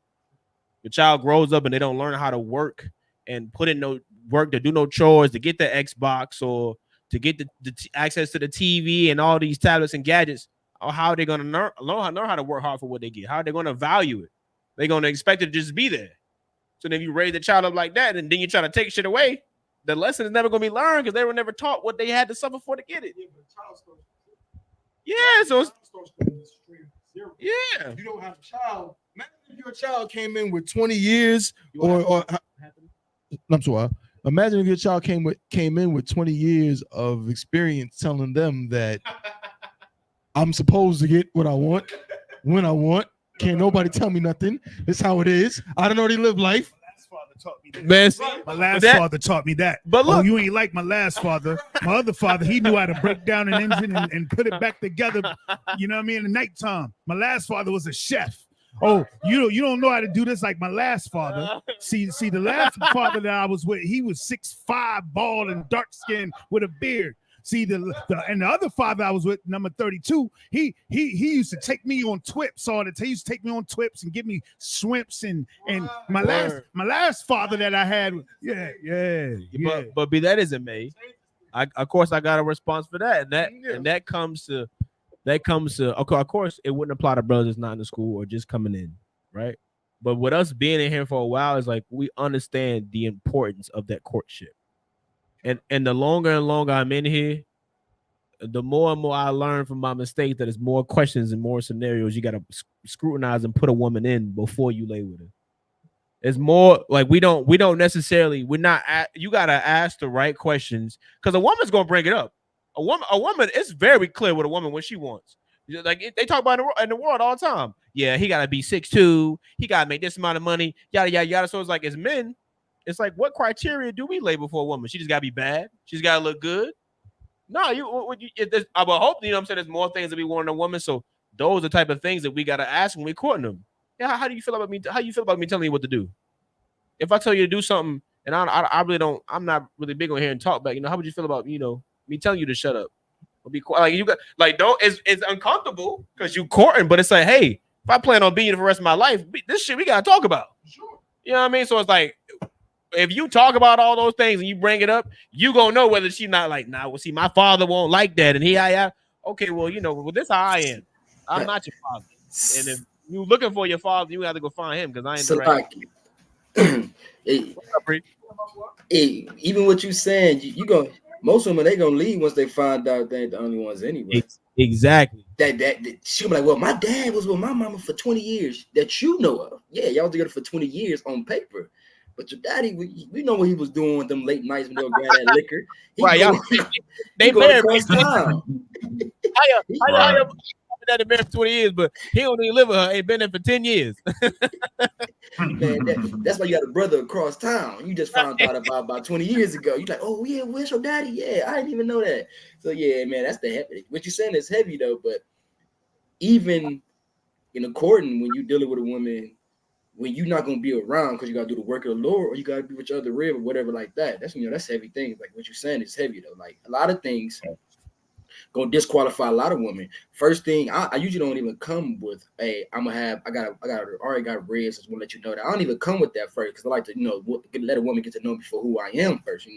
The child grows up and they don't learn how to work and put in no work to do no chores, to get the Xbox or to get the access to the TV and all these tablets and gadgets. Or how are they gonna learn how to work hard for what they get? How are they gonna value it? They're gonna expect it to just be there. So then if you raise the child up like that and then you try to take shit away, the lesson is never going to be learned because they were never taught what they had to suffer for to get it. Yeah, so yeah. You don't have a child. Imagine if your child came in with 20 years or I'm sorry. Imagine if your child came in with 20 years of experience telling them that I'm supposed to get what I want when I want. Can't nobody tell me nothing. It's how it is. I don't already live life. My last father taught me that. But look, you ain't like my last father. My other father, he knew how to break down an engine and put it back together. You know what I mean? In the nighttime. My last father was a chef. Oh, you don't know how to do this like my last father. See, the last father that I was with, he was 6'5", bald and dark skinned with a beard. See, the other father I was with, number 32, he used to take me on twips all the time. He used to take me on twips and give me swimps and my last father that I had, yeah. But be that as it may, of course I got a response for that, and that comes to of course it wouldn't apply to brothers that's not in the school or just coming in, right? But with us being in here for a while, is like we understand the importance of that courtship. And the longer and longer I'm in here, the more and more I learn from my mistakes that there's more questions and more scenarios you got to scrutinize and put a woman in before you lay with her. It's more like we don't necessarily, you got to ask the right questions because a woman's going to bring it up. A woman, it's very clear with a woman what she wants. Like they talk about in the world all the time. Yeah, he got to be 6'2", he got to make this amount of money, yada, yada, yada. So it's like, as men, it's like, what criteria do we label for a woman? She just got to be bad? She's got to look good? No, I would hope, you know what I'm saying, there's more things that we want in a woman. So those are the type of things that we got to ask when we're courting them. Yeah, how do you feel about me? How you feel about me telling you what to do? If I tell you to do something and I really don't, I'm not really big on hearing talk back. You know, how would you feel about, you know, me telling you to shut up or be quiet? Like you got, like, don't, it's uncomfortable because you courting, but it's like, hey, if I plan on being here for the rest of my life, this shit we gotta talk about. You know what I mean? So it's like, if you talk about all those things and you bring it up, you gonna know whether she's not like, nah, well, see, my father won't like that, and okay, well, you know, well, this how I am. I'm not your father, and if you looking for your father, you have to go find him because I ain't the right. Even what you saying, you go. Most women they gonna leave once they find out they ain't the only ones anyway. Exactly. That she'll be like, well, my dad was with my mama for 20 years that you know of. Yeah, y'all was together for 20 years on paper. But your daddy, we know what he was doing with them late nights when they were grabbing that liquor. They going across town. How your daddy married for 20 years, but he don't even live with her. Ain't been there for 10 years. Man, that's why you got a brother across town. You just found out about 20 years ago. You're like, oh yeah, where's your daddy? Yeah, I didn't even know that. So yeah, man, that's the heavy. What you're saying is heavy though, but even in a courting, when you're dealing with a woman, when you're not gonna be around because you gotta do the work of the Lord or you gotta be with your other rib or whatever like that. That's that's heavy things. Like what you're saying is heavy though. Like a lot of things gonna disqualify a lot of women. First thing, I usually don't even come with I already got ribs. I just want to let you know that I don't even come with that first because I like to let a woman get to know me for who I am first,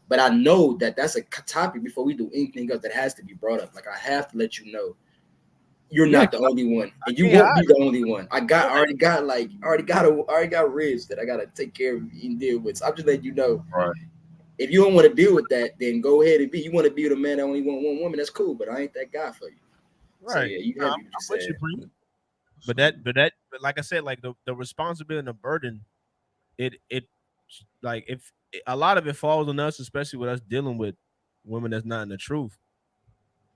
But I know that that's a topic before we do anything else that has to be brought up. Like I have to let you know. You're not the only one, and you won't be the only one. I already got ribs that I gotta take care of and deal with. So I'm just letting you know. Right. If you don't want to deal with that, then go ahead and be. You want to be with a man that only want one woman, that's cool. But I ain't that guy for you. Right. So yeah, you have what you said. But like I said, like the responsibility and the burden, it like if a lot of it falls on us, especially with us dealing with women that's not in the truth,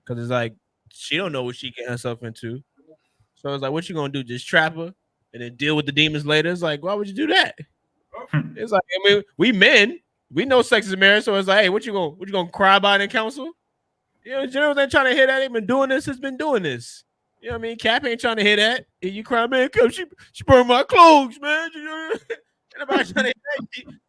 because it's like she don't know what she getting herself into. So it's like, what you gonna do? Just trap her and then deal with the demons later? It's like, why would you do that? It's like, I mean, we men, we know sex is marriage, so it's like, hey, what you gonna cry about in council? You know, generals ain't trying to hear that. Ain't been doing this. Has been doing this. You know what I mean? Cap ain't trying to hear that. And you cry, man, cause she burned my clothes, man. Anybody trying to hear that?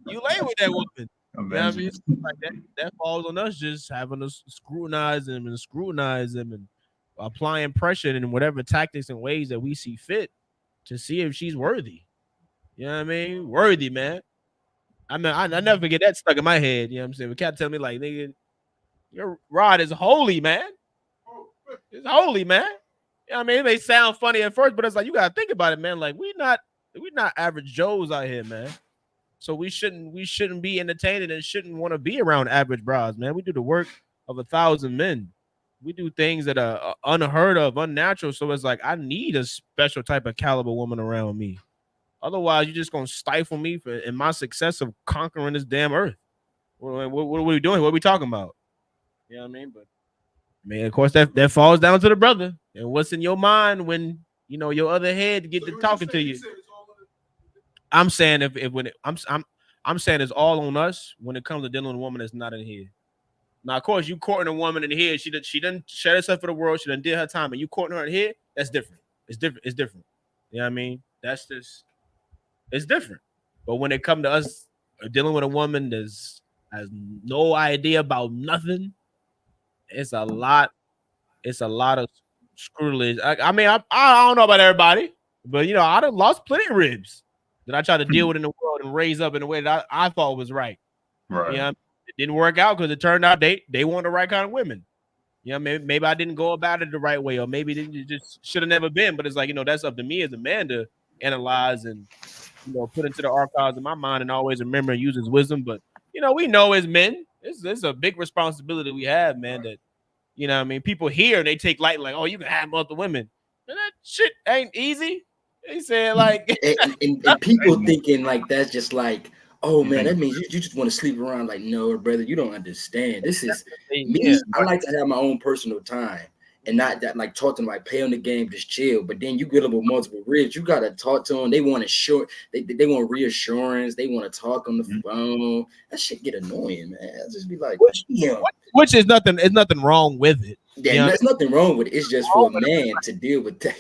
You lay with that woman. You know what I mean? Like that falls on us, just having to scrutinize them and applying pressure in whatever tactics and ways that we see fit to see if she's worthy. You know what I mean? Worthy, man. I mean, I never forget that stuck in my head. You know what I'm saying? But Cap tell me like, nigga, your rod is holy, man. It's holy, man. You know what I mean? It may sound funny at first, but it's like you gotta think about it, man. Like we not average Joes out here, man. So we shouldn't be entertained and shouldn't want to be around average bras, man. We do the work of 1,000 men. We do things that are unheard of, unnatural. So it's like I need a special type of caliber woman around me. Otherwise, you're just gonna stifle me in my success of conquering this damn earth. What are we doing? What are we talking about? You know what I mean? But I mean, of course, that falls down to the brother. And what's in your mind when your other head get to talking to you? I'm saying I'm saying it's all on us when it comes to dealing with a woman that's not in here. Now, of course, you courting a woman in here. She done shed herself for the world. She done did her time, and you courting her in here. That's different. It's different. You know what I mean? That's just, it's different. But when it come to us dealing with a woman that has no idea about nothing, it's a lot of screwage. I mean, I don't know about everybody, but you know, I done lost plenty of ribs that I tried to deal with in the world and raise up in a way that I thought was right. Right. Yeah, it didn't work out because it turned out they weren't the right kind of women. You know, maybe I didn't go about it the right way, or maybe it just should have never been. But it's like, you know, that's up to me as a man to analyze and, you know, put into the archives of my mind and always remember and use his wisdom. But you know, we know as men, it's a big responsibility we have, man. That, you know what I mean, people hear and they take light, like, oh, you can have multiple women. And that shit ain't easy. They said like and people thinking like that's just like, oh man, think- that means you just want to sleep around. Like, no, brother, you don't understand. This is me. Yeah. I like to have my own personal time and not that like talk to them like play on the game, just chill. But then you get them with multiple ribs, you gotta talk to them. They want they want reassurance. They want to talk on the phone. That shit get annoying, man. I just be like, which is nothing. There's nothing wrong with it. Yeah, You know? there's nothing wrong with it. It's just for a man to deal with that.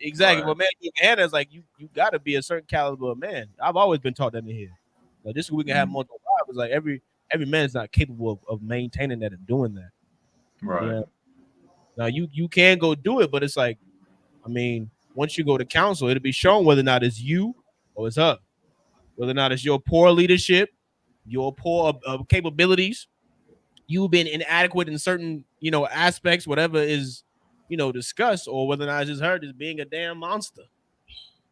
Exactly. But man, Hannah is like, you got to be a certain caliber of man. I've always been taught that in here. Like, this we can have multiple wives. It's like every man is not capable of maintaining that and doing that. Right. Yeah. Now you can go do it, but it's like, I mean, once you go to counsel, it'll be shown whether or not it's you or it's her. Whether or not it's your poor leadership, your poor capabilities, you've been inadequate in certain, you know, aspects, whatever is, you know, discussed, or whether or not it's just her just being a damn monster.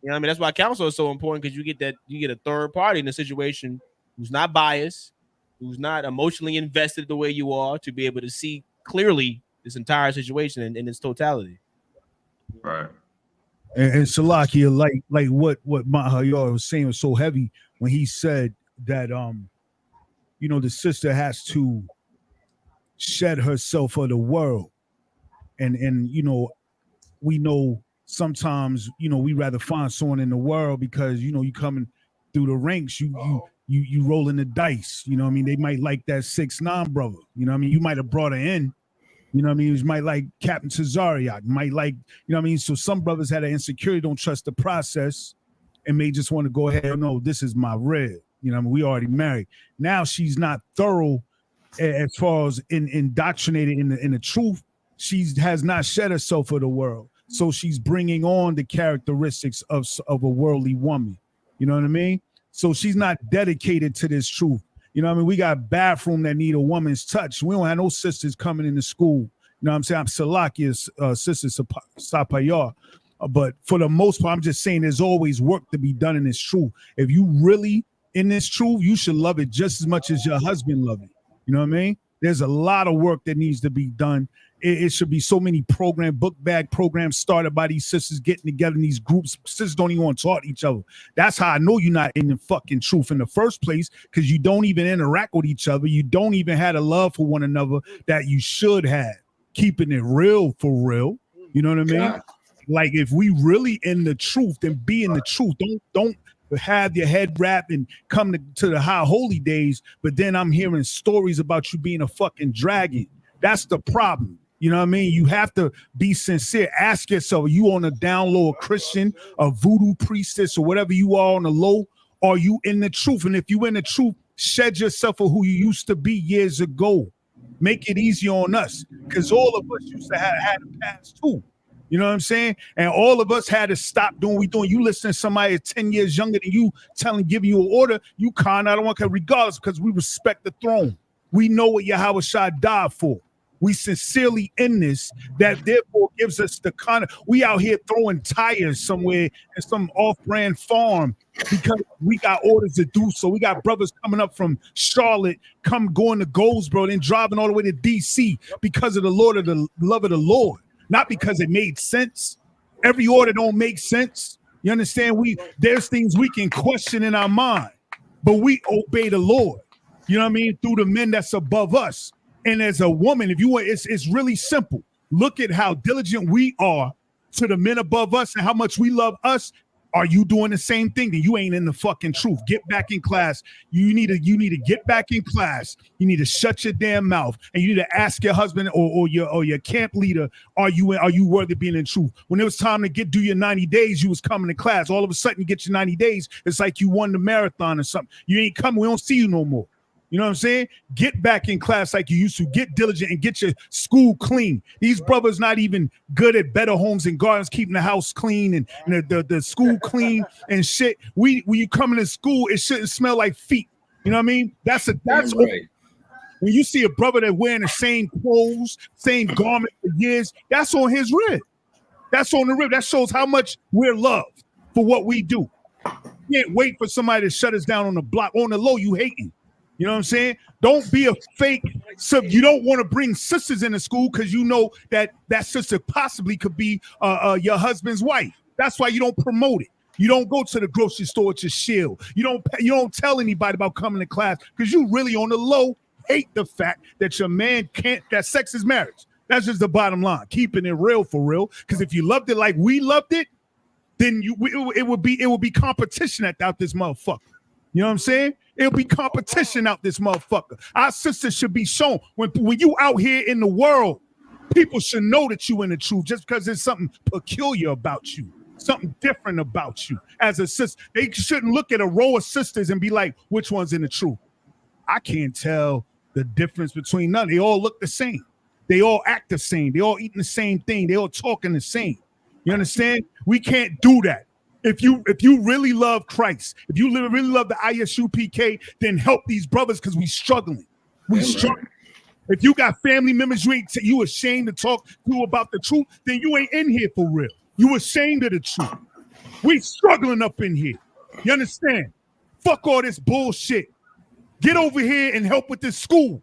You know what I mean? That's why counsel is so important, because you get a third party in a situation who's not biased, who's not emotionally invested the way you are, to be able to see clearly this entire situation in its totality. Right. And Salakia, like what Mahayar was saying was so heavy when he said that you know, the sister has to shed herself for the world. And you know, we know sometimes, you know, we rather find someone in the world because, you know, you coming through the ranks, you rolling the dice. You know what I mean? They might like that 6'9" brother. You know what I mean? You might have brought her in. You know what I mean? You might like Captain Tazariak, might like, you know what I mean? So some brothers had an insecurity, don't trust the process, and may just want to go ahead, no, this is my rib. You know what I mean? We already married. Now she's not thorough as far as indoctrinated in the truth. She has not shed herself for the world. So she's bringing on the characteristics of a worldly woman. You know what I mean? So she's not dedicated to this truth. You know what I mean? We got bathroom that need a woman's touch. We don't have no sisters coming into school. You know what I'm saying? I'm Salakia's sister Sapayar. But for the most part, I'm just saying there's always work to be done in this truth. If you really in this truth, you should love it just as much as your husband love it. You know what I mean? There's a lot of work that needs to be done. It should be so many book bag programs started by these sisters getting together in these groups. Sisters don't even want to talk to each other. That's how I know you're not in the fucking truth in the first place, because you don't even interact with each other. You don't even have a love for one another that you should have. Keeping it real for real. You know what I mean? God. Like, if we really in the truth, then be in the truth. Don't have your head wrapped and come to the high holy days, but then I'm hearing stories about you being a fucking dragon. That's the problem. You know what I mean? You have to be sincere. Ask yourself, are you on a down low, a Christian, a voodoo priestess, or whatever you are on the low? Are you in the truth? And if you in the truth, shed yourself for who you used to be years ago. Make it easy on us, because all of us used to have a past too. You know what I'm saying? And all of us had to stop doing what we doing. You listen to somebody 10 years younger than you, giving you an order, you can't, I don't want to, regardless, because we respect the throne. We know what Yahweh Shah died for. We sincerely in this, that therefore gives us the kind of, we out here throwing tires somewhere in some off-brand farm because we got orders to do so. We got brothers coming up from Charlotte, going to Goldsboro, then driving all the way to DC because of the love of the Lord. Not because it made sense. Every order don't make sense. You understand? There's things we can question in our mind, but we obey the Lord. You know what I mean? Through the men that's above us. And as a woman, it's really simple. Look at how diligent we are to the men above us and how much we love us. Are you doing the same thing? Then you ain't in the fucking truth. Get back in class. You need to get back in class. You need to shut your damn mouth, and you need to ask your husband or your camp leader, are you worthy of being in truth? When it was time to do your 90 days, you was coming to class. All of a sudden you get your 90 days. It's like you won the marathon or something. You ain't coming. We don't see you no more. You know what I'm saying? Get back in class like you used to. Get diligent and get your school clean. These brothers not even good at Better Homes and Gardens, keeping the house clean and the school clean and shit. When you come into school, it shouldn't smell like feet. You know what I mean? That's right. When you see a brother that wearing the same clothes, same garment for years, that's on his rib. That's on the rib. That shows how much we're loved for what we do. You can't wait for somebody to shut us down on the block. On the low, you hating. You know what I'm saying? Don't be a fake. So you don't want to bring sisters into school because you know that sister possibly could be your husband's wife. That's why you don't promote it. You don't go to the grocery store with your shield. You don't tell anybody about coming to class because you really on the low hate the fact that your man can't. That sex is marriage. That's just the bottom line. Keeping it real for real. Because if you loved it like we loved it, then it would be competition out this motherfucker. You know what I'm saying? It'll be competition out this motherfucker. Our sisters should be shown when you out here in the world, people should know that you in the truth just because there's something peculiar about you, something different about you. As a sister, they shouldn't look at a row of sisters and be like, which one's in the truth? I can't tell the difference between none. They all look the same. They all act the same. They all eating the same thing. They all talking the same. You understand? We can't do that. If you really love Christ, if you really love the I.S.U.P.K, then help these brothers because we struggling. We struggling. If you got family members you ashamed to talk to about the truth, then you ain't in here for real. You ashamed of the truth. We struggling up in here. You understand? Fuck all this bullshit. Get over here and help with this school.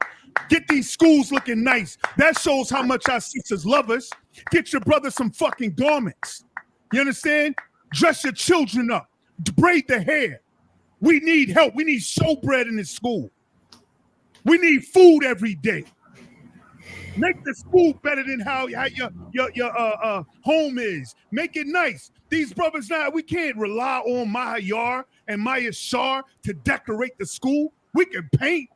Get these schools looking nice. That shows how much our sisters love us. Get your brother some fucking garments. You understand? Dress your children up. Braid the hair. We need help. We need showbread in this school. We need food every day. Make the school better than how your home is. Make it nice. These brothers now, we can't rely on Mahayar and Maya Shar to decorate the school. We can paint.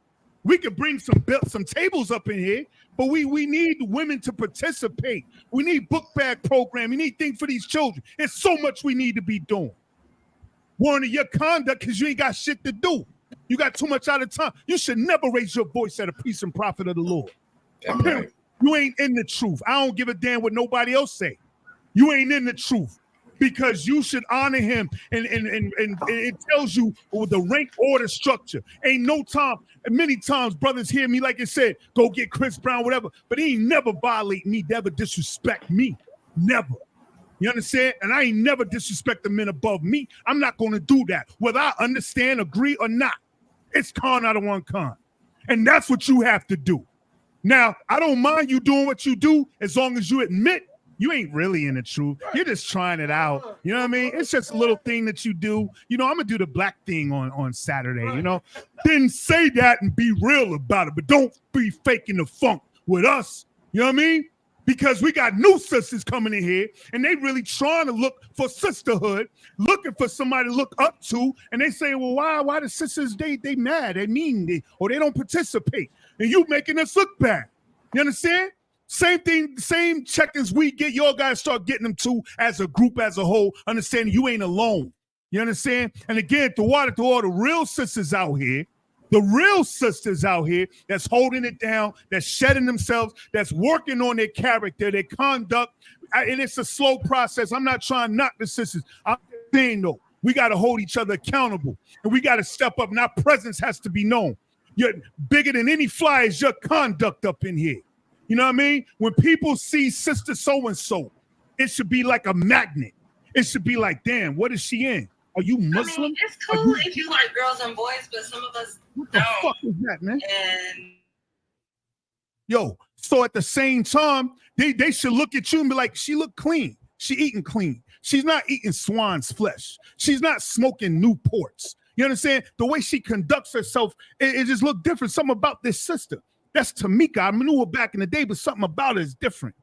We can bring some tables up in here, but we need women to participate. We need book bag program. We need things for these children. There's so much we need to be doing. Warning your conduct because you ain't got shit to do. You got too much out of time. You should never raise your voice at a priest and prophet of the Lord. Right. You ain't in the truth. I don't give a damn what nobody else say. You ain't in the truth. Because you should honor him, and it tells you with the rank order structure. Ain't no time. Many times brothers hear me like I said, go get Chris Brown, whatever. But he ain't never violate me, never disrespect me, never. You understand? And I ain't never disrespect the men above me. I'm not going to do that, whether I understand, agree, or not. It's con out of one con, and that's what you have to do. Now, I don't mind you doing what you do as long as you admit. You ain't really in the truth. You're just trying it out. You know what I mean? It's just a little thing that you do. You know, I'm going to do the black thing on Saturday, you know? Then say that and be real about it, but don't be faking the funk with us. You know what I mean? Because we got new sisters coming in here, and they really trying to look for sisterhood, looking for somebody to look up to, and they say, well, why the sisters, they mad, they mean, or they don't participate, and you making us look bad. You understand? Same thing, same check-ins we get, y'all gotta start getting them too as a group, as a whole, understanding you ain't alone. You understand? And again, to all the real sisters out here, that's holding it down, that's shedding themselves, that's working on their character, their conduct, and it's a slow process. I'm not trying to knock the sisters. I'm saying, though, we got to hold each other accountable, and we got to step up, and our presence has to be known. You're bigger than any fly is your conduct up in here. You know what I mean? When people see sister so-and-so, it should be like a magnet. It should be like, damn, what is she in? Are you Muslim? I mean, it's cool if you like girls and boys, but some of us what the fuck is that, man? And yo, so at the same time, they should look at you and be like, she look clean. She eating clean. She's not eating swan's flesh. She's not smoking Newports. You understand? The way she conducts herself, it just look different. Something about this sister. That's Tamika. I knew her back in the day, but something about her is different.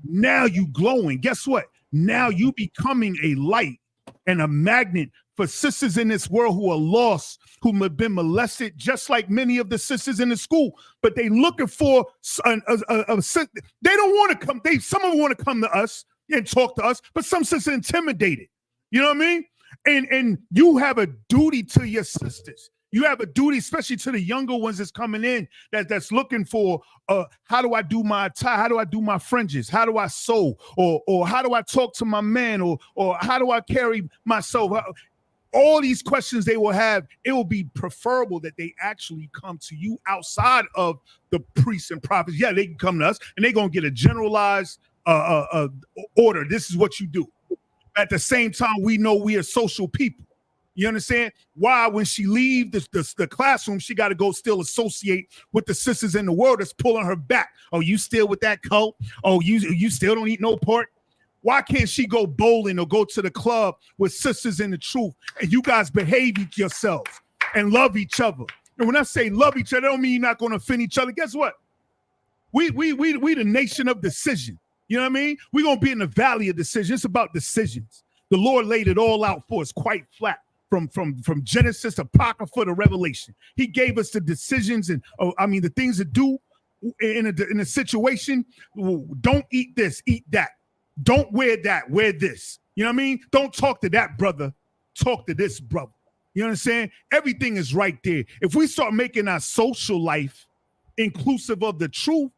Now you glowing. Guess what? Now you becoming a light and a magnet for sisters in this world who are lost, who have been molested, just like many of the sisters in the school. But they looking for they don't want to come. Some of them want to come to us and talk to us, but some sisters are intimidated. You know what I mean? And you have a duty to your sisters. You have a duty, especially to the younger ones that's coming in, that's looking for how do I do my tie? How do I do my fringes? How do I sew? Or how do I talk to my man? Or how do I carry myself? All these questions they will have, it will be preferable that they actually come to you outside of the priests and prophets. Yeah, they can come to us and they're going to get a generalized order. This is what you do. At the same time, we know we are social people. You understand? Why, when she leaves the classroom, she got to go still associate with the sisters in the world that's pulling her back. Oh, you still with that cult? Oh, you still don't eat no pork? Why can't she go bowling or go to the club with sisters in the truth and you guys behave yourselves and love each other? And when I say love each other, I don't mean you're not going to offend each other. Guess what? We the nation of decision. You know what I mean? We're going to be in the valley of decision. It's about decisions. The Lord laid it all out for us quite flat. From Genesis, Apocrypha to Revelation. He gave us the decisions and the things to do in a situation. Don't eat this, eat that. Don't wear that, wear this. You know what I mean? Don't talk to that brother, talk to this brother. You understand? Everything is right there. If we start making our social life inclusive of the truth,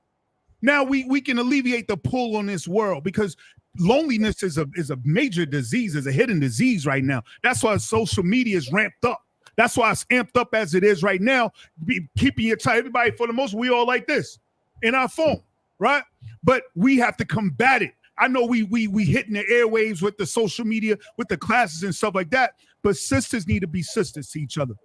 now we can alleviate the pull on this world, because loneliness is a major disease, is a hidden disease right now. That's why social media is ramped up. That's why it's amped up as it is right now. Keeping it tight. Everybody, for the most, we all like this in our phone, right? But we have to combat it. I know we hitting the airwaves with the social media, with the classes and stuff like that. But sisters need to be sisters to each other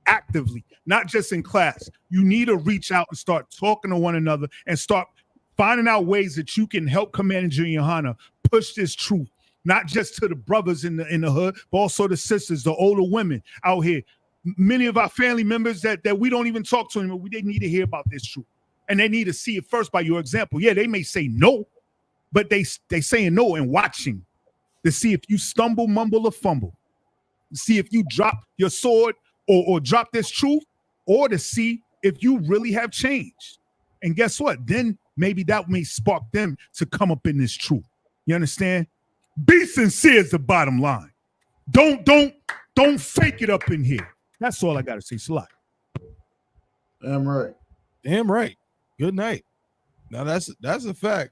actively, not just in class. You need to reach out and start talking to one another and start finding out ways that you can help Commander YAHANNA push this truth, not just to the brothers in the hood, but also the sisters, the older women out here. Many of our family members that we don't even talk to anymore, they need to hear about this truth. And they need to see it first by your example. Yeah, they may say no, but they saying no and watching to see if you stumble, mumble, or fumble. See if you drop your sword or drop this truth, or to see if you really have changed. And guess what? Then maybe that may spark them to come up in this truth. You understand? Be sincere is the bottom line. Don't fake it up in here. That's all I gotta say. Salah. Damn right. Damn right. Good night. Now that's a fact.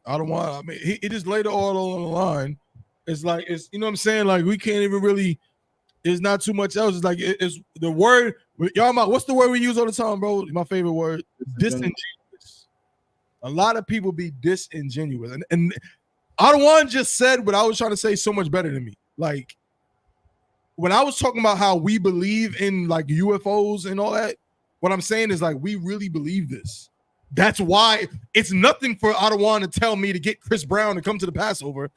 He just laid it all on the line. It's like, it's, you know what I'm saying? Like, we can't even really, there's not too much else. It's like, it's the word, y'all, what's the word we use all the time, bro? My favorite word, disingenuous. A lot of people be disingenuous. And Adawan just said what I was trying to say so much better than me. Like, when I was talking about how we believe in like UFOs and all that, what I'm saying is like, we really believe this. That's why it's nothing for Adawan to tell me to get Chris Brown to come to the Passover.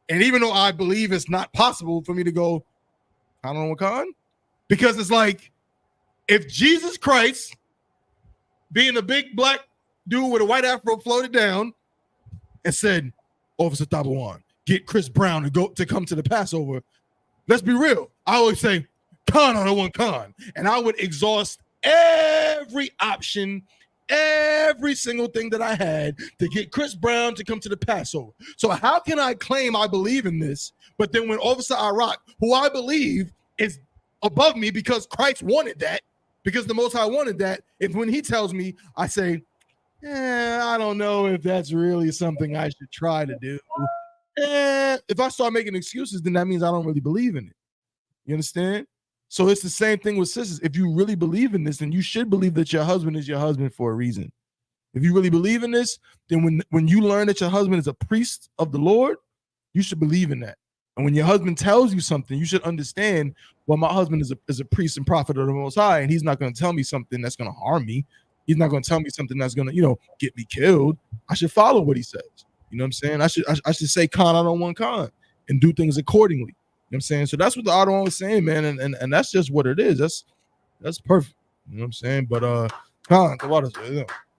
And even though I believe it's not possible for me to go, I don't know, Khan, because it's like, if Jesus Christ, being a big black dude with a white afro, floated down and said, Officer Adawan, get Chris Brown to come to the Passover. Let's be real. I always say, Khan, I don't want Khan. And I would exhaust every option, every single thing that I had to get Chris Brown to come to the Passover. So how can I claim I believe in this, but then when Officer Iraq, who I believe is above me because Christ wanted that, because the Most High wanted that, if when he tells me, I say, I don't know if that's really something I should try to do. If I start making excuses, then that means I don't really believe in it. You understand? So it's the same thing with sisters. If you really believe in this, then you should believe that your husband is your husband for a reason. If you really believe in this, then when you learn that your husband is a priest of the Lord, you should believe in that. And when your husband tells you something, you should understand, well, my husband is a priest and prophet of the Most High, and he's not going to tell me something that's going to harm me. He's not going to tell me something that's going to, get me killed. I should follow what he says. You know what I'm saying? I should say, Khan, I don't want Khan, and do things accordingly. You know what I'm saying? So that's what the Adawan was saying, man, and that's just what it is. That's perfect. You know what I'm saying? But Khan,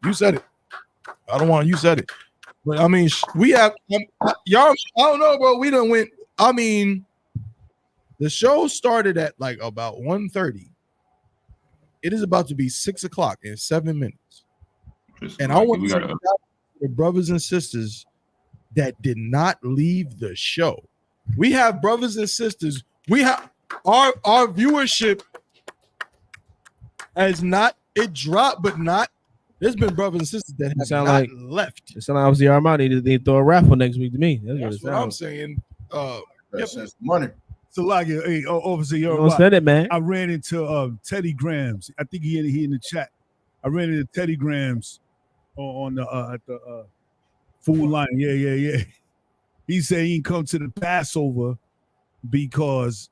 you said it. Adawan, you said it. But I mean, we have y'all. I don't know, bro. We done went. I mean, The show started at like about 1:30. It is about to be 6 o'clock in 7 minutes. And I want to say the brothers and sisters that did not leave the show. We have brothers and sisters. We have our viewership has not, it dropped, but not. There's been brothers and sisters that have not left. It sounds like obviously Armani they throw a raffle next week to me. That's what I'm saying. That's money. So like, hey, officer, You don't spend it, man. I ran into Teddy Grams. I think he in the chat. I ran into Teddy Grams on the at the food line. Yeah. He said he didn't come to the Passover because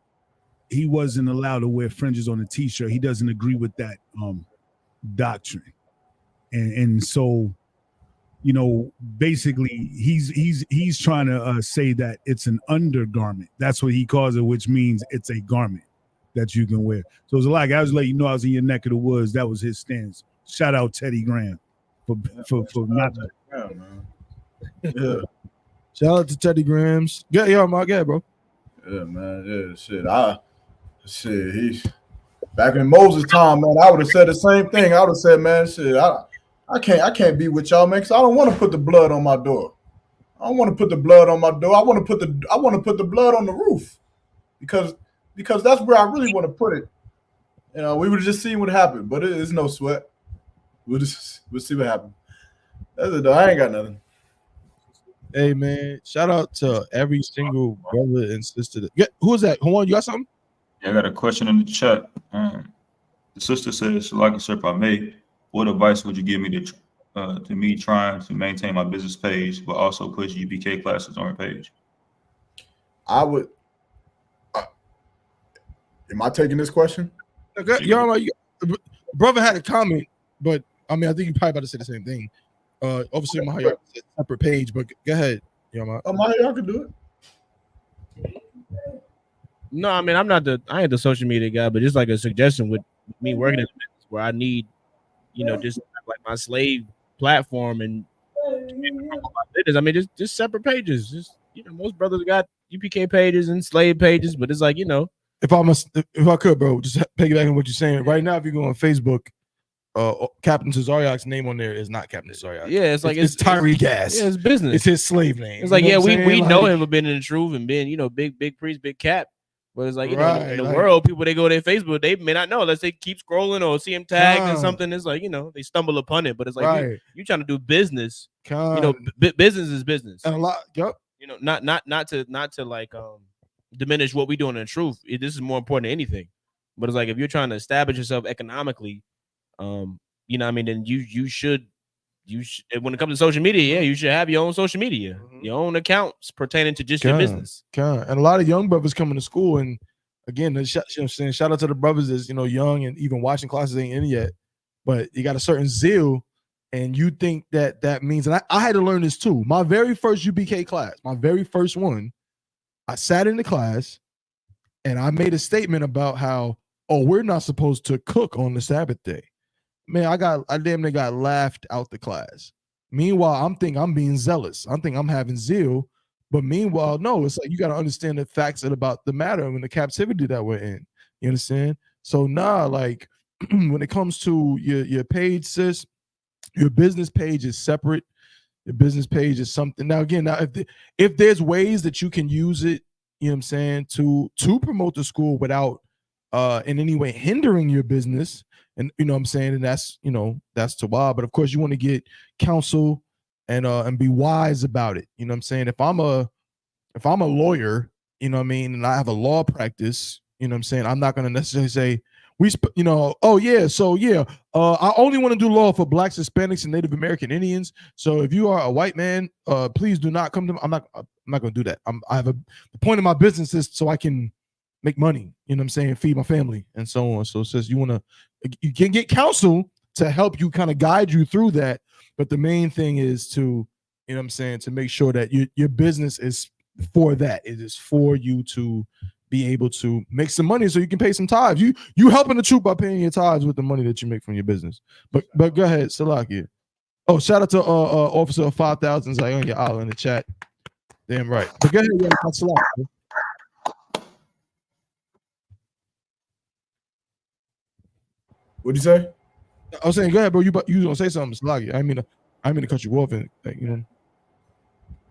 he wasn't allowed to wear fringes on a t-shirt. He doesn't agree with that doctrine, and so, you know, basically he's trying to say that it's an undergarment. That's what he calls it, which means it's a garment that you can wear. So it's like, I was letting you know I was in your neck of the woods. That was his stance. Shout out Teddy Graham for not. Yeah. Shout out to Teddy Grams. Yeah, my guy, bro. Yeah, man. Yeah, shit. He's back in Moses' time, man. I would have said the same thing. I would have said, man, shit, I can't be with y'all, man, because I don't want to put the blood on my door. I don't want to put the blood on my door. I want to put the blood on the roof, because that's where I really want to put it. You know, we would just see what happened, but it's no sweat. We'll see what happens. That's it, though. I ain't got nothing. Hey, man, shout out to every single brother and sister. Who is that? Hold on, you got something? Yeah, I got a question in the chat. The sister says, like if I may, what advice would you give me to me trying to maintain my business page, but also push UPK classes on your page? I would. Am I taking this question? Okay, brother had a comment, but I mean, I think you probably about to say the same thing. Obviously, Mahaya is a separate page, but go ahead. Mahaya can do it. No, I mean, I ain't the social media guy, but just like a suggestion with me working in the business where I need, just like my slave platform and I mean, just separate pages. Just most brothers got UPK pages and slave pages, but it's like if I could, bro, just piggyback on what you're saying right now. If you go on Facebook, Captain Cesariak's name on there is not Captain Cesariak. Yeah, it's like it's Tyree Gas. Yeah, it's business. It's his slave name. It's like, we know him for being in the truth and being big priest, big cap. But it's like, in the world, people, they go to their Facebook, they may not know unless they keep scrolling or see him tagged and something. It's like, they stumble upon it. But it's like, you trying to do business. Business is business. And a lot, not to like diminish what we doing in the truth. This is more important than anything. But it's like, if you're trying to establish yourself economically, then you should when it comes to social media, you should have your own social media, your own accounts pertaining to just your business. And a lot of young brothers coming to school, and again, shout out to the brothers that's young and even watching classes ain't in yet, but you got a certain zeal, and you think that means, and I had to learn this too. My very first UPK class, my very first one, I sat in the class and I made a statement about how, we're not supposed to cook on the Sabbath day. Man, I damn near got laughed out the class. Meanwhile, I'm being zealous. I think I'm having zeal, but meanwhile, no, it's like you got to understand the facts about the matter and the captivity that we're in. You understand? So like when it comes to your page, sis, your business page is separate. Your business page is something. Now, again, if there's ways that you can use it, you know what I'm saying, to promote the school without in any way hindering your business. And what I'm saying, and that's that's to why. But of course, you want to get counsel and be wise about it. You know what I'm saying? If I'm a lawyer, and I have a law practice, I'm saying, I'm not going to necessarily say I only want to do law for Blacks, Hispanics, and Native American Indians. So if you are a white man, please do not come to me. I'm not going to do that. I have the point of my business is so I can make money, feed my family and so on. So it says you can get counsel to help you kind of guide you through that. But the main thing is to, to make sure that your business is for that. It is for you to be able to make some money so you can pay some tithes. You helping the truth by paying your tithes with the money that you make from your business. But go ahead, Salakia. Oh, shout out to Officer of 5,000 Zion Ya'ala in the chat. Damn right. But go ahead, Salakia. What'd you say? I was saying, go ahead, bro. You was gonna say something, Sluggy. I mean to cut you off, and you know.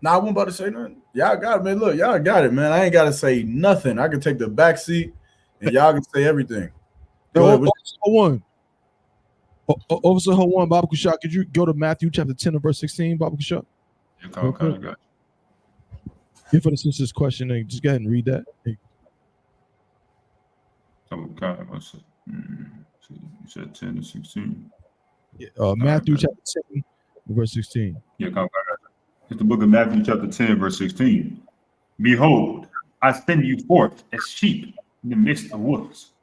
Nah, I wasn't about to say nothing. Y'all got it, man. Look, y'all got it, man. I ain't gotta say nothing. I can take the back seat, and y'all can say everything. Go ahead. Officer Hawan, Baba Kushak, could you go to Matthew chapter 10 and verse 16, Baba Kushak? Okay. Here for the sister's question, and just go ahead and read that. Okay, what's it? You said 10 to 16. Yeah, Matthew chapter 10, verse 16. Yeah, it's the book of Matthew chapter 10, verse 16. Behold, I send you forth as sheep in the midst of wolves.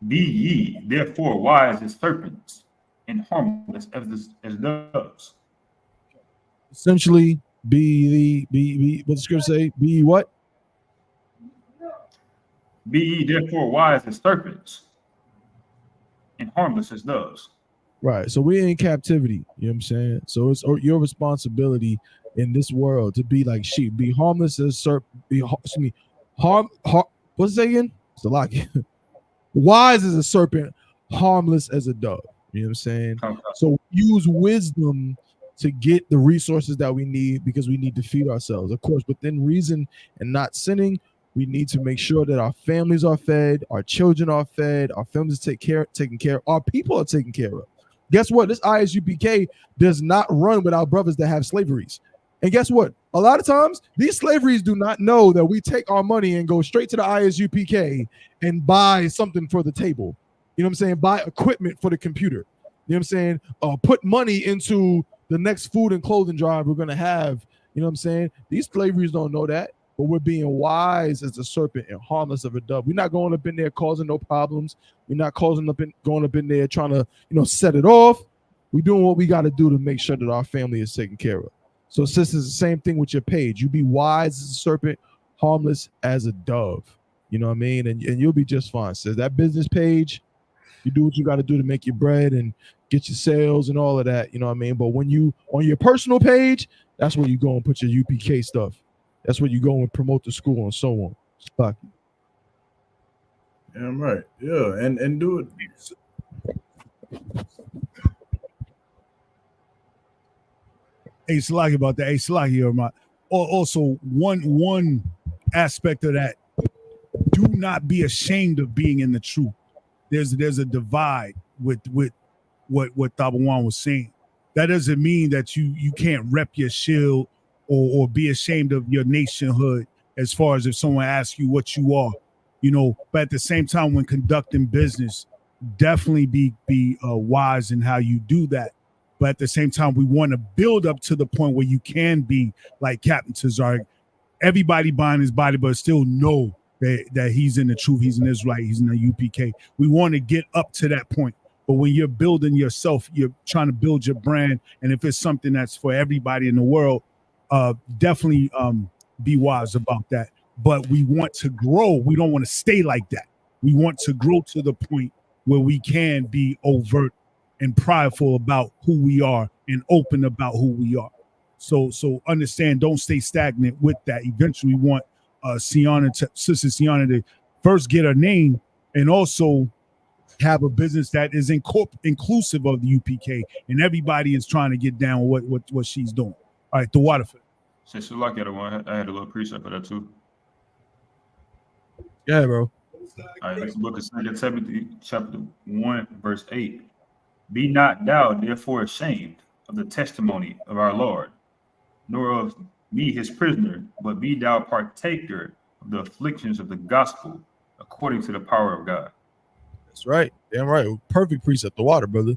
Be ye therefore wise as serpents and harmless as doves. Essentially, be what the scripture say, be what? Be ye therefore wise as serpents and harmless as doves. Right. So we're in captivity. You know what I'm saying? So it's your responsibility in this world to be like sheep, be harmless as serpent, what's it again? It's a lot. Wise as a serpent, harmless as a dove. You know what I'm saying? Okay. So use wisdom to get the resources that we need, because we need to feed ourselves. Of course, within reason and not sinning, we need to make sure that our families are fed, our children are fed, our families taken care of, our people are taken care of. Guess what? This I.S.U.P.K does not run with our brothers that have slaveries. And guess what? A lot of times, these slaveries do not know that we take our money and go straight to the I.S.U.P.K and buy something for the table. You know what I'm saying? Buy equipment for the computer. You know what I'm saying? Put money into the next food and clothing drive we're going to have. You know what I'm saying? These slaveries don't know that, but we're being wise as a serpent and harmless of a dove. We're not going up in there causing no problems. We're not going up in there trying to, set it off. We're doing what we got to do to make sure that our family is taken care of. So, sisters, the same thing with your page. You be wise as a serpent, harmless as a dove. You know what I mean? And you'll be just fine. So that business page, you do what you got to do to make your bread and get your sales and all of that. You know what I mean? But when you on your personal page, that's where you go and put your UPK stuff. That's where you go and promote the school and so on. Fuck. Yeah, right. Yeah, and do it. Hey, Salaki about that. Hey, Salaki, also one aspect of that. Do not be ashamed of being in the truth. There's a divide with what Tabawan was saying. That doesn't mean that you can't rep your shield or be ashamed of your nationhood as far as if someone asks you what you are, but at the same time, when conducting business, definitely be wise in how you do that. But at the same time, we want to build up to the point where you can be like Captain Tazark, everybody buying his body, but still know that he's in the truth, he's an Israelite, he's in the UPK. We want to get up to that point. But when you're building yourself, you're trying to build your brand. And if it's something that's for everybody in the world, definitely be wise about that. But we want to grow. We don't want to stay like that. We want to grow to the point where we can be overt and prideful about who we are and open about who we are. So understand, don't stay stagnant with that. Eventually we want Sister Sienna to first get her name and also have a business that is inclusive of the UPK, and everybody is trying to get down what she's doing. All right, the Waterford. Since you like it, I had a little precept for that too. Yeah, bro. All right, let's look at 2 Timothy chapter 1, verse 8. Be not thou therefore ashamed of the testimony of our Lord, nor of me his prisoner, but be thou partaker of the afflictions of the gospel according to the power of God. That's right. Damn right. Perfect precept, the water, brother.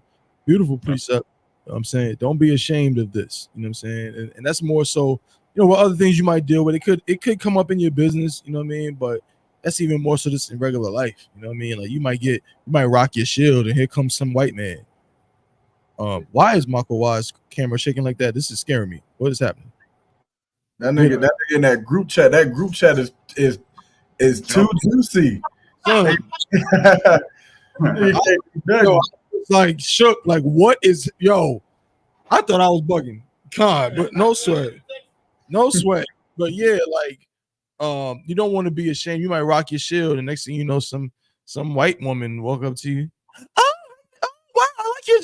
Beautiful precept. You know what I'm saying, don't be ashamed of this. You know what I'm saying? And that's more so, what other things you might deal with. It could come up in your business, you know what I mean? But that's even more so just in regular life. You know what I mean? Like you might rock your shield and here comes some white man. Why is Marco Wise camera shaking like that? This is scaring me. What is happening? That nigga in that group chat is too juicy. Son, it's like shook. Like what is I thought I was bugging. God, but no sweat. But yeah, like you don't want to be ashamed. You might rock your shield, and next thing you know, some white woman walk up to you.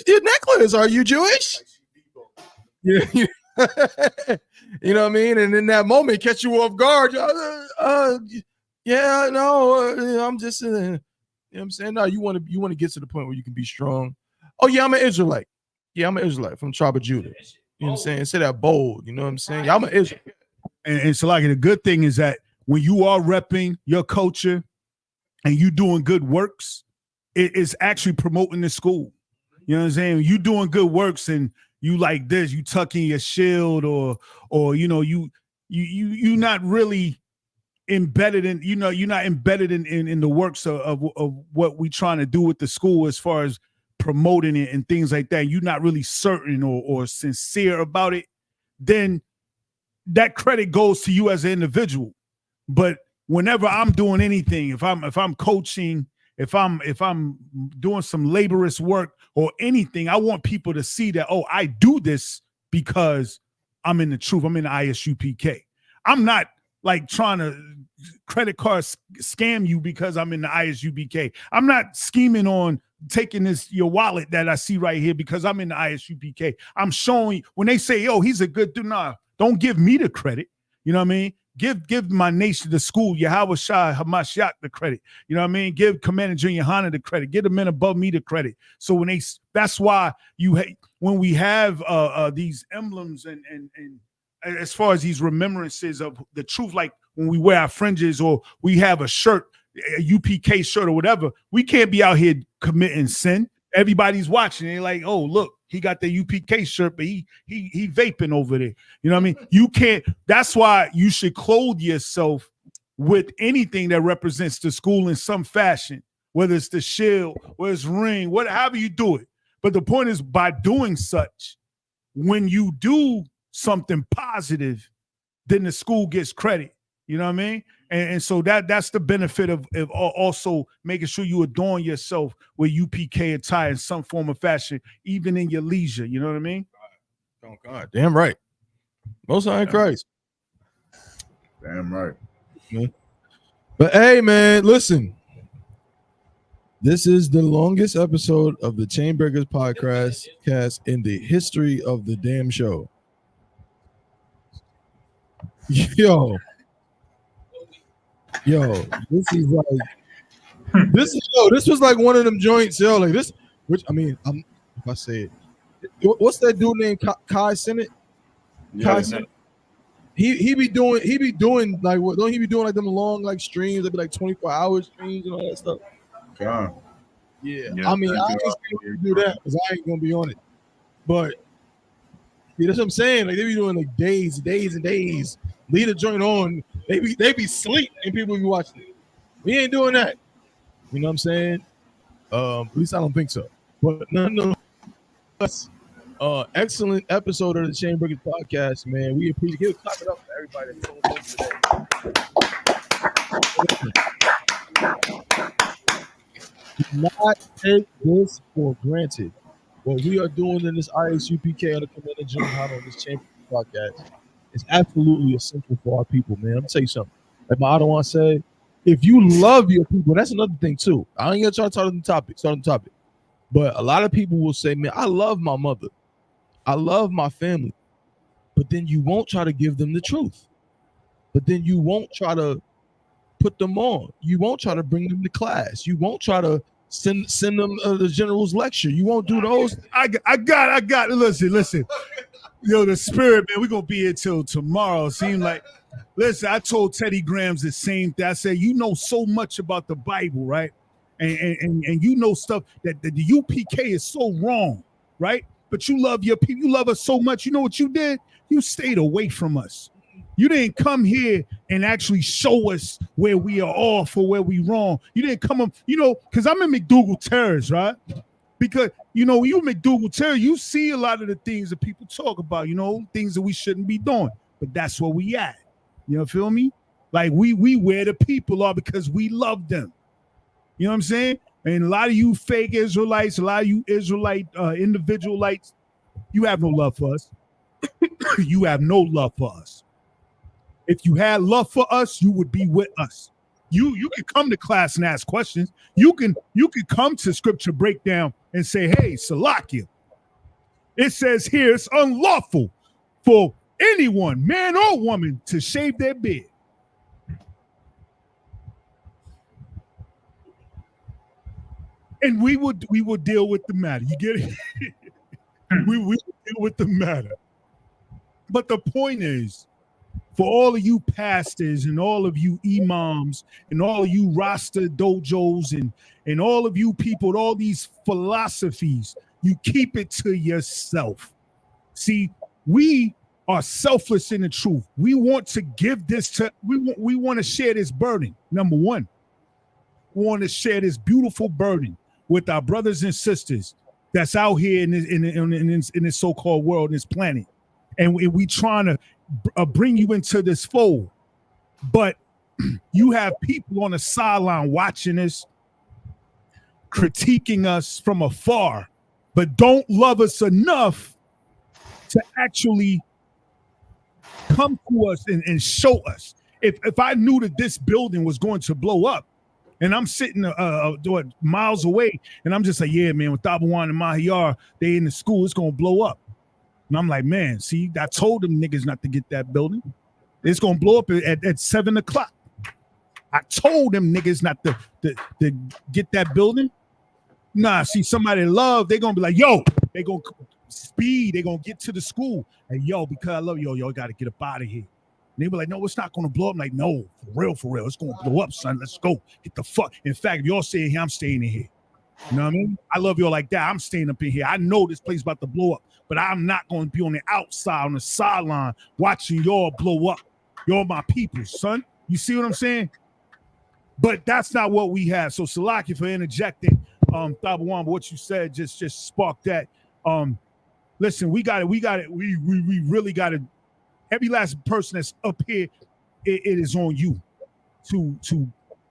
your necklace. Are you Jewish? Yeah. You know what I mean? And in that moment, catch you off guard. Yeah, no, I'm just, you know what I'm saying? No, you want to get to the point where you can be strong. Oh, yeah, I'm an Israelite. Yeah, I'm an Israelite from the tribe of Judah. You know what I'm saying? Say that bold. You know what I'm saying? Yeah, I'm an Israelite. And so, like, the good thing is that when you are repping your culture and you doing good works, it is actually promoting the school. You know what I'm saying? You doing good works and you like this, you tucking your shield, or you know, you not really embedded in, you know, you're not embedded in the works of what we trying to do with the school as far as promoting it and things like that. You're not really certain or sincere about it, then that credit goes to you as an individual. But whenever I'm doing anything, if I'm coaching, if I'm doing some laborious work or anything, I want people to see that, oh, I do this because I'm in the truth. I'm in the I.S.U.P.K. I'm not like trying to credit card scam you because I'm in the I.S.U.P.K. I'm not scheming on taking your wallet that I see right here because I'm in the I.S.U.P.K. I'm showing, when they say, yo, he's a good dude, nah, don't give me the credit. You know what I mean? Give my nation, the school, YAHANNA HaMashiach, the credit. You know what I mean? Give Commander Junior YAHANNA the credit. Give the men above me the credit. So that's why when we have these emblems and as far as these remembrances of the truth, like when we wear our fringes or we have a shirt, a UPK shirt or whatever, we can't be out here committing sin. Everybody's watching. They're like, oh, look, he got the UPK shirt, but he vaping over there. You know what I mean? You can't. That's why you should clothe yourself with anything that represents the school in some fashion, whether it's the shield, whether it's ring, however you do it. But the point is, by doing such, when you do something positive, then the school gets credit. You know what I mean? And so that's the benefit of also making sure you adorn yourself with UPK attire in some form of fashion, even in your leisure. You know what I mean? Oh, God. Damn right. Most High in Christ. Damn right. Yeah. But hey, man, listen. This is the longest episode of the Chainbreakers podcast in the history of the damn show. Yo, this is like this was like one of them joints, yo. Like this, which I mean, if I say it, what's that dude named Kai Sennett? Yeah, he be doing like what? Don't he be doing like them long like streams? They be like 24-hour streams and all that stuff. God. Yeah. I mean, I ain't gonna do that because I ain't gonna be on it. But yeah, that's what I'm saying. Like they be doing like days and days. Leave the joint on. They be sleep and people be watching it. We ain't doing that. You know what I'm saying? At least I don't think so. But nonetheless, excellent episode of the Chainbreakers podcast, man. We appreciate it. Clap it up for everybody that's today. Do not take this for granted. What we are doing in this I.S.U.P.K. on the Commander Junior YAHANNA on this Chainbreakers podcast is absolutely essential for our people, man. I'm gonna tell you something. Like my Adawan said, if you love your people, that's another thing too. I ain't gonna try to start on the topic. But a lot of people will say, man, I love my mother. I love my family. But then you won't try to give them the truth. But then you won't try to put them on. You won't try to bring them to class. You won't try to send them the general's lecture. You won't do those. I got. Listen. Yo, the spirit, man, we're going to be here till tomorrow. Seem like, listen, I told Teddy Grahams the same thing. I said, you know so much about the Bible, right? And you know stuff that the UPK is so wrong, right? But you love your people. You love us so much. You know what you did? You stayed away from us. You didn't come here and actually show us where we are off or where we wrong. You didn't come up, you know, because I'm in McDougal Terrace, right? Because, you know, you McDougal Terrace, you see a lot of the things that people talk about, you know, things that we shouldn't be doing. But that's where we at. You know, feel me? Like we where the people are because we love them. You know what I'm saying? And a lot of you fake Israelites, a lot of you Israelite individualites, you have no love for us. You have no love for us. If you had love for us, you would be with us. You can come to class and ask questions. You can come to scripture breakdown and say, hey, Salakia, it says here it's unlawful for anyone, man or woman, to shave their beard. And we would deal with the matter. You get it? we would deal with the matter. But the point is, for all of you pastors and all of you imams and all of you Rasta dojos and all of you people with all these philosophies, you keep it to yourself. See, we are selfless in the truth. We want to give this to, we want to share this burden. Number one, we want to share this beautiful burden with our brothers and sisters that's out here in this so-called world, this planet. And we trying to bring you into this fold. But you have people on the sideline watching this, critiquing us from afar, but don't love us enough to actually come to us and show us. If I knew that this building was going to blow up, and I'm sitting miles away, and I'm just like, yeah, man, with Tabawan and Mahayar, they in the school, it's gonna blow up. And I'm like, man, see, I told them niggas not to get that building. It's gonna blow up at 7 o'clock. I told them niggas not to get that building. Nah, see, somebody love, they gonna be like, yo, they gonna speed, they gonna get to the school. And yo, because I love y'all gotta get up out of here. And they be like, no, it's not gonna blow up. I'm like, no, for real, it's gonna blow up, son. Let's go. Get the fuck. In fact, if y'all staying here, I'm staying in here. You know what I mean? I love y'all like that. I'm staying up in here. I know this place about to blow up, but I'm not gonna be on the outside, on the sideline, watching y'all blow up. Y'all my people, son. You see what I'm saying? But that's not what we have. So Salaki for interjecting. Tabawan, what you said just sparked that. Listen, we got it. We really got it. Every last person that's up here, it is on you to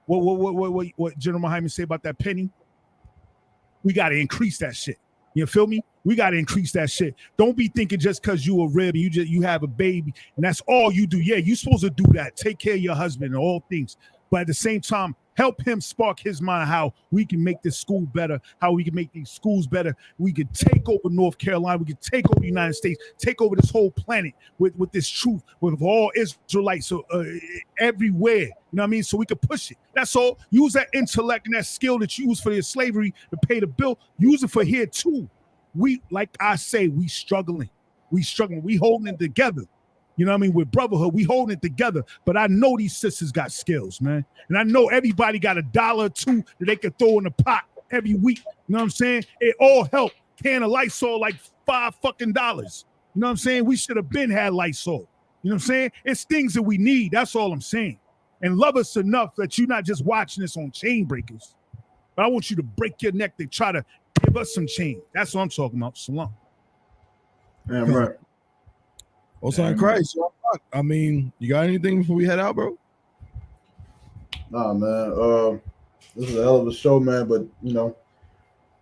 what General Muhammad say about that penny. We got to increase that shit. You feel me? We got to increase that shit. Don't be thinking just because you a rib and you have a baby and that's all you do. Yeah, you supposed to do that. Take care of your husband and all things. But at the same time, help him spark his mind how we can make this school better, how we can make these schools better. We can take over North Carolina. We can take over the United States, take over this whole planet with this truth, with all Israelites everywhere. You know what I mean? So we can push it. That's all. Use that intellect and that skill that you use for your slavery to pay the bill. Use it for here too. We, like I say, we struggling. We holding it together. You know what I mean? With brotherhood, we holding it together. But I know these sisters got skills, man. And I know everybody got $1 or $2 that they can throw in the pot every week. You know what I'm saying? It all help. Can of Lysol like $5 fucking. You know what I'm saying? We should have been had Lysol. You know what I'm saying? It's things that we need. That's all I'm saying. And love us enough that you're not just watching this on Chain Breakers. But I want you to break your neck to try to give us some change. That's what I'm talking about. Salam. Damn right. What's on Christ? I mean, you got anything before we head out, bro? Nah, man. This is a hell of a show, man. But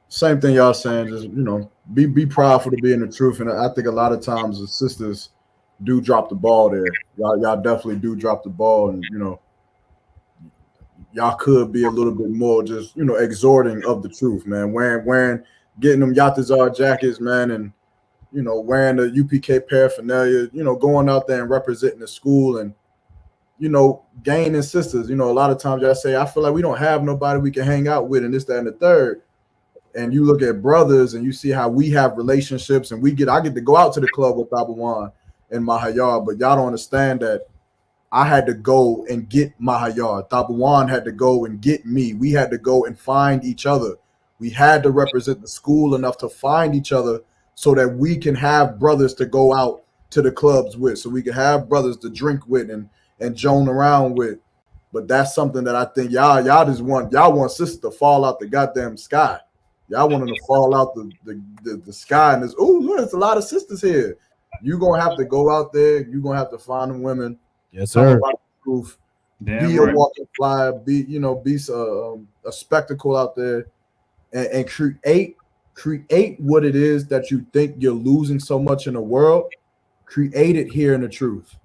same thing y'all saying. Just be proudful to be in the truth. And I think a lot of times the sisters do drop the ball there. Y'all definitely do drop the ball, and y'all could be a little bit more just exhorting of the truth, man. Wearing getting them Yatazar jackets, man, and wearing the UPK paraphernalia, going out there and representing the school and, gaining sisters. A lot of times I say, I feel like we don't have nobody we can hang out with and this, that, and the third. And you look at brothers and you see how we have relationships and I get to go out to the club with Tabawan and Mahayar, but y'all don't understand that I had to go and get Mahayar. Tabawan had to go and get me. We had to go and find each other. We had to represent the school enough to find each other so that we can have brothers to go out to the clubs with, so we can have brothers to drink with and joan around with. But that's something that I think y'all just want sisters to fall out the goddamn sky. Y'all want them to fall out the sky and look, there's a lot of sisters here. You're gonna have to go out there, you're gonna have to find them women. Yes, sir. Proof, Damn be right. a walking flyer, be a spectacle out there and create what it is that you think you're losing so much in the world. Create it here in the truth.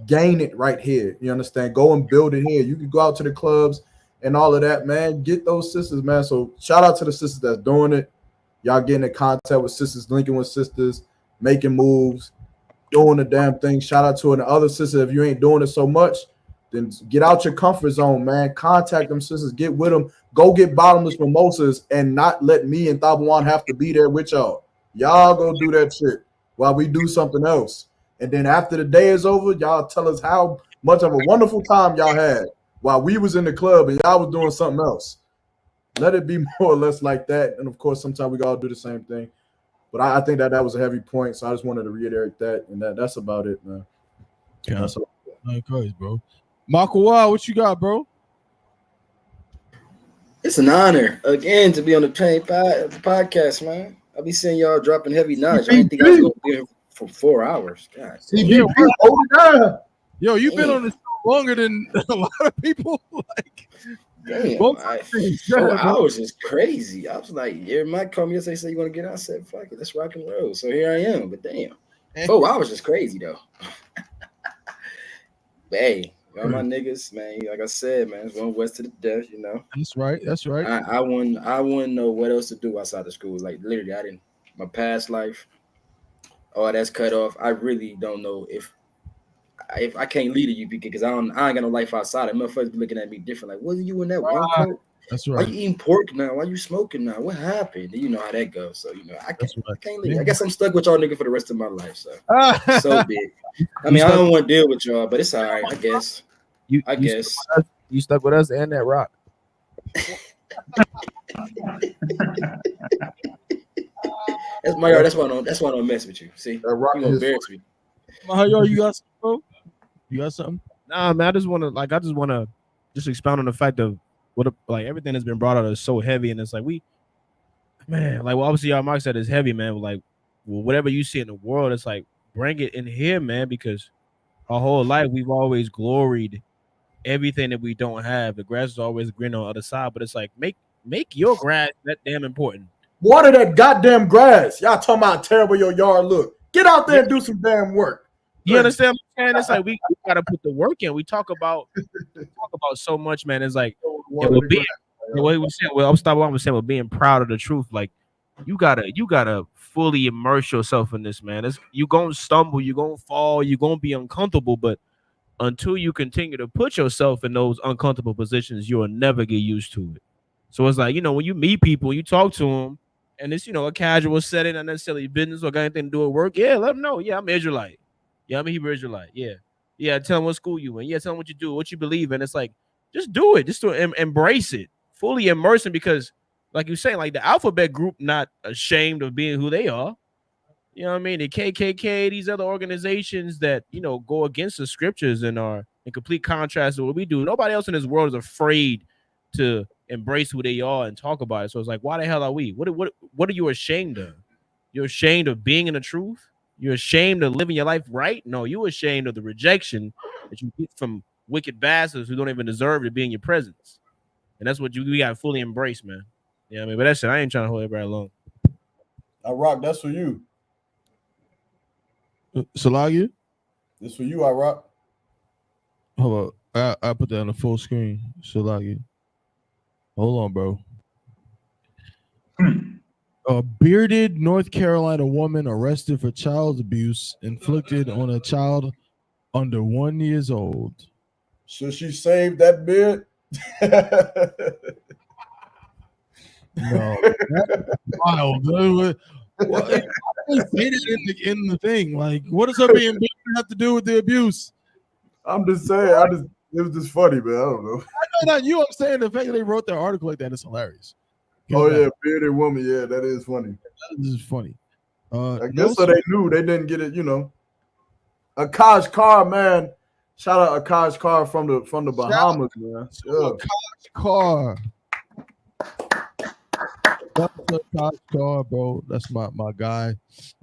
gain it right here. You understand? Go and build it here. You can go out to the clubs and all of that, man. Get those sisters, man. So shout out to the sisters that's doing it. Y'all getting in contact with sisters, linking with sisters, making moves, doing the damn thing. Shout out to the other sisters. If you ain't doing it so much, then get out your comfort zone, man. Contact them sisters. Get with them. Go get bottomless mimosas and not let me and Thabawan have to be there with y'all. Y'all go do that shit while we do something else. And then after the day is over, y'all tell us how much of a wonderful time y'all had while we was in the club and y'all was doing something else. Let it be more or less like that. And of course, sometimes we all do the same thing. But I think that was a heavy point, so I just wanted to reiterate that, and that's about it, man. Yeah, that's nice, bro. Makawa, what you got, bro? It's an honor again to be on the podcast, man. I'll be seeing y'all dropping heavy knowledge. I didn't think I was gonna be here for 4 hours. God, yo, you've been on this longer than a lot of people. Like, damn, 4 hours is crazy. I was like, yeah, Mike called me yesterday, say you want to get out. I said, fuck it, let's rock and roll. So here I am. But damn, 4 hours is crazy though. But hey, y'all my niggas, man. Like I said, man, it's one west to the death, you know. That's right. That's right. I wouldn't know what else to do outside of school. Like literally, I didn't. My past life, all that's cut off. I really don't know if I can't lead a UPK because I ain't got no life outside. And motherfuckers be looking at me different. Like, what are you in that one coat? That's right. Why you eating pork now? Why you smoking now? What happened? You know how that goes. So you know, I can't leave. I guess I'm stuck with y'all nigga for the rest of my life. So so big. I mean, I don't want to deal with y'all, but it's all right. I guess. I guess you stuck with us and that rock. That's my yard. That's why I don't mess with you. See, you gonna embarrass me. You got something, bro? You got something? Nah, man. I just want to expound on the fact of what everything that's been brought out is so heavy, and it's like obviously y'all Mark said it's heavy, man. But like, whatever you see in the world, it's like bring it in here, man, because our whole life we've always gloried everything that we don't have. The grass is always green on the other side, but it's like make your grass that damn important. Water that goddamn grass. Y'all talking about how terrible your yard look. Get out there and do some damn work. You understand what I'm saying? It's like we gotta put the work in. We talk about so much, man. It's like we're being proud of the truth. Like you gotta fully immerse yourself in this, man. You gonna stumble, you gonna fall, you gonna be uncomfortable, but until you continue to put yourself in those uncomfortable positions, you'll never get used to it. So it's like, when you meet people, you talk to them, and it's, a casual setting, not necessarily business or got anything to do with work. Yeah, let them know. Yeah, I'm Israelite. Yeah, I'm a Hebrew Israelite. Yeah. Yeah, tell them what school you in. Yeah, tell them what you do, what you believe in. It's like, just do it. Just embrace it. Fully immerse it because, like you're saying, like the alphabet group not ashamed of being who they are. You know what I mean? The KKK, these other organizations that, go against the scriptures and are in complete contrast to what we do. Nobody else in this world is afraid to embrace who they are and talk about it. So it's like, why the hell are we? What are you ashamed of? You're ashamed of being in the truth? You're ashamed of living your life right? No, you're ashamed of the rejection that you get from wicked bastards who don't even deserve to be in your presence. And that's what we got to fully embrace, man. Yeah, I mean, but that's it. I ain't trying to hold everybody alone. I rock. That's for you. Salagi? This for you, I rock. Hold on. I put that on the full screen. Salagi. Hold on, bro. A bearded North Carolina woman arrested for child abuse inflicted on a child under 1 year old. Should she save that beard? No, that's wild. What they did it in the thing. Like, what does her being bearded have to do with the abuse? I'm just saying. It was just funny, man. I don't know. I know that you. I'm saying the fact that they wrote their article like that is hilarious. Yeah, bearded woman. Yeah, that is funny. That is funny. I guess so. They knew they didn't get it. Akash Carr, man. Shout out Akash Carr from the Bahamas, man. Akash Carr. That's Akash Carr, bro. That's my guy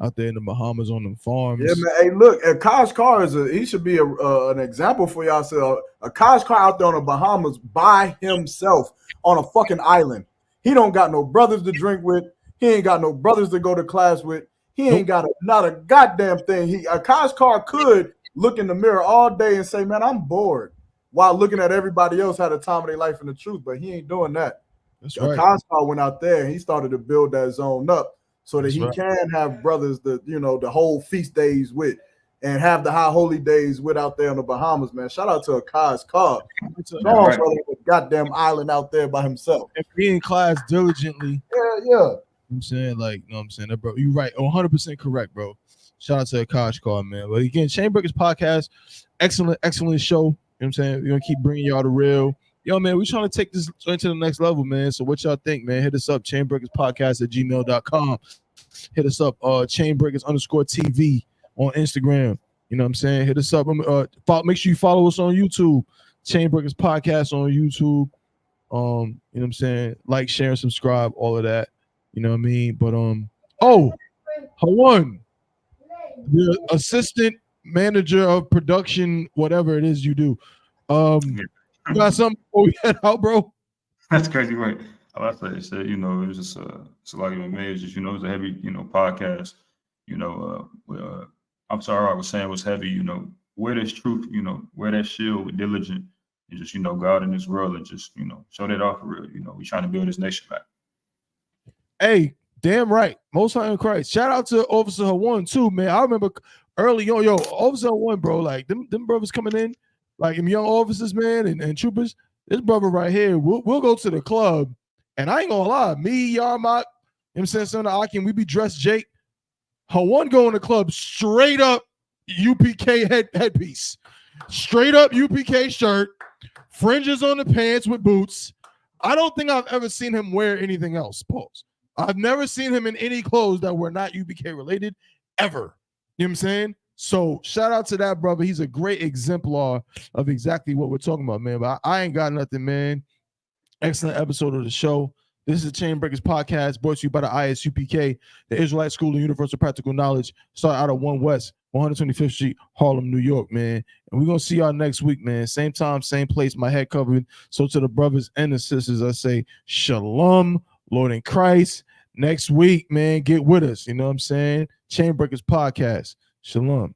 out there in the Bahamas on them farms. Yeah, man. Hey, look, Akash Carr he should be an example for y'all. So Akash Carr out there on the Bahamas by himself on a fucking island. He don't got no brothers to drink with. He ain't got no brothers to go to class with. He ain't got not a goddamn thing. Akash Carr could look in the mirror all day and say, man, I'm bored, while looking at everybody else had a time of their life in the truth. But he ain't doing that. That's right. Cosmo went out there and he started to build that zone up so that he can have brothers that, you know, the whole feast days with and have the high holy days with out there in the Bahamas, man. Shout out to Akaz Carr. Brother, goddamn island out there by himself. And be in class diligently. Yeah. I'm saying, like, you know what I'm saying? Bro, you're right. 100% correct, bro. Shout out to Akash Carr, man. But again, Chainbreakers Podcast, excellent show. You know what I'm saying? We're going to keep bringing y'all the real. Yo, man, we're trying to take this into the next level, man. So what y'all think, man? Hit us up, chainbreakerspodcast@gmail.com. Hit us up, chainbreakers_TV on Instagram. You know what I'm saying? Hit us up. Make sure you follow us on YouTube, Chainbreakers Podcast on YouTube. You know what I'm saying? Like, share, and subscribe, all of that. You know what I mean? But Hawan, the assistant manager of production, whatever it is you do. You got something before we head out, bro? That's crazy, right? I said, you know, it was just it's like it was just, you know, it's a heavy, you know, podcast. You know, I'm sorry I was saying it was heavy, you know, wear this truth, you know, wear that shield with diligence and just, you know, God in this world and just, you know, show that off for real. You know, we trying to build this nation back. Hey, damn right. Most High in Christ. Shout out to Officer Hawan too, man. I remember early on, Officer Hawan, bro, like them brothers coming in, like them young officers, man, and troopers. This brother right here, we'll go to the club, and I ain't gonna lie, me, Yarmak, him saying something to Akim, we be dressed Jake. Hawan go in the club straight up UPK headpiece, straight up UPK shirt, fringes on the pants with boots. I don't think I've ever seen him wear anything else. Pause. I've never seen him in any clothes that were not UPK related ever. You know what I'm saying? So shout out to that brother. He's a great exemplar of exactly what we're talking about, man. But I ain't got nothing, man. Excellent episode of the show. This is the Chainbreakers Podcast, brought to you by the I.S.U.P.K, the Israelite School of Universal Practical Knowledge, start out of 1 West, 125th Street, Harlem, New York, man. And we're going to see y'all next week, man. Same time, same place, my head covered. So to the brothers and the sisters, I say, Shalom, Lord in Christ. Next week, man, get with us. You know what I'm saying? Chainbreakers Podcast. Shalom.